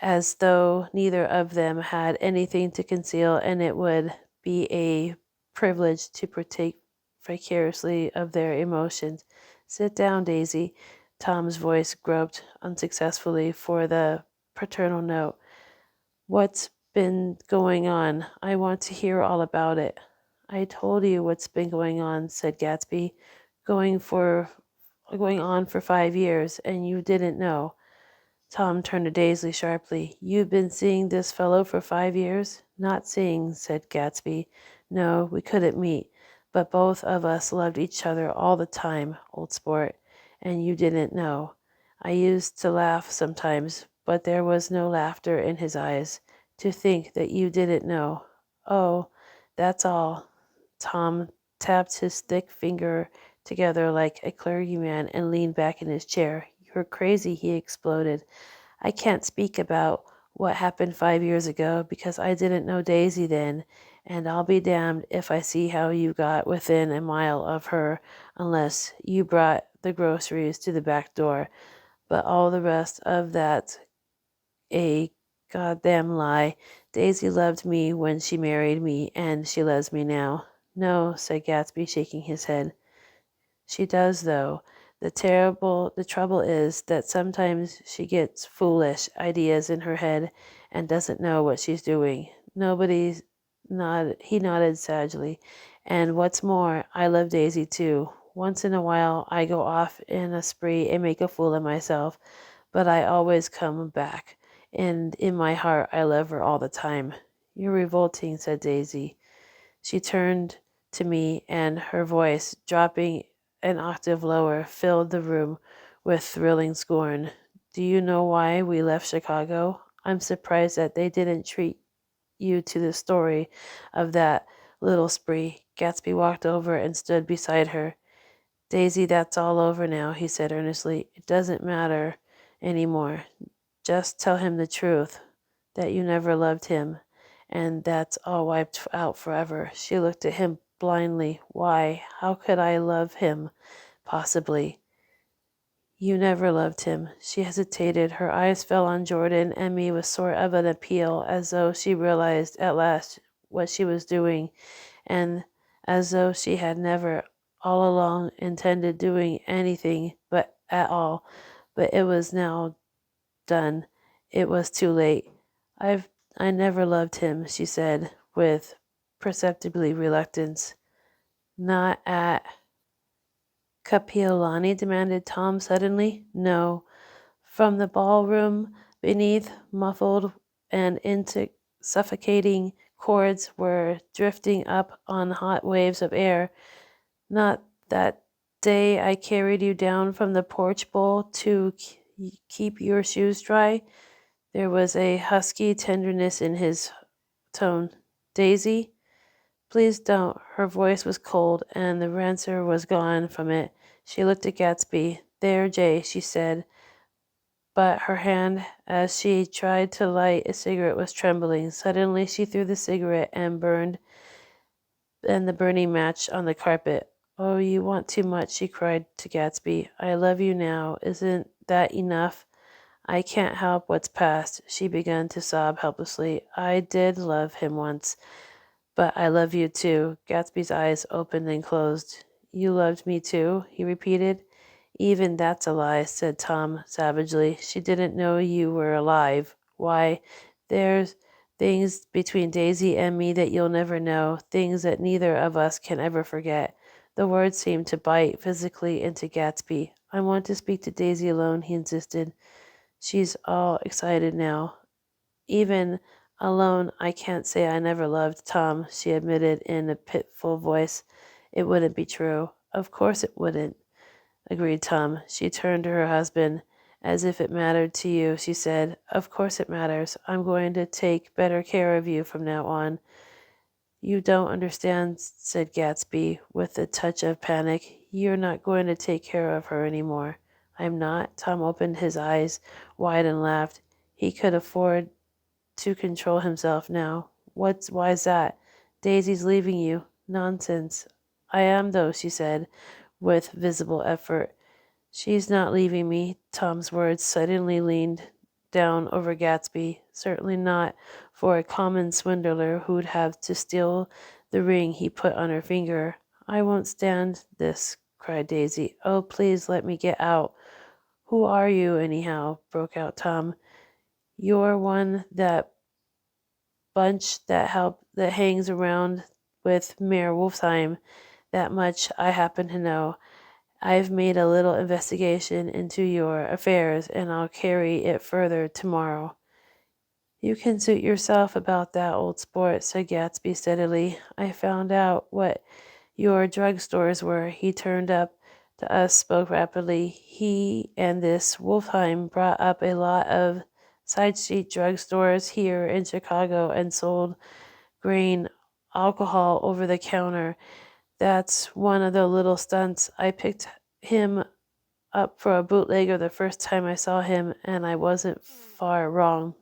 as though neither of them had anything to conceal, and it would be a privilege to partake vicariously of their emotions. Sit down, Daisy. Tom's voice groped unsuccessfully for the paternal note. What's been going on? I want to hear all about it. I told you what's been going on, said Gatsby. Going on for 5 years, and you didn't know. Tom turned to Daisy sharply. You've been seeing this fellow for 5 years? Not seeing, said Gatsby. No, we couldn't meet. But both of us loved each other all the time, old sport, and you didn't know. I used to laugh sometimes, but there was no laughter in his eyes. To think that you didn't know. Oh, that's all. Tom tapped his thick finger together like a clergyman and leaned back in his chair. You're crazy, he exploded. I can't speak about what happened 5 years ago because I didn't know Daisy then, and I'll be damned if I see how you got within a mile of her unless you brought the groceries to the back door. But all the rest of that's a goddamn lie. Daisy loved me when she married me, and she loves me now. No, said Gatsby, shaking his head. She does, though. The trouble is that sometimes she gets foolish ideas in her head and doesn't know what she's doing. He nodded sagely. And what's more, I love Daisy too. Once in a while, I go off in a spree and make a fool of myself, but I always come back. And in my heart, I love her all the time. You're revolting, said Daisy. She turned to me, and her voice, dropping an octave lower, filled the room with thrilling scorn. Do you know why we left Chicago? I'm surprised that they didn't treat you to the story of that little spree. Gatsby walked over and stood beside her. Daisy, that's all over now, he said earnestly. It doesn't matter any more. Just tell him the truth, that you never loved him, and that's all wiped out forever. She looked at him blindly. Why? How could I love him? Possibly. You never loved him. She hesitated. Her eyes fell on Jordan and me with sort of an appeal, as though she realized at last what she was doing, and as though she had never all along intended doing anything but at all. But it was now done. It was too late. I never loved him, she said, with perceptibly reluctance. Not at Kapiolani, demanded Tom suddenly. No. From the ballroom beneath, muffled and into suffocating chords were drifting up on hot waves of air. Not that day I carried you down from the porch bowl to keep your shoes dry. There was a husky tenderness in his tone. Daisy? Please don't. Her voice was cold, and the rancour was gone from it. She looked at Gatsby. There, Jay, she said, but her hand, as she tried to light a cigarette, was trembling. Suddenly she threw the cigarette and the burning match on the carpet. Oh, you want too much, she cried to Gatsby. I love you now. Isn't that enough? I can't help what's past. She began to sob helplessly. I did love him once, but I love you too. Gatsby's eyes opened and closed. You loved me too, he repeated. Even that's a lie, said Tom savagely. She didn't know you were alive. Why, there's things between Daisy and me that you'll never know, things that neither of us can ever forget. The words seemed to bite physically into Gatsby. I want to speak to Daisy alone, he insisted. She's all excited now. Even alone, I can't say I never loved Tom, she admitted in a pitiful voice. It wouldn't be true. Of course it wouldn't, agreed Tom. She turned to her husband. As if it mattered to you, she said. Of course it matters. I'm going to take better care of you from now on. You don't understand, said Gatsby, with a touch of panic. You're not going to take care of her any more. I'm not. Tom opened his eyes wide and laughed. He could afford to control himself now. Why's that? Daisy's leaving you. Nonsense. I am, though, she said, with visible effort. She's not leaving me. Tom's words suddenly leaned down over Gatsby. Certainly not for a common swindler who'd have to steal the ring he put on her finger. I won't stand this, cried Daisy. Oh, please let me get out. Who are you, anyhow? Broke out Tom. You're one that bunch that hangs around with Mayor Wolfheim. That much I happen to know. I've made a little investigation into your affairs, and I'll carry it further tomorrow. You can suit yourself about that, old sport, said Gatsby steadily. I found out what your drugstores were. He turned up to us, spoke rapidly. He and this Wolfheim brought up a lot of side street drugstores here in Chicago and sold grain alcohol over the counter. That's one of the little stunts. I picked him up for a bootlegger the first time I saw him, and I wasn't far wrong.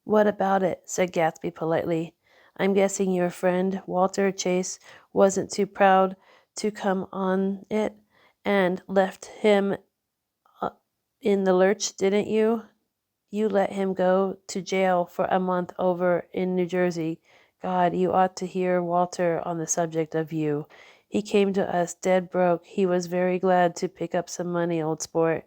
What about it? Said Gatsby politely. I'm guessing your friend, Walter Chase, wasn't too proud to come on it and left him uh, in the lurch, didn't you? You let him go to jail for a month over in New Jersey. God, you ought to hear Walter on the subject of you. He came to us dead broke. He was very glad to pick up some money, old sport.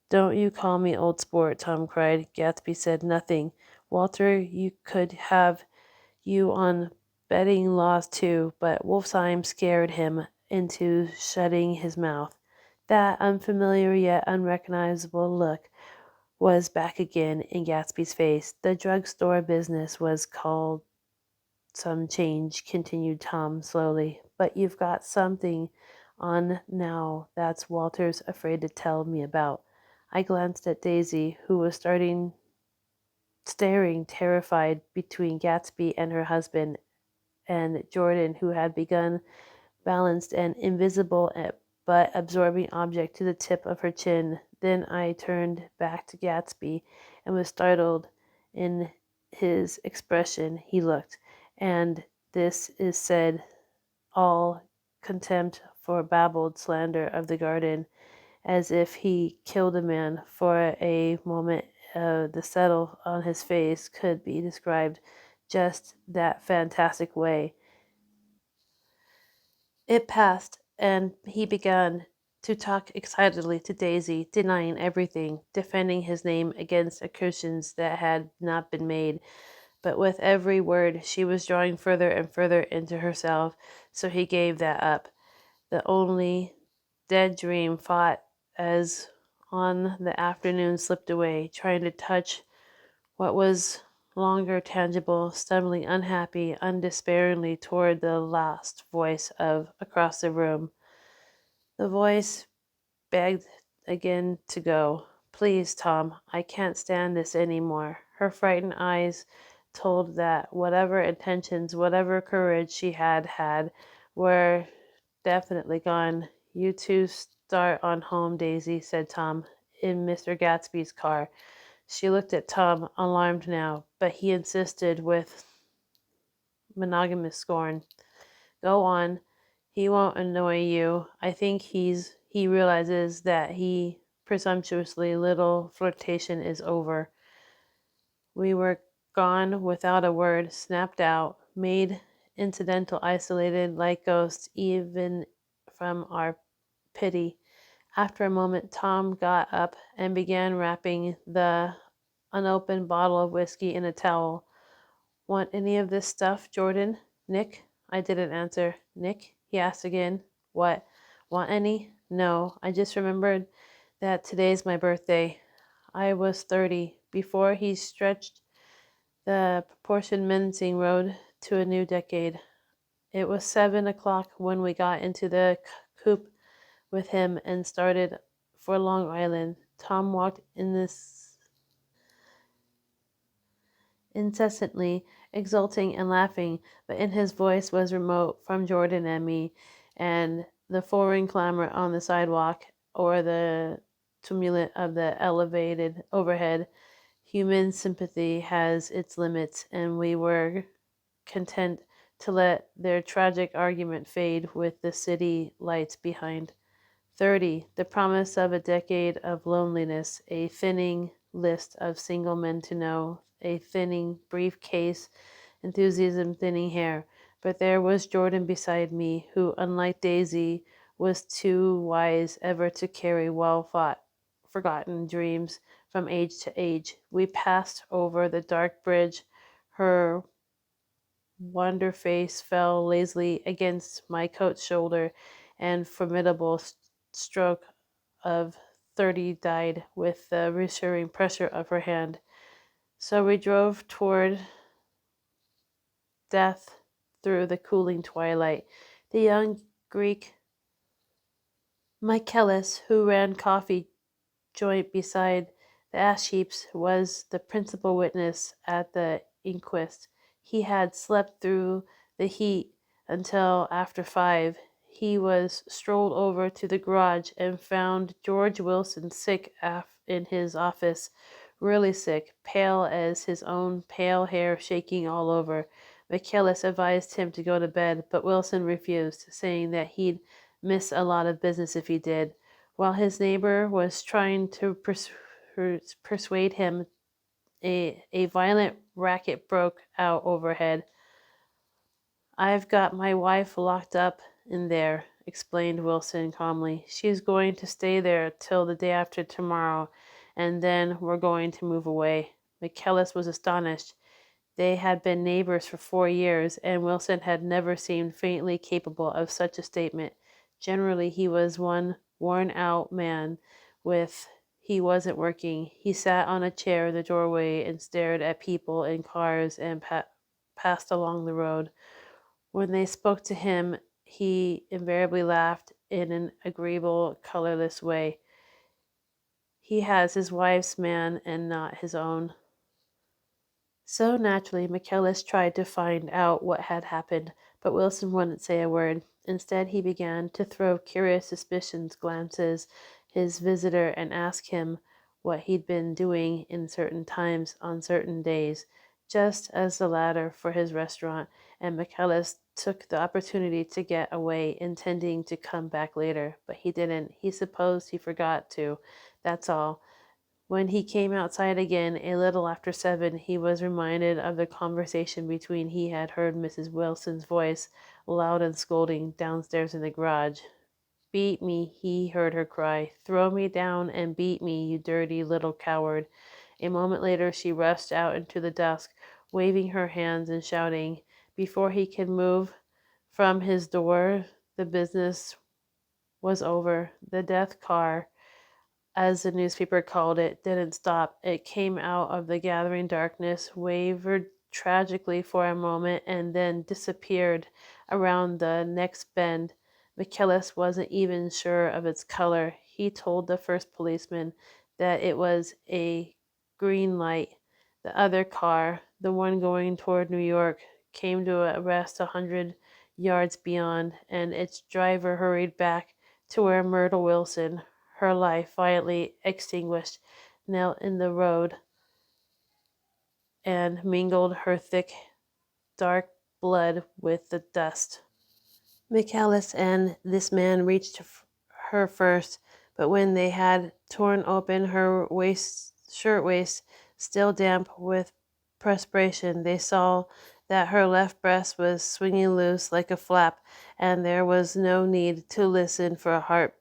Don't you call me old sport, Tom cried. Gatsby said nothing. Walter, you could have you on betting laws too, but Wolfsheim scared him into shutting his mouth. That unfamiliar yet unrecognizable look was back again in Gatsby's face. The drugstore business was called some change, continued Tom slowly. But you've got something on now that's Walter's afraid to tell me about. I glanced at Daisy, who was staring terrified between Gatsby and her husband, and Jordan, who had begun balanced an invisible but absorbing object to the tip of her chin. Then I turned back to Gatsby and was startled in his expression. He looked, and this is said all contempt for babbled slander of the garden, as if he killed a man. For a moment, the settle on his face could be described just that fantastic way. It passed, and he began to talk excitedly to Daisy, denying everything, defending his name against accustions that had not been made. But with every word she was drawing further and further into herself, so he gave that up. The only dead dream fought as on the afternoon slipped away, trying to touch what was longer tangible, stumbling unhappy, undespairingly toward the last voice of across the room. The voice begged again to go. Please, Tom, I can't stand this any more. Her frightened eyes told that whatever intentions, whatever courage she had had, were definitely gone. You two start on home, Daisy, said Tom, in Mr. Gatsby's car. She looked at Tom, alarmed now, but he insisted with monogamous scorn. Go on. He won't annoy you. I think he realizes that he presumptuously little flirtation is over. We were gone without a word, snapped out, made incidental, isolated like ghosts, even from our pity. After a moment, Tom got up and began wrapping the unopened bottle of whiskey in a towel. Want any of this stuff, Jordan? Nick? I didn't answer. Nick? He asked again. What? Want any? No. I just remembered that today's my birthday. I was 30. Before he stretched the proportioned menacing road to a new decade. It was 7 o'clock when we got into the coupe with him and started for Long Island. Tom walked in this incessantly, exulting and laughing, but in his voice was remote from Jordan and me, and the foreign clamor on the sidewalk or the tumult of the elevated overhead. Human sympathy has its limits, and we were content to let their tragic argument fade with the city lights behind. 30. The promise of a decade of loneliness, a thinning list of single men to know, a thinning briefcase, enthusiasm thinning hair. But there was Jordan beside me, who, unlike Daisy, was too wise ever to carry well fought, forgotten dreams from age to age. We passed over the dark bridge. Her wonder face fell lazily against my coat shoulder, and formidable stroke of 30 died with the reassuring pressure of her hand. So we drove toward death through the cooling twilight. The young Greek Michaelis, who ran coffee joint beside The ash heaps was the principal witness at the inquest. He had slept through the heat until after 5. He was strolled over to the garage and found George Wilson sick in his office, really sick, pale as his own, pale hair shaking all over. McKellis advised him to go to bed, but Wilson refused, saying that he'd miss a lot of business if he did. While his neighbor was trying to persuade him, a violent racket broke out overhead. "I've got my wife locked up in there," explained Wilson calmly. "She's going to stay there till the day after tomorrow, and then we're going to move away." McKellis was astonished. They had been neighbors for 4 years, and Wilson had never seemed faintly capable of such a statement. Generally, he was one worn-out man with he wasn't working. He sat on a chair in the doorway and stared at people in cars and passed along the road. When they spoke to him, he invariably laughed in an agreeable, colorless way. He has his wife's man and not his own. So naturally, McKellis tried to find out what had happened, but Wilson wouldn't say a word. Instead, he began to throw curious suspicious glances his visitor and ask him what he'd been doing in certain times on certain days, just as the latter for his restaurant, and McKellis took the opportunity to get away, intending to come back later, but he didn't. He supposed he forgot to, that's all. When he came outside again, a little after 7, he was reminded of the conversation between he had heard Mrs. Wilson's voice, loud and scolding, downstairs in the garage. "Beat me," he heard her cry. "Throw me down and beat me, you dirty little coward." A moment later she rushed out into the dusk, waving her hands and shouting. Before he could move from his door, the business was over. The death car, as the newspaper called it, didn't stop. It came out of the gathering darkness, wavered tragically for a moment, and then disappeared around the next bend. McKellis wasn't even sure of its color. He told the first policeman that it was a green light. The other car, the one going toward New York, came to a rest 100 yards beyond, and its driver hurried back to where Myrtle Wilson, her life violently extinguished, knelt in the road and mingled her thick, dark blood with the dust. McKellis and this man reached her first, but when they had torn open her shirtwaist, still damp with perspiration, they saw that her left breast was swinging loose like a flap, and there was no need to listen for a heart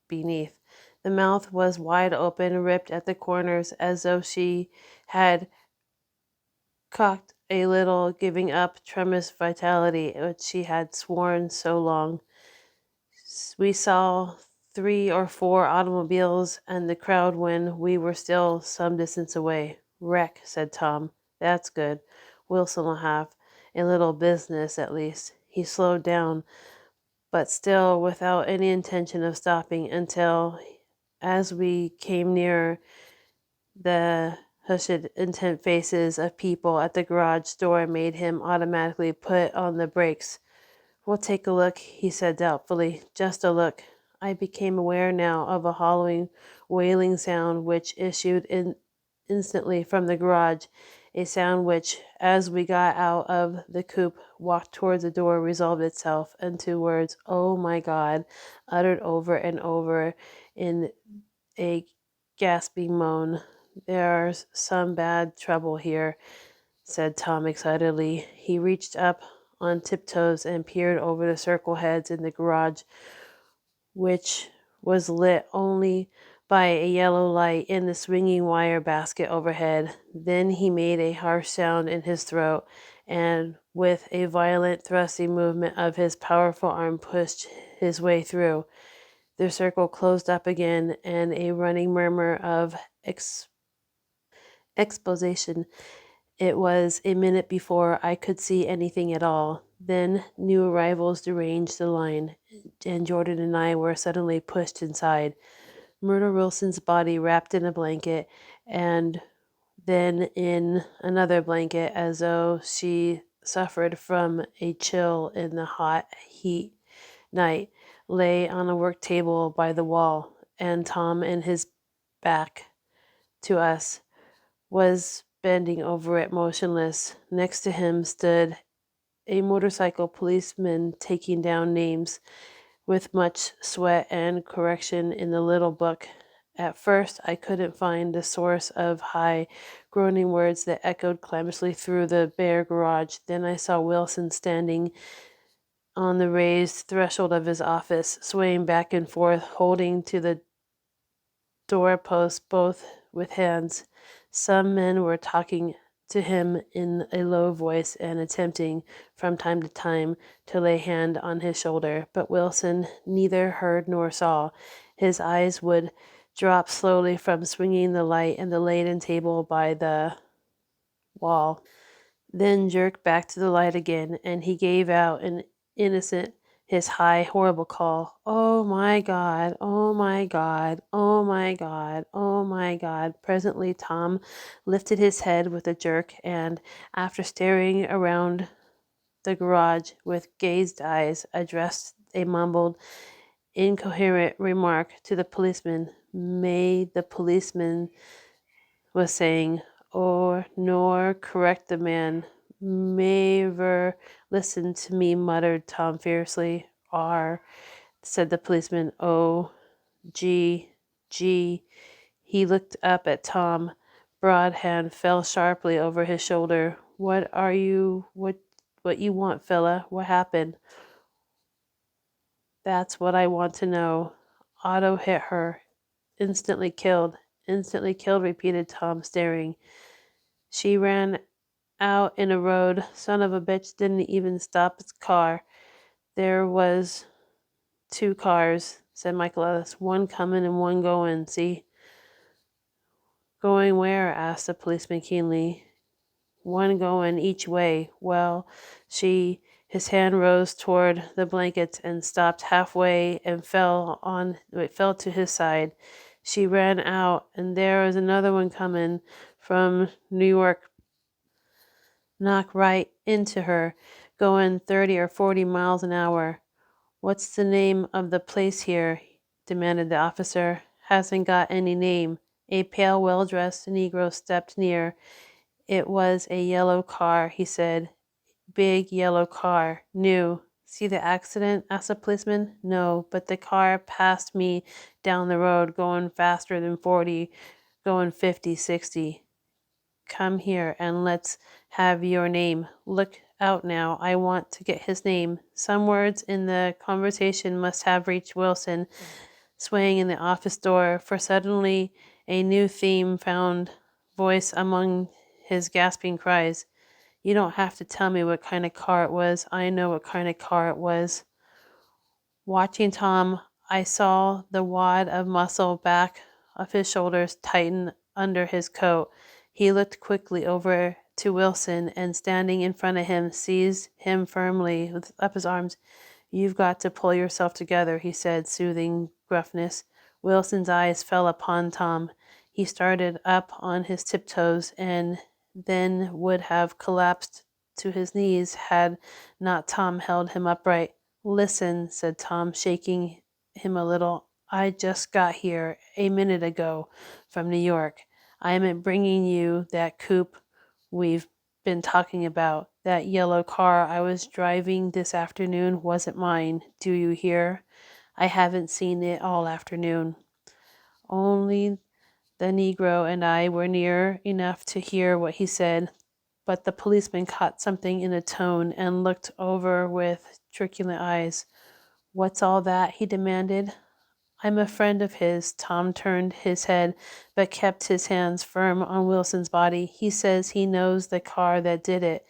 beneath. The mouth was wide open, ripped at the corners, as though she had cocked a little, giving up tremendous vitality which she had sworn so long. We saw 3 or 4 automobiles and the crowd when we were still some distance away. "Wreck," said Tom. "That's good. Wilson will have a little business at least." He slowed down, but still without any intention of stopping, until, as we came nearer, the hushed, intent faces of people at the garage door made him automatically put on the brakes. "We'll take a look," he said doubtfully. "Just a look." I became aware now of a hollowing, wailing sound which issued instantly from the garage, a sound which, as we got out of the coupe, walked towards the door, resolved itself into words, "Oh my God," uttered over and over in a gasping moan. "There's some bad trouble here," said Tom excitedly. He reached up on tiptoes and peered over the circle heads in the garage, which was lit only by a yellow light in the swinging wire basket overhead. Then he made a harsh sound in his throat, and with a violent thrusting movement of his powerful arm pushed his way through. The circle closed up again, and a running murmur of exposition. It was a minute before I could see anything at all. Then new arrivals deranged the line, and Jordan and I were suddenly pushed inside. Murder Wilson's body wrapped in a blanket and then in another blanket as though she suffered from a chill in the hot heat night, lay on a work table by the wall, and Tom, in his back to us, was bending over it motionless. Next to him stood a motorcycle policeman taking down names with much sweat and correction in the little book. At first, I couldn't find the source of high, groaning words that echoed clamorously through the bare garage. Then I saw Wilson standing on the raised threshold of his office, swaying back and forth, holding to the doorpost both with hands. Some men were talking to him in a low voice and attempting, from time to time, to lay hand on his shoulder, but Wilson neither heard nor saw. His eyes would drop slowly from swinging the light and the laden table by the wall, then jerk back to the light again, and he gave out an innocent, his high, horrible call. Oh my God, oh my God, oh my God, oh my God. Presently Tom lifted his head with a jerk, and after staring around the garage with glazed eyes, addressed a mumbled, incoherent remark to the policeman. May the policeman was saying, or nor correct the man. Maver, listen to me, muttered Tom fiercely. R, said the policeman. O, G, G. He looked up at Tom. Broad hand fell sharply over his shoulder. What are you, what you want, fella? What happened? That's what I want to know. Otto hit her. Instantly killed. Instantly killed, repeated Tom, staring. She ran out in a road. Son of a bitch didn't even stop his car. There was 2 cars, said Michael Ellis. One coming and one going, see? Going where? Asked the policeman keenly. One going each way. Well, his hand rose toward the blankets and stopped halfway and fell to his side. She ran out, and there was another one coming from New York. Knock right into her, going 30 or 40 miles an hour. What's the name of the place here? Demanded the officer. Hasn't got any name. A pale, well-dressed Negro stepped near. It was a yellow car, he said. Big yellow car. New. See the accident? Asked the policeman. No, but the car passed me down the road, going faster than 40, going 50, 60. Come here and let's have your name. Look out now. I want to get his name. Some words in the conversation must have reached Wilson, swaying in the office door, for suddenly a new theme found voice among his gasping cries. You don't have to tell me what kind of car it was. I know what kind of car it was. Watching Tom, I saw the wad of muscle back of his shoulders tighten under his coat. He looked quickly over to Wilson and, standing in front of him, seized him firmly with up his arms. You've got to pull yourself together, he said, soothing gruffness. Wilson's eyes fell upon Tom. He started up on his tiptoes and then would have collapsed to his knees had not Tom held him upright. Listen, said Tom, shaking him a little. I just got here a minute ago from New York. I am bringing you that coupe we've been talking about. That yellow car I was driving this afternoon wasn't mine. Do you hear? I haven't seen it all afternoon. Only the Negro and I were near enough to hear what he said, but the policeman caught something in the tone and looked over with truculent eyes. What's all that? He demanded. I'm a friend of his. Tom turned his head, but kept his hands firm on Wilson's body. He says he knows the car that did it.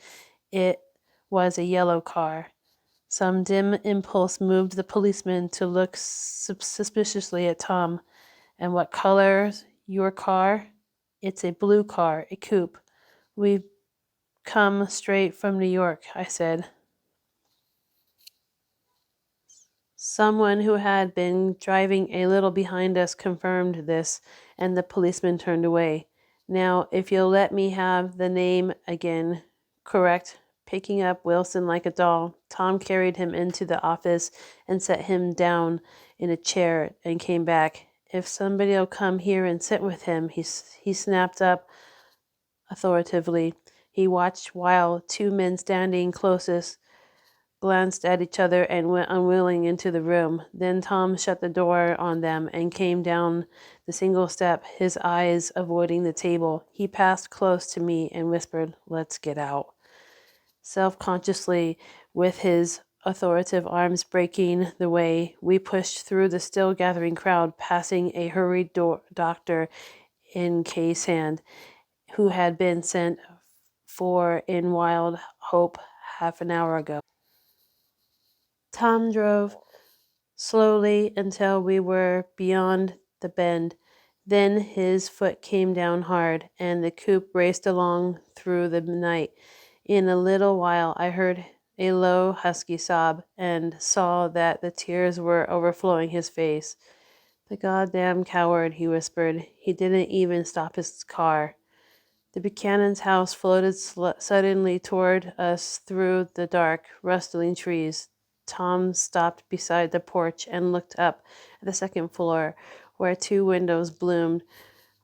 It was a yellow car. Some dim impulse moved the policeman to look suspiciously at Tom. And what color's your car? It's a blue car, a coupe. We've come straight from New York, I said. Someone who had been driving a little behind us confirmed this, and the policeman turned away. Now, if you'll let me have the name again, correct? Picking up Wilson like a doll, Tom carried him into the office and set him down in a chair and came back. If somebody'll come here and sit with him, he snapped up authoritatively. He watched while two men standing closest glanced at each other and went unwilling into the room. Then Tom shut the door on them and came down the single step, his eyes avoiding the table. He passed close to me and whispered, "Let's get out." Self-consciously, with his authoritative arms breaking the way, we pushed through the still gathering crowd, passing a hurried doctor in Kay's hand, who had been sent for in wild hope half an hour ago. Tom drove slowly until we were beyond the bend. Then his foot came down hard, and the coupe raced along through the night. In a little while I heard a low, husky sob, and saw that the tears were overflowing his face. "The goddamn coward," he whispered. "He didn't even stop his car." The Buchanan's house floated suddenly toward us through the dark, rustling trees. Tom stopped beside the porch and looked up at the second floor, where two windows bloomed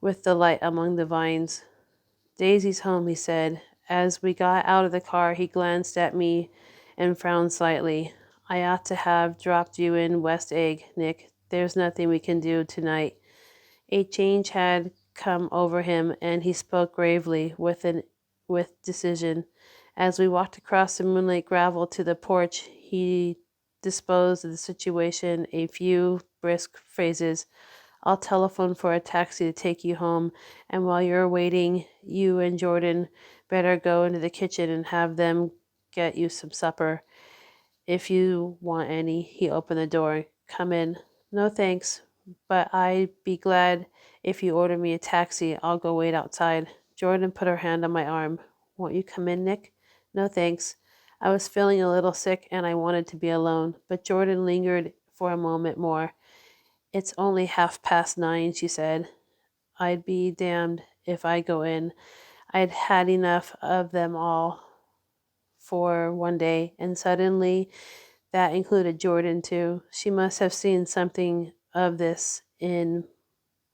with the light among the vines. "Daisy's home," he said. As we got out of the car, he glanced at me and frowned slightly. "I ought to have dropped you in West Egg, Nick. There's nothing we can do tonight." A change had come over him, and he spoke gravely, with decision. As we walked across the moonlit gravel to the porch, he disposed of the situation a few brisk phrases. "I'll telephone for a taxi to take you home, and while you're waiting, you and Jordan better go into the kitchen and have them get you some supper. If you want any." He opened the door. "Come in." "No, thanks, but I'd be glad if you order me a taxi. I'll go wait outside." Jordan put her hand on my arm. "Won't you come in, Nick?" "No, thanks." I was feeling a little sick and I wanted to be alone, but Jordan lingered for a moment more. "It's only 9:30, she said. "I'd be damned if I go in. I'd had enough of them all for one day, and suddenly that included Jordan, too. She must have seen something of this in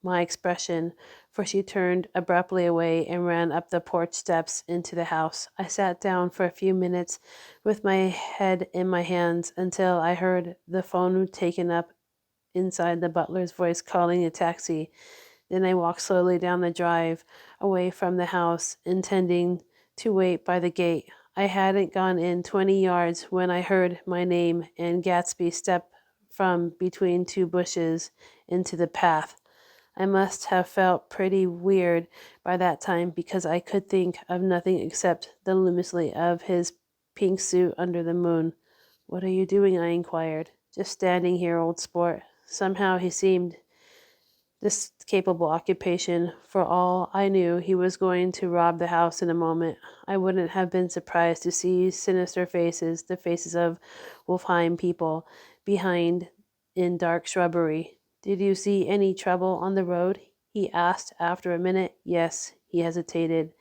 my expression, for she turned abruptly away and ran up the porch steps into the house. I sat down for a few minutes with my head in my hands until I heard the phone taken up inside, the butler's voice calling a taxi. Then I walked slowly down the drive, away from the house, intending to wait by the gate. I hadn't gone in 20 yards when I heard my name and Gatsby step from between two bushes into the path. I must have felt pretty weird by that time because I could think of nothing except the luminously of his pink suit under the moon. "What are you doing?" I inquired. "Just standing here, old sport." Somehow he seemed this capable occupation. For all I knew, he was going to rob the house in a moment. I wouldn't have been surprised to see sinister faces, the faces of Wolfheim people, behind in dark shrubbery. "Did you see any trouble on the road?" he asked after a minute. "Yes." He hesitated.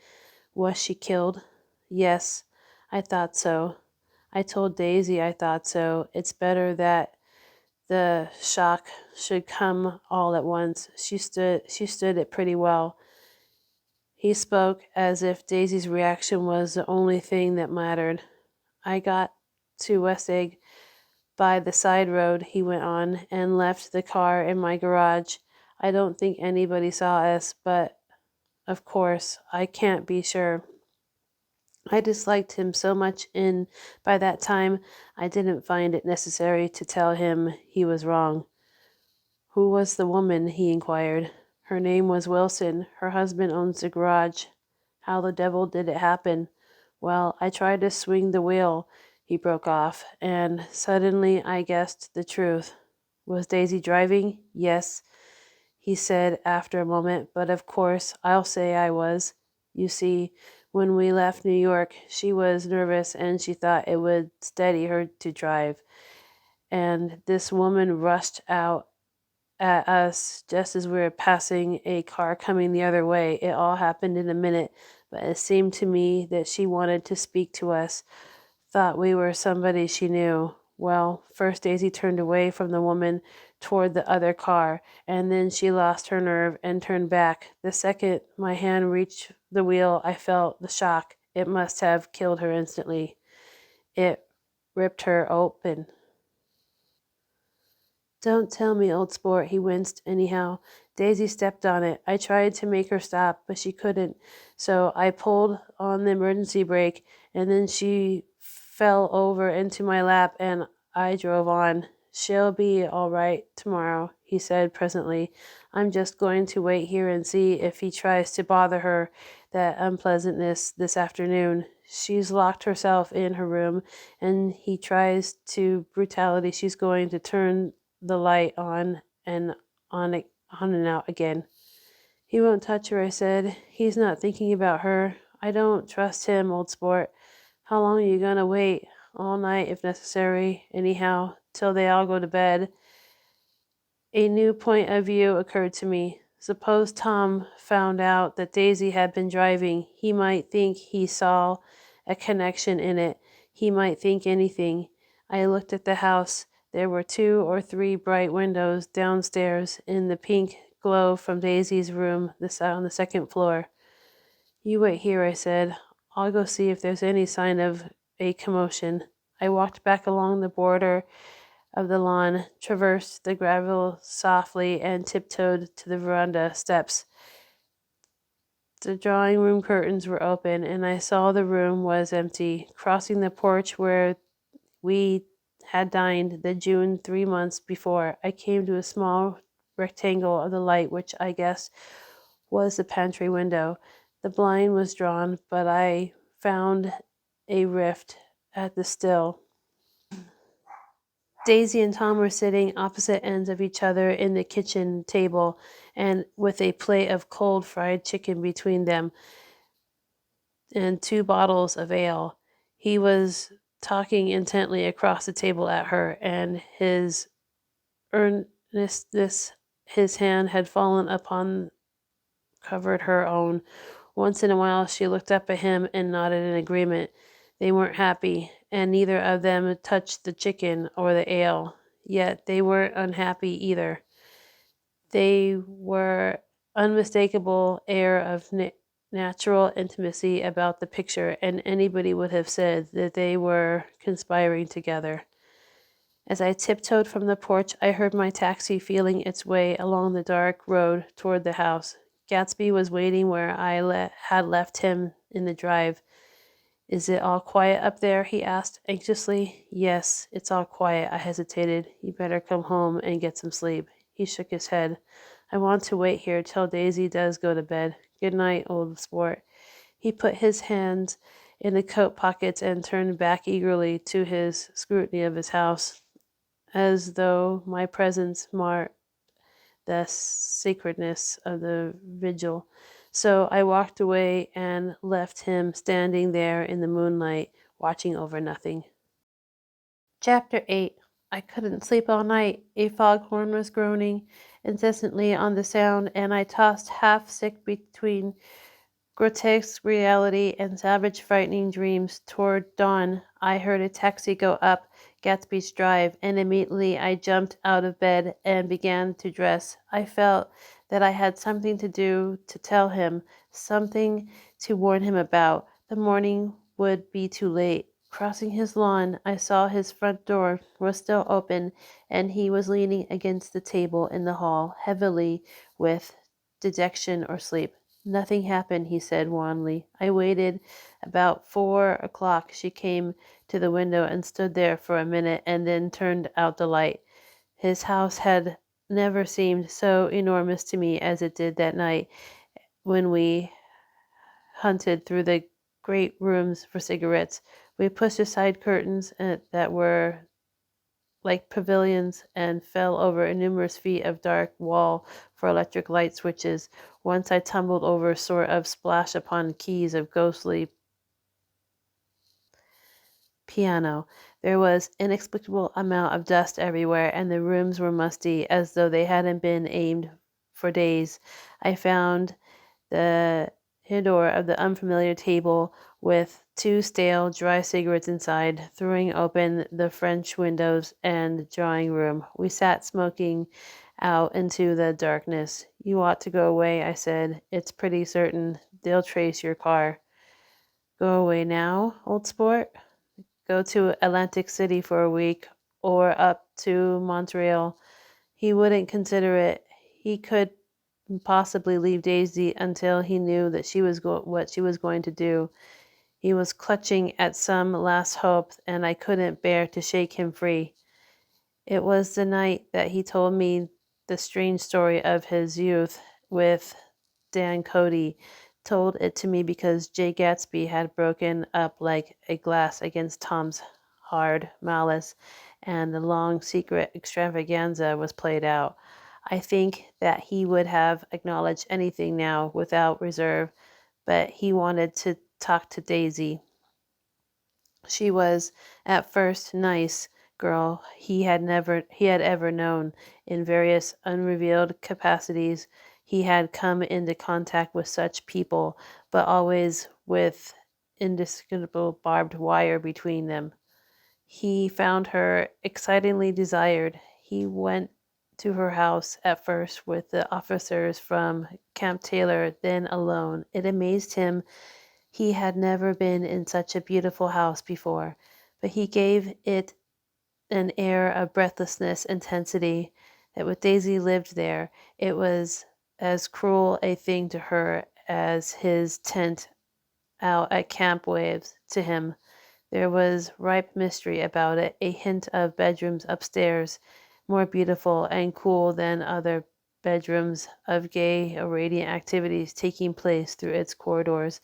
"Was she killed?" "Yes, I thought so. I told Daisy I thought so. It's better that the shock should come all at once. She stood it pretty well." He spoke as if Daisy's reaction was the only thing that mattered. "I got to West Egg by the side road," he went on, "and left the car in my garage. I don't think anybody saw us, but of course, I can't be sure. I disliked him so much by that time I didn't find it necessary to tell him he was wrong." "Who was the woman?" he inquired. "Her name was Wilson. Her husband owns the garage." "How the devil did it happen?" "Well, I tried to swing the wheel," he broke off, and suddenly I guessed the truth. "Was Daisy driving?" "Yes," he said after a moment, "but of course I'll say I was. You see, when we left New York, she was nervous and she thought it would steady her to drive. and this woman rushed out at us just as we were passing a car coming the other way. It all happened in a minute, but it seemed to me that she wanted to speak to us, thought we were somebody she knew. Well, first Daisy turned away from the woman toward the other car, and then she lost her nerve and turned back. The second my hand reached the wheel, I felt the shock. It must have killed her instantly. It ripped her open. Don't tell me, old sport, he winced. Anyhow, Daisy stepped on it. I tried to make her stop, but she couldn't. So I pulled on the emergency brake, and then she fell over into my lap, and I drove on. She'll be all right tomorrow, he said presently. I'm just going to wait here and see if he tries to bother her that unpleasantness this afternoon. She's locked herself in her room, and he tries to brutality. She's going to turn the light and on and out again. He won't touch her, I said. He's not thinking about her. I don't trust him, old sport. How long are you gonna wait? All night if necessary, anyhow, till they all go to bed. A new point of view occurred to me. Suppose Tom found out that Daisy had been driving. He might think he saw a connection in it. He might think anything. I looked at the house. There were 2 or 3 bright windows downstairs in the pink glow from Daisy's room on the second floor. You wait here, I said. I'll go see if there's any sign of a commotion. I walked back along the border of the lawn, traversed the gravel softly, and tiptoed to the veranda steps. The drawing room curtains were open, and I saw the room was empty. Crossing the porch where we had dined the June 3 months before, I came to a small rectangle of the light, which I guessed was the pantry window. The blind was drawn, but I found a rift at the sill. Daisy and Tom were sitting opposite ends of each other in the kitchen table, and with a plate of cold fried chicken between them and 2 bottles of ale. He was talking intently across the table at her, and his earnestness, his hand had fallen upon covered her own. Once in a while she looked up at him and nodded in agreement. They weren't happy, and neither of them touched the chicken or the ale. Yet they weren't unhappy either. They were unmistakable air of natural intimacy about the picture, and anybody would have said that they were conspiring together. As I tiptoed from the porch, I heard my taxi feeling its way along the dark road toward the house. Gatsby was waiting where I had left him in the drive. Is it all quiet up there? He asked anxiously. Yes, it's all quiet, I hesitated. You better come home and get some sleep. He shook his head. I want to wait here till Daisy does go to bed. Good night, old sport. He put his hands in the coat pockets and turned back eagerly to his scrutiny of his house, as though my presence marked the sacredness of the vigil. So I walked away and left him standing there in the moonlight, watching over nothing. Chapter 8. I couldn't sleep all night. A foghorn was groaning incessantly on the sound, and I tossed half sick between grotesque reality and savage frightening dreams. Toward dawn, I heard a taxi go up Gatsby's drive, and immediately I jumped out of bed and began to dress. I felt that I had something to do, to tell him, something to warn him about. The morning would be too late. Crossing his lawn, I saw his front door was still open, and he was leaning against the table in the hall, heavily with dejection or sleep. Nothing happened, he said wanly. I waited. About 4 o'clock she came to the window and stood there for a minute and then turned out the light. His house had never seemed so enormous to me as it did that night when we hunted through the great rooms for cigarettes. We pushed aside curtains that were like pavilions and fell over numerous feet of dark wall for electric light switches. Once I tumbled over a sort of splash upon keys of ghostly piano. There was inexplicable amount of dust everywhere, and the rooms were musty, as though they hadn't been aimed for days. I found the door of the unfamiliar table with two stale, dry cigarettes inside, throwing open the French windows and drawing room. We sat smoking out into the darkness. You ought to go away, I said. It's pretty certain they'll trace your car. Go away now, old sport? Go to Atlantic City for a week, or up to Montreal. He wouldn't consider it. He could possibly leave Daisy until he knew that what she was going to do. He was clutching at some last hope, and I couldn't bear to shake him free. It was the night that he told me the strange story of his youth with Dan Cody. Told it to me because Jay Gatsby had broken up like a glass against Tom's hard malice, and the long secret extravaganza was played out. I think that he would have acknowledged anything now without reserve, but he wanted to talk to Daisy. She was at first nice girl he had ever known. In various unrevealed capacities he had come into contact with such people, but always with indistinguishable barbed wire between them. He found her excitingly desired. He went to her house at first with the officers from Camp Taylor, then alone. It amazed him. He had never been in such a beautiful house before, but he gave it an air of breathlessness intensity that with Daisy lived there, it was as cruel a thing to her as his tent out at Camp Waves to him. There was ripe mystery about it, a hint of bedrooms upstairs, more beautiful and cool than other bedrooms, of gay or radiant activities taking place through its corridors,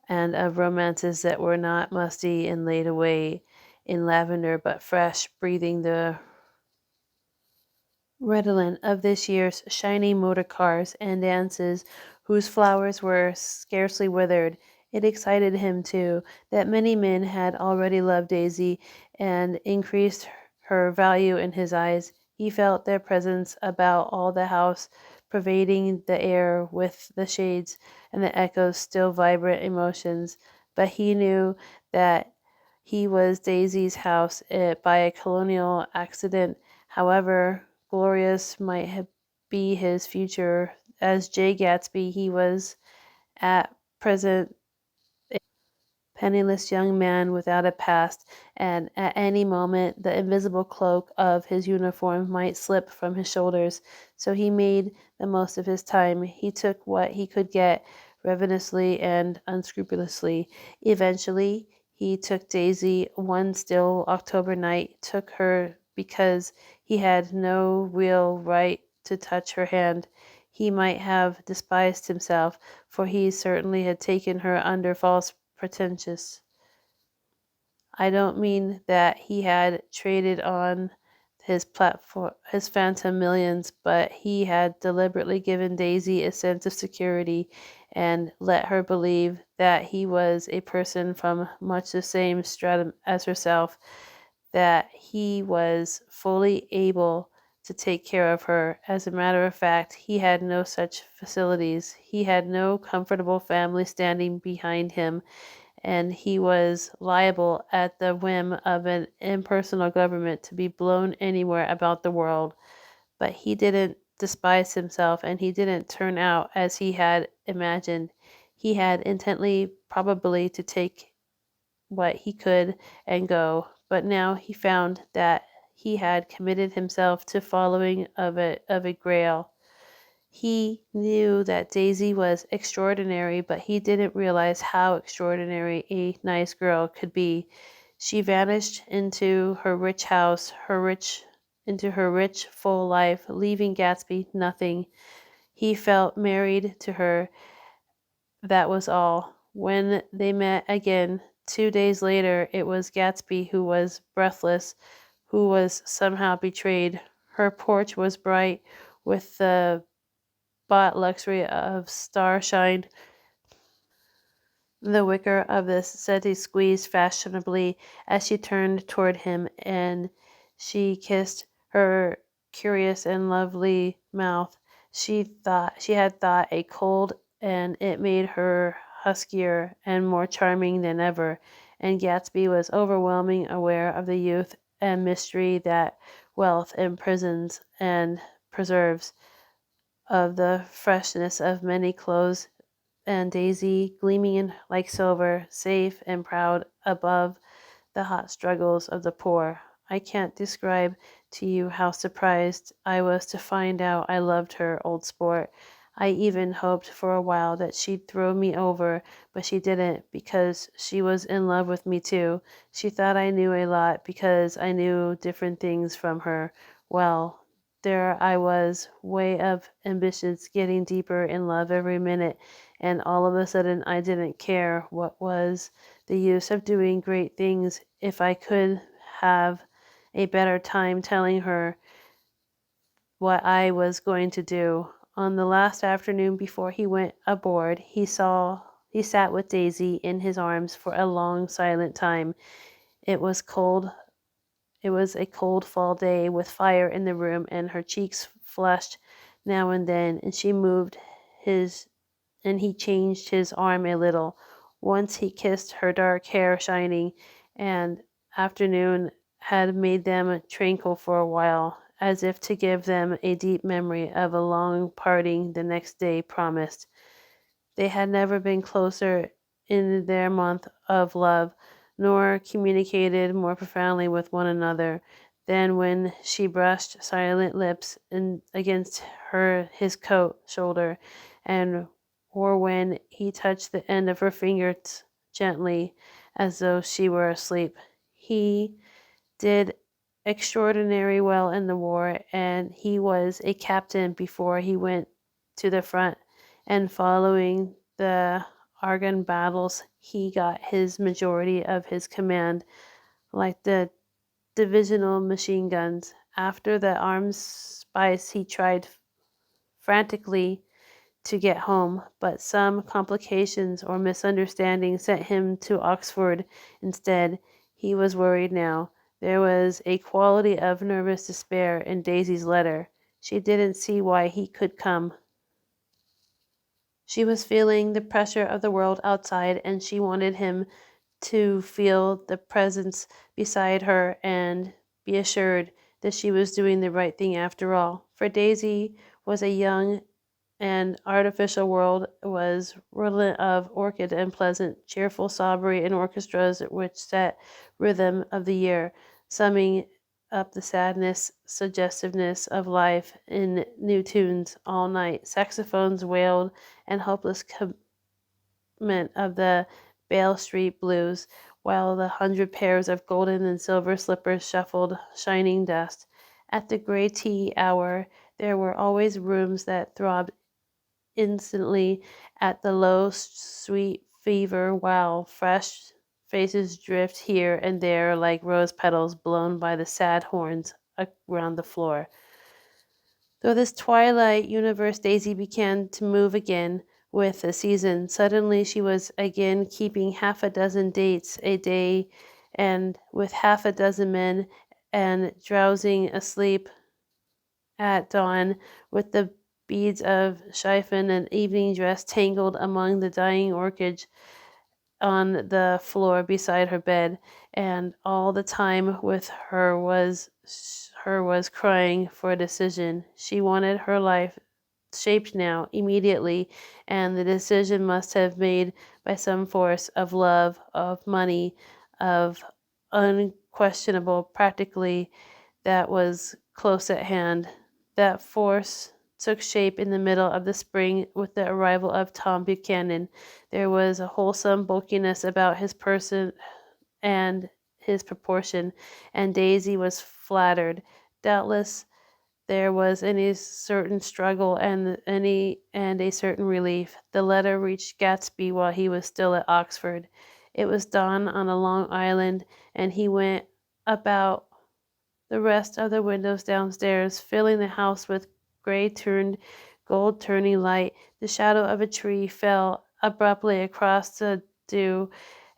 and of romances that were not musty and laid away in lavender, but fresh, breathing the redolent of this year's shiny motor cars and dances whose flowers were scarcely withered. It excited him, too, that many men had already loved Daisy and increased her value in his eyes. He felt their presence about all the house, pervading the air with the shades and the echoes still vibrant emotions. But he knew that he was Daisy's house by a colonial accident, however glorious might be his future. As Jay Gatsby, he was at present penniless young man without a past, and at any moment the invisible cloak of his uniform might slip from his shoulders. So he made the most of his time. He took what he could get ravenously and unscrupulously. Eventually, he took Daisy one still October night, took her because he had no real right to touch her hand. He might have despised himself, for he certainly had taken her under false pretentious. I don't mean that he had traded on his platform, his phantom millions, but he had deliberately given Daisy a sense of security and let her believe that he was a person from much the same stratum as herself, that he was fully able to take care of her. As a matter of fact, he had no such facilities. He had no comfortable family standing behind him, and he was liable at the whim of an impersonal government to be blown anywhere about the world. But he didn't despise himself, and he didn't turn out as he had imagined. He had intently, probably, to take what he could and go, but now he found that he had committed himself to following of a grail. He knew that Daisy was extraordinary, but he didn't realize how extraordinary a nice girl could be. She vanished into her rich house, into her rich, full life, leaving Gatsby nothing. He felt married to her, that was all. When they met again 2 days later, it was Gatsby who was breathless, who was somehow betrayed. Her porch was bright with the bought luxury of starshine The wicker of the settee squeezed fashionably as she turned toward him, and she kissed her curious and lovely mouth. She had thought a cold, and it made her huskier and more charming than ever, and Gatsby was overwhelming aware of the youth and mystery that wealth imprisons and preserves, of the freshness of many clothes, and Daisy, gleaming like silver, safe and proud above the hot struggles of the poor. I can't describe to you how surprised I was to find out I loved her, old sport. I even hoped for a while that she'd throw me over, but she didn't, because she was in love with me too. She thought I knew a lot because I knew different things from her. Well, there I was, way of ambitions, getting deeper in love every minute, and all of a sudden I didn't care. What was the use of doing great things if I could have a better time telling her what I was going to do? On the last afternoon before he went aboard, he sat with Daisy in his arms for a long silent time. It was cold. It was a cold fall day with fire in the room, and her cheeks flushed now and then, and she moved his and he changed his arm a little. Once he kissed her dark hair shining, and afternoon had made them tranquil for a while, as if to give them a deep memory of a long parting the next day promised. They had never been closer in their month of love, nor communicated more profoundly with one another than when she brushed silent lips against his coat shoulder, and or when he touched the end of her fingers gently, as though she were asleep. He did extraordinary well in the war, and he was a captain before he went to the front, and following the Argonne battles he got his majority of his command, like the divisional machine guns. After the arms spice he tried frantically to get home, but some complications or misunderstanding sent him to Oxford instead. He was worried now. There was a quality of nervous despair in Daisy's letter. She didn't see why he could come. She was feeling the pressure of the world outside, and she wanted him to feel the presence beside her and be assured that she was doing the right thing after all. For Daisy was a young and artificial world, was redolent of orchid and pleasant, cheerful sobbery in orchestras which set rhythm of the year, summing up the sadness, suggestiveness of life in new tunes all night. Saxophones wailed, and hopeless comment of the Bale Street blues, while the 100 pairs of golden and silver slippers shuffled shining dust. At the gray tea hour there were always rooms that throbbed instantly at the low, sweet fever, while fresh faces drift here and there like rose petals blown by the sad horns around the floor. Through this twilight universe, Daisy began to move again with the season. Suddenly she was again keeping half a dozen dates a day, and with half a dozen men, and drowsing asleep at dawn with the beads of chiffon and evening dress tangled among the dying orchids on the floor beside her bed, and all the time with her was crying for a decision. She wanted her life shaped now, immediately, and the decision must have made by some force of love, of money, of unquestionable practically that was close at hand. That force took shape in the middle of the spring with the arrival of Tom Buchanan. There was a wholesome bulkiness about his person and his proportion, and Daisy was flattered. Doubtless there was any certain struggle and a certain relief. The letter reached Gatsby while he was still at Oxford. It was dawn on a Long Island, and he went about the rest of the windows downstairs, filling the house with gold turning light. The shadow of a tree fell abruptly across the do,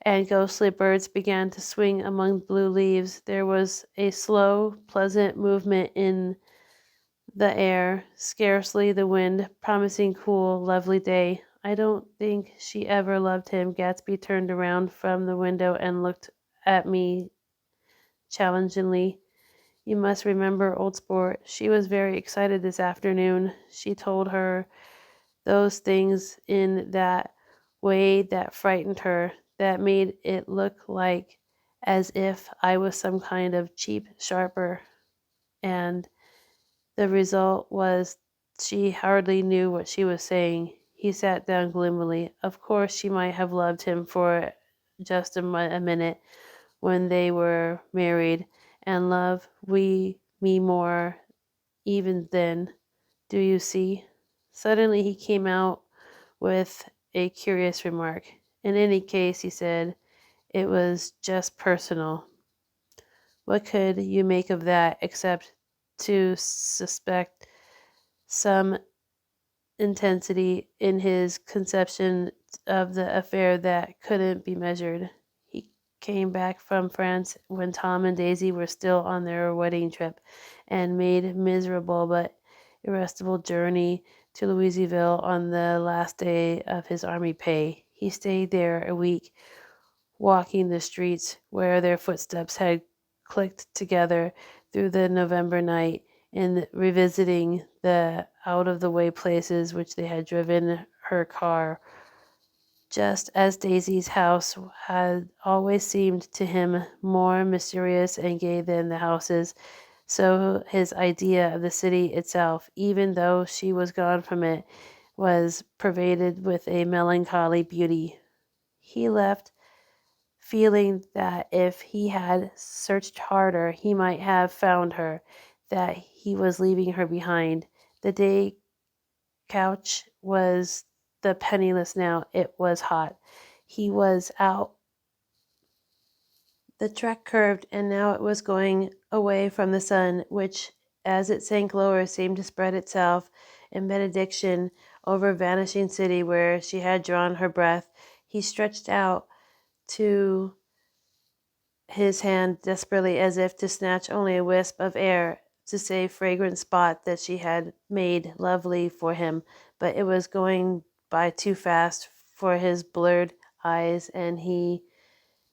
and ghostly birds began to swing among blue leaves. There was a slow, pleasant movement in the air, scarcely the wind, promising cool, lovely day. I don't think she ever loved him. Gatsby turned around from the window and looked at me challengingly. You must remember, old sport. She was very excited this afternoon. She told her those things in that way that frightened her, that made it look like as if I was some kind of cheap sharper. And the result was she hardly knew what she was saying. He sat down gloomily. Of course, she might have loved him for just a minute when they were married, and love me more even then. Do you see? Suddenly he came out with a curious remark. In any case, he said, it was just personal. What could you make of that except to suspect some intensity in his conception of the affair that couldn't be measured? He came back from France when Tom and Daisy were still on their wedding trip and made miserable but irresistible journey to Louisville on the last day of his army pay. He stayed there a week, walking the streets where their footsteps had clicked together through the November night, and revisiting the out-of-the-way places which they had driven her car. Just as Daisy's house had always seemed to him more mysterious and gay than the houses, so his idea of the city itself, even though she was gone from it, was pervaded with a melancholy beauty. He left feeling that if he had searched harder, he might have found her, that he was leaving her behind. The day couch was the penniless now. It was hot. He was out. The track curved, and now it was going away from the sun, which, as it sank lower, seemed to spread itself in benediction over vanishing city where she had drawn her breath. He stretched out to his hand desperately as if to snatch only a wisp of air to save fragrant spot that she had made lovely for him, but it was going by too fast for his blurred eyes, and he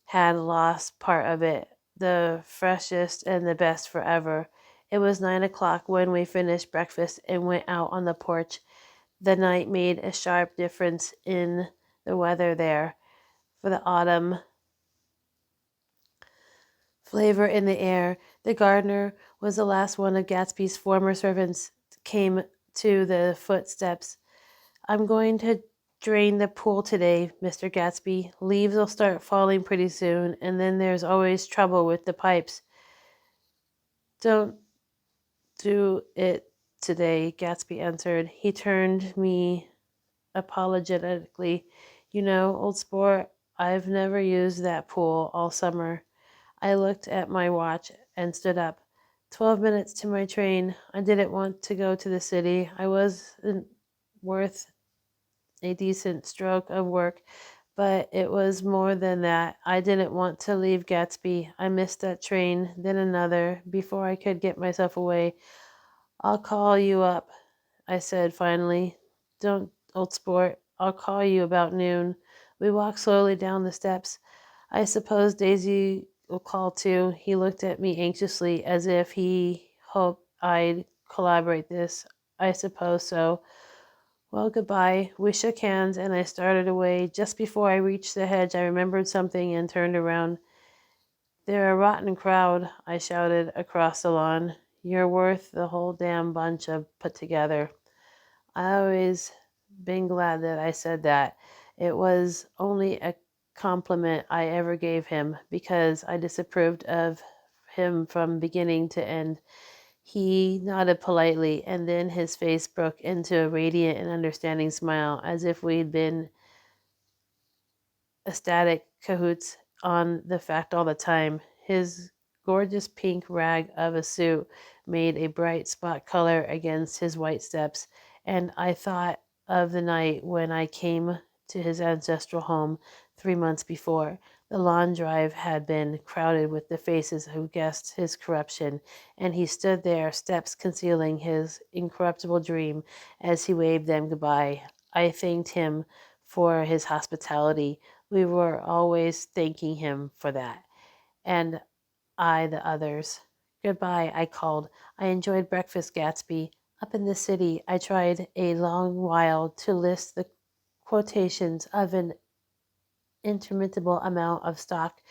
had lost part of it, the freshest and the best forever. It was 9 o'clock when we finished breakfast and went out on the porch. The night made a sharp difference in the weather there, for the autumn flavor in the air. The gardener was the last one of Gatsby's former servants came to the footsteps. I'm going to drain the pool today, Mr. Gatsby. Leaves will start falling pretty soon, and then there's always trouble with the pipes. Don't do it today, Gatsby answered. He turned me apologetically. You know, old sport, I've never used that pool all summer. I looked at my watch and stood up. 12 minutes to my train. I didn't want to go to the city. I wasn't worth a decent stroke of work, but it was more than that. I didn't want to leave Gatsby. I missed that train, then another, before I could get myself away. I'll call you up, I said finally. Don't, old sport. I'll call you about noon. We walked slowly down the steps. I suppose Daisy will call too. He looked at me anxiously as if he hoped I'd collaborate this. I suppose so. Well, goodbye. We shook hands and I started away. Just before I reached the hedge, I remembered something and turned around. They're a rotten crowd, I shouted across the lawn. You're worth the whole damn bunch of put together. I always been glad that I said that. It was only a compliment I ever gave him because I disapproved of him from beginning to end. He nodded politely, and then his face broke into a radiant and understanding smile, as if we'd been ecstatic cahoots on the fact all the time. His gorgeous pink rag of a suit made a bright spot color against his white steps, and I thought of the night when I came to his ancestral home 3 months before. The lawn drive had been crowded with the faces who guessed his corruption, and he stood there, steps concealing his incorruptible dream, as he waved them goodbye. I thanked him for his hospitality. We were always thanking him for that. And the others. Goodbye, I called. I enjoyed breakfast, Gatsby. Up in the city, I tried a long while to list the quotations of an interminable amount of stock.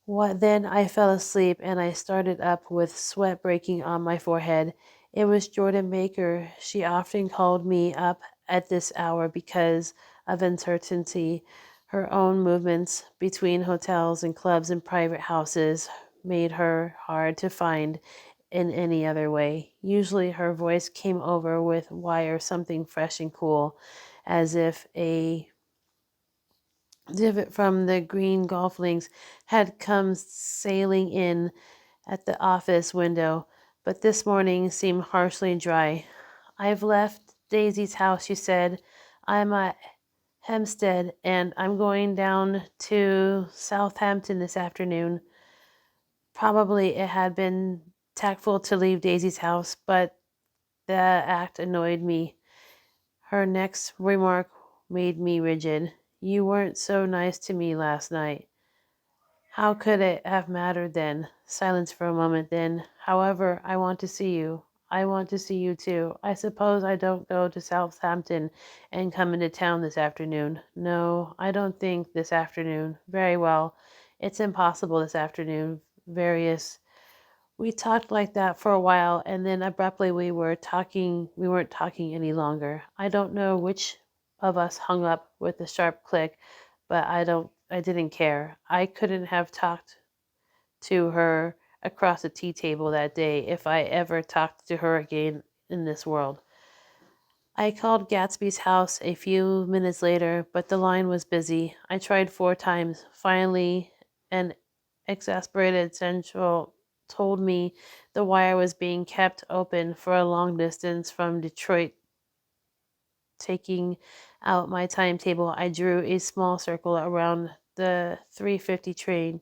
Then I fell asleep and I started up with sweat breaking on my forehead. It was Jordan Baker. She often called me up at this hour because of uncertainty. Her own movements between hotels and clubs and private houses made her hard to find in any other way. Usually her voice came over with wire something fresh and cool, as if a divot from the green golf links had come sailing in at the office window, but this morning seemed harshly dry. I've left Daisy's house, she said. I'm at Hempstead, and I'm going down to Southampton this afternoon. Probably it had been tactful to leave Daisy's house, but the act annoyed me. Her next remark made me rigid. You weren't so nice to me last night. How could it have mattered then? Silence for a moment, then. However, I want to see you. I want to see you too. I suppose I don't go to Southampton and come into town this afternoon. No, I don't think this afternoon. Very well. It's impossible this afternoon. Various. We talked like that for a while, and then abruptly we weren't talking any longer. I don't know which of us hung up with a sharp click, but I didn't care. I couldn't have talked to her across the tea table that day if I ever talked to her again in this world. I called Gatsby's house a few minutes later, but the line was busy. I tried 4 times. Finally, an exasperated central told me the wire was being kept open for a long distance from Detroit. Taking out my timetable, I drew a small circle around the 3:50 train.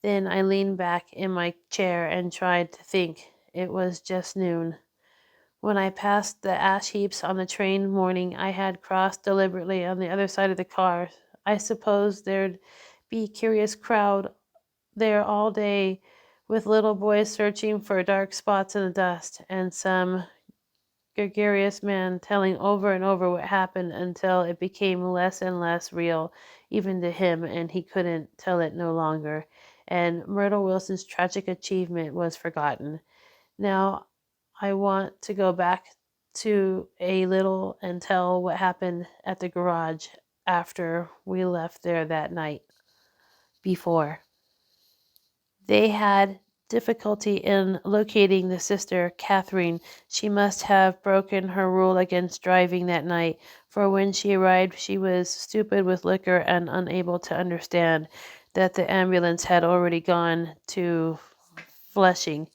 Then I leaned back in my chair and tried to think. It was just noon. When I passed the ash heaps on the train morning I had crossed deliberately on the other side of the car. I suppose there'd be a curious crowd there all day, with little boys searching for dark spots in the dust, and some gregarious man telling over and over what happened until it became less and less real, even to him, and he couldn't tell it no longer, and Myrtle Wilson's tragic achievement was forgotten. Now I want to go back to a little and tell what happened at the garage after we left there that night before. They had difficulty in locating the sister, Catherine. She must have broken her rule against driving that night, for when she arrived she was stupid with liquor and unable to understand that the ambulance had already gone to Flushing.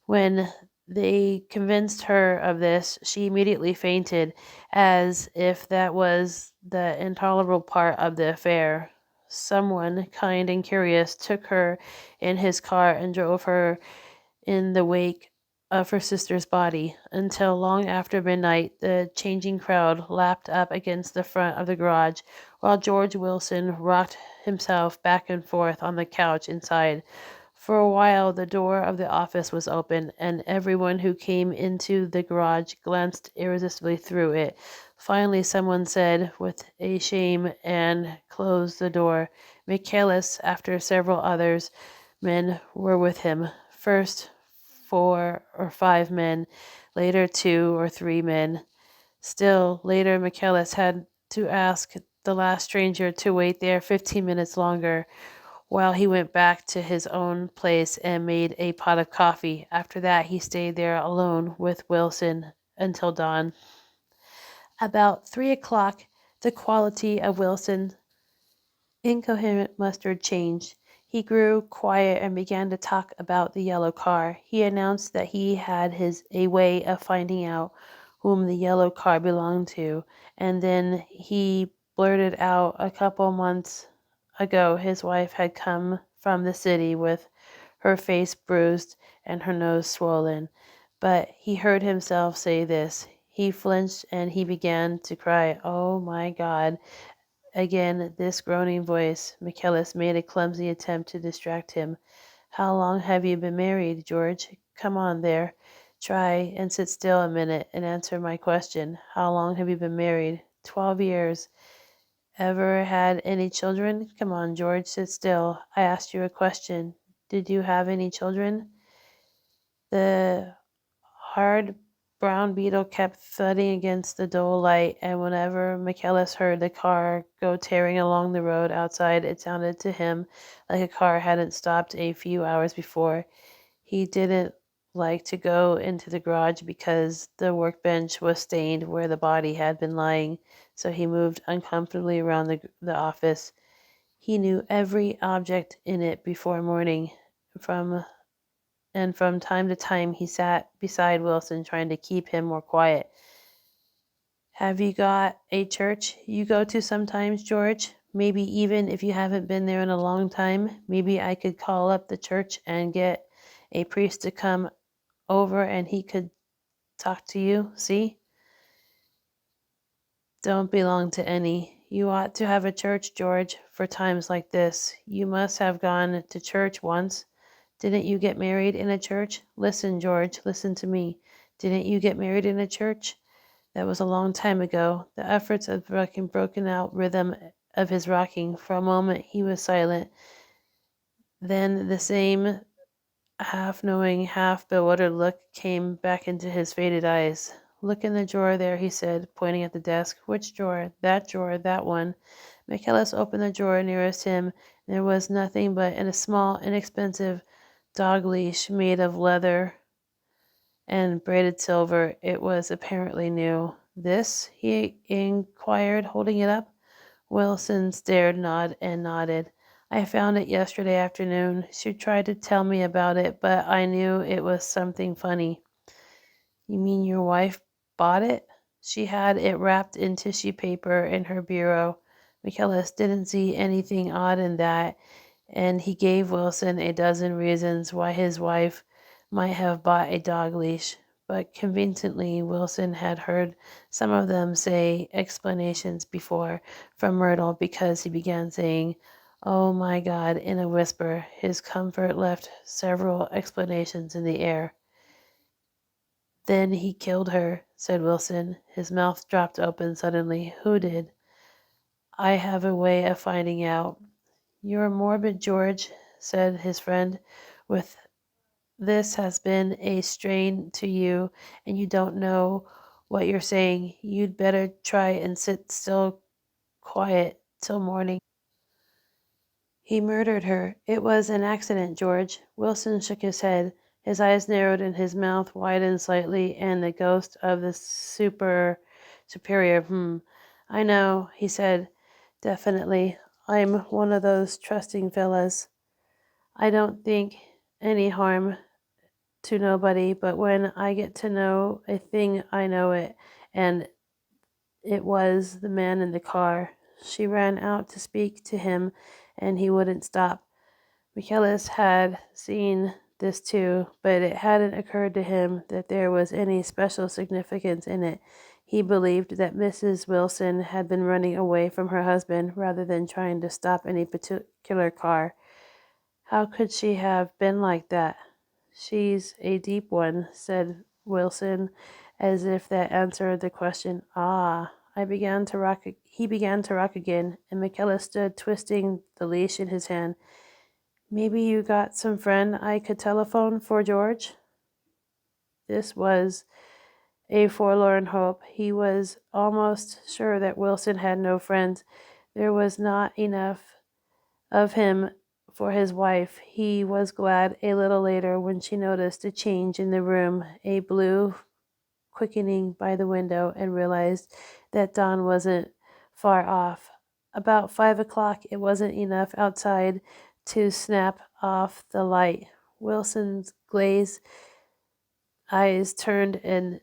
When they convinced her of this, she immediately fainted, as if that was the intolerable part of the affair. Someone, kind and curious, took her in his car and drove her in the wake of her sister's body. Until long after midnight, the changing crowd lapped up against the front of the garage, while George Wilson rocked himself back and forth on the couch inside. For a while the door of the office was open, and everyone who came into the garage glanced irresistibly through it. Finally someone said, with a shame, and closed the door. Michaelis, after several others, men were with him. First 4 or 5 men, later 2 or 3 men. Still later Michaelis had to ask the last stranger to wait there 15 minutes longer, while he went back to his own place and made a pot of coffee. After that he stayed there alone with Wilson until dawn. About 3 o'clock the quality of Wilson's incoherent mustard changed. He grew quiet and began to talk about the yellow car. He announced that he had a way of finding out whom the yellow car belonged to, and then he blurted out a couple months ago his wife had come from the city with her face bruised and her nose swollen. But he heard himself say this. He flinched and he began to cry. Oh my God. Again, this groaning voice. Michaelis made a clumsy attempt to distract him. How long have you been married, George? Come on there. Try and sit still a minute and answer my question. How long have you been married? 12 years. Ever had any children? Come on, George, sit still. I asked you a question. Did you have any children? The hard brown beetle kept thudding against the dull light, and whenever Michaelis heard the car go tearing along the road outside, it sounded to him like a car hadn't stopped a few hours before. He didn't like to go into the garage because the workbench was stained where the body had been lying, so he moved uncomfortably around the office. He knew every object in it before morning, from time to time he sat beside Wilson trying to keep him more quiet. Have you got a church you go to sometimes, George? Maybe even if you haven't been there in a long time, maybe I could call up the church and get a priest to come over and he could talk to you, see? Don't belong to any. You ought to have a church, George, for times like this. You must have gone to church once. Didn't you get married in a church? Listen, George, listen to me. Didn't you get married in a church? That was a long time ago. The efforts of the broken out rhythm of his rocking. For a moment he was silent. Then the same half-knowing, half-bewildered look came back into his faded eyes. Look in the drawer there, he said, pointing at the desk. Which drawer? That one. Michaelis opened the drawer nearest him. There was nothing but a small, inexpensive dog leash made of leather and braided silver. It was apparently new. This? He inquired, holding it up. Wilson stared, nodded. I found it yesterday afternoon. She tried to tell me about it, but I knew it was something funny. You mean your wife bought it? She had it wrapped in tissue paper in her bureau. Michaelis didn't see anything odd in that, and he gave Wilson a dozen reasons why his wife might have bought a dog leash. But convincingly, Wilson had heard some of them say explanations before from Myrtle because he began saying, "Oh my God," in a whisper. His comfort left several explanations in the air. Then he killed her, said Wilson. His mouth dropped open suddenly. Who did? I have a way of finding out. You're morbid, George, said his friend. With this has been a strain to you, and you don't know what you're saying. You'd better try and sit still quiet till morning. He murdered her. It was an accident, George. Wilson shook his head. His eyes narrowed and his mouth widened slightly, and the ghost of the superior. I know, he said, definitely. I'm one of those trusting fellas. I don't think any harm to nobody, but when I get to know a thing, I know it. And it was the man in the car. She ran out to speak to him, and he wouldn't stop. Michaelis had seen this too, but it hadn't occurred to him that there was any special significance in it. He believed that Mrs. Wilson had been running away from her husband rather than trying to stop any particular car. How could she have been like that? She's a deep one, said Wilson, as if that answered the question. Ah, he began to rock again, and Michaelis stood twisting the leash in his hand. Maybe you got some friend I could telephone for George? This was a forlorn hope. He was almost sure that Wilson had no friends. There was not enough of him for his wife. He was glad a little later when she noticed a change in the room, a blue quickening by the window, and realized that dawn wasn't far off. About 5 o'clock, it wasn't enough outside to snap off the light. Wilson's glazed eyes turned in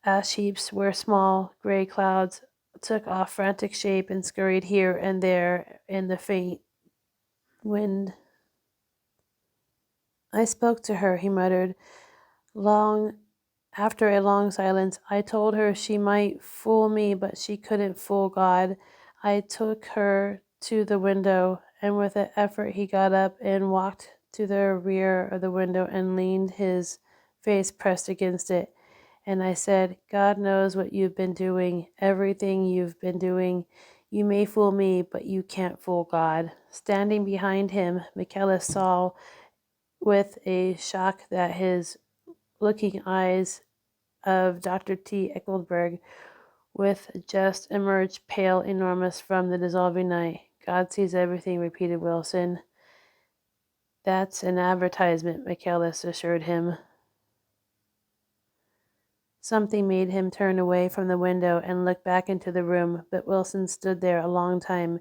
ash heaps where small gray clouds took off frantic shape and scurried here and there in the faint wind. I spoke to her, he muttered. Long After a long silence, I told her she might fool me, but she couldn't fool God. I took her to the window, and with an effort he got up and walked to the rear of the window and leaned his face pressed against it. And I said, God knows what you've been doing, everything you've been doing. You may fool me, but you can't fool God. Standing behind him, Michaela saw with a shock that his looking eyes of Dr. T. Eichelberg, with just emerged pale, enormous from the dissolving night. God sees everything, repeated Wilson. That's an advertisement, Michaelis assured him. Something made him turn away from the window and look back into the room, but Wilson stood there a long time,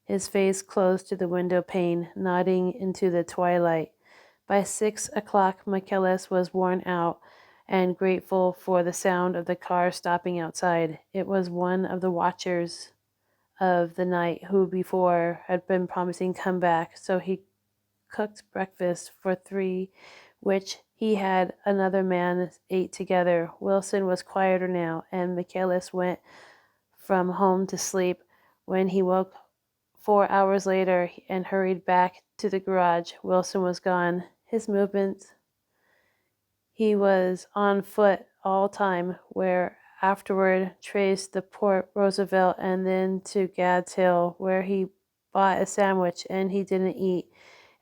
his face close to the window pane, nodding into the twilight. By 6 o'clock, Michaelis was worn out and grateful for the sound of the car stopping outside. It was one of the watchers of the night who before had been promising come back, so he cooked breakfast for 3, which he had another man ate together. Wilson was quieter now, and Michaelis went from home to sleep. When he woke 4 hours later and hurried back to the garage, Wilson was gone. His movements, he was on foot all time, where afterward traced the Port Roosevelt and then to Gad's Hill, where he bought a sandwich and he didn't eat,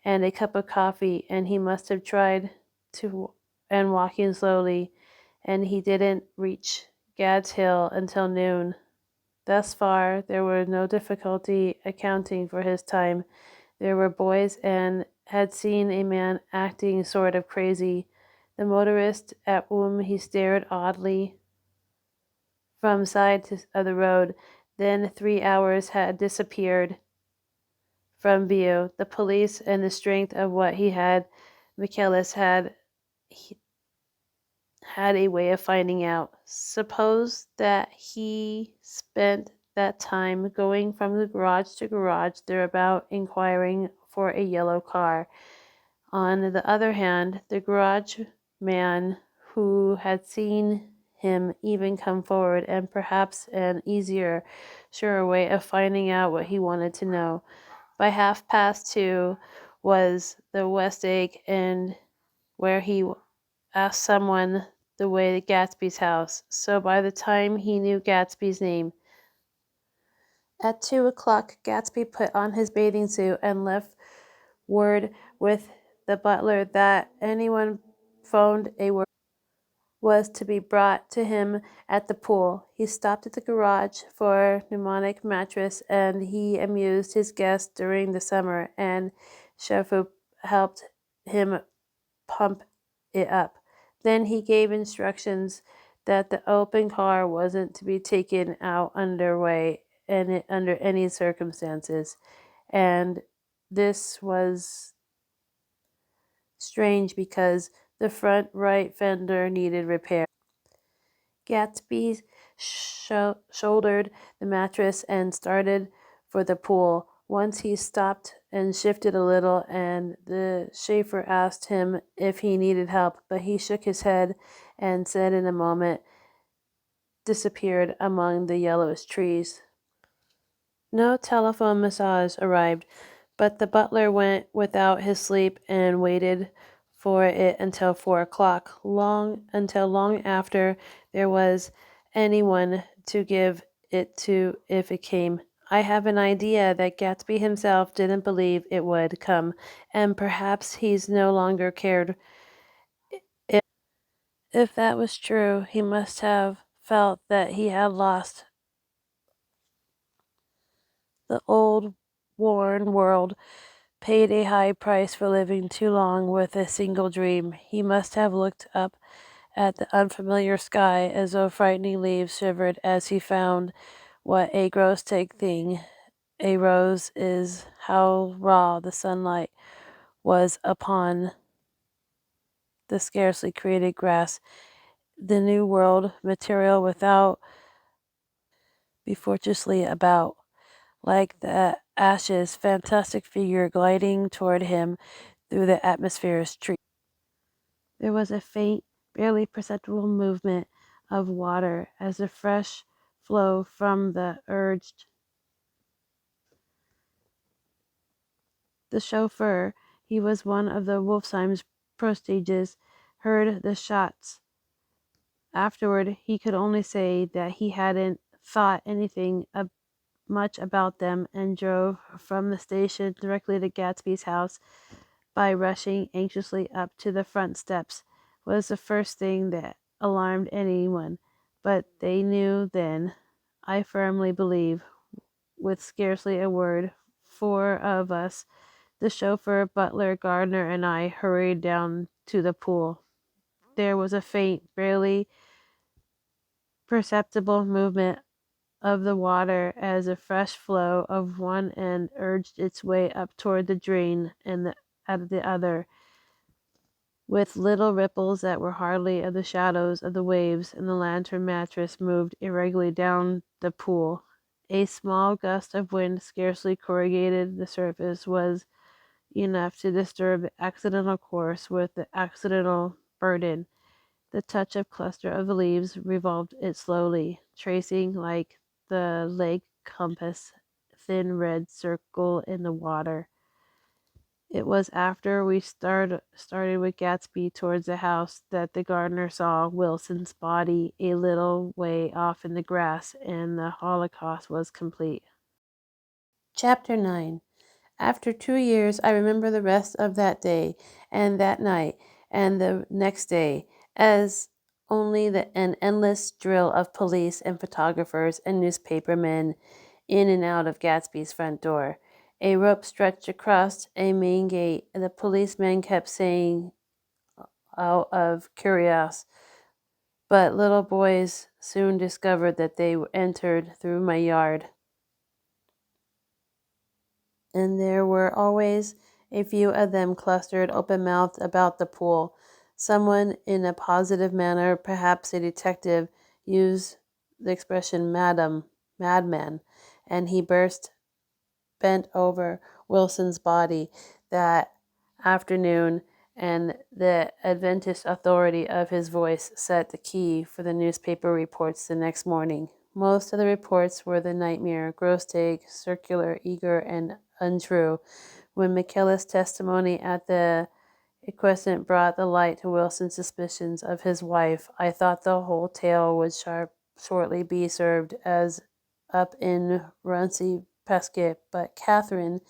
and a cup of coffee, and he must have tried to, and walking slowly, and he didn't reach Gad's Hill until noon. Thus far, there was no difficulty accounting for his time. There were boys and had seen a man acting sort of crazy. The motorist at whom he stared oddly from side of the road. Then 3 hours had disappeared from view. The police and the strength of what he had, Michaelis had a way of finding out. Suppose that he spent that time going from the garage to garage thereabout inquiring for a yellow car. On the other hand, the garage man who had seen him even come forward, and perhaps an easier, surer way of finding out what he wanted to know. By 2:30 was the West Egg, and where he asked someone the way to Gatsby's house, so by the time he knew Gatsby's name. At 2 o'clock, Gatsby put on his bathing suit and left word with the butler that anyone phoned a word was to be brought to him at the pool. He stopped at the garage for a pneumatic mattress, and he amused his guests during the summer, and Chauffeur helped him pump it up. Then he gave instructions that the open car wasn't to be taken out underway under any circumstances, and this was strange because the front right fender needed repair. Gatsby shouldered the mattress and started for the pool. Once he stopped and shifted a little, and the chauffeur asked him if he needed help, but he shook his head and said in a moment, disappeared among the yellowish trees. No telephone massage arrived, but the butler went without his sleep and waited for it until 4 o'clock, until long after there was anyone to give it to if it came. I have an idea that Gatsby himself didn't believe it would come, and perhaps he's no longer cared. If that was true, he must have felt that he had lost the old worn world, paid a high price for living too long with a single dream. He must have looked up at the unfamiliar sky as though frightening leaves shivered as he found what a grotesque thing a rose is, how raw the sunlight was upon the scarcely created grass. The new world material without fortuitously about, like the ashes, fantastic figure gliding toward him through the atmosphere's tree. There was a faint, barely perceptible movement of water as the fresh flow from the urged. The chauffeur, he was one of the Wolfsheim's prestiges, heard the shots. Afterward, he could only say that he hadn't thought anything much about them and drove from the station directly to Gatsby's house by rushing anxiously up to the front steps was the first thing that alarmed anyone. But they knew then, I firmly believe, with scarcely a word, four of us, the chauffeur, butler, gardener, and I, hurried down to the pool. There was a faint, barely perceptible movement of the water as a fresh flow of one end urged its way up toward the drain and at the other, with little ripples that were hardly of the shadows of the waves, and the lantern mattress moved irregularly down the pool. A small gust of wind scarcely corrugated the surface was enough to disturb the accidental course with the accidental burden. The touch of cluster of the leaves revolved it slowly, tracing like the lake compass thin red circle in the water. It was after we started with Gatsby towards the house that the gardener saw Wilson's body a little way off in the grass, and the holocaust was complete. Chapter 9. After 2 years, I remember the rest of that day, and that night, and the next day, as only an endless drill of police and photographers and newspapermen in and out of Gatsby's front door. A rope stretched across a main gate, and the policeman kept saying, out of curiosity, but little boys soon discovered that they entered through my yard. And there were always a few of them clustered open-mouthed about the pool. Someone in a positive manner, perhaps a detective, used the expression madman, and he bent over Wilson's body that afternoon, and the Adventist authority of his voice set the key for the newspaper reports the next morning. Most of the reports were the nightmare, grotesque, circular, eager, and untrue. When Michaela's testimony at the inquest brought the light to Wilson's suspicions of his wife, I thought the whole tale would shortly be served as up in Runcie Pesquet, but Catherine,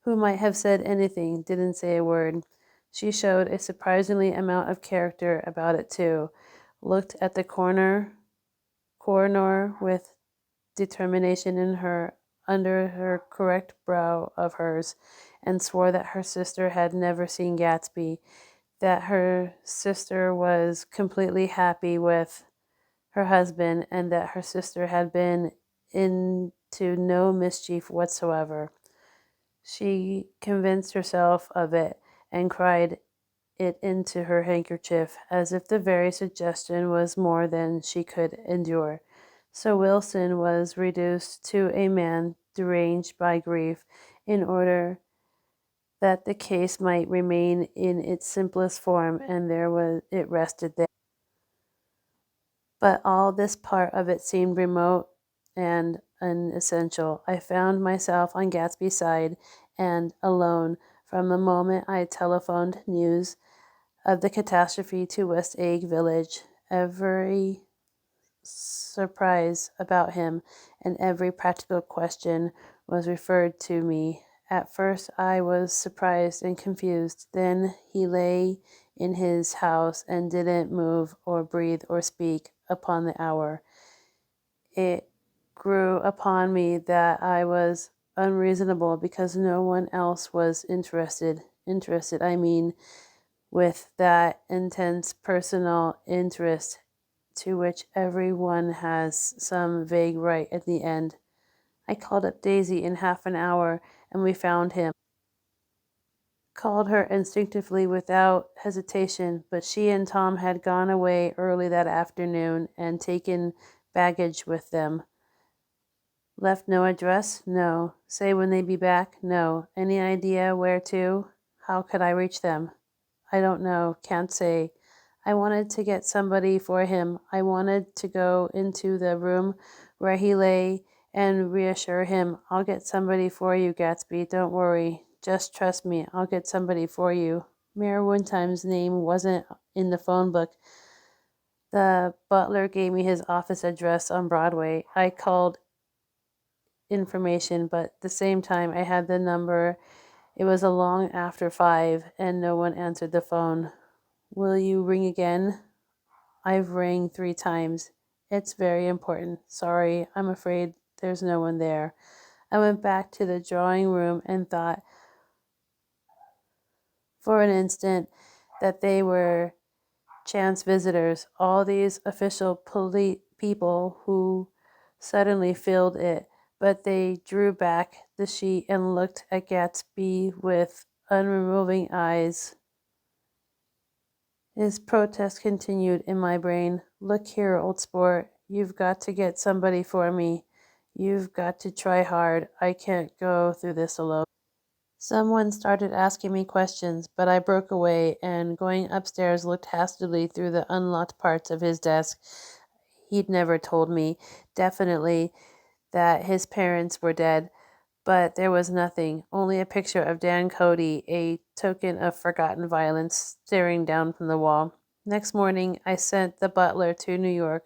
who might have said anything, didn't say a word. She showed a surprisingly amount of character about it too, looked at the coroner with determination in her under her correct brow of hers, and swore that her sister had never seen Gatsby, that her sister was completely happy with her husband, and that her sister had been into no mischief whatsoever. She convinced herself of it and cried it into her handkerchief, as if the very suggestion was more than she could endure. So Wilson was reduced to a man deranged by grief, in order that the case might remain in its simplest form, and it rested there. But all this part of it seemed remote and unessential. I found myself on Gatsby's side, and alone, from the moment I telephoned news of the catastrophe to West Egg Village. Every surprise about him and every practical question was referred to me. At first I was surprised and confused. Then he lay in his house and didn't move or breathe or speak upon the hour. It grew upon me that I was unreasonable because no one else was interested, I mean, with that intense personal interest to which every one has some vague right at the end. I called up Daisy in half an hour, and we found him. Called her instinctively without hesitation, but she and Tom had gone away early that afternoon and taken baggage with them. Left no address? No. Say when they be back? No. Any idea where to? How could I reach them? I don't know. Can't say. I wanted to get somebody for him. I wanted to go into the room where he lay and reassure him. I'll get somebody for you, Gatsby. Don't worry. Just trust me. I'll get somebody for you. Mayor Wintime's name wasn't in the phone book. The butler gave me his office address on Broadway. I called information, but at the same time, I had the number. It was a long after 5, and no one answered the phone. Will you ring again? I've rang 3 times. It's very important. Sorry, I'm afraid there's no one there. I went back to the drawing room and thought for an instant that they were chance visitors, all these official people who suddenly filled it, but they drew back the sheet and looked at Gatsby with unremoving eyes. His protest continued in my brain. Look here, old sport, you've got to get somebody for me. You've got to try hard. I can't go through this alone. Someone started asking me questions, but I broke away and, going upstairs, looked hastily through the unlocked parts of his desk. He'd never told me, definitely, that his parents were dead, but there was nothing, only a picture of Dan Cody, a token of forgotten violence, staring down from the wall. Next morning, I sent the butler to New York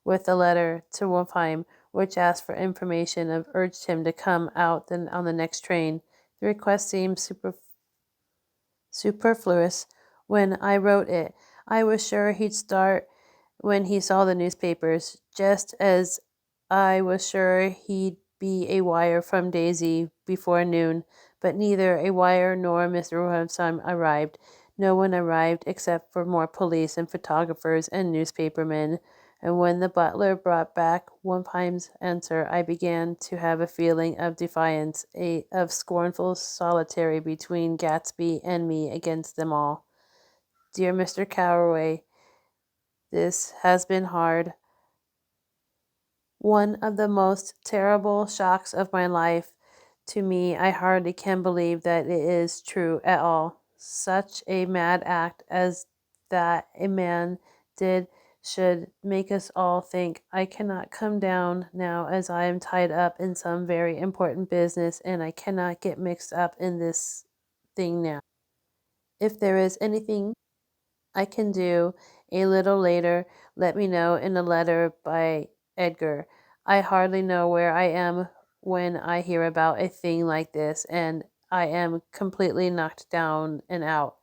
with a letter to Wolfheim, which asked for information and urged him to come out on the next train. The request seemed superfluous when I wrote it. I was sure he'd start when he saw the newspapers, just as I was sure he'd be a wire from Daisy before noon, but neither a wire nor Mr. Wilhelmsheim arrived. No one arrived except for more police and photographers and newspapermen. And when the butler brought back Wumpheim's answer, I began to have a feeling of defiance, of scornful solitary between Gatsby and me against them all. Dear Mr. Carraway, this has been hard. One of the most terrible shocks of my life. To me, I hardly can believe that it is true at all. Such a mad act as that a man did should make us all think. I cannot come down now, as I am tied up in some very important business, and I cannot get mixed up in this thing now. If there is anything I can do a little later, let me know in a letter by Edgar. I hardly know where I am when I hear about a thing like this, and I am completely knocked down and out.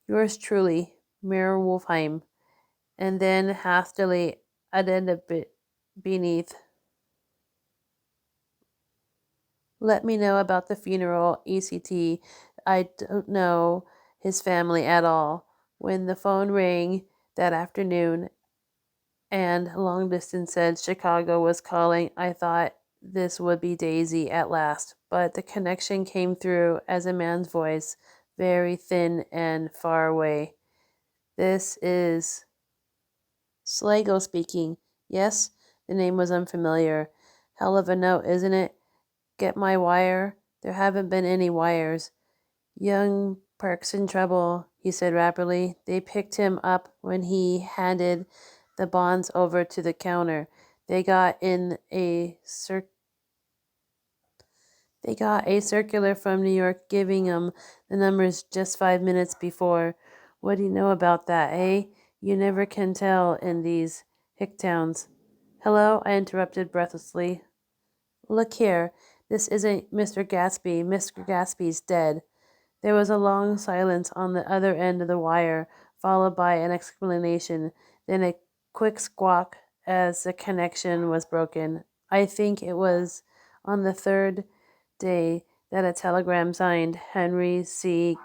Yours truly, Mayor Wolfheim. And then hastily added beneath. Let me know about the funeral, ECT. I don't know his family at all. When the phone rang that afternoon and long distance said Chicago was calling, I thought this would be Daisy at last. But the connection came through as a man's voice, very thin and far away. This is Slago speaking. Yes, the name was unfamiliar. Hell of a note, isn't it? Get my wire? There haven't been any wires. Young Perk's in trouble, he said rapidly. They picked him up when he handed the bonds over to the counter. They got a circular from New York giving 'em the numbers just 5 minutes before. What do you know about that, eh? You never can tell in these hick towns. Hello? I interrupted breathlessly. Look here. This isn't Mr. Gatsby. Mr. Gatsby's dead. There was a long silence on the other end of the wire, followed by an exclamation, then a quick squawk as the connection was broken. I think it was on the 3rd day that a telegram signed Henry C.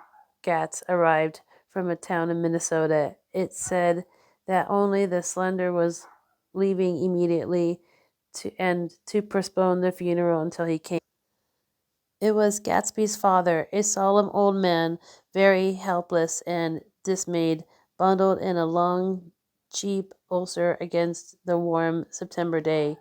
Gatz arrived from a town in Minnesota. It said that only the Slender was leaving immediately to postpone the funeral until he came. It was Gatsby's father, a solemn old man, very helpless and dismayed, bundled in a long, cheap ulster against the warm September day.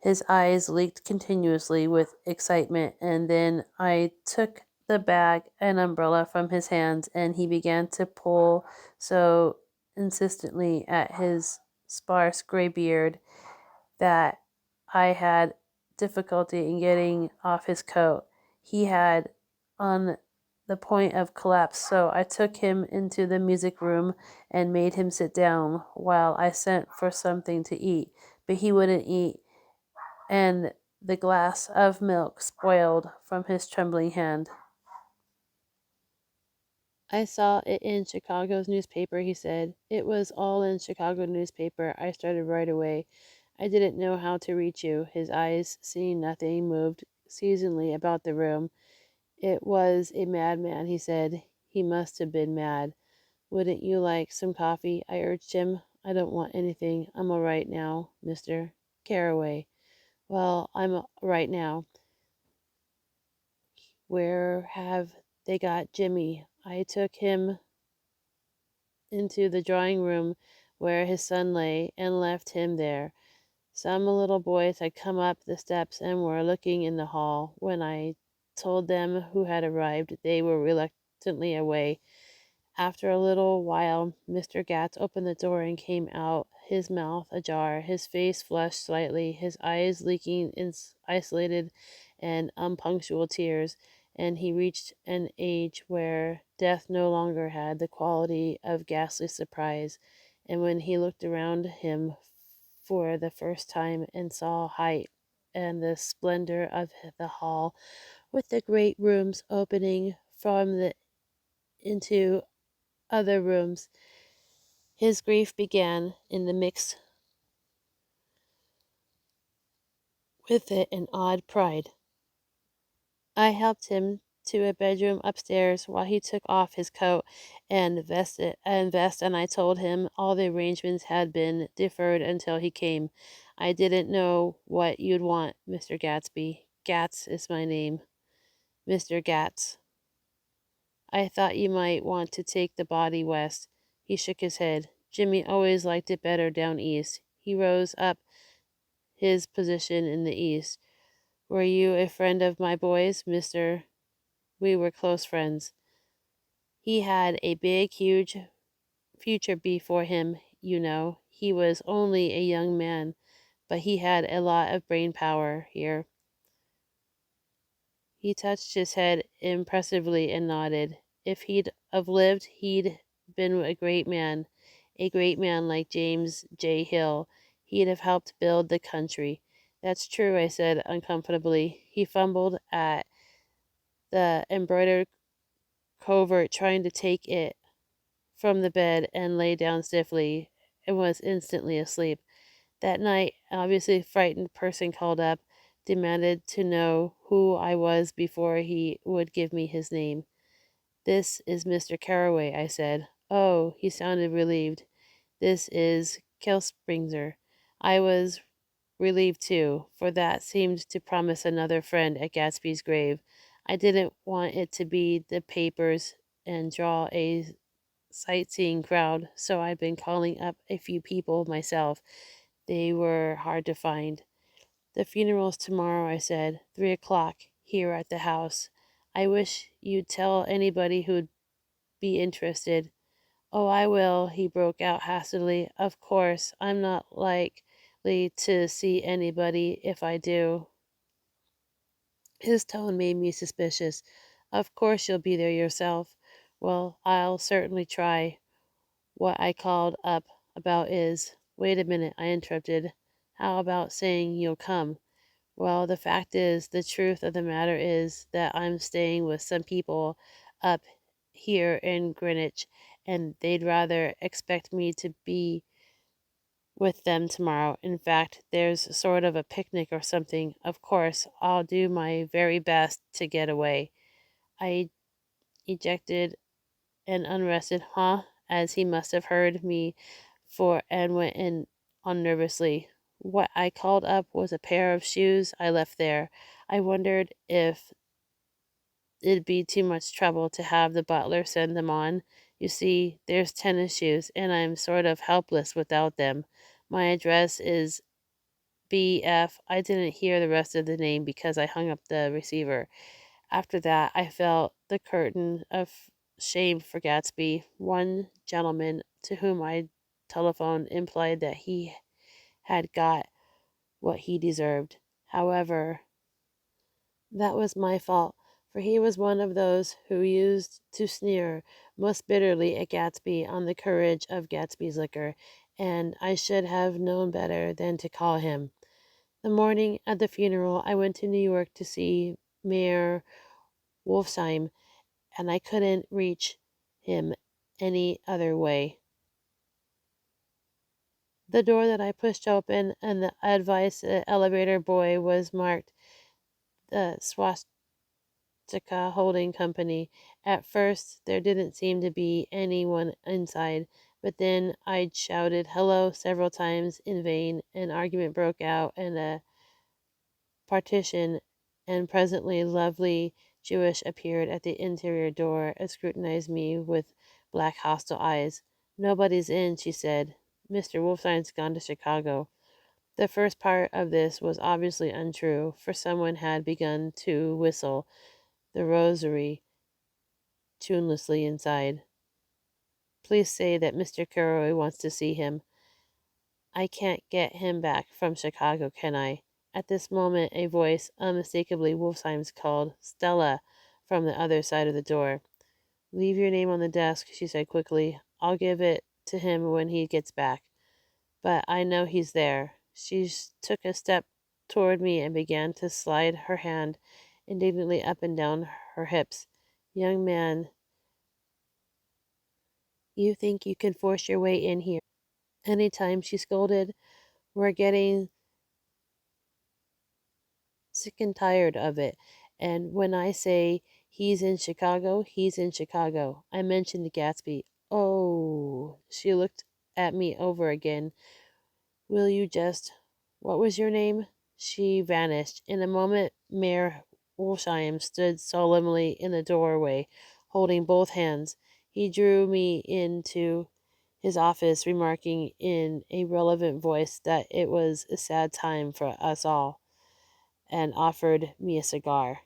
His eyes leaked continuously with excitement, and then I took the bag and umbrella from his hands, and he began to pull so insistently at his sparse gray beard that I had difficulty in getting off his coat. He had on the point of collapse, so I took him into the music room and made him sit down while I sent for something to eat, but he wouldn't eat, and the glass of milk spoiled from his trembling hand. I saw it in Chicago's newspaper, he said. It was all in Chicago newspaper. I started right away. I didn't know how to reach you. His eyes, seeing nothing, moved seasonally about the room. It was a madman, he said. He must have been mad. Wouldn't you like some coffee? I urged him. I don't want anything. I'm all right now, Mr. Caraway. Well, I'm all right now. Where have they got Jimmy? I took him into the drawing room where his son lay and left him there. Some little boys had come up the steps and were looking in the hall. When I told them who had arrived, they were reluctantly away. After a little while, Mr. Gatz opened the door and came out, his mouth ajar, his face flushed slightly, his eyes leaking in isolated and unpunctual tears, and he reached an age where death no longer had the quality of ghastly surprise. And when he looked around him for the first time and saw height and the splendor of the hall, with the great rooms opening from the into other rooms, his grief began in the mix with it an odd pride. I helped him to a bedroom upstairs while he took off his coat and vest, and I told him all the arrangements had been deferred until he came. I didn't know what you'd want, Mr. Gatsby. Gatz is my name. Mr. Gatz. I thought you might want to take the body west. He shook his head. Jimmy always liked it better down east. He rose up his position in the east. Were you a friend of my boy's, Mr.? We were close friends. He had a big, huge future before him, you know. He was only a young man, but he had a lot of brain power here. He touched his head impressively and nodded. If he'd have lived, he'd been a great man like James J. Hill. He'd have helped build the country. That's true, I said uncomfortably. He fumbled at the embroidered covert, trying to take it from the bed, and lay down stiffly and was instantly asleep. That night, an obviously frightened person called up, demanded to know who I was before he would give me his name. This is Mr. Caraway, I said. Oh, he sounded relieved. This is Kelspringer. I was relieved too, for that seemed to promise another friend at Gatsby's grave. I didn't want it to be the papers and draw a sightseeing crowd, so I'd been calling up a few people myself. They were hard to find. The funeral's tomorrow, I said. 3 o'clock, here at the house. I wish you'd tell anybody who'd be interested. Oh, I will, he broke out hastily. Of course, I'm not likely to see anybody if I do. His tone made me suspicious. Of course you'll be there yourself. Well, I'll certainly try. What I called up about is— Wait a minute, I interrupted. How about saying you'll come? Well, the fact is, the truth of the matter is that I'm staying with some people up here in Greenwich, and they'd rather expect me to be with them tomorrow. In fact, there's sort of a picnic or something. Of course, I'll do my very best to get away. I ejected an unrested huh, as he must have heard me, and went in on nervously. What I called up was a pair of shoes I left there. I wondered if it'd be too much trouble to have the butler send them on. You see, there's tennis shoes, and I'm sort of helpless without them. My address is VF. I didn't hear the rest of the name because I hung up the receiver. After that, I felt the curtain of shame for Gatsby. One gentleman to whom I telephoned implied that he had got what he deserved. However, that was my fault, for he was one of those who used to sneer most bitterly at Gatsby on the courage of Gatsby's liquor, and I should have known better than to call him. The morning of the funeral, I went to New York to see Mayor Wolfsheim, and I couldn't reach him any other way. The door that I pushed open and the advice elevator boy was marked the Swastika Holding Company. At first, there didn't seem to be anyone inside, but then I'd shouted hello several times in vain. An argument broke out and a partition, and presently lovely Jewess appeared at the interior door and scrutinized me with black hostile eyes. "Nobody's in," she said. "Mr. Wolfshine's gone to Chicago." The first part of this was obviously untrue, for someone had begun to whistle the rosary tunelessly inside. "Please say that Mr. Carroy wants to see him." "I can't get him back from Chicago, can I?" At this moment a voice, unmistakably Wolfsheim's, called "Stella" from the other side of the door. "Leave your name on the desk," she said quickly. "I'll give it to him when he gets back. But I know he's there." She took a step toward me and began to slide her hand indignantly up and down her hips. "Young man, you think you can force your way in here any time," she scolded. "We're getting sick and tired of it. And when I say he's in Chicago, he's in Chicago." I mentioned Gatsby. "Oh," she looked at me over again. "Will you just what was your name?" She vanished. In a moment, Mayor Wolsheim stood solemnly in the doorway, holding both hands. He drew me into his office, remarking in a relevant voice that it was a sad time for us all, and offered me a cigar.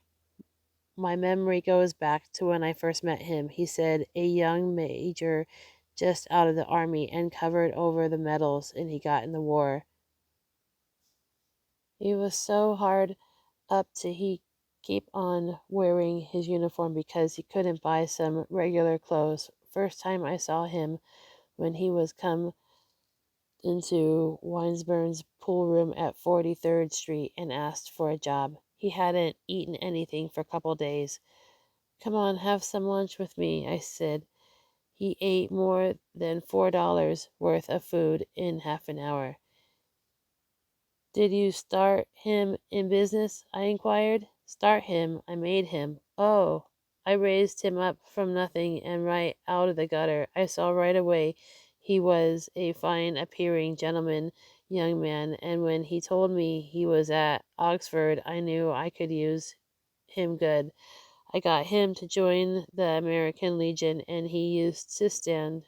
"My memory goes back to when I first met him," he said, "a young major just out of the army and covered over the medals and he got in the war. He was so hard up to he keep on wearing his uniform because he couldn't buy some regular clothes. First time I saw him when he was come into Winsburn's pool room at 43rd Street and asked for a job. He hadn't eaten anything for a couple days. 'Come on, have some lunch with me,' I said. He ate more than $4 worth of food in half an hour. 'Did you start him in business?' I inquired. 'Start him? I made him.' 'Oh.' I raised him up from nothing and right out of the gutter. I saw right away he was a fine appearing gentleman young man, and when he told me he was at Oxford, I knew I could use him good. I got him to join the American Legion, and he used to stand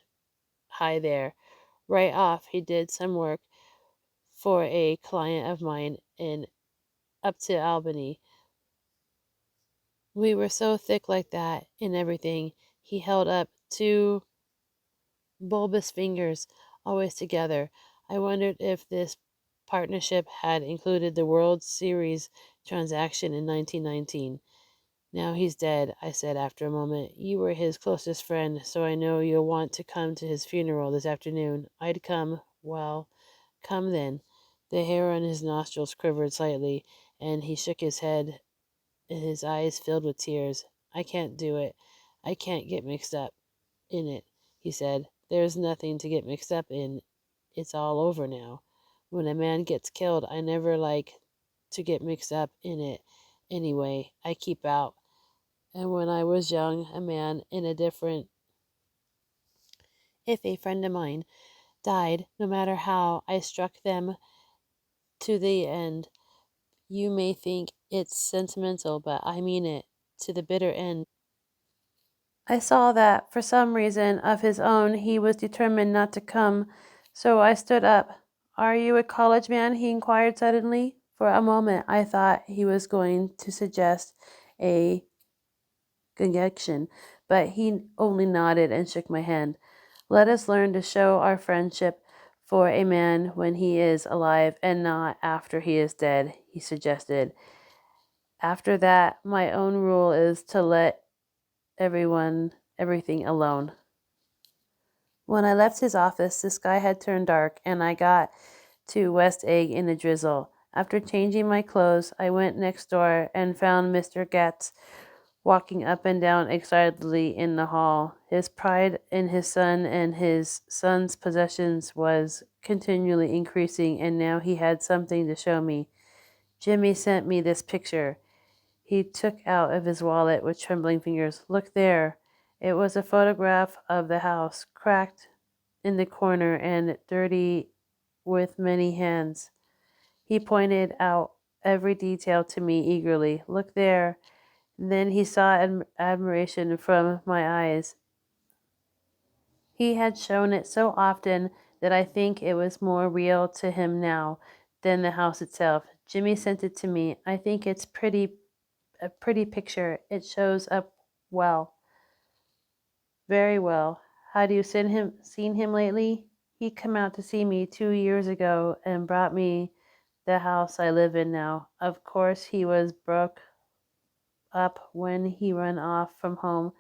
high there. Right off, he did some work for a client of mine in up to Albany. We were so thick like that in everything." He held up two bulbous fingers, always together. I wondered if this partnership had included the World Series transaction in 1919. "Now he's dead," I said after a moment. "You were his closest friend, so I know you'll want to come to his funeral this afternoon." I'd come. Well, come then. The hair on his nostrils quivered slightly, and he shook his head, and his eyes filled with tears. "I can't do it. I can't get mixed up in it," he said. "There's nothing to get mixed up in. It's all over now. When a man gets killed, I never like to get mixed up in it anyway. I keep out. And when I was young, a man in a different. If a friend of mine died, no matter how I struck them to the end, you may think it's sentimental, but I mean it to the bitter end." I saw that, for some reason of his own, he was determined not to come, so I stood up. Are you a college man? He inquired suddenly. For a moment, I thought he was going to suggest a connection, but he only nodded and shook my hand. Let us learn to show our friendship for a man when he is alive and not after he is dead, he suggested. After that, my own rule is to let everything alone. When I left his office, the sky had turned dark, and I got to West Egg in a drizzle. After changing my clothes, I went next door and found Mr. Getz walking up and down excitedly in the hall. His pride in his son and his son's possessions was continually increasing, and now he had something to show me. Jimmy sent me this picture. He took out of his wallet with trembling fingers. Look there. It was a photograph of the house, cracked in the corner and dirty with many hands. He pointed out every detail to me eagerly. Look there. And then he saw admiration from my eyes. He had shown it so often that I think it was more real to him now than the house itself. Jimmy sent it to me. I think it's a pretty picture. It shows up well. Very well. Had you seen him lately? He come out to see me 2 years ago and brought me the house I live in now. Of course he was broke up when he ran off from home,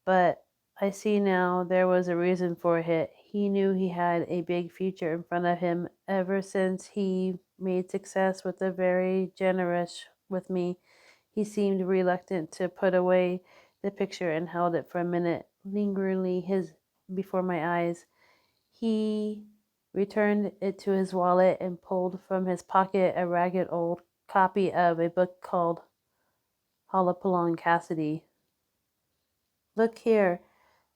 but I see now there was a reason for it. He knew he had a big future in front of him. Ever since he made success with the very generous with me, he seemed reluctant to put away the picture and held it for a minute lingeringly before my eyes. He returned it to his wallet and pulled from his pocket a ragged old copy of a book called Holopaulin Cassidy. Look here.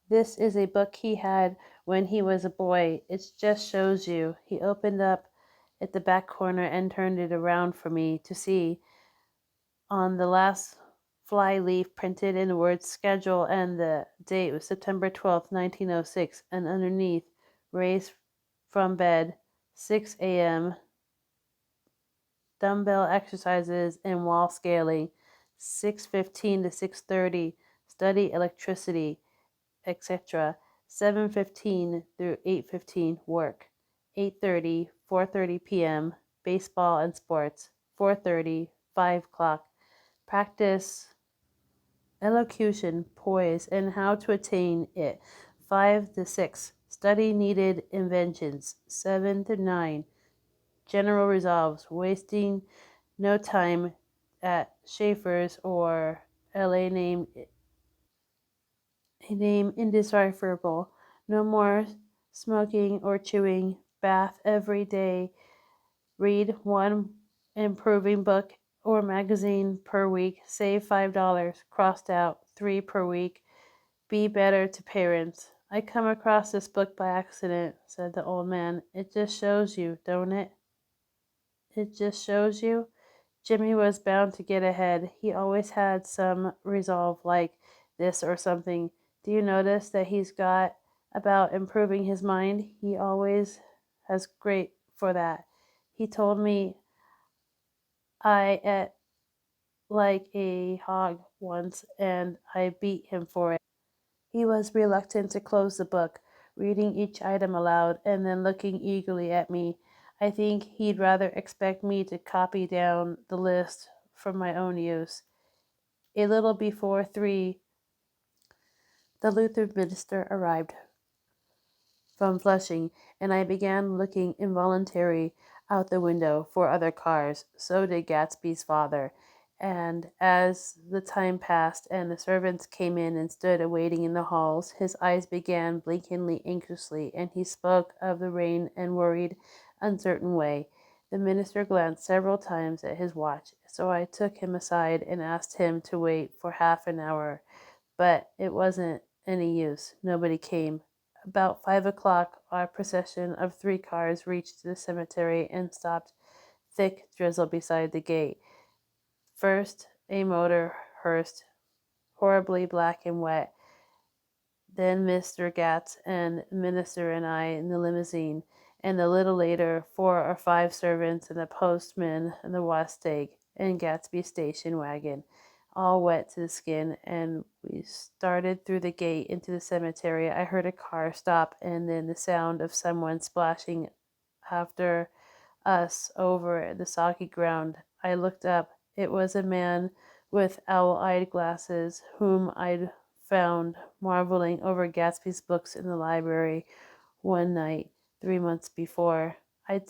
This is a book he had when he was a boy. It just shows you. He opened up at the back corner and turned it around for me to see. On the last fly leaf printed in the words schedule, and the date was September 12th, 1906, and underneath, raised from bed, 6 a.m., dumbbell exercises and wall scaling, 6:15 to 6:30, study electricity, etc. 7:15 through 8:15 work. 8:30, 4:30 p.m. baseball and sports. 4:30, 5 o'clock practice elocution, poise, and how to attain it. 5 to 6 study needed inventions. 7 to 9 general resolves, wasting no time at Schaefer's or LA a name indecipherable. No more smoking or chewing. Bath every day. Read one improving book or magazine per week. Save $5. Crossed out. 3 per week. Be better to parents. I come across this book by accident, said the old man. It just shows you, don't it? It just shows you? Jimmy was bound to get ahead. He always had some resolve like this or something. Do you notice that he's got about improving his mind? He always has great for that. He told me I ate like a hog once and I beat him for it. He was reluctant to close the book, reading each item aloud and then looking eagerly at me. I think he'd rather expect me to copy down the list for my own use. A little before 3, the Lutheran minister arrived from Flushing, and I began looking involuntarily out the window for other cars. So did Gatsby's father. And as the time passed and the servants came in and stood awaiting in the halls, his eyes began blinkingly anxiously, and he spoke of the rain in worried, uncertain way. The minister glanced several times at his watch, so I took him aside and asked him to wait for half an hour. But it wasn't any use. Nobody came. About 5 o'clock, our procession of 3 cars reached the cemetery and stopped thick drizzle beside the gate. First, a motor hearse, horribly black and wet. Then Mr. Gatz and the minister and I in the limousine, and a little later 4 or 5 servants and a postman and the Wastag and Gatsby station wagon, all wet to the skin, and we started through the gate into the cemetery. I heard a car stop and then the sound of someone splashing after us over the soggy ground. I looked up. It was a man with owl-eyed glasses whom I'd found marveling over Gatsby's books in the library one night 3 months before. I'd,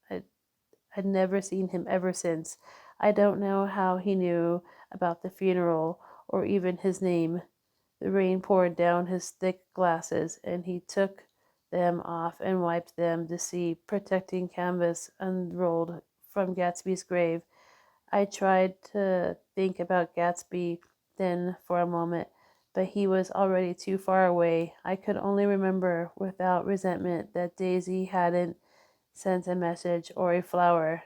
I'd never seen him ever since. I don't know how he knew about the funeral or even his name. The rain poured down his thick glasses, and he took them off and wiped them to see protecting canvas unrolled from Gatsby's grave. I tried to think about Gatsby then for a moment, but he was already too far away. I could only remember without resentment that Daisy hadn't sent a message or a flower.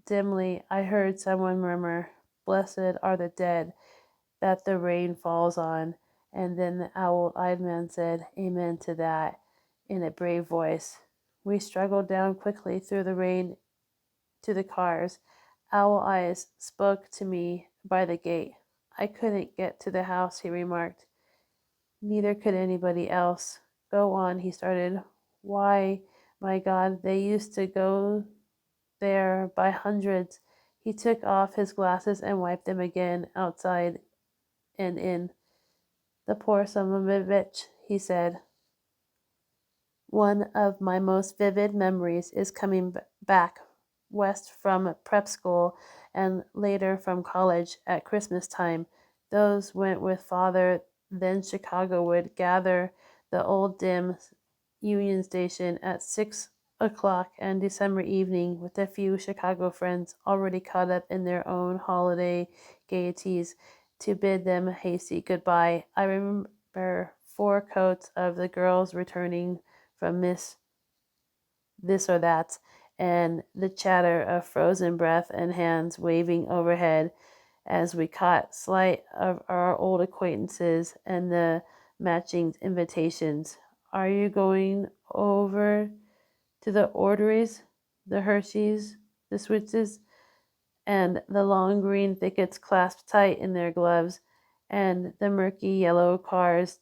Dimly, I heard someone murmur, "Blessed are the dead that the rain falls on," and then the owl-eyed man said, "Amen to that," in a brave voice. We struggled down quickly through the rain to the cars. Owl Eyes spoke to me by the gate. "I couldn't get to the house," he remarked. "Neither could anybody else." "Go on," he started. "Why, my God, they used to go there by hundreds." He took off his glasses and wiped them again, outside and in. "The poor son of a bitch," he said. "One of my most vivid memories is coming back west from prep school and later from college at Christmas time. Those went with father. Then Chicago would gather the old dim Union Station at 6 o'clock and December evening with a few Chicago friends already caught up in their own holiday gaieties to bid them a hasty goodbye. I remember 4 coats of the girls returning from Miss This or That, and the chatter of frozen breath and hands waving overhead as we caught sight of our old acquaintances and the matching invitations. "Are you going over to the Orderlies, the Hershey's, the Switzes?" And the long green thickets clasped tight in their gloves, and the murky yellow cars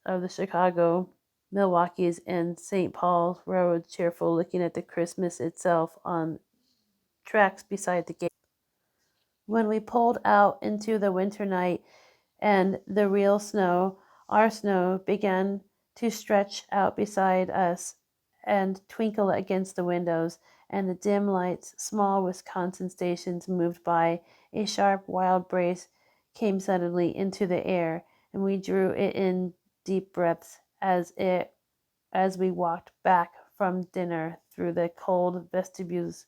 of the Chicago, Milwaukee's, and St. Paul's rode cheerful, looking at the Christmas itself on tracks beside the gate. When we pulled out into the winter night and the real snow, our snow, began to stretch out beside us and twinkle against the windows, and the dim lights, small Wisconsin stations moved by, a sharp wild breeze came suddenly into the air, and we drew it in deep breaths as we walked back from dinner through the cold vestibules,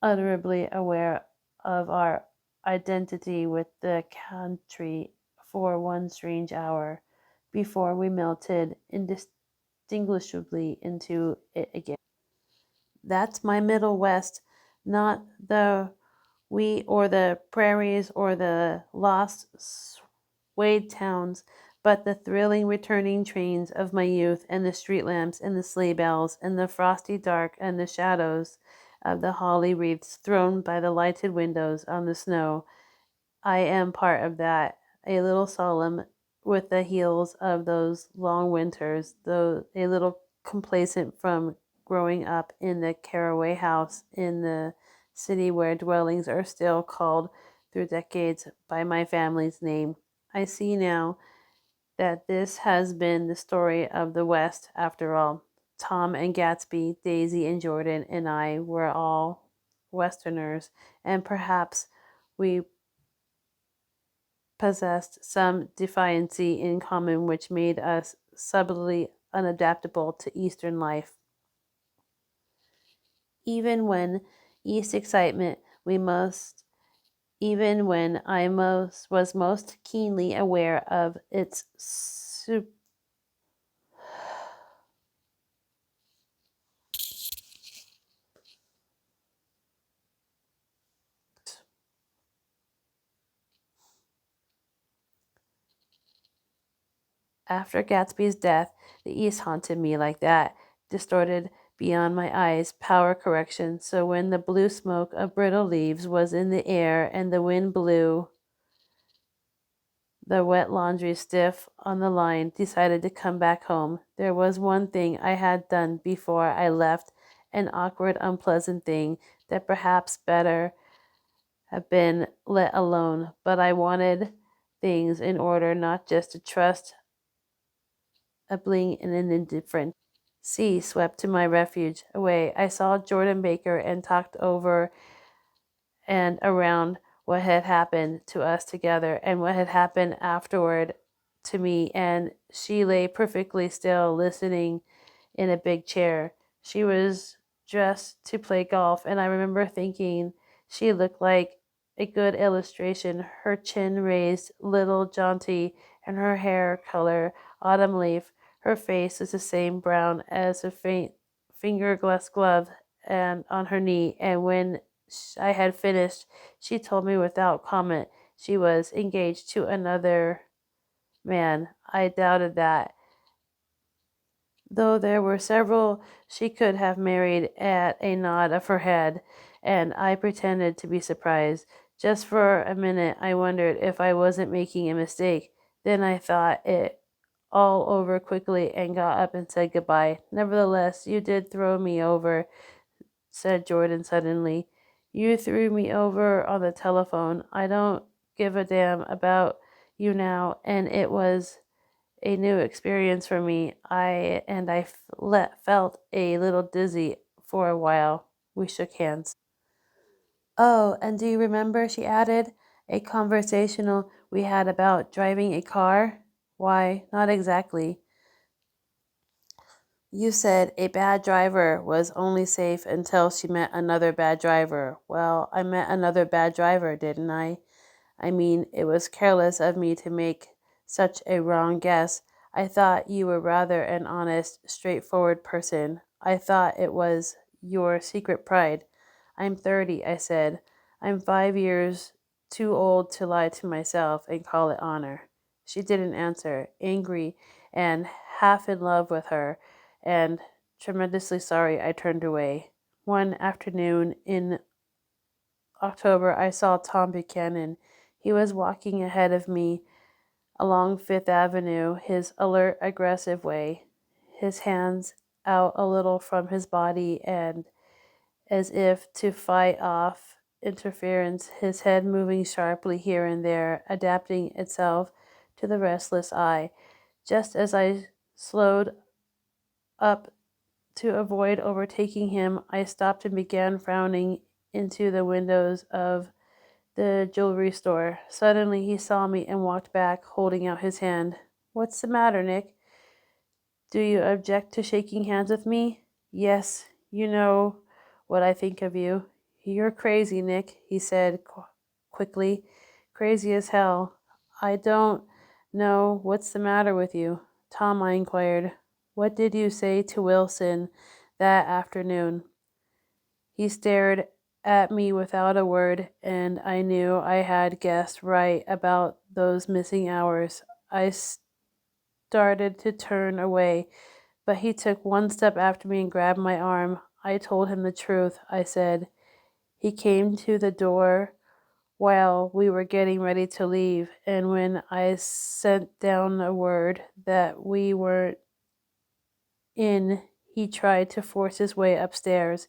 utterly aware of our identity with the country for one strange hour before we melted indistinguishably into it again. That's my Middle West, not the wheat or the prairies or the lost swade towns, but the thrilling returning trains of my youth, and the street lamps and the sleigh bells and the frosty dark and the shadows of the holly wreaths thrown by the lighted windows on the snow. I am part of that, a little solemn with the heels of those long winters, though a little complacent from growing up in the Caraway house in the city where dwellings are still called through decades by my family's name. I see now that this has been the story of the West after all. Tom and Gatsby, Daisy and Jordan and I were all Westerners, and perhaps we possessed some defiancy in common which made us subtly unadaptable to Eastern life. Even when East excitement even when I was most keenly aware of its After Gatsby's death, the East haunted me like that, distorted beyond my eyes, power correction. So when the blue smoke of brittle leaves was in the air and the wind blew the wet laundry stiff on the line, decided to come back home. There was one thing I had done before I left, an awkward, unpleasant thing that perhaps better have been let alone, but I wanted things in order, not just to trust a bling and an indifferent sea swept to my refuge away. I saw Jordan Baker and talked over and around what had happened to us together and what had happened afterward to me, and she lay perfectly still, listening in a big chair. She was dressed to play golf, and I remember thinking she looked like a good illustration, her chin raised, little jaunty, and her hair color autumn leaf. Her face was the same brown as a faint fingerless glove and on her knee, and when I had finished, she told me without comment she was engaged to another man. I doubted that, though there were several she could have married at a nod of her head, and I pretended to be surprised. Just for a minute, I wondered if I wasn't making a mistake. Then I thought it all over quickly and got up and said goodbye. Nevertheless, you did throw me over, said Jordan suddenly. You threw me over on the telephone. I don't give a damn about you now, and it was a new experience for me. I felt a little dizzy for a while. We shook hands. Oh, and do you remember, she added, a conversational we had about driving a car? Why, not exactly. You said a bad driver was only safe until she met another bad driver. Well, I met another bad driver, didn't I? I mean, it was careless of me to make such a wrong guess. I thought you were rather an honest, straightforward person. I thought it was your secret pride. I'm 30, I said. I'm 5 years too old to lie to myself and call it honor. She didn't answer, angry and half in love with her, and tremendously sorry I turned away. One afternoon in October, I saw Tom Buchanan. He was walking ahead of me along Fifth Avenue, his alert, aggressive way, his hands out a little from his body and as if to fight off interference, his head moving sharply here and there, adapting itself to the restless eye. Just as I slowed up to avoid overtaking him, I stopped and began frowning into the windows of the jewelry store. Suddenly he saw me and walked back, holding out his hand. What's the matter, Nick? Do you object to shaking hands with me? Yes, you know what I think of you. You're crazy, Nick, he said quickly. Crazy as hell. I don't know what's the matter with you. Tom, I inquired. What did you say to Wilson that afternoon? He stared at me without a word, and I knew I had guessed right about those missing hours. I started to turn away, but he took one step after me and grabbed my arm. I told him the truth, I said. He came to the door while we were getting ready to leave, and when I sent down a word that we weren't in, he tried to force his way upstairs.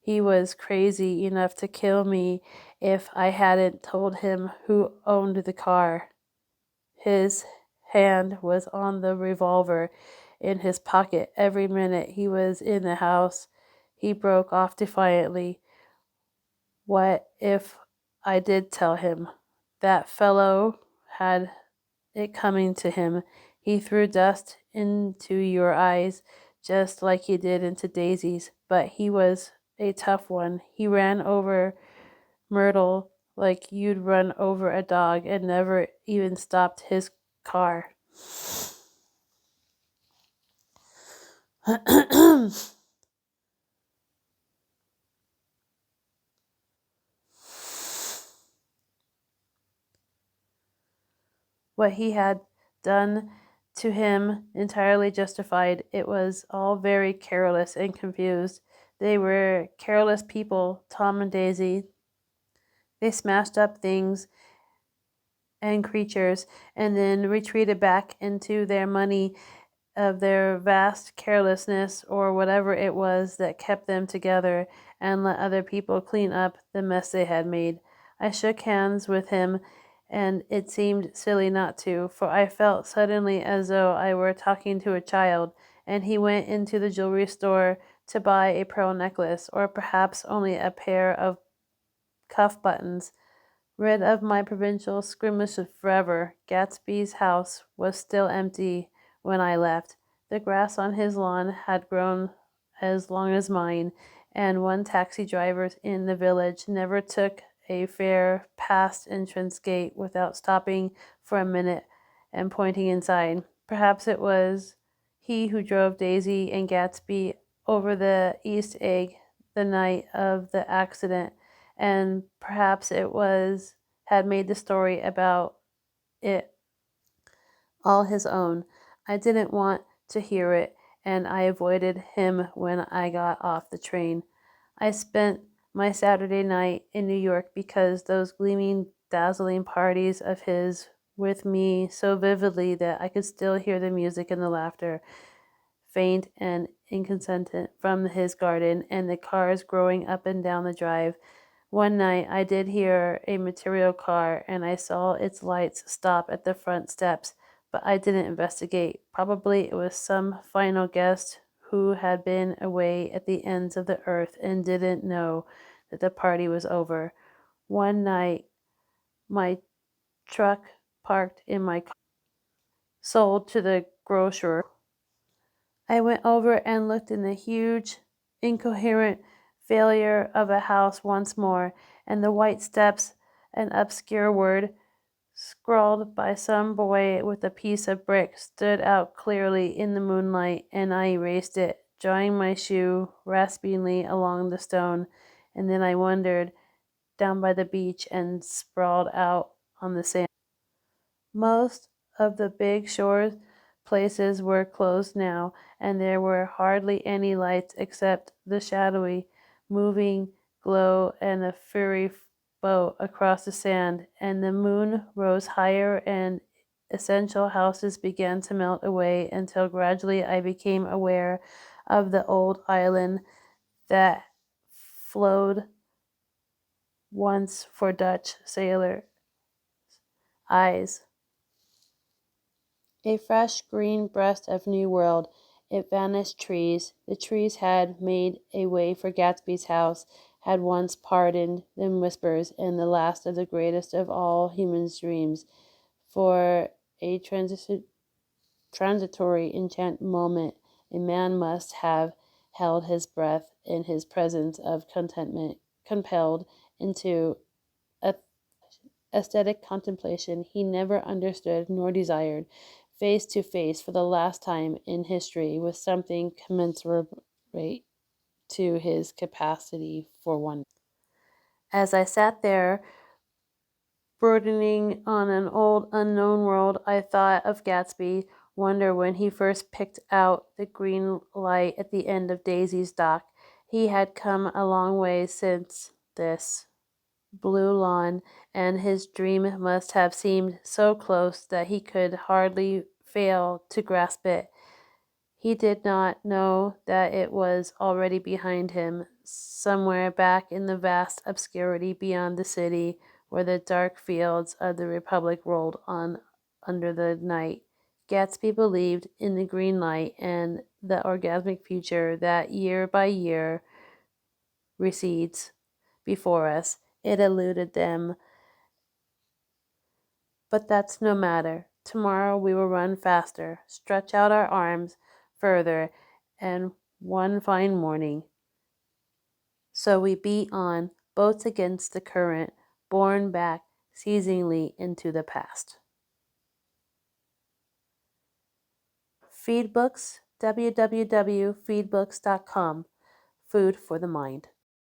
He was crazy enough to kill me if I hadn't told him who owned the car. His hand was on the revolver in his pocket every minute he was in the house. He broke off defiantly. What if I did tell him? That fellow had it coming to him. He threw dust into your eyes just like he did into Daisy's, but he was a tough one. He ran over Myrtle like you'd run over a dog and never even stopped his car. What he had done to him entirely justified. It was all very careless and confused. They were careless people, Tom and Daisy. They smashed up things and creatures and then retreated back into their money of their vast carelessness or whatever it was that kept them together and let other people clean up the mess they had made. I shook hands with him, and it seemed silly not to, for I felt suddenly as though I were talking to a child, and he went into the jewelry store to buy a pearl necklace, or perhaps only a pair of cuff buttons. Rid of my provincial skirmishes forever, Gatsby's house was still empty when I left. The grass on his lawn had grown as long as mine, and one taxi driver in the village never took a fare past entrance gate without stopping for a minute and pointing inside. Perhaps it was he who drove Daisy and Gatsby over the East Egg the night of the accident, and perhaps it was had made the story about it all his own. I didn't want to hear it, and I avoided him when I got off the train. I spent my Saturday night in New York because those gleaming, dazzling parties of his with me so vividly that I could still hear the music and the laughter, faint and inconsistent, from his garden and the cars growing up and down the drive. One night I did hear a material car and I saw its lights stop at the front steps, but I didn't investigate. Probably it was some final guest who had been away at the ends of the earth and didn't know that the party was over. One night my truck parked in my car, sold to the grocer. I went over and looked in the huge, incoherent failure of a house once more, and the white steps, an obscure word, scrawled by some boy with a piece of brick, stood out clearly in the moonlight, and I erased it, drawing my shoe raspingly along the stone, and then I wandered down by the beach and sprawled out on the sand. Most of the big shore places were closed now, and there were hardly any lights except the shadowy, moving glow and a furry boat across the sand, and the moon rose higher and essential houses began to melt away until gradually I became aware of the old island that flowed once for Dutch sailor eyes. A fresh green breast of new world. It vanished trees. The trees had made a way for Gatsby's house, had once pardoned them whispers, and the last of the greatest of all human's dreams. For a transitory enchant moment, a man must have held his breath in his presence of contentment, compelled into aesthetic contemplation he never understood nor desired, face to face for the last time in history with something commensurate to his capacity for wonder. As I sat there, brooding on an old unknown world, I thought of Gatsby, wonder when he first picked out the green light at the end of Daisy's dock. He had come a long way since this blue lawn, and his dream must have seemed so close that he could hardly fail to grasp it. He did not know that it was already behind him, somewhere back in the vast obscurity beyond the city, where the dark fields of the Republic rolled on under the night. Gatsby believed in the green light and the orgasmic future that year by year recedes before us. It eluded them, but that's no matter. Tomorrow we will run faster, stretch out our arms further, and one fine morning. So we beat on, boats against the current, borne back seizingly into the past. Feedbooks, www.feedbooks.com. Food for the mind.